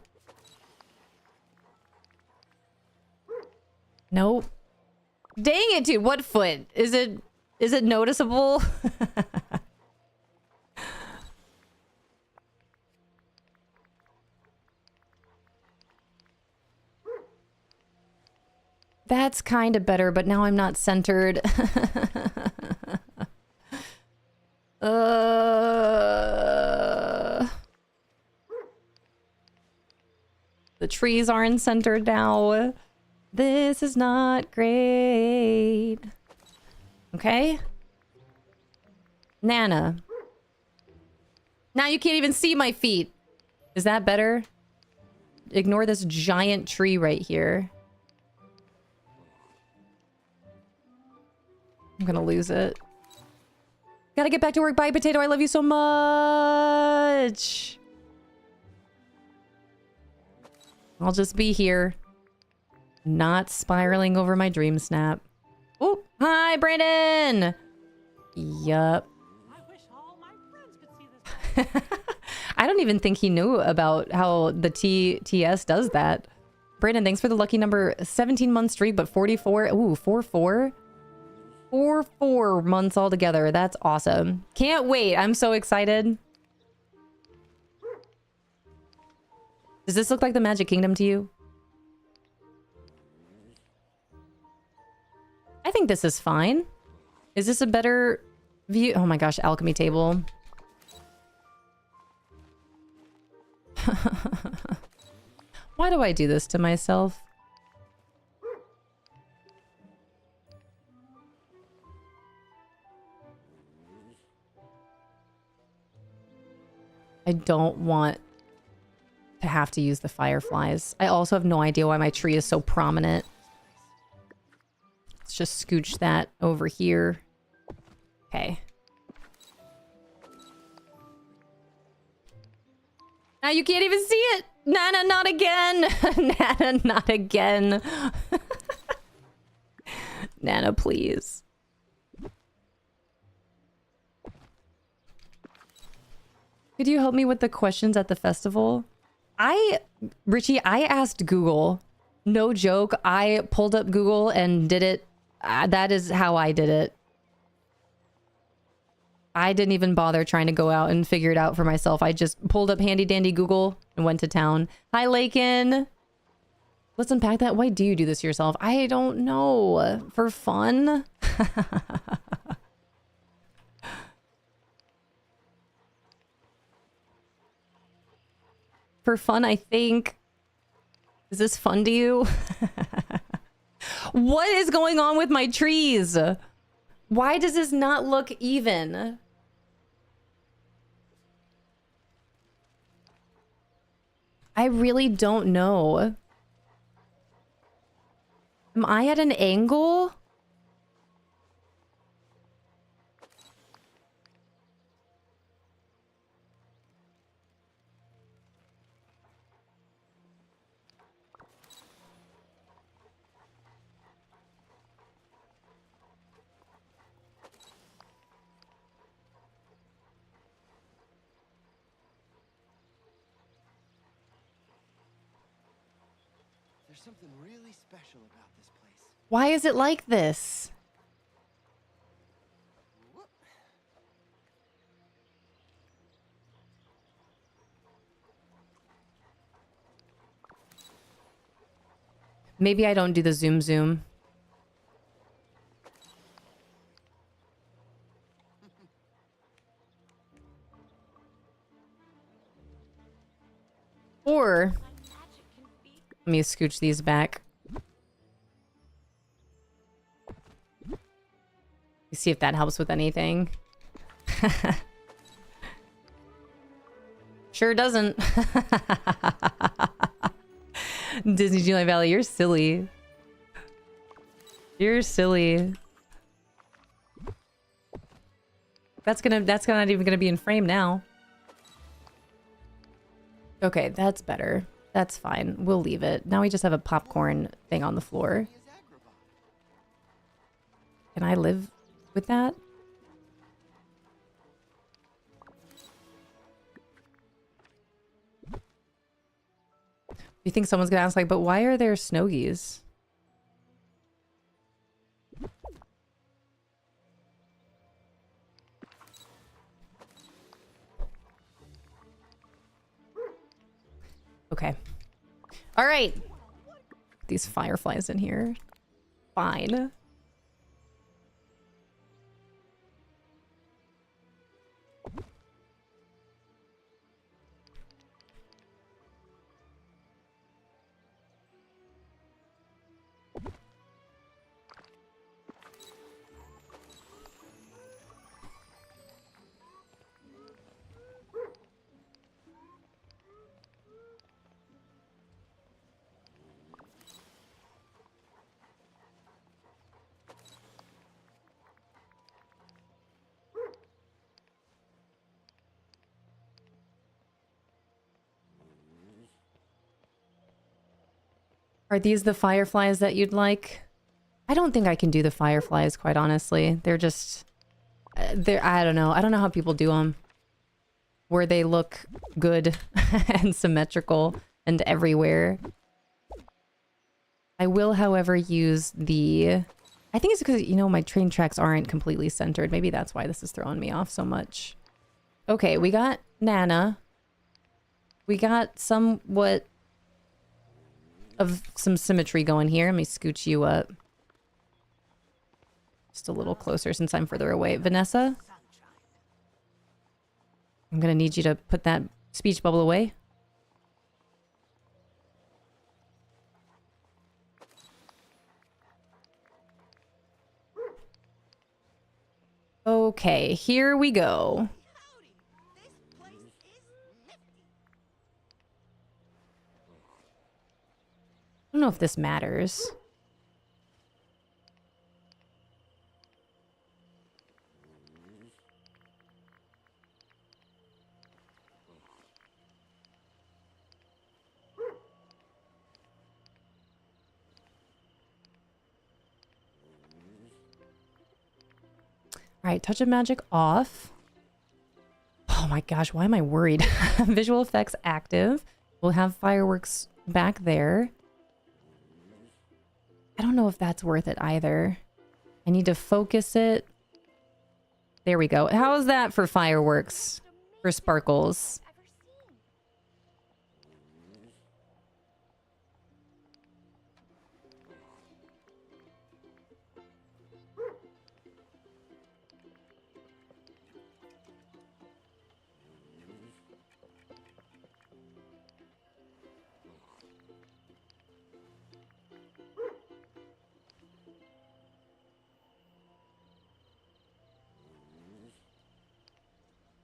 Nope. Dang it, dude. What foot? Is it noticeable? That's kind of better, but now I'm not centered. The trees aren't centered now. This is not great. Okay. Nana. Now you can't even see my feet. Is that better? Ignore this giant tree right here. I'm gonna lose it. Gotta get back to work. Bye, Potato. I love you so much. I'll just be here. Not spiraling over my DreamSnap. Oh, hi, Brandon. Yup. I wish all my friends could see this. I don't even think he knew about how the TS does that. Brandon, thanks for the lucky number. 17-month streak, but 44. Ooh, 4-4. 4 months altogether. That's awesome. Can't wait. I'm so excited. Does this look like the Magic Kingdom to you? I think this is fine. Is this a better view? Oh my gosh, alchemy table. Why do I do this to myself? I don't want to have to use the fireflies. I also have no idea why my tree is so prominent. Let's just scooch that over here. Okay. Now you can't even see it! Nana, not again! Nana, not again. Nana, please. Could you help me with the questions at the festival? Richie, I asked Google. No joke. I pulled up Google and did it. That is how I did it. I didn't even bother trying to go out and figure it out for myself. I just pulled up handy dandy Google and went to town. Hi, Lakin. Let's unpack that. Why do you do this to yourself? I don't know. For fun? For fun, I think. Is this fun to you? What is going on with my trees? Why does this not look even? I really don't know. Am I at an angle? There's something really special about this place. Why is it like this? Whoop. Maybe I don't do the zoom zoom. Or let me scooch these back. See if that helps with anything. Sure doesn't. Disney July Valley, you're silly. You're silly. That's not even gonna be in frame now. Okay, that's better. That's fine. We'll leave it. Now we just have a popcorn thing on the floor. Can I live with that? You think someone's gonna ask, like, but why are there snowgies? Okay. All right. These fireflies in here. Fine. Are these the fireflies that you'd like? I don't think I can do the fireflies, quite honestly. They're just... I don't know. I don't know how people do them. Where they look good and symmetrical and everywhere. I will, however, use the... I think it's because, you know, my train tracks aren't completely centered. Maybe that's why this is throwing me off so much. Okay, we got Nana. We got somewhat of some symmetry going here. Let me scooch you up. Just a little closer since I'm further away. Vanessa? I'm gonna need you to put that speech bubble away. Okay, here we go. I don't know if this matters. All right, touch of magic off. Oh my gosh, why am I worried? Visual effects active. We'll have fireworks back there. I don't know if that's worth it either. I need to focus it. There we go. How is that for fireworks? For sparkles?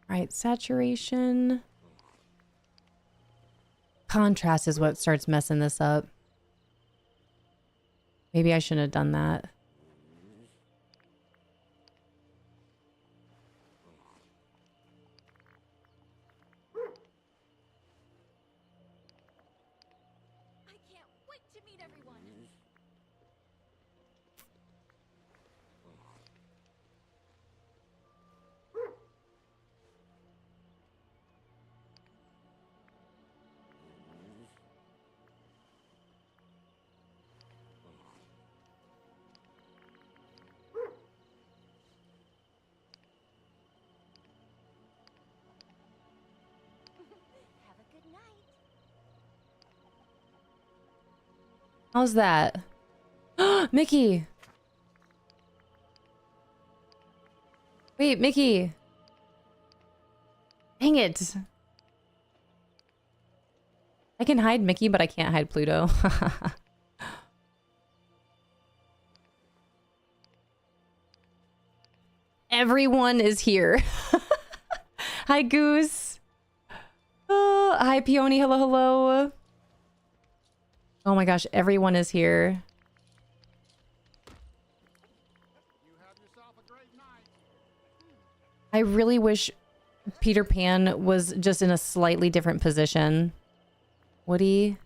All right, saturation. Contrast is what starts messing this up. Maybe I shouldn't have done that. I can't wait to meet everyone. Have a good night. How's that? Mickey! Wait, Mickey! Dang it! I can hide Mickey, but I can't hide Pluto. Everyone is here. Hi, Goose. Hi, Peony. Hello, hello. Oh my gosh, everyone is here. I really wish Peter Pan was just in a slightly different position. Woody?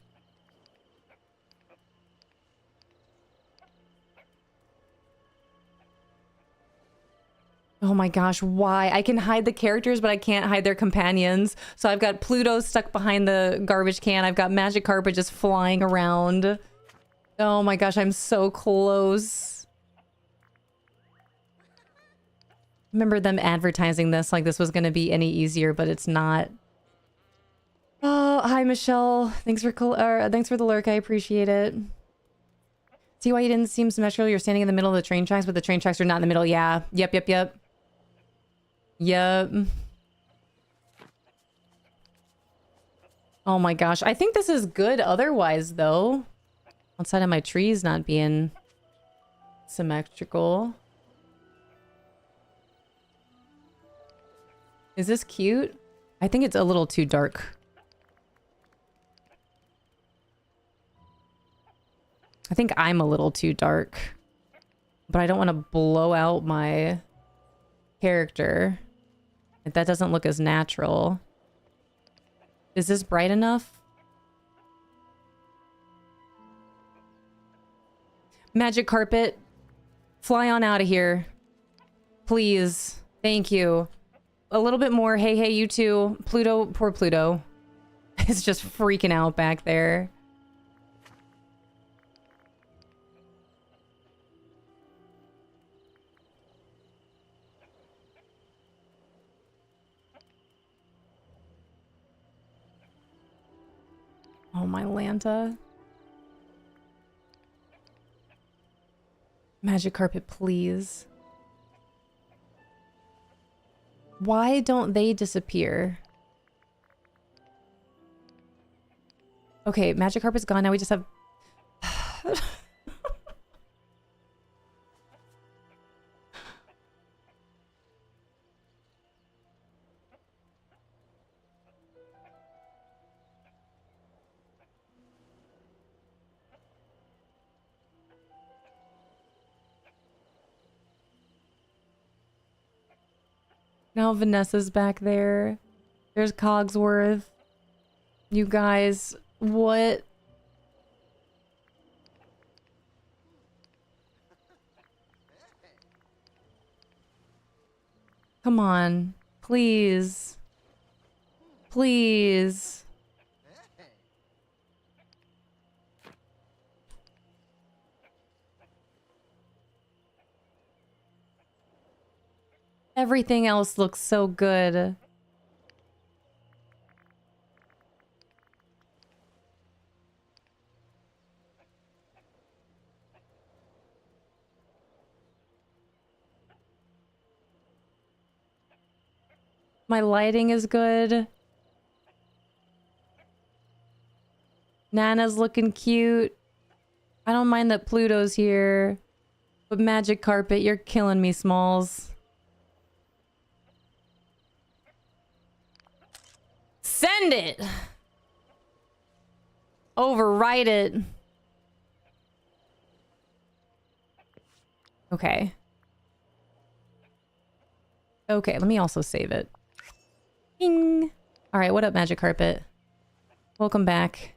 Oh my gosh, why? I can hide the characters, but I can't hide their companions. So I've got Pluto stuck behind the garbage can. I've got Magic Carpet just flying around. Oh my gosh, I'm so close. Remember them advertising this like this was going to be any easier, but it's not. Oh, hi Michelle. Thanks for the lurk. I appreciate it. See why you didn't seem symmetrical? You're standing in the middle of the train tracks, but the train tracks are not in the middle. Yeah. Yep. Yep. Oh my gosh. I think this is good otherwise, though. Outside of my trees not being symmetrical. Is this cute? I think it's a little too dark. I think I'm a little too dark. But I don't want to blow out my character. If that doesn't look as natural. Is this bright enough? Magic Carpet, fly on out of here. Please. Thank you. A little bit more. Hey, you two. Pluto, poor Pluto. Is just freaking out back there. Oh, my Lanta. Magic Carpet, please. Why don't they disappear? Okay, Magic Carpet's gone. Now we just have... Now Vanessa's back there. There's Cogsworth. You guys, what? Come on. Please. Please. Everything else looks so good. My lighting is good. Nana's looking cute. I don't mind that Pluto's here. But Magic Carpet, you're killing me, Smalls. Send it! Overwrite it. Okay. Okay, let me also save it. Bing! Alright, what up, Magic Carpet? Welcome back.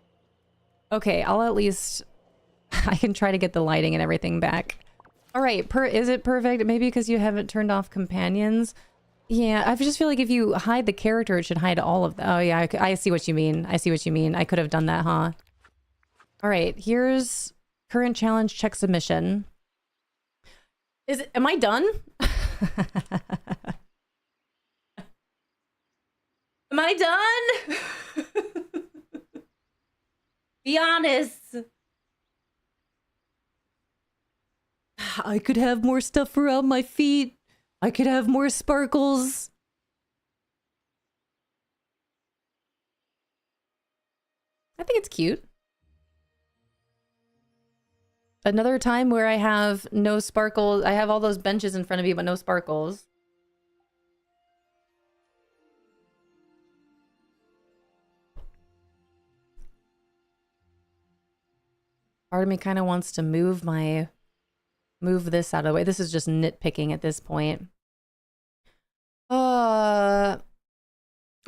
Okay, I'll at least... I can try to get the lighting and everything back. Alright, is it perfect? Maybe because you haven't turned off companions? Yeah, I just feel like if you hide the character, it should hide all of them. Oh yeah, I see what you mean. I see what you mean. I could have done that, huh? Alright, here's current challenge check submission. Am I done? Am I done? Be honest. I could have more stuff around my feet. I could have more sparkles. I think it's cute. Another time where I have no sparkles. I have all those benches in front of you, but no sparkles. Part of me kind of wants to move this out of the way. This is just nitpicking at this point.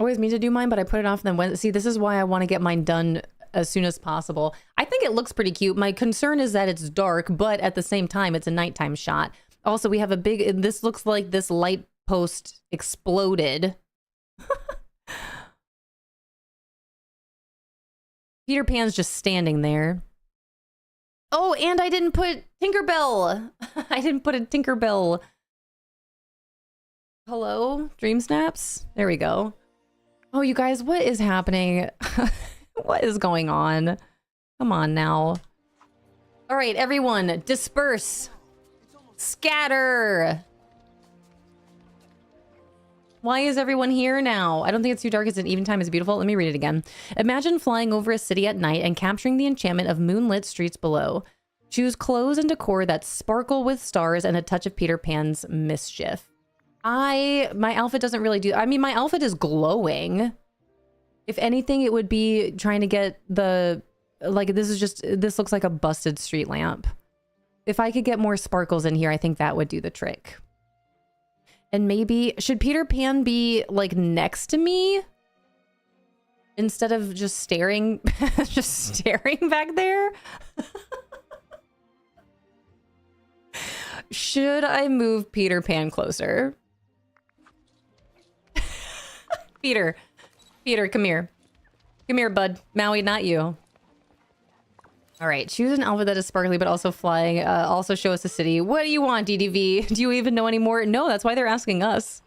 Always mean to do mine, but I put it off and then went. See, this is why I want to get mine done as soon as possible. I think it looks pretty cute. My concern is that it's dark, but at the same time, it's a nighttime shot. Also, we have a big, this looks like this light post exploded. Peter Pan's just standing there. Oh, and I didn't put Tinkerbell. I didn't put a Tinkerbell. Hello, DreamSnaps? There we go. Oh, you guys, what is happening? What is going on? Come on now. All right, everyone, disperse. Scatter. Why is everyone here now? I don't think it's too dark. It's an even time. It's beautiful. Let me read it again. Imagine flying over a city at night and capturing the enchantment of moonlit streets below. Choose clothes and decor that sparkle with stars and a touch of Peter Pan's mischief. My outfit doesn't really do... I mean, my outfit is glowing. If anything, it would be trying to get the... Like, this looks like a busted street lamp. If I could get more sparkles in here, I think that would do the trick. And maybe... Should Peter Pan be, like, next to me? Instead of just staring... just staring back there? Should I move Peter Pan closer? Peter, come here. Come here, bud. Maui, not you. All right, choose an outfit that is sparkly but also flying. Also show us the city. What do you want, DDV? Do you even know anymore? No, that's why they're asking us.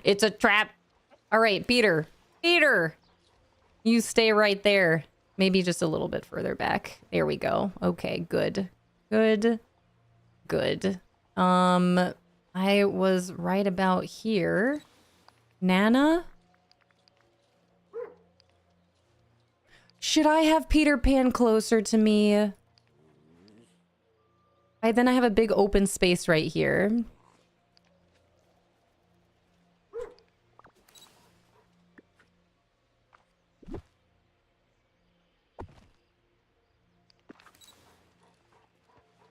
It's a trap. All right, Peter. Peter! You stay right there. Maybe just a little bit further back. There we go. Okay, good. Good. Good. I was right about here. Nana? Should I have Peter Pan closer to me? Then I have a big open space right here.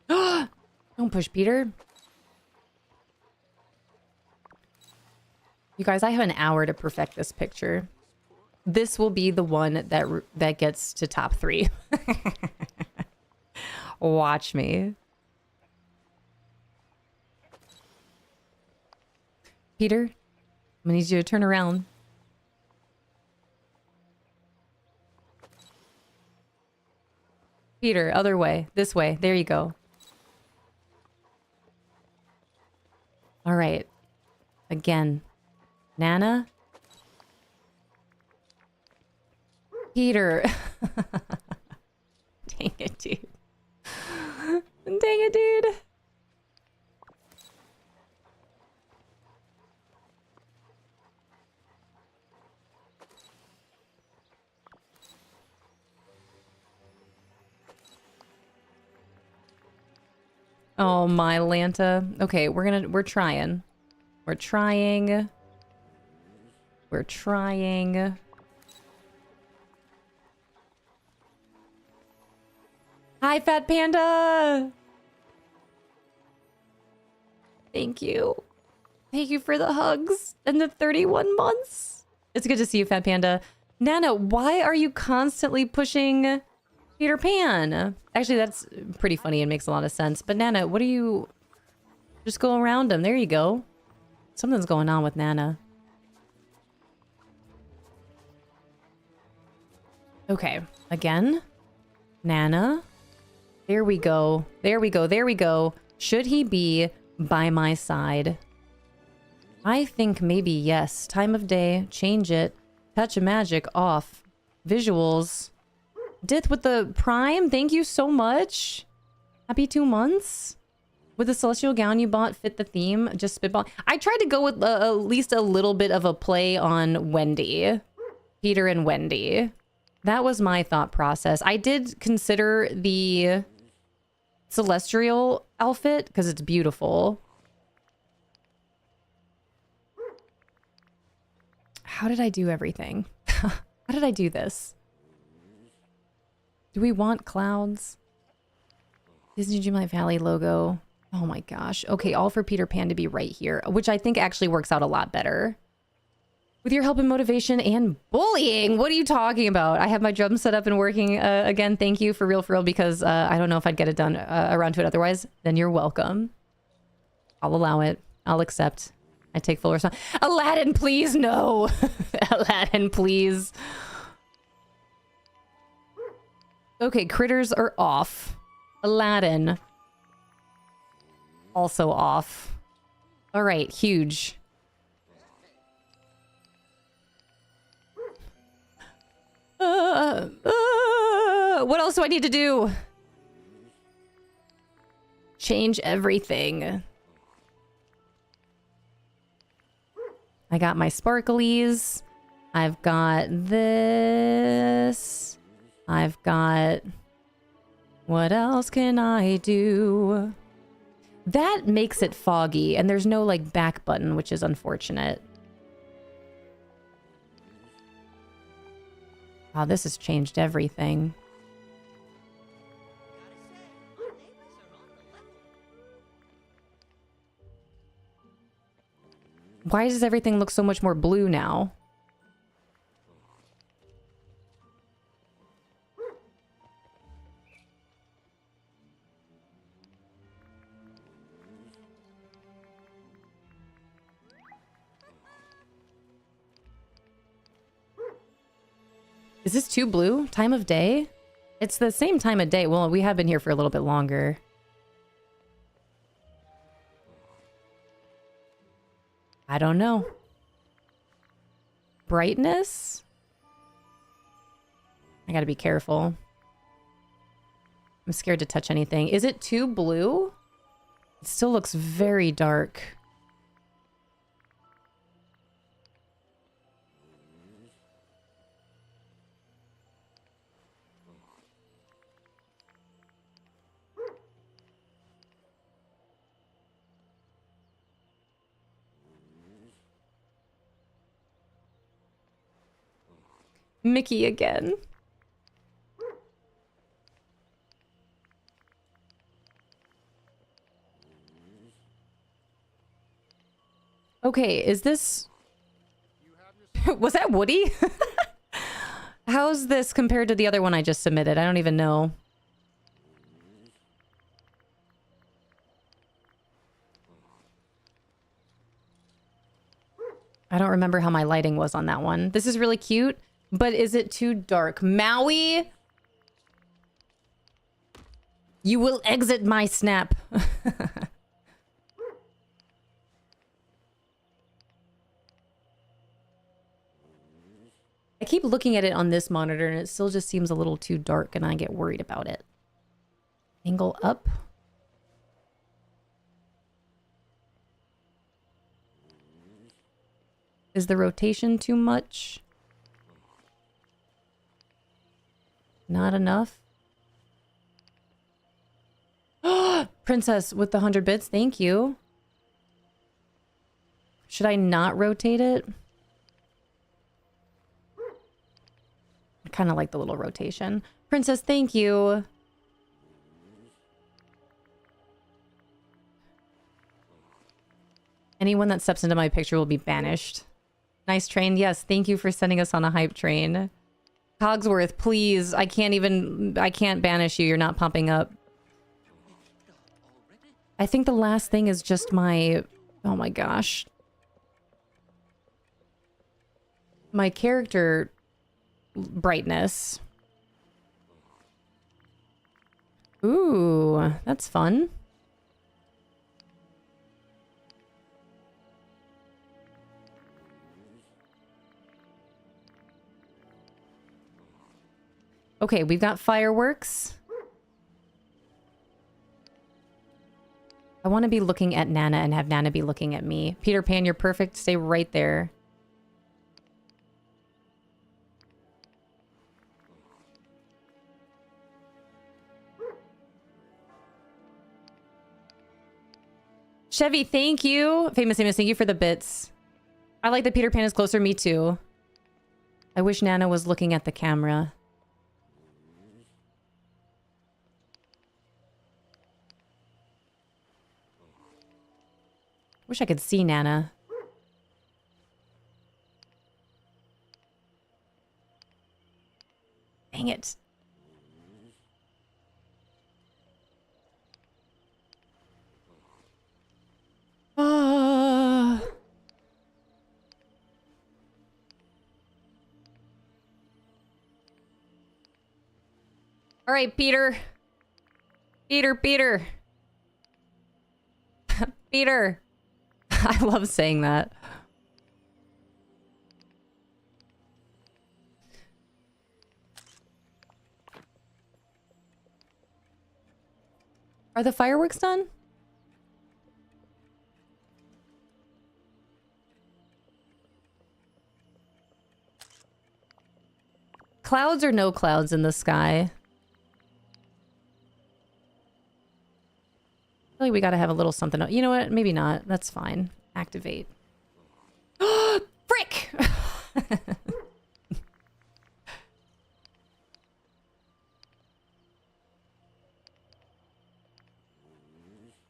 Don't push Peter. You guys, I have an hour to perfect this picture. This will be the one that gets to top 3. Watch me. Peter, I'm gonna need you to turn around. Peter, other way. This way. There you go. All right. Again. Nana? Peter. Dang it, dude. Dang it, dude. Oh, my Lanta. Okay, we're trying. We're trying. We're trying. Hi, Fat Panda! Thank you. Thank you for the hugs and the 31 months. It's good to see you, Fat Panda. Nana, why are you constantly pushing Peter Pan? Actually, that's pretty funny and makes a lot of sense. But Nana, what are you... Just go around him. There you go. Something's going on with Nana. Okay. Again. Nana. There we go. There we go. There we go. Should he be by my side? I think maybe yes. Time of day. Change it. Touch of magic. Off. Visuals. Dith with the prime. Thank you so much. Happy 2 months. Would the celestial gown you bought fit the theme? Just spitball. I tried to go with at least a little bit of a play on Wendy. Peter and Wendy. That was my thought process. I did consider the celestial outfit because it's beautiful. How did I do everything? How did I do this? Do we want clouds? Disney Dreamlight Valley logo. Oh my gosh. Okay, all for Peter Pan to be right here, which I think actually works out a lot better. With your help and motivation and bullying. What are you talking about? I have my drum set up and working again. Thank you for real, because I don't know if I'd get it done around to it otherwise. Then you're welcome. I'll allow it. I'll accept. I take full responsibility. Aladdin, please, no. Aladdin, please. Okay, critters are off. Aladdin. Also off. All right, huge. What else do I need to do? Change everything. I got my sparklies. I've got this. I've got... What else can I do? That makes it foggy, and there's no, like, back button, which is unfortunate. Wow, this has changed everything. Why does everything look so much more blue now? Is this too blue? Time of day? It's the same time of day. Well, we have been here for a little bit longer. I don't know. Brightness? I gotta be careful. I'm scared to touch anything. Is it too blue? It still looks very dark. Mickey again. Okay, is this... Was that Woody? How's this compared to the other one I just submitted? I don't even know. I don't remember how my lighting was on that one. This is really cute. But is it too dark? Maui? You will exit my snap. I keep looking at it on this monitor and it still just seems a little too dark and I get worried about it. Angle up. Is the rotation too much? Not enough. Princess with the 100 bits. Thank you. Should I not rotate it? kind of like the little rotation. Princess, thank you. Anyone that steps into my picture will be banished. Nice train. Yes, thank you for sending us on a hype train. Cogsworth, please. I can't banish you. You're not popping up. I think the last thing is just my... Oh my gosh. My character brightness. Ooh, that's fun. Okay, we've got fireworks. I want to be looking at Nana and have Nana be looking at me. Peter Pan, you're perfect. Stay right there. Chevy, thank you. Famous Amos, thank you for the bits. I like that Peter Pan is closer. Me too. I wish Nana was looking at the camera. Wish I could see Nana. Dang it. Ah. All right, Peter. Peter. Peter. I love saying that. Are the fireworks done? Clouds or no clouds in the sky? I feel like we gotta have a little something. You know what? Maybe not. That's fine. Activate. Frick!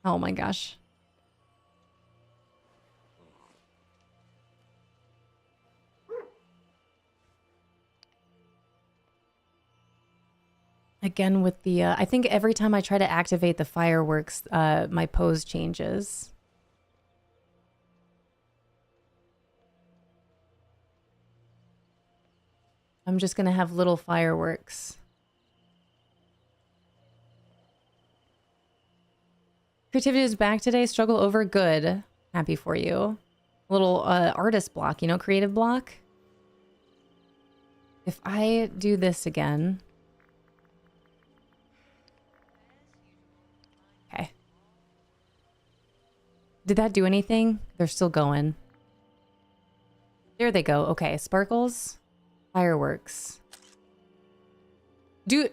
Oh my gosh. Again with the, I think every time I try to activate the fireworks, my pose changes. I'm just gonna have little fireworks. Creativity is back today. Struggle over. Good. Happy for you. A little artist block, you know, creative block. If I do this again. Okay. Did that do anything? They're still going. There they go. Okay, sparkles. Fireworks. Dude.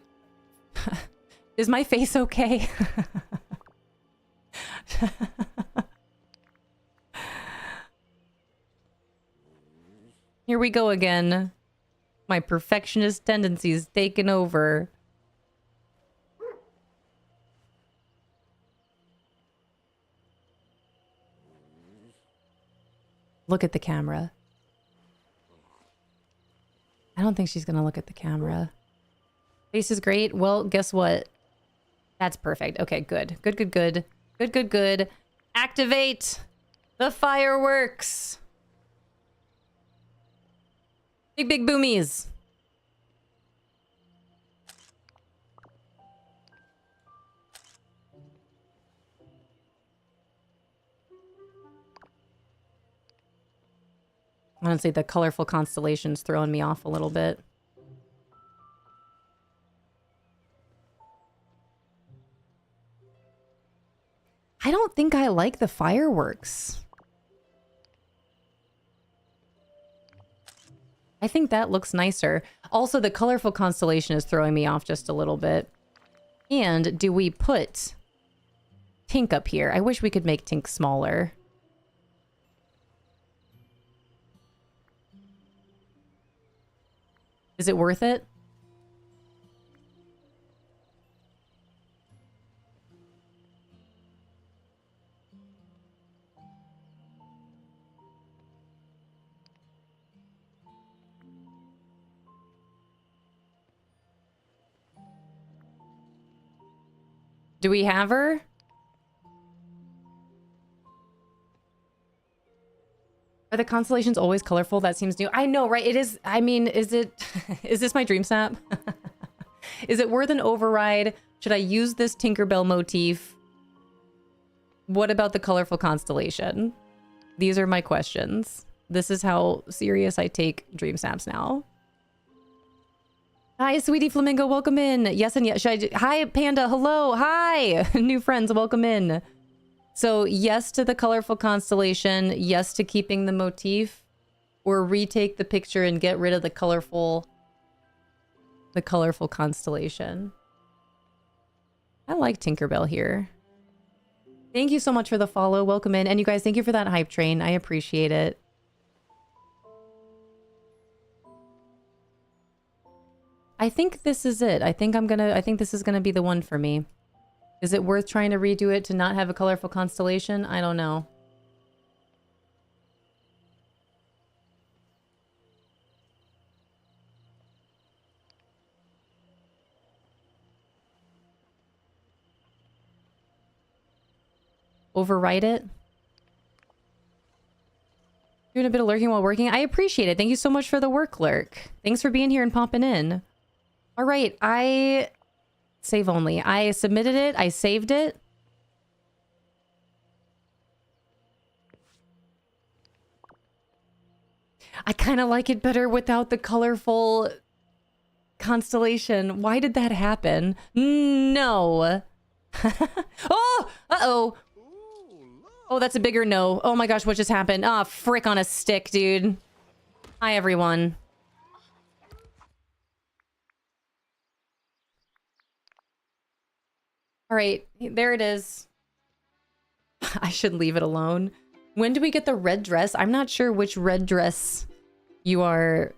Is my face okay? Here we go again. My perfectionist tendencies taken over. Look at the camera. I don't think she's gonna look at the camera. Face is great. Well, guess what? That's perfect. Okay, good. Good. Activate the fireworks. Big boomies. Honestly, the colorful constellations throwing me off a little bit. I don't think I like the fireworks. I think that looks nicer. Also, the colorful constellation is throwing me off just a little bit. And do we put Tink up here? I wish we could make Tink smaller. Is it worth it? Do we have her? Are the constellations always colorful? That seems new. I know, right? It is. I mean, is it... is this my DreamSnap? Is it worth an override? Should I use this Tinkerbell motif? What about the colorful constellation? These are my questions. This is how serious I take DreamSnaps now. Hi, sweetie flamingo. Welcome in. Yes and yes. Should I Hi, Panda. Hello. Hi. New friends. Welcome in. So yes to the colorful constellation, yes to keeping the motif, or retake the picture and get rid of the colorful constellation. I like Tinkerbell here. Thank you so much for the follow. Welcome in. And you guys, thank you for that hype train. I appreciate it. I think this is it. I think this is gonna be the one for me. Is it worth trying to redo it to not have a colorful constellation? I don't know. Overwrite it? Doing a bit of lurking while working. I appreciate it. Thank you so much for the work lurk. Thanks for being here and popping in. All right, save only. I submitted it. I saved it. I kind of like it better without the colorful constellation. Why did that happen? No. Oh! Uh-oh. Oh, that's a bigger no. Oh my gosh, what just happened? Ah, frick on a stick, dude. Hi, everyone. All right, there it is. I should leave it alone. When do we get the red dress? I'm not sure which red dress you are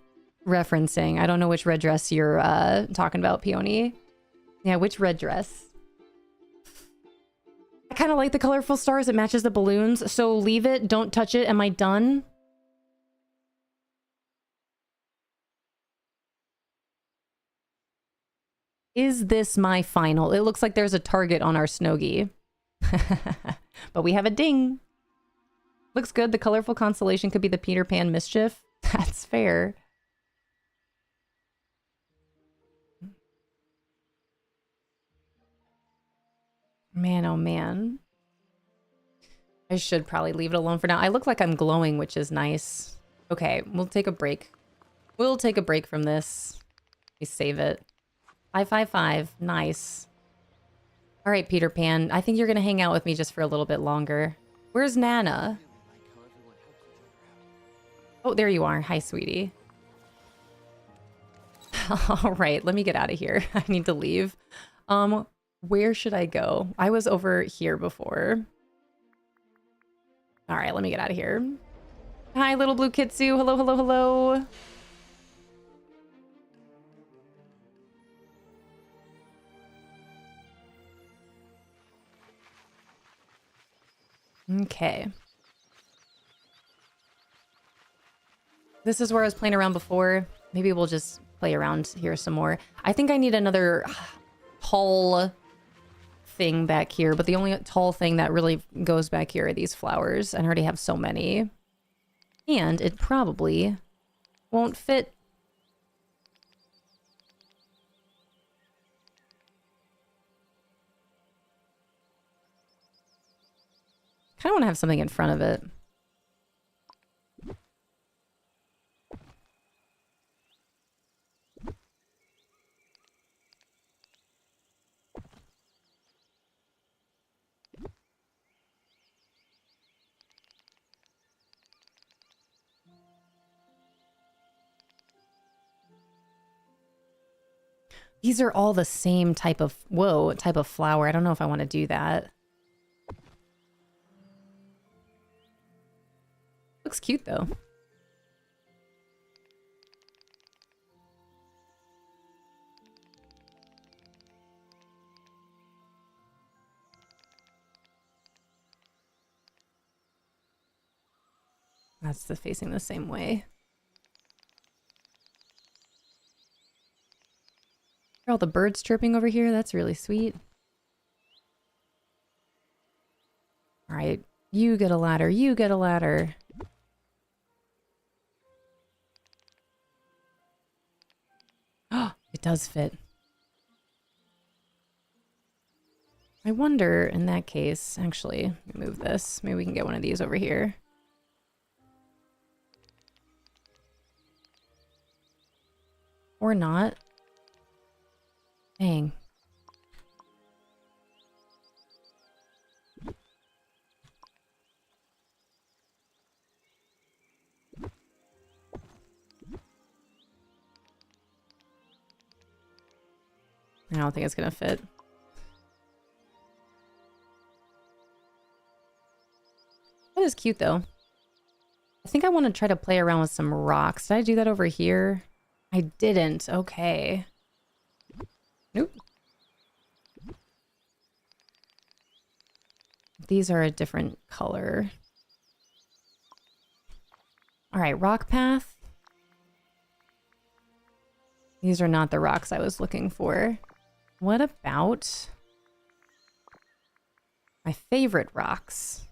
referencing. I don't know which red dress you're talking about, Peony. Yeah, which red dress? I kind of like the colorful stars. It matches the balloons. So leave it. Don't touch it. Am I done? Is this my final? It looks like there's a target on our Snowgie. But we have a ding. Looks good. The colorful constellation could be the Peter Pan mischief. That's fair. Man, oh man. I should probably leave it alone for now. I look like I'm glowing, which is nice. Okay, we'll take a break. We'll take a break from this. We save it. 555. Nice. All right, Peter Pan. I think you're going to hang out with me just for a little bit longer. Where's Nana? Oh, there you are. Hi, sweetie. All right, let me get out of here. I need to leave. Where should I go? I was over here before. All right, let me get out of here. Hi, little blue kitsu. Hello, hello, hello. Okay. This is where I was playing around before. Maybe we'll just play around here some more. I think I need another tall thing back here, but the only tall thing that really goes back here are these flowers. And I already have so many. And it probably won't fit. Kind of want to have something in front of it. These are all the same type of, type of flower. I don't know if I want to do that. Looks cute though. That's facing the same way. Are all the birds chirping over here? That's really sweet. All right, you get a ladder, you get a ladder. Oh, it does fit. I wonder, in that case, actually, let me move this. Maybe we can get one of these over here. Or not. Dang. I don't think it's gonna fit. That is cute though. I think I want to try to play around with some rocks. Did I do that over here? I didn't. Okay. Nope. These are a different color. All right, rock path. These are not the rocks I was looking for. What about my favorite rocks?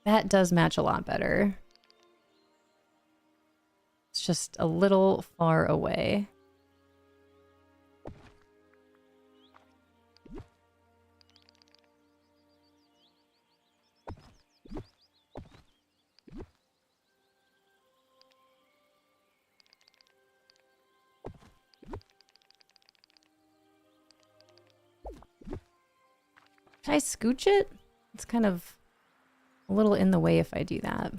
That does match a lot better. It's just a little far away. Should I scooch it? It's kind of a little in the way if I do that.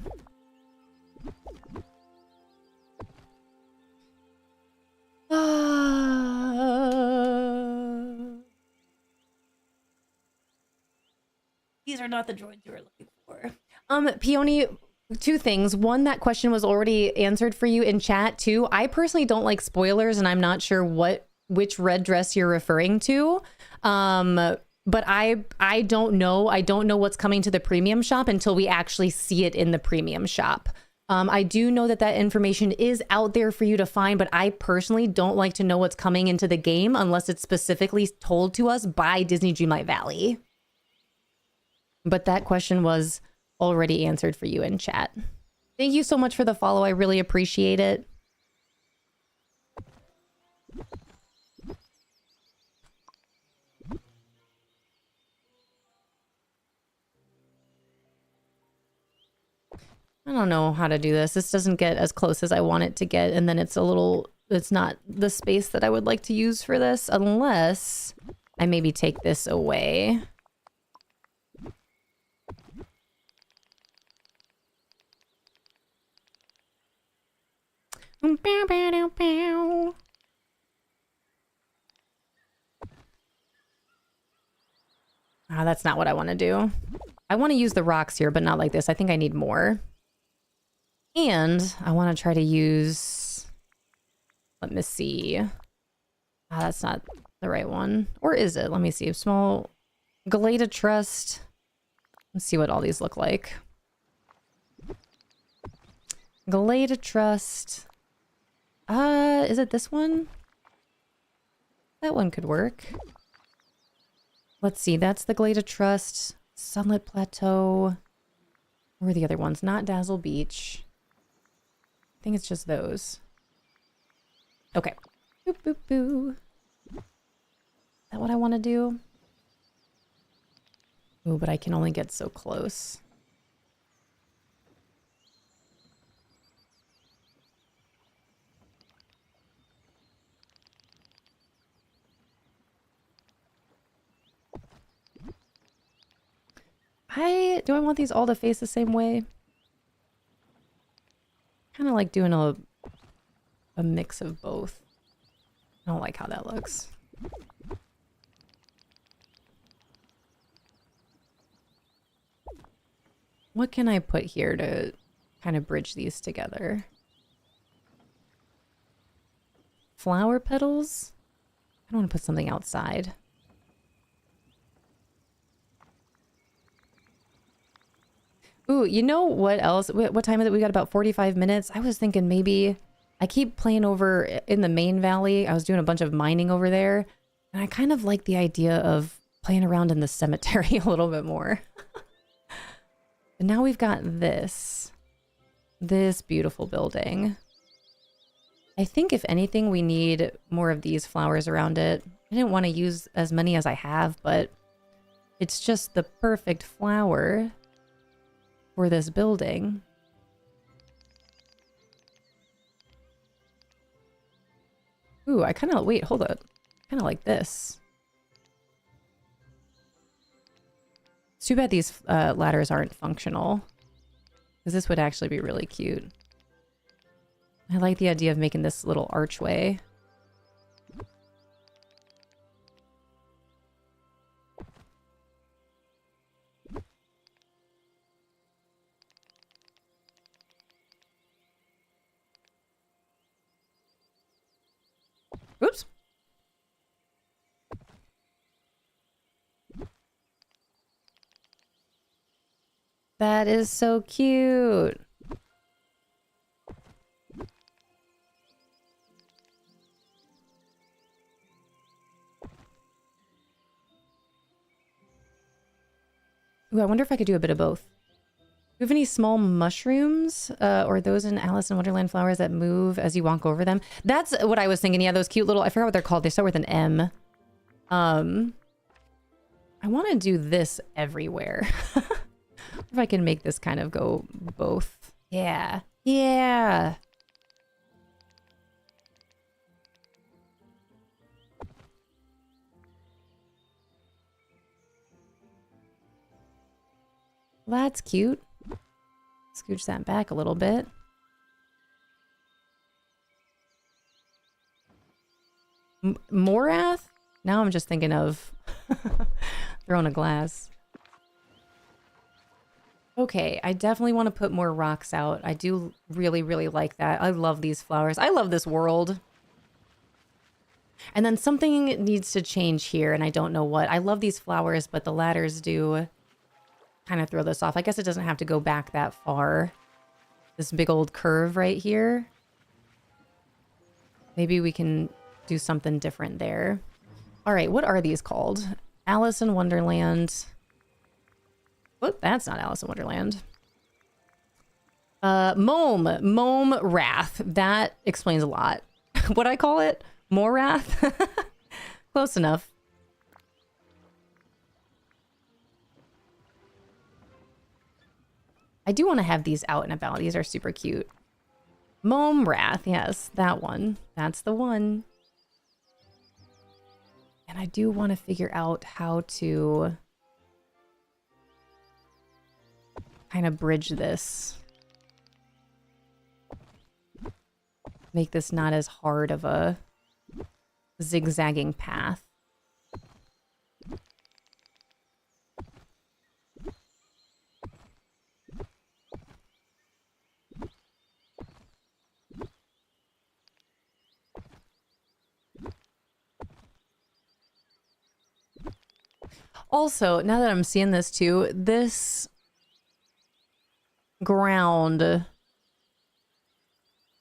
These are not the droids you were looking for. Peony, two things. One, that question was already answered for you in chat too. I personally don't like spoilers, and I'm not sure which red dress you're referring to. But I don't know. I don't know what's coming to the premium shop until we actually see it in the premium shop. I do know that information is out there for you to find, but I personally don't like to know what's coming into the game unless it's specifically told to us by Disney Dreamlight Valley. But that question was already answered for you in chat. Thank you so much for the follow. I really appreciate it. I don't know how to do this. This doesn't get as close as I want it to get. And then it's not the space that I would like to use for this unless I maybe take this away. Ah, that's not what I want to do. I want to use the rocks here, but not like this. I think I need more. And I want to try to use... Let me see. Ah, that's not the right one. Or is it? Let me see. Small... Galata Trust. Let's see what all these look like. Galata Trust. Is it this one? That one could work. Let's see. That's the Galata Trust. Sunlit Plateau. Where are the other ones? Not Dazzle Beach. I think it's just those. Okay. Boop, boop, boo. Is that what I want to do? Ooh, but I can only get so close. Do I want these all to face the same way? Kind of like doing a mix of both. I don't like how that looks. What can I put here to kind of bridge these together? Flower petals? I don't want to put something outside. Ooh, you know what else? What time is it? We got about 45 minutes. I was thinking maybe... I keep playing over in the main valley. I was doing a bunch of mining over there. And I kind of like the idea of playing around in the cemetery a little bit more. And now we've got this beautiful building. I think if anything, we need more of these flowers around it. I didn't want to use as many as I have, but it's just the perfect flower for this building. Ooh, I kind of, wait, hold up. Kind of like this. It's too bad these ladders aren't functional, because this would actually be really cute. I like the idea of making this little archway. Oops. That is so cute. Ooh, I wonder if I could do a bit of both. Do you have any small mushrooms or those in Alice in Wonderland flowers that move as you walk over them? That's what I was thinking. Yeah, those cute little, I forgot what they're called. They start with an M. I want to do this everywhere. If I can make this kind of go both. Yeah. Yeah. Well, that's cute. Scooch that back a little bit. Morath? Now I'm just thinking of throwing a glass. Okay, I definitely want to put more rocks out. I do really, really like that. I love these flowers. I love this world. And then something needs to change here, and I don't know what. I love these flowers, but the ladders do kind of throw this off. I guess it doesn't have to go back that far. This big old curve right here. Maybe we can do something different there. All right, what are these called? Alice in Wonderland. Oh, that's not Alice in Wonderland. Mome Wrath. That explains a lot. What I call it? Morath? Close enough. I do want to have these out and about. These are super cute. Mome Wrath. Yes, that one. That's the one. And I do want to figure out how to kind of bridge this. Make this not as hard of a zigzagging path. Also, now that I'm seeing this too, this ground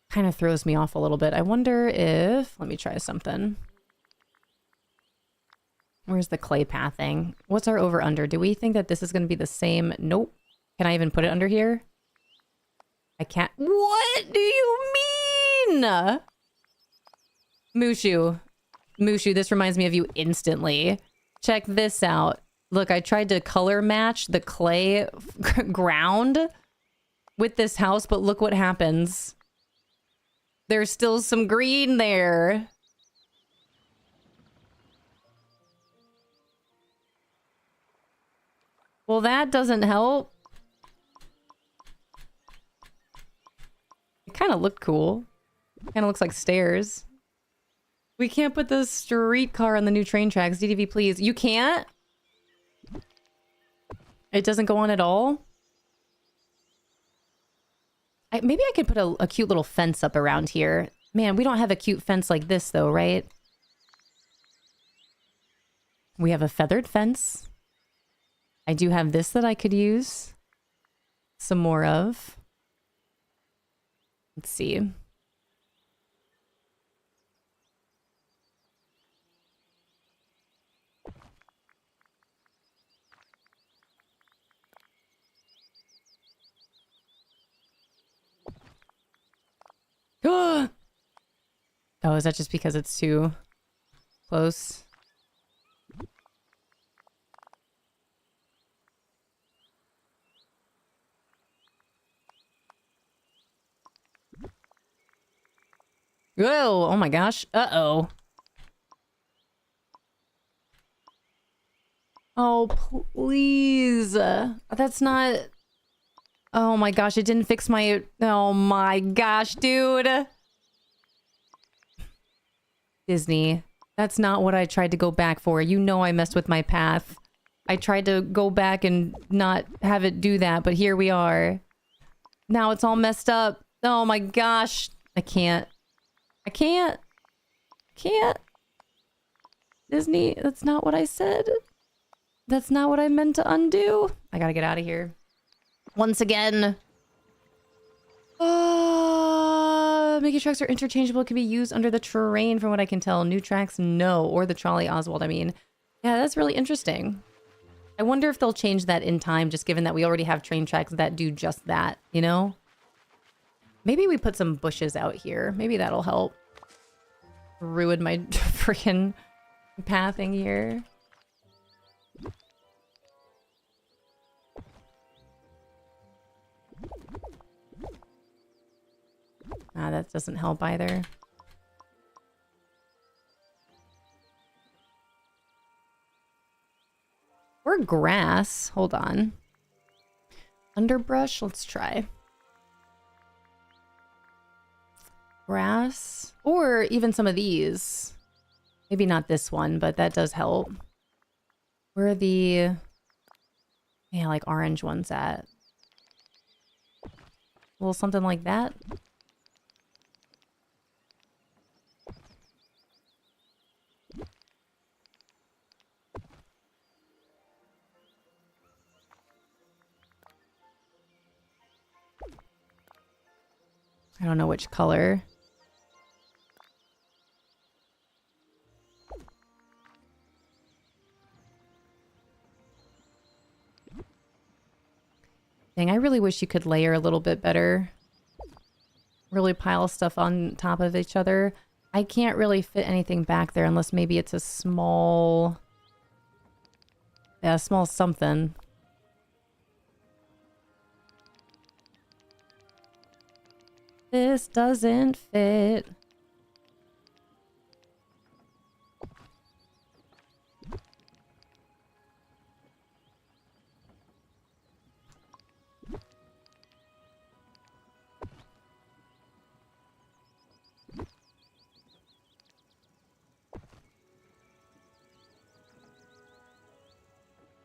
kind of throws me off a little bit. I wonder if, let me try something. Where's the clay pathing? What's our over under? Do we think that this is going to be the same? Nope. Can I even put it under here? I can't. What do you mean? Mushu. Mushu, this reminds me of you instantly. Check this out. Look, I tried to color match the clay ground with this house, but look what happens. There's still some green there. Well, that doesn't help. It kind of looked cool. Kind of looks like stairs. We can't put the streetcar on the new train tracks. DDV, please. You can't? It doesn't go on at all? Maybe I could put a cute little fence up around here. Man, we don't have a cute fence like this, though, right? We have a feathered fence. I do have this that I could use some more of. Let's see. Oh, is that just because it's too close? Whoa, oh my gosh. Uh-oh. Oh, please. That's not... Oh my gosh, it didn't fix my... Oh my gosh, dude. Disney. That's not what I tried to go back for. You know I messed with my path. I tried to go back and not have it do that, but here we are. Now it's all messed up. Oh my gosh. I can't. I can't. Can't. Disney, that's not what I said. That's not what I meant to undo. I gotta get out of here. Once again. Mickey tracks are interchangeable. Can be used under the terrain from what I can tell. New tracks, no. Or the trolley Oswald, I mean. Yeah, that's really interesting. I wonder if they'll change that in time, just given that we already have train tracks that do just that, you know? Maybe we put some bushes out here. Maybe that'll help. Ruin my freaking pathing here. Ah, that doesn't help either. Or grass. Hold on. Underbrush. Let's try. Grass. Or even some of these. Maybe not this one, but that does help. Where are the... Yeah, like orange ones at? A little something like that. I don't know which color. Dang, I really wish you could layer a little bit better. Really pile stuff on top of each other. I can't really fit anything back there unless maybe it's a small... Yeah, a small something. This doesn't fit.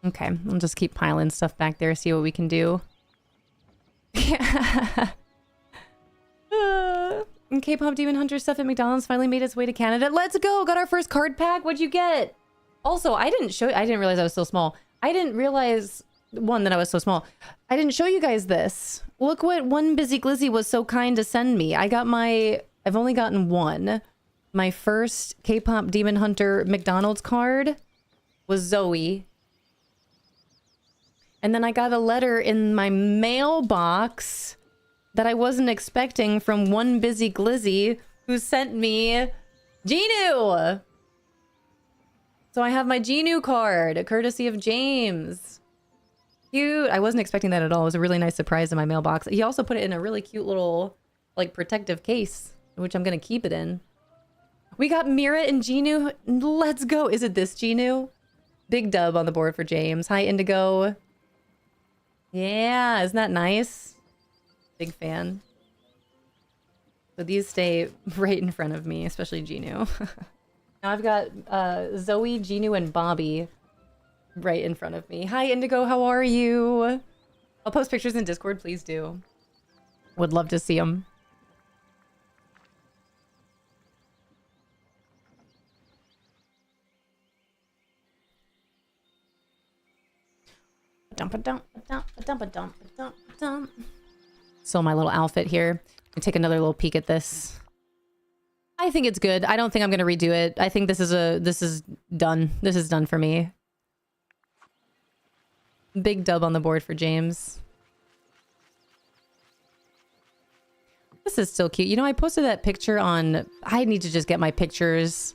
Okay, I'll just keep piling stuff back there, see what we can do. And K-pop Demon Hunter stuff at McDonald's finally made its way to Canada. Let's go! Got our first card pack. What'd you get? Also, I didn't realize I was so small. I didn't realize, one, that I was so small. I didn't show you guys this. Look what One Busy Glizzy was so kind to send me. I've only gotten one. My first K-pop Demon Hunter McDonald's card was Zoe. And then I got a letter in my mailbox that I wasn't expecting from One Busy Glizzy, who sent me Genu! So I have my Genu card, courtesy of James. Cute. I wasn't expecting that at all. It was a really nice surprise in my mailbox. He also put it in a really cute little, like, protective case, which I'm gonna keep it in. We got Mira and Genu. Let's go. Is it this Genu? Big dub on the board for James. Hi, Indigo. Yeah, isn't that nice? Big fan. So these stay right in front of me, especially Genu. Now I've got Zoe, Genu, and Bobby right in front of me. Hi, Indigo, how are you? I'll post pictures in Discord, please do. Would love to see them. So my little outfit here. And take another little peek at this. I think it's good. I don't think I'm gonna redo it. I think this is done. This is done for me. Big dub on the board for James. This is still cute. You know, I posted that picture on... I need to just get my pictures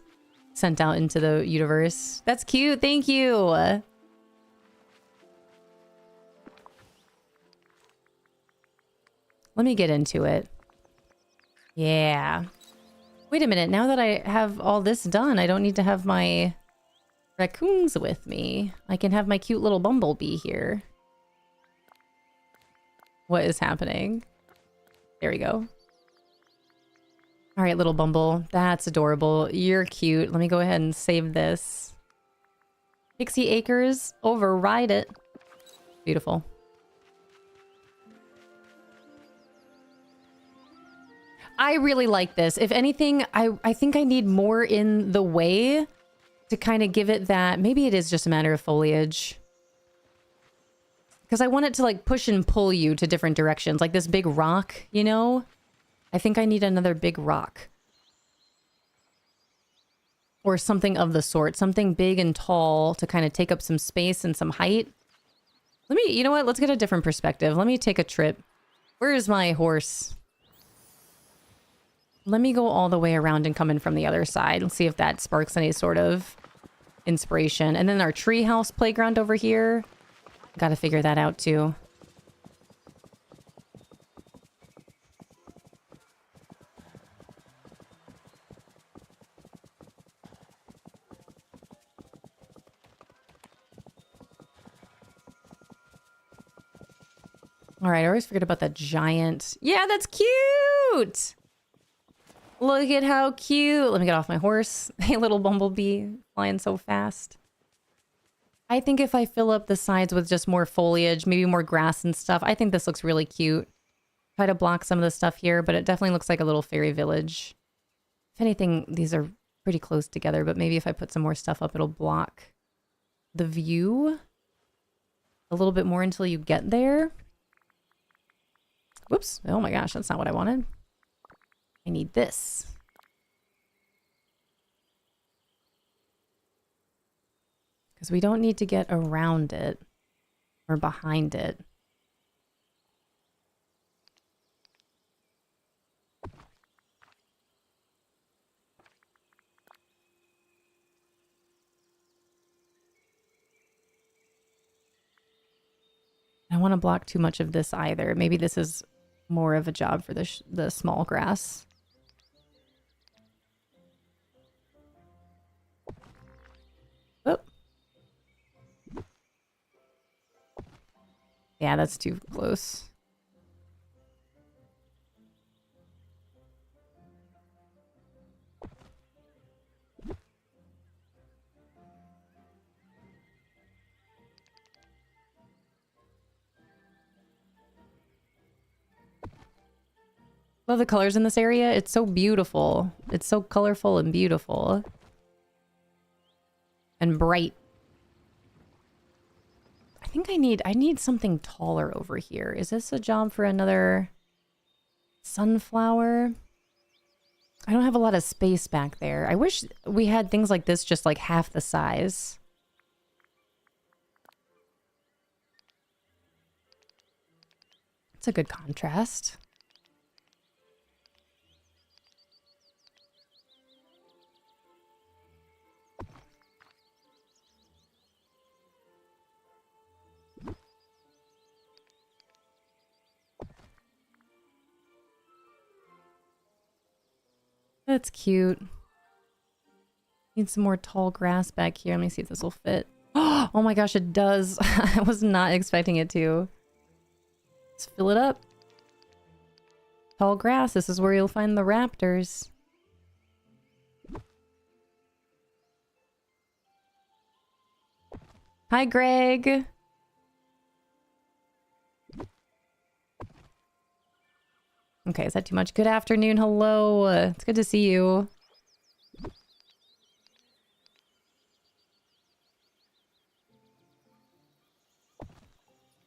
sent out into the universe. That's cute. Thank you. Let me get into it. Yeah. Wait a minute. Now that I have all this done, I don't need to have my raccoons with me. I can have my cute little bumblebee here. What is happening? There we go. All right, little Bumble. That's adorable. You're cute. Let me go ahead and save this. Pixie Acres. Override it. Beautiful. I really like this. If anything, I think I need more in the way to kind of give it that... Maybe it is just a matter of foliage. Because I want it to like push and pull you to different directions. Like this big rock, you know? I think I need another big rock. Or something of the sort. Something big and tall to kind of take up some space and some height. Let me, you know what? Let's get a different perspective. Let me take a trip. Where is my horse? Let me go all the way around and come in from the other side. Let's see if that sparks any sort of inspiration. And then our treehouse playground over here. Gotta figure that out too. All right, I always forget about that giant. Yeah, that's cute. Look at how cute. Let me get off my horse. Hey, little bumblebee flying so fast. I think if I fill up the sides with just more foliage, maybe more grass and stuff, I think this looks really cute. Try to block some of the stuff here, but it definitely looks like a little fairy village. If anything, these are pretty close together, but maybe if I put some more stuff up, it'll block the view a little bit more until you get there. Whoops. Oh my gosh, that's not what I wanted. I need this. Because we don't need to get around it or behind it. I don't want to block too much of this either. Maybe this is more of a job for the small grass. Oh. Yeah, that's too close. Love the colors in this area. It's so beautiful. It's so colorful and beautiful. And bright. I think I need something taller over here. Is this a job for another sunflower? I don't have a lot of space back there. I wish we had things like this just like half the size. It's a good contrast. That's cute. Need some more tall grass back here. Let me see if this will fit. Oh my gosh, it does. I was not expecting it to. Let's fill it up. Tall grass. This is where you'll find the raptors. Hi, Greg. Okay, is that too much? Good afternoon. Hello. It's good to see you.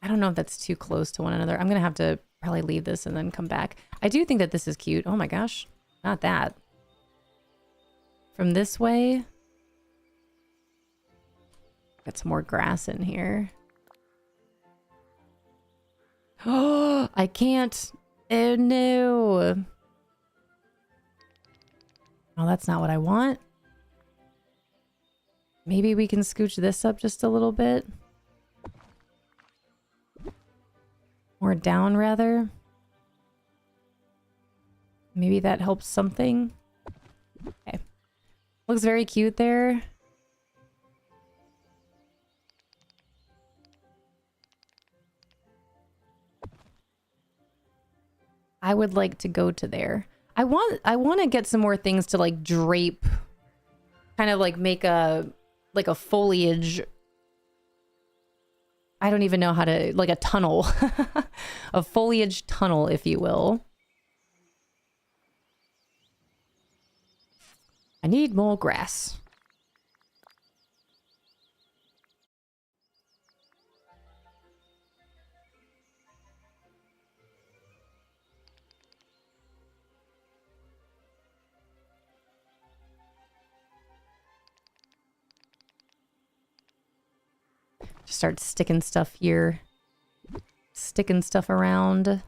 I don't know if that's too close to one another. I'm going to have to probably leave this and then come back. I do think that this is cute. Oh my gosh. Not that. From this way. Got some more grass in here. Oh, I can't. Oh no. Oh, that's not what I want. Maybe we can scooch this up just a little bit. Or down, rather. Maybe that helps something. Okay. Looks very cute there. I would like to go to there. I want to get some more things to like drape, kind of like make a foliage. I don't even know how to, like a tunnel. A foliage tunnel, if you will. I need more grass. Just start sticking stuff here. Sticking stuff around.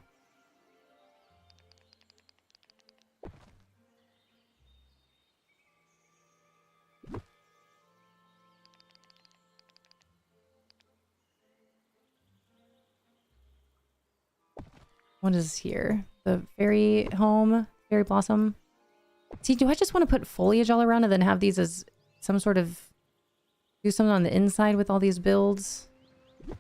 What is here? The fairy home? Fairy blossom? See, do I just want to put foliage all around and then have these as some sort of... do something on the inside with all these builds? I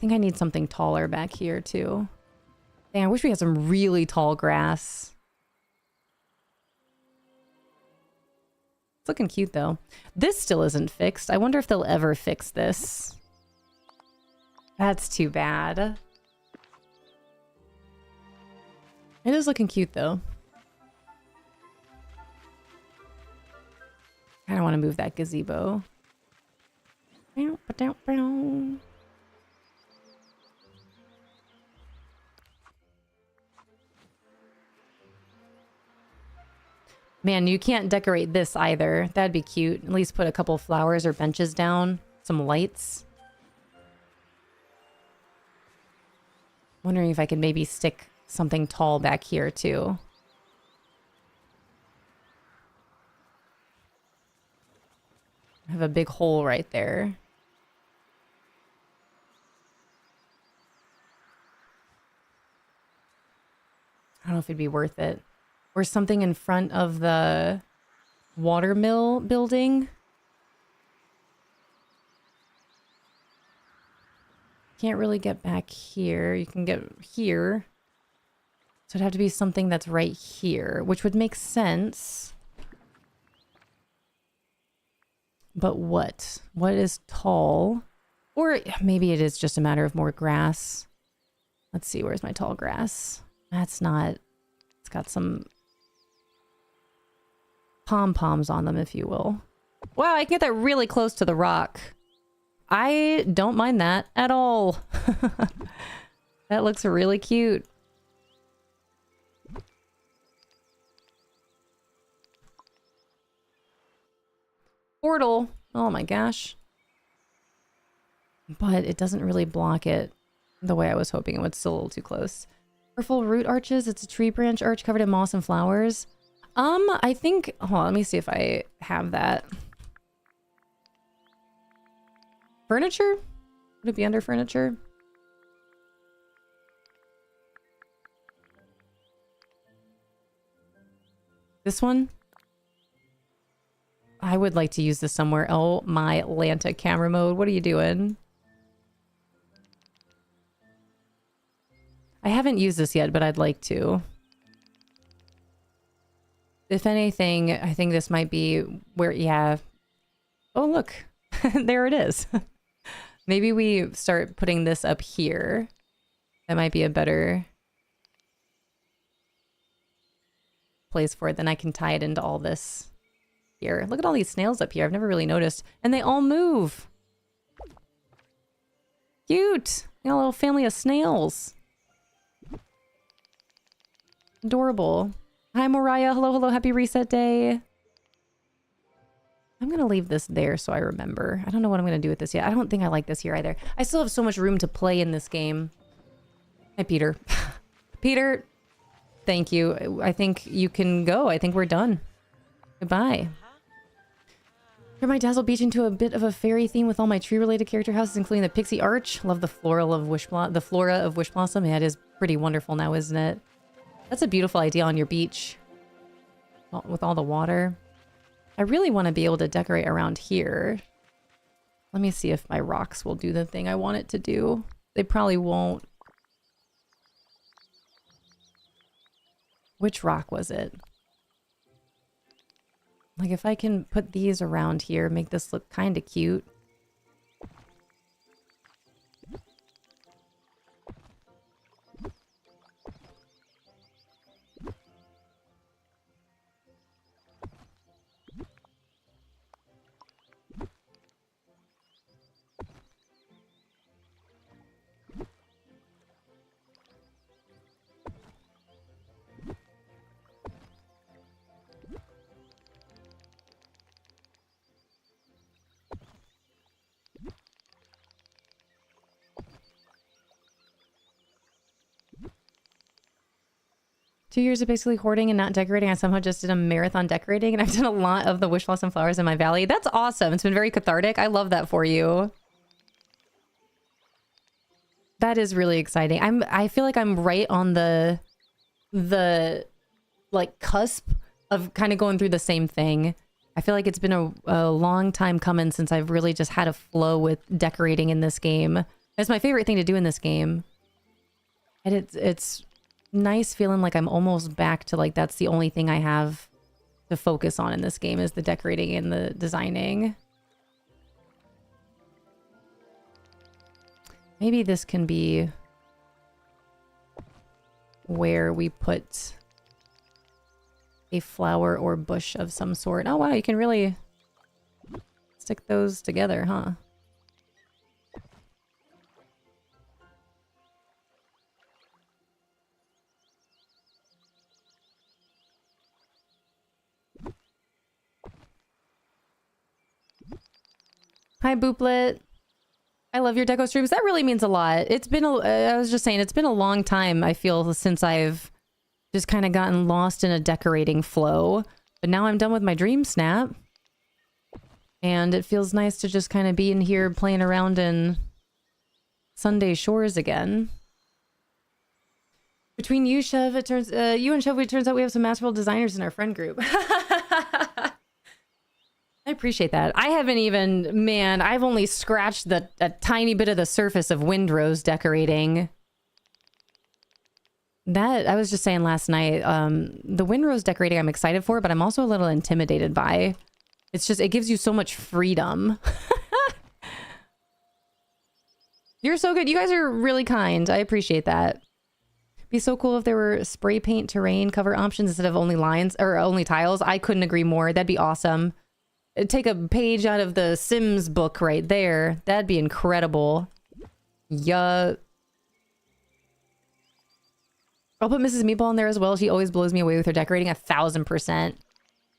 think I need something taller back here, too. Dang, I wish we had some really tall grass. It's looking cute, though. This still isn't fixed. I wonder if they'll ever fix this. That's too bad. It is looking cute, though. I don't want to move that gazebo. Man, you can't decorate this either. That'd be cute. At least put a couple flowers or benches down. Some lights. Wondering if I could maybe stick something tall back here too. I have a big hole right there. I don't know if it'd be worth it. Or something in front of the watermill building. Can't really get back here. You can get here. So it'd have to be something that's right here, which would make sense. But what? What is tall? Or maybe it is just a matter of more grass. Let's see, where's my tall grass? That's not... It's got some pom-poms on them, if you will. Wow, I can get that really close to the rock. I don't mind that at all. That looks really cute. Portal. Oh my gosh. But it doesn't really block it the way I was hoping it would. Still a little too close. Purple root arches. It's a tree branch arch covered in moss and flowers. I think... Hold on, let me see if I have that. Furniture? Would it be under furniture? This one? I would like to use this somewhere. Oh my Lanta camera mode. What are you doing? I haven't used this yet, but I'd like to. If anything, I think this might be where, yeah. Oh, look. There it is. Maybe we start putting this up here. That might be a better place for it. Then I can tie it into all this here. Look at all these snails up here. I've never really noticed. And they all move. Cute. Got a little family of snails. Adorable. Hi, Mariah. Hello, hello. Happy reset day. I'm going to leave this there so I remember. I don't know what I'm going to do with this yet. I don't think I like this here either. I still have so much room to play in this game. Hi, Peter. Peter, thank you. I think you can go. I think we're done. Goodbye. Turn my Dazzle Beach into a bit of a fairy theme with all my tree-related character houses, including the Pixie Arch. Love the flora of Wish Blossom. Yeah, it is pretty wonderful now, isn't it? That's a beautiful idea on your beach. With all the water. I really want to be able to decorate around here. Let me see if my rocks will do the thing I want it to do. They probably won't. Which rock was it? Like if I can put these around here, make this look kind of cute. 2 years of basically hoarding and not decorating. I somehow just did a marathon decorating, and I've done a lot of the Wish Blossom flowers in my valley. That's awesome. It's been very cathartic. I love that for you. That is really exciting. I feel like I'm right on the like cusp of kind of going through the same thing. I feel like it's been a long time coming since I've really just had a flow with decorating in this game. It's my favorite thing to do in this game. And it's nice feeling like I'm almost back to like that's the only thing I have to focus on in this game is the decorating and the designing. Maybe this can be where we put a flower or bush of some sort. Oh wow, you can really stick those together, huh? Hi, Booplet. I love your deco streams. That really means a lot. It's been I was just saying, it's been a long time, I feel, since I've just kind of gotten lost in a decorating flow. But now I'm done with my DreamSnap. And it feels nice to just kind of be in here playing around in Sunday Shores again. Between you, Chev, it turns out we have some masterful designers in our friend group. I appreciate that. I haven't even, man, I've only scratched a tiny bit of the surface of Windrose decorating. That, I was just saying last night, the Windrose decorating I'm excited for, but I'm also a little intimidated by. It's just, it gives you so much freedom. You're so good. You guys are really kind. I appreciate that. Be so cool if there were spray paint terrain cover options instead of only lines, or only tiles. I couldn't agree more. That'd be awesome. Take a page out of the Sims book right there. That'd be incredible. Yeah. I'll put Mrs. Meatball in there as well. She always blows me away with her decorating 1000%.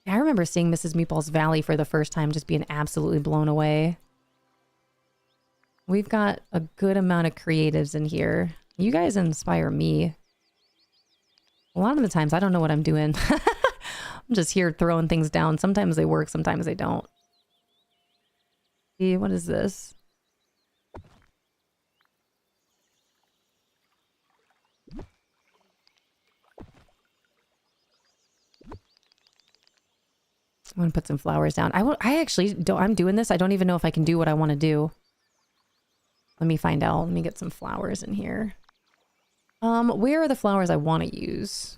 I remember seeing Mrs. Meatball's Valley for the first time, just being absolutely blown away. We've got a good amount of creatives in here. You guys inspire me. A lot of the times I don't know what I'm doing. I'm just here throwing things down. Sometimes they work, sometimes they don't. See, what is this? I'm gonna put some flowers down. I actually don't, I'm doing this. I don't even know if I can do what I want to do. Let me find out. Let me get some flowers in here. Where are the flowers I want to use?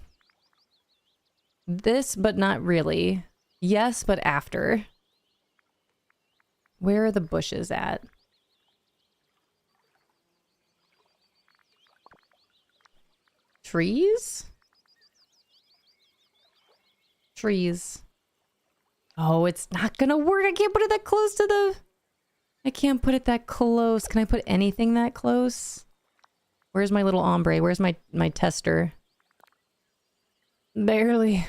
This, but not really. Yes, but after. Where are the bushes at? Trees? Trees. Oh, it's not gonna work. I can't put it that close to the... I can't put it that close. Can I put anything that close? Where's my little ombre? Where's my tester? Barely.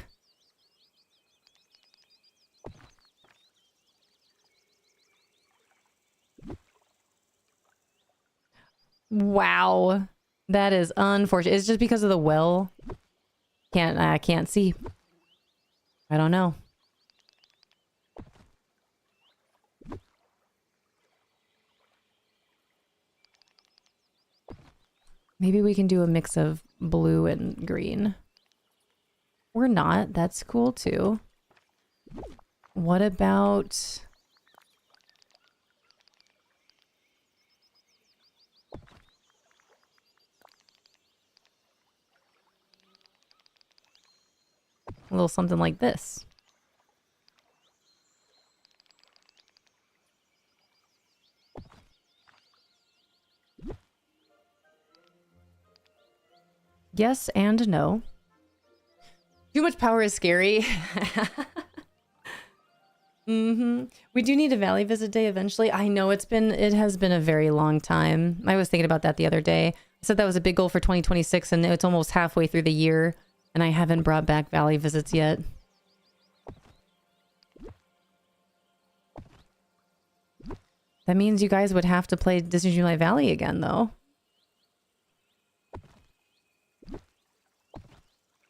Wow. That is unfortunate. It's just because of the well. I can't see. I don't know. Maybe we can do a mix of blue and green. Or not. That's cool too. What about... a little something like this. Yes and no. Too much power is scary. We do need a valley visit day eventually. I know it has been a very long time. I was thinking about that the other day. I said that was a big goal for 2026 and it's almost halfway through the year and I haven't brought back valley visits yet. That means you guys would have to play Disney Dreamlight Valley again though.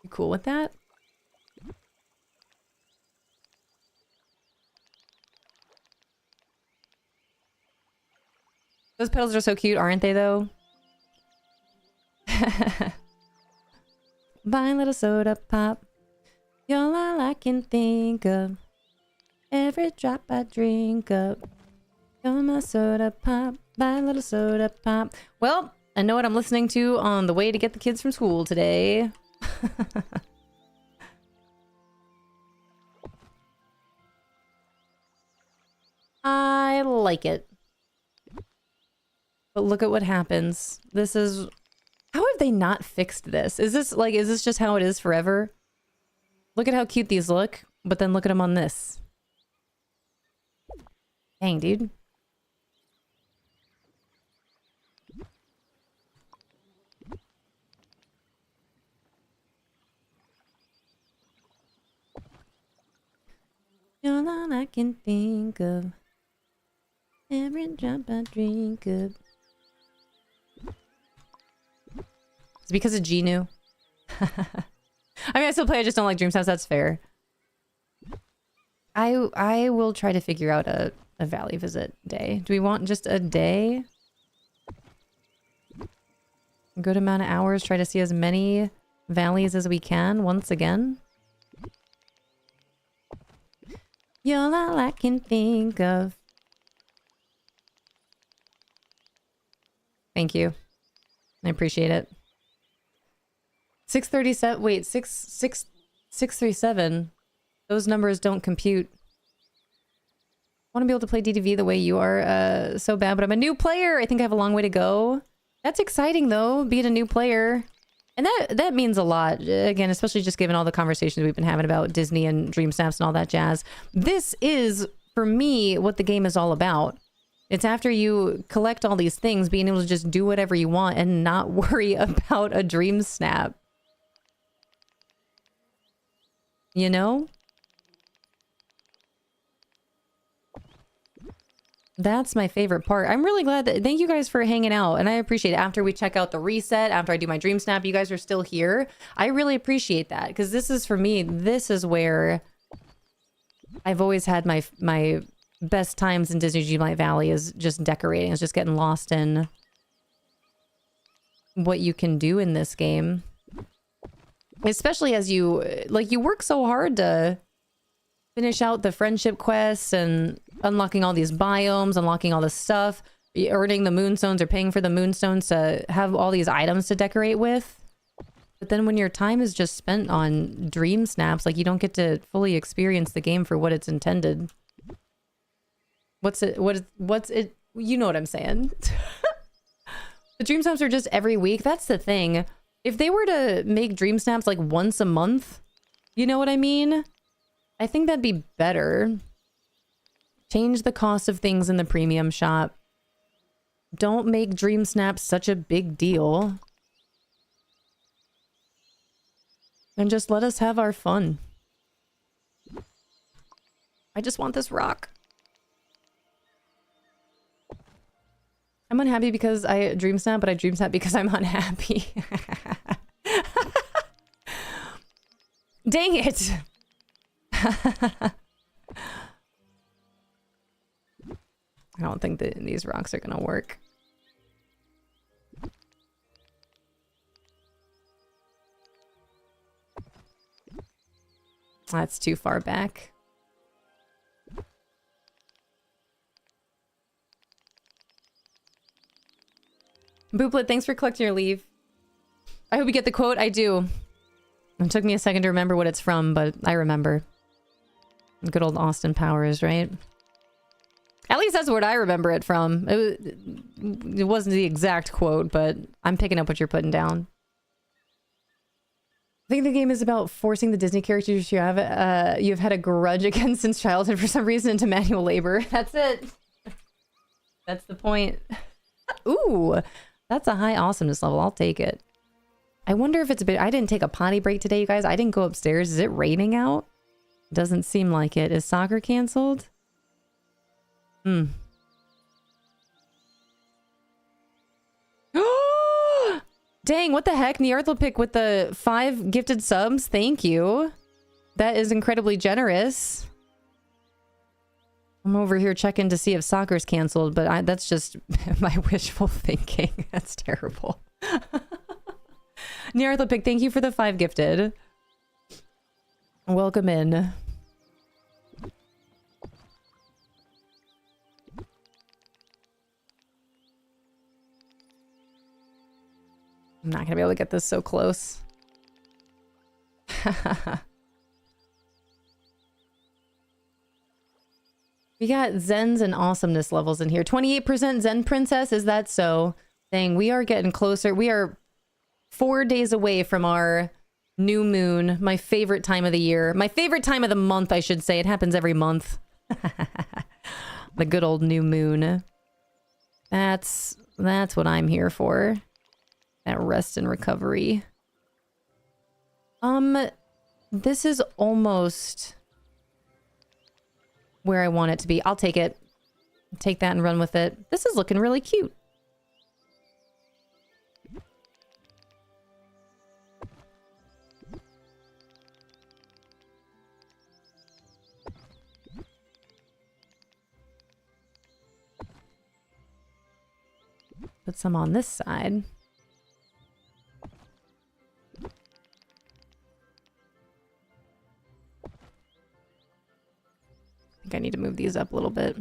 You cool with that? Those petals are so cute, aren't they, though? Buy a little soda pop. You're all I can think of. Every drop I drink up. You're my soda pop. Buy a little soda pop. Well, I know what I'm listening to on the way to get the kids from school today. I like it. But look at what happens. This is... How have they not fixed this? Is this just how it is forever? Look at how cute these look, but then look at them on this. Dang, dude. You're all I can think of. Every drop I drink of. It's because of Genu. I mean, I still play, I just don't like DreamSnap, that's fair. I will try to figure out a valley visit day. Do we want just a day? A good amount of hours, try to see as many valleys as we can once again. You're all I can think of. Thank you. I appreciate it. 637, wait, 637. Those numbers don't compute. I want to be able to play DDV the way you are, so bad, but I'm a new player. I think I have a long way to go. That's exciting though, being a new player. And that means a lot. Again, especially just given all the conversations we've been having about Disney and DreamSnaps and all that jazz. This is, for me, what the game is all about. It's after you collect all these things, being able to just do whatever you want and not worry about a DreamSnap. You know? That's my favorite part. I'm really glad that... Thank you guys for hanging out, and I appreciate it. After we check out the reset, after I do my DreamSnap, you guys are still here. I really appreciate that, because this is, for me, this is where I've always had my best times in Disney Dreamlight Valley, is just decorating. It's just getting lost in what you can do in this game. Especially as you work so hard to finish out the friendship quests and unlocking all these biomes, unlocking all this stuff, earning the moonstones or paying for the moonstones to have all these items to decorate with. But then when your time is just spent on DreamSnaps, like, you don't get to fully experience the game for what it's intended. What's it? You know what I'm saying. The DreamSnaps are just every week. That's the thing. If they were to make DreamSnaps like once a month, you know what I mean? I think that'd be better. Change the cost of things in the premium shop. Don't make DreamSnaps such a big deal. And just let us have our fun. I just want this rock. I'm unhappy because I DreamSnap, but I DreamSnap because I'm unhappy. Dang it! I don't think that these rocks are gonna work. That's too far back. Booplet, thanks for collecting your leave. I hope you get the quote. I do. It took me a second to remember what it's from, but I remember. Good old Austin Powers, right? At least that's what I remember it from. It wasn't the exact quote, but I'm picking up what you're putting down. I think the game is about forcing the Disney characters you've had a grudge against since childhood for some reason into manual labor. That's it. That's the point. Ooh, that's a high awesomeness level. I'll take it. I wonder if it's a bit... I didn't take a potty break today, you guys. I didn't go upstairs. Is it raining out? Doesn't seem like it. Is soccer canceled? Hmm. Dang, what the heck? Nearthlopic with the 5 gifted subs. Thank you. That is incredibly generous. I'm over here checking to see if soccer's canceled, but that's just my wishful thinking. That's terrible. Nearthlopic, thank you for the 5 gifted. Welcome in. I'm not gonna be able to get this so close. We got Zens and awesomeness levels in here. 28% Zen Princess, is that so? Dang, we are getting closer. We are 4 days away from our new moon. My favorite time of the year. My favorite time of the month, I should say. It happens every month. The good old new moon. That's what I'm here for. That rest and recovery. This is almost where I want it to be. I'll take it. Take that and run with it. This is looking really cute. Put some on this side. I think I need to move these up a little bit.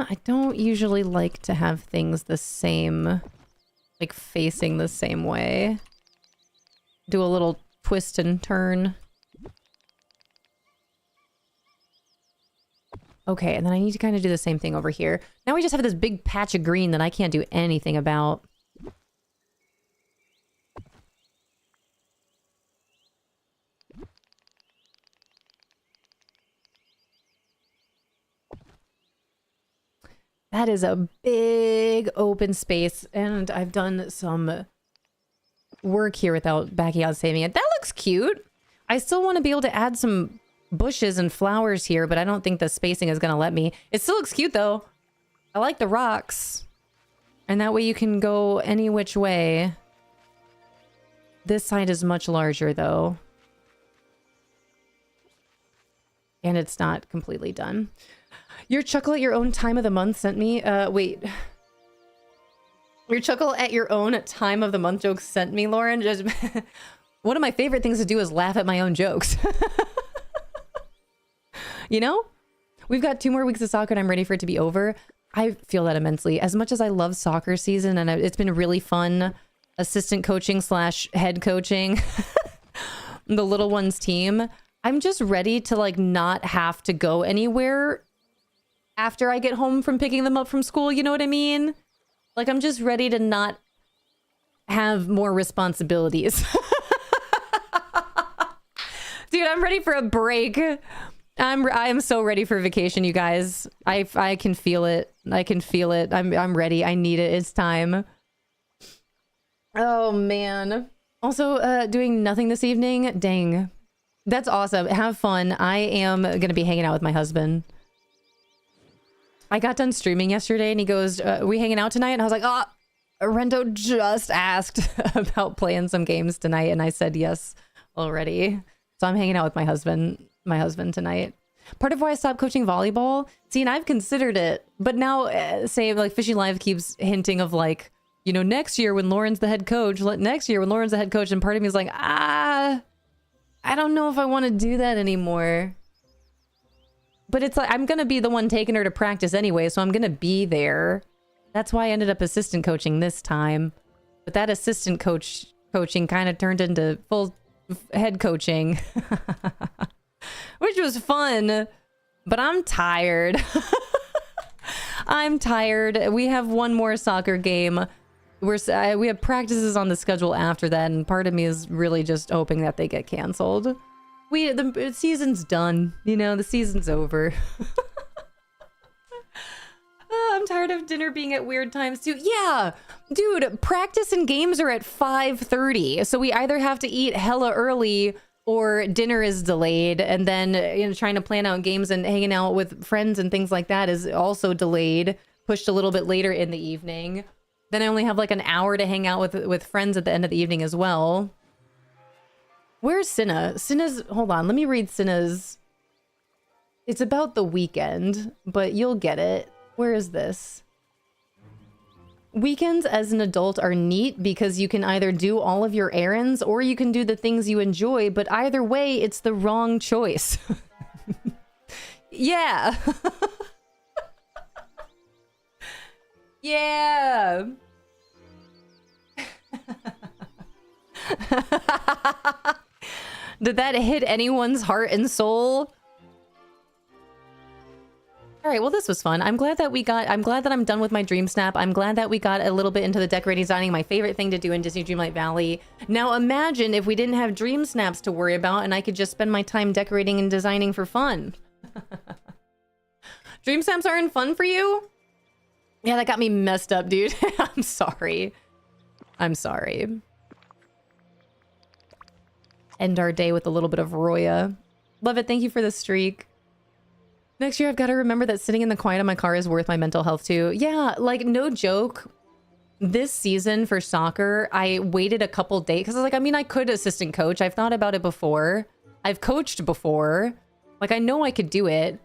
I don't usually like to have things the same, like facing the same way. Do a little twist and turn. Okay, and then I need to kind of do the same thing over here. Now we just have this big patch of green that I can't do anything about. That is a big open space, and I've done some work here without backing out and saving it. That looks cute. I still want to be able to add some bushes and flowers here, but I don't think the spacing is going to let me. It still looks cute, though. I like the rocks. And that way you can go any which way. This side is much larger, though. And it's not completely done. Your chuckle at your own time of the month sent me... wait. Your chuckle at your own time of the month jokes sent me, Lauren. Just one of my favorite things to do is laugh at my own jokes. You know? We've got 2 more weeks of soccer and I'm ready for it to be over. I feel that immensely. As much as I love soccer season and it's been really fun assistant coaching / head coaching the little ones team, I'm just ready to like not have to go anywhere after I get home from picking them up from school, you know what I mean? Like, I'm just ready to not have more responsibilities. Dude, I'm ready for a break. I am so ready for vacation, you guys. I can feel it. I can feel it. I'm ready. I need it. It's time. Oh, man. Also, doing nothing this evening? Dang. That's awesome. Have fun. I am going to be hanging out with my husband. I got done streaming yesterday and he goes, are we hanging out tonight? And I was like, oh, Rento just asked about playing some games tonight. And I said yes already. So I'm hanging out with my husband tonight. Part of why I stopped coaching volleyball. See, and I've considered it, but now say like Fishing Live keeps hinting of like, you know, next year when Lauren's the head coach, and part of me is like, I don't know if I want to do that anymore. But it's like, I'm going to be the one taking her to practice anyway, so I'm going to be there. That's why I ended up assistant coaching this time. But that assistant coaching kind of turned into full head coaching. Which was fun. But I'm tired. I'm tired. We have one more soccer game. We have practices on the schedule after that, and part of me is really just hoping that they get canceled. The season's done, you know, the season's over. I'm tired of dinner being at weird times too. Yeah, dude, practice and games are at 5:30, so we either have to eat hella early or dinner is delayed, and then, you know, trying to plan out games and hanging out with friends and things like that is also delayed, pushed a little bit later in the evening. Then I only have like an hour to hang out with friends at the end of the evening as well. Where's Cinna? Cinna's, hold on, let me read Cinna's. It's about the weekend, but you'll get it. Where is this? Weekends as an adult are neat because you can either do all of your errands or you can do the things you enjoy, but either way, it's the wrong choice. Yeah. Yeah. Did that hit anyone's heart and soul? All right, well, this was fun. I'm glad that I'm done with my DreamSnap. I'm glad that we got a little bit into the decorating designing, my favorite thing to do in Disney Dreamlight Valley. Now imagine if we didn't have DreamSnaps to worry about and I could just spend my time decorating and designing for fun. DreamSnaps aren't fun for you? Yeah, that got me messed up, dude. I'm sorry. I'm sorry. End our day with a little bit of Roya. Love it. Thank you for the streak. Next year, I've got to remember that sitting in the quiet of my car is worth my mental health too. Yeah, like no joke. This season for soccer, I waited a couple days because I was like, I mean, I could assistant coach. I've thought about it before. I've coached before. Like, I know I could do it.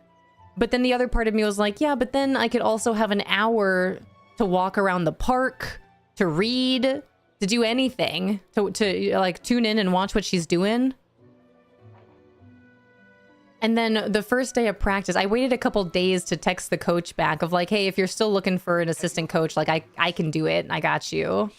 But then the other part of me was like, yeah, but then I could also have an hour to walk around the park, to read, to do anything, to like tune in and watch what she's doing. And then the first day of practice, I waited a couple days to text the coach back of like, hey, if you're still looking for an assistant coach, like I can do it. I got you.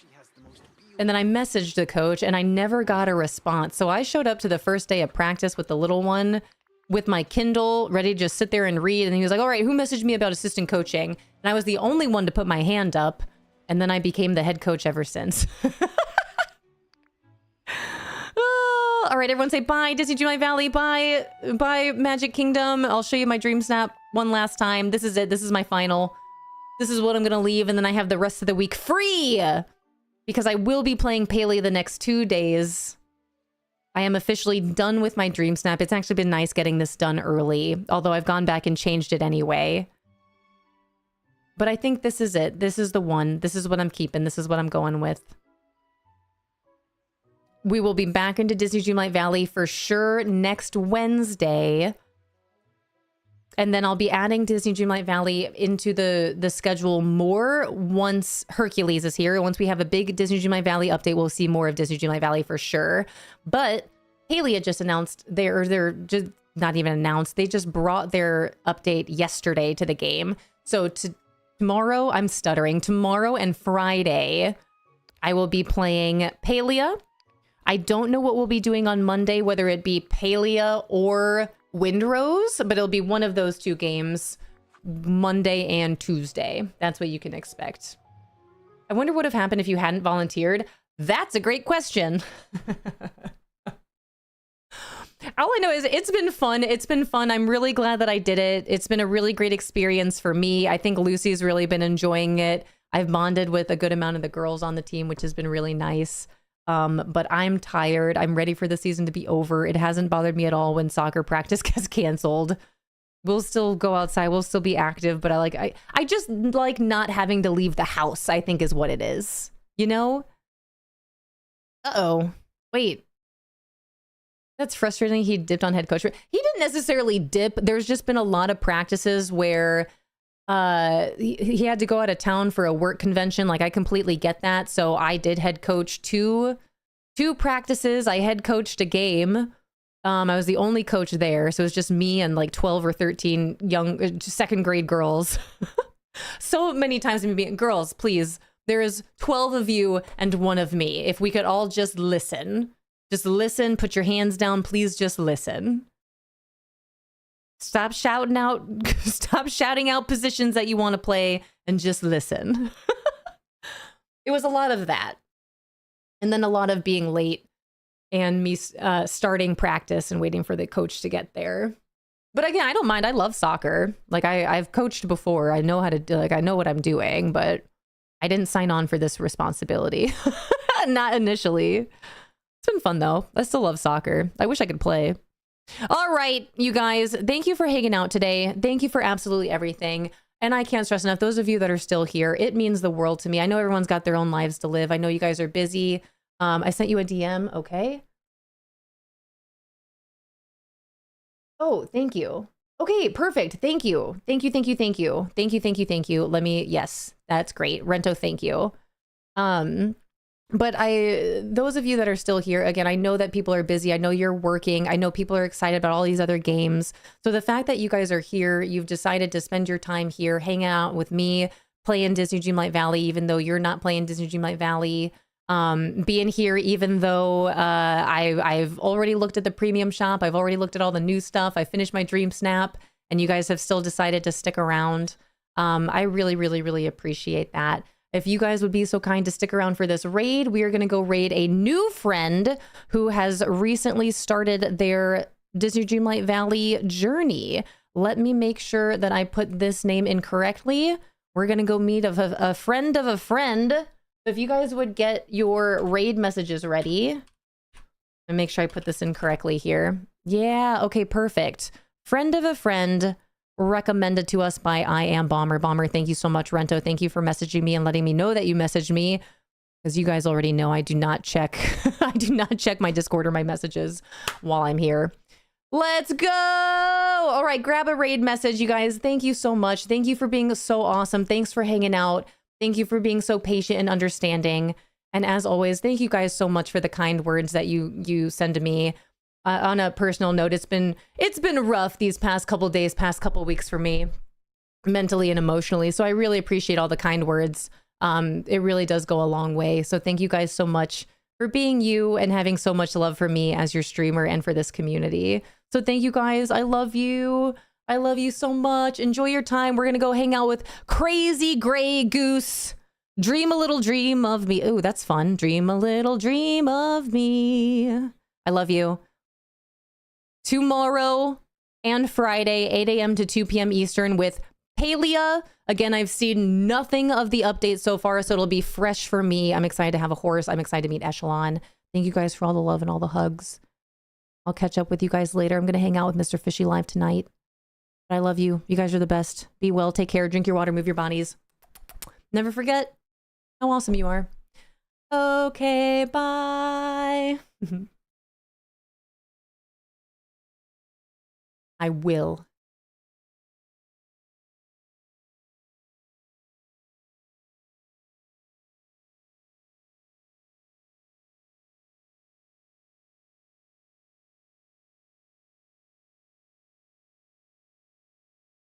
And then I messaged the coach and I never got a response. So I showed up to the first day of practice with the little one with my Kindle ready to just sit there and read. And he was like, all right, who messaged me about assistant coaching? And I was the only one to put my hand up. And then I became the head coach ever since. Oh, all right, everyone say bye, Disney Dreamlight Valley. Bye, bye, Magic Kingdom. I'll show you my DreamSnap one last time. This is it. This is my final. This is what I'm going to leave. And then I have the rest of the week free because I will be playing Paley the next 2 days. I am officially done with my DreamSnap. It's actually been nice getting this done early, although I've gone back and changed it anyway. But I think this is it. This is the one. This is what I'm keeping. This is what I'm going with. We will be back into Disney Dreamlight Valley for sure next Wednesday. And then I'll be adding Disney Dreamlight Valley into the schedule more once Hercules is here. Once we have a big Disney Dreamlight Valley update, we'll see more of Disney Dreamlight Valley for sure. But Haley had just announced, they're just not even announced, they just brought their update yesterday to the game. So tomorrow, I'm stuttering, tomorrow and Friday, I will be playing Palia. I don't know what we'll be doing on Monday, whether it be Palia or Windrose, but it'll be one of those two games, Monday and Tuesday. That's what you can expect. I wonder what would have happened if you hadn't volunteered. That's a great question. All I know is it's been fun. It's been fun. I'm really glad that I did it. It's been a really great experience for me. I think Lucy's really been enjoying it. I've bonded with a good amount of the girls on the team, which has been really nice. But I'm tired. I'm ready for the season to be over. It hasn't bothered me at all when soccer practice gets canceled. We'll still go outside. We'll still be active, but I just like not having to leave the house, I think is what it is. You know? Uh-oh. Wait. That's frustrating. He dipped on head coach. He didn't necessarily dip. There's just been a lot of practices where he had to go out of town for a work convention. Like, I completely get that. So I did head coach two practices. I head coached a game. I was the only coach there. So it was just me and like 12 or 13 young second grade girls. So many times me being, girls, please, there is 12 of you and one of me. If we could all just listen, put your hands down, please just listen. Stop shouting out positions that you want to play and just listen. It was a lot of that. And then a lot of being late and me starting practice and waiting for the coach to get there. But again, I don't mind. I love soccer. Like I've coached before. I know how to do, like, I know what I'm doing, but I didn't sign on for this responsibility. Not initially. It's been fun though. I still love soccer. I wish I could play. All right, you guys, thank you for hanging out today. Thank you for absolutely everything. And I can't stress enough, those of you that are still here, it means the world to me. I know everyone's got their own lives to live. I know you guys are busy. I sent you a DM, okay? Oh, thank you. Okay, perfect. Thank you. Thank you, thank you, thank you. Thank you, thank you, thank you. Let me, yes, that's great. Rento, thank you. But those of you that are still here, again, I know that people are busy. I know you're working. I know people are excited about all these other games. So the fact that you guys are here, you've decided to spend your time here, hang out with me, play in Disney Dreamlight Valley, even though you're not playing Disney Dreamlight Valley, being here, even though I've already looked at the premium shop. I've already looked at all the new stuff. I finished my DreamSnap and you guys have still decided to stick around. I really, really, really appreciate that. If you guys would be so kind to stick around for this raid, we are going to go raid a new friend who has recently started their Disney Dreamlight Valley journey. Let me make sure that I put this name in correctly. We're going to go meet a friend of a friend. If you guys would get your raid messages ready and make sure I put this in correctly here. Yeah, okay, perfect. Friend of a friend, recommended to us by I Am Bomber. Bomber, thank you so much. Rento, thank you for messaging me and letting me know that you messaged me, because you guys already know I do not check I do not check my Discord or my messages while I'm here. Let's go. All right, grab a raid message, you guys. Thank you so much. Thank you for being so awesome. Thanks for hanging out. Thank you for being so patient and understanding. And as always, thank you guys so much for the kind words that you send to me. On a personal note, it's been rough these past couple days, past couple weeks for me, mentally and emotionally. So I really appreciate all the kind words. It really does go a long way. So thank you guys so much for being you and having so much love for me as your streamer and for this community. So thank you guys. I love you. I love you so much. Enjoy your time. We're gonna go hang out with Crazy Gray Goose. Dream a little dream of me. Ooh, that's fun. Dream a little dream of me. I love you. Tomorrow and Friday, 8 a.m. to 2 p.m. Eastern with Palia. Again, I've seen nothing of the update so far, so it'll be fresh for me. I'm excited to have a horse. I'm excited to meet Echelon. Thank you guys for all the love and all the hugs. I'll catch up with you guys later. I'm going to hang out with Mr. Fishy live tonight. But I love you. You guys are the best. Be well. Take care. Drink your water. Move your bodies. Never forget how awesome you are. Okay, bye. I will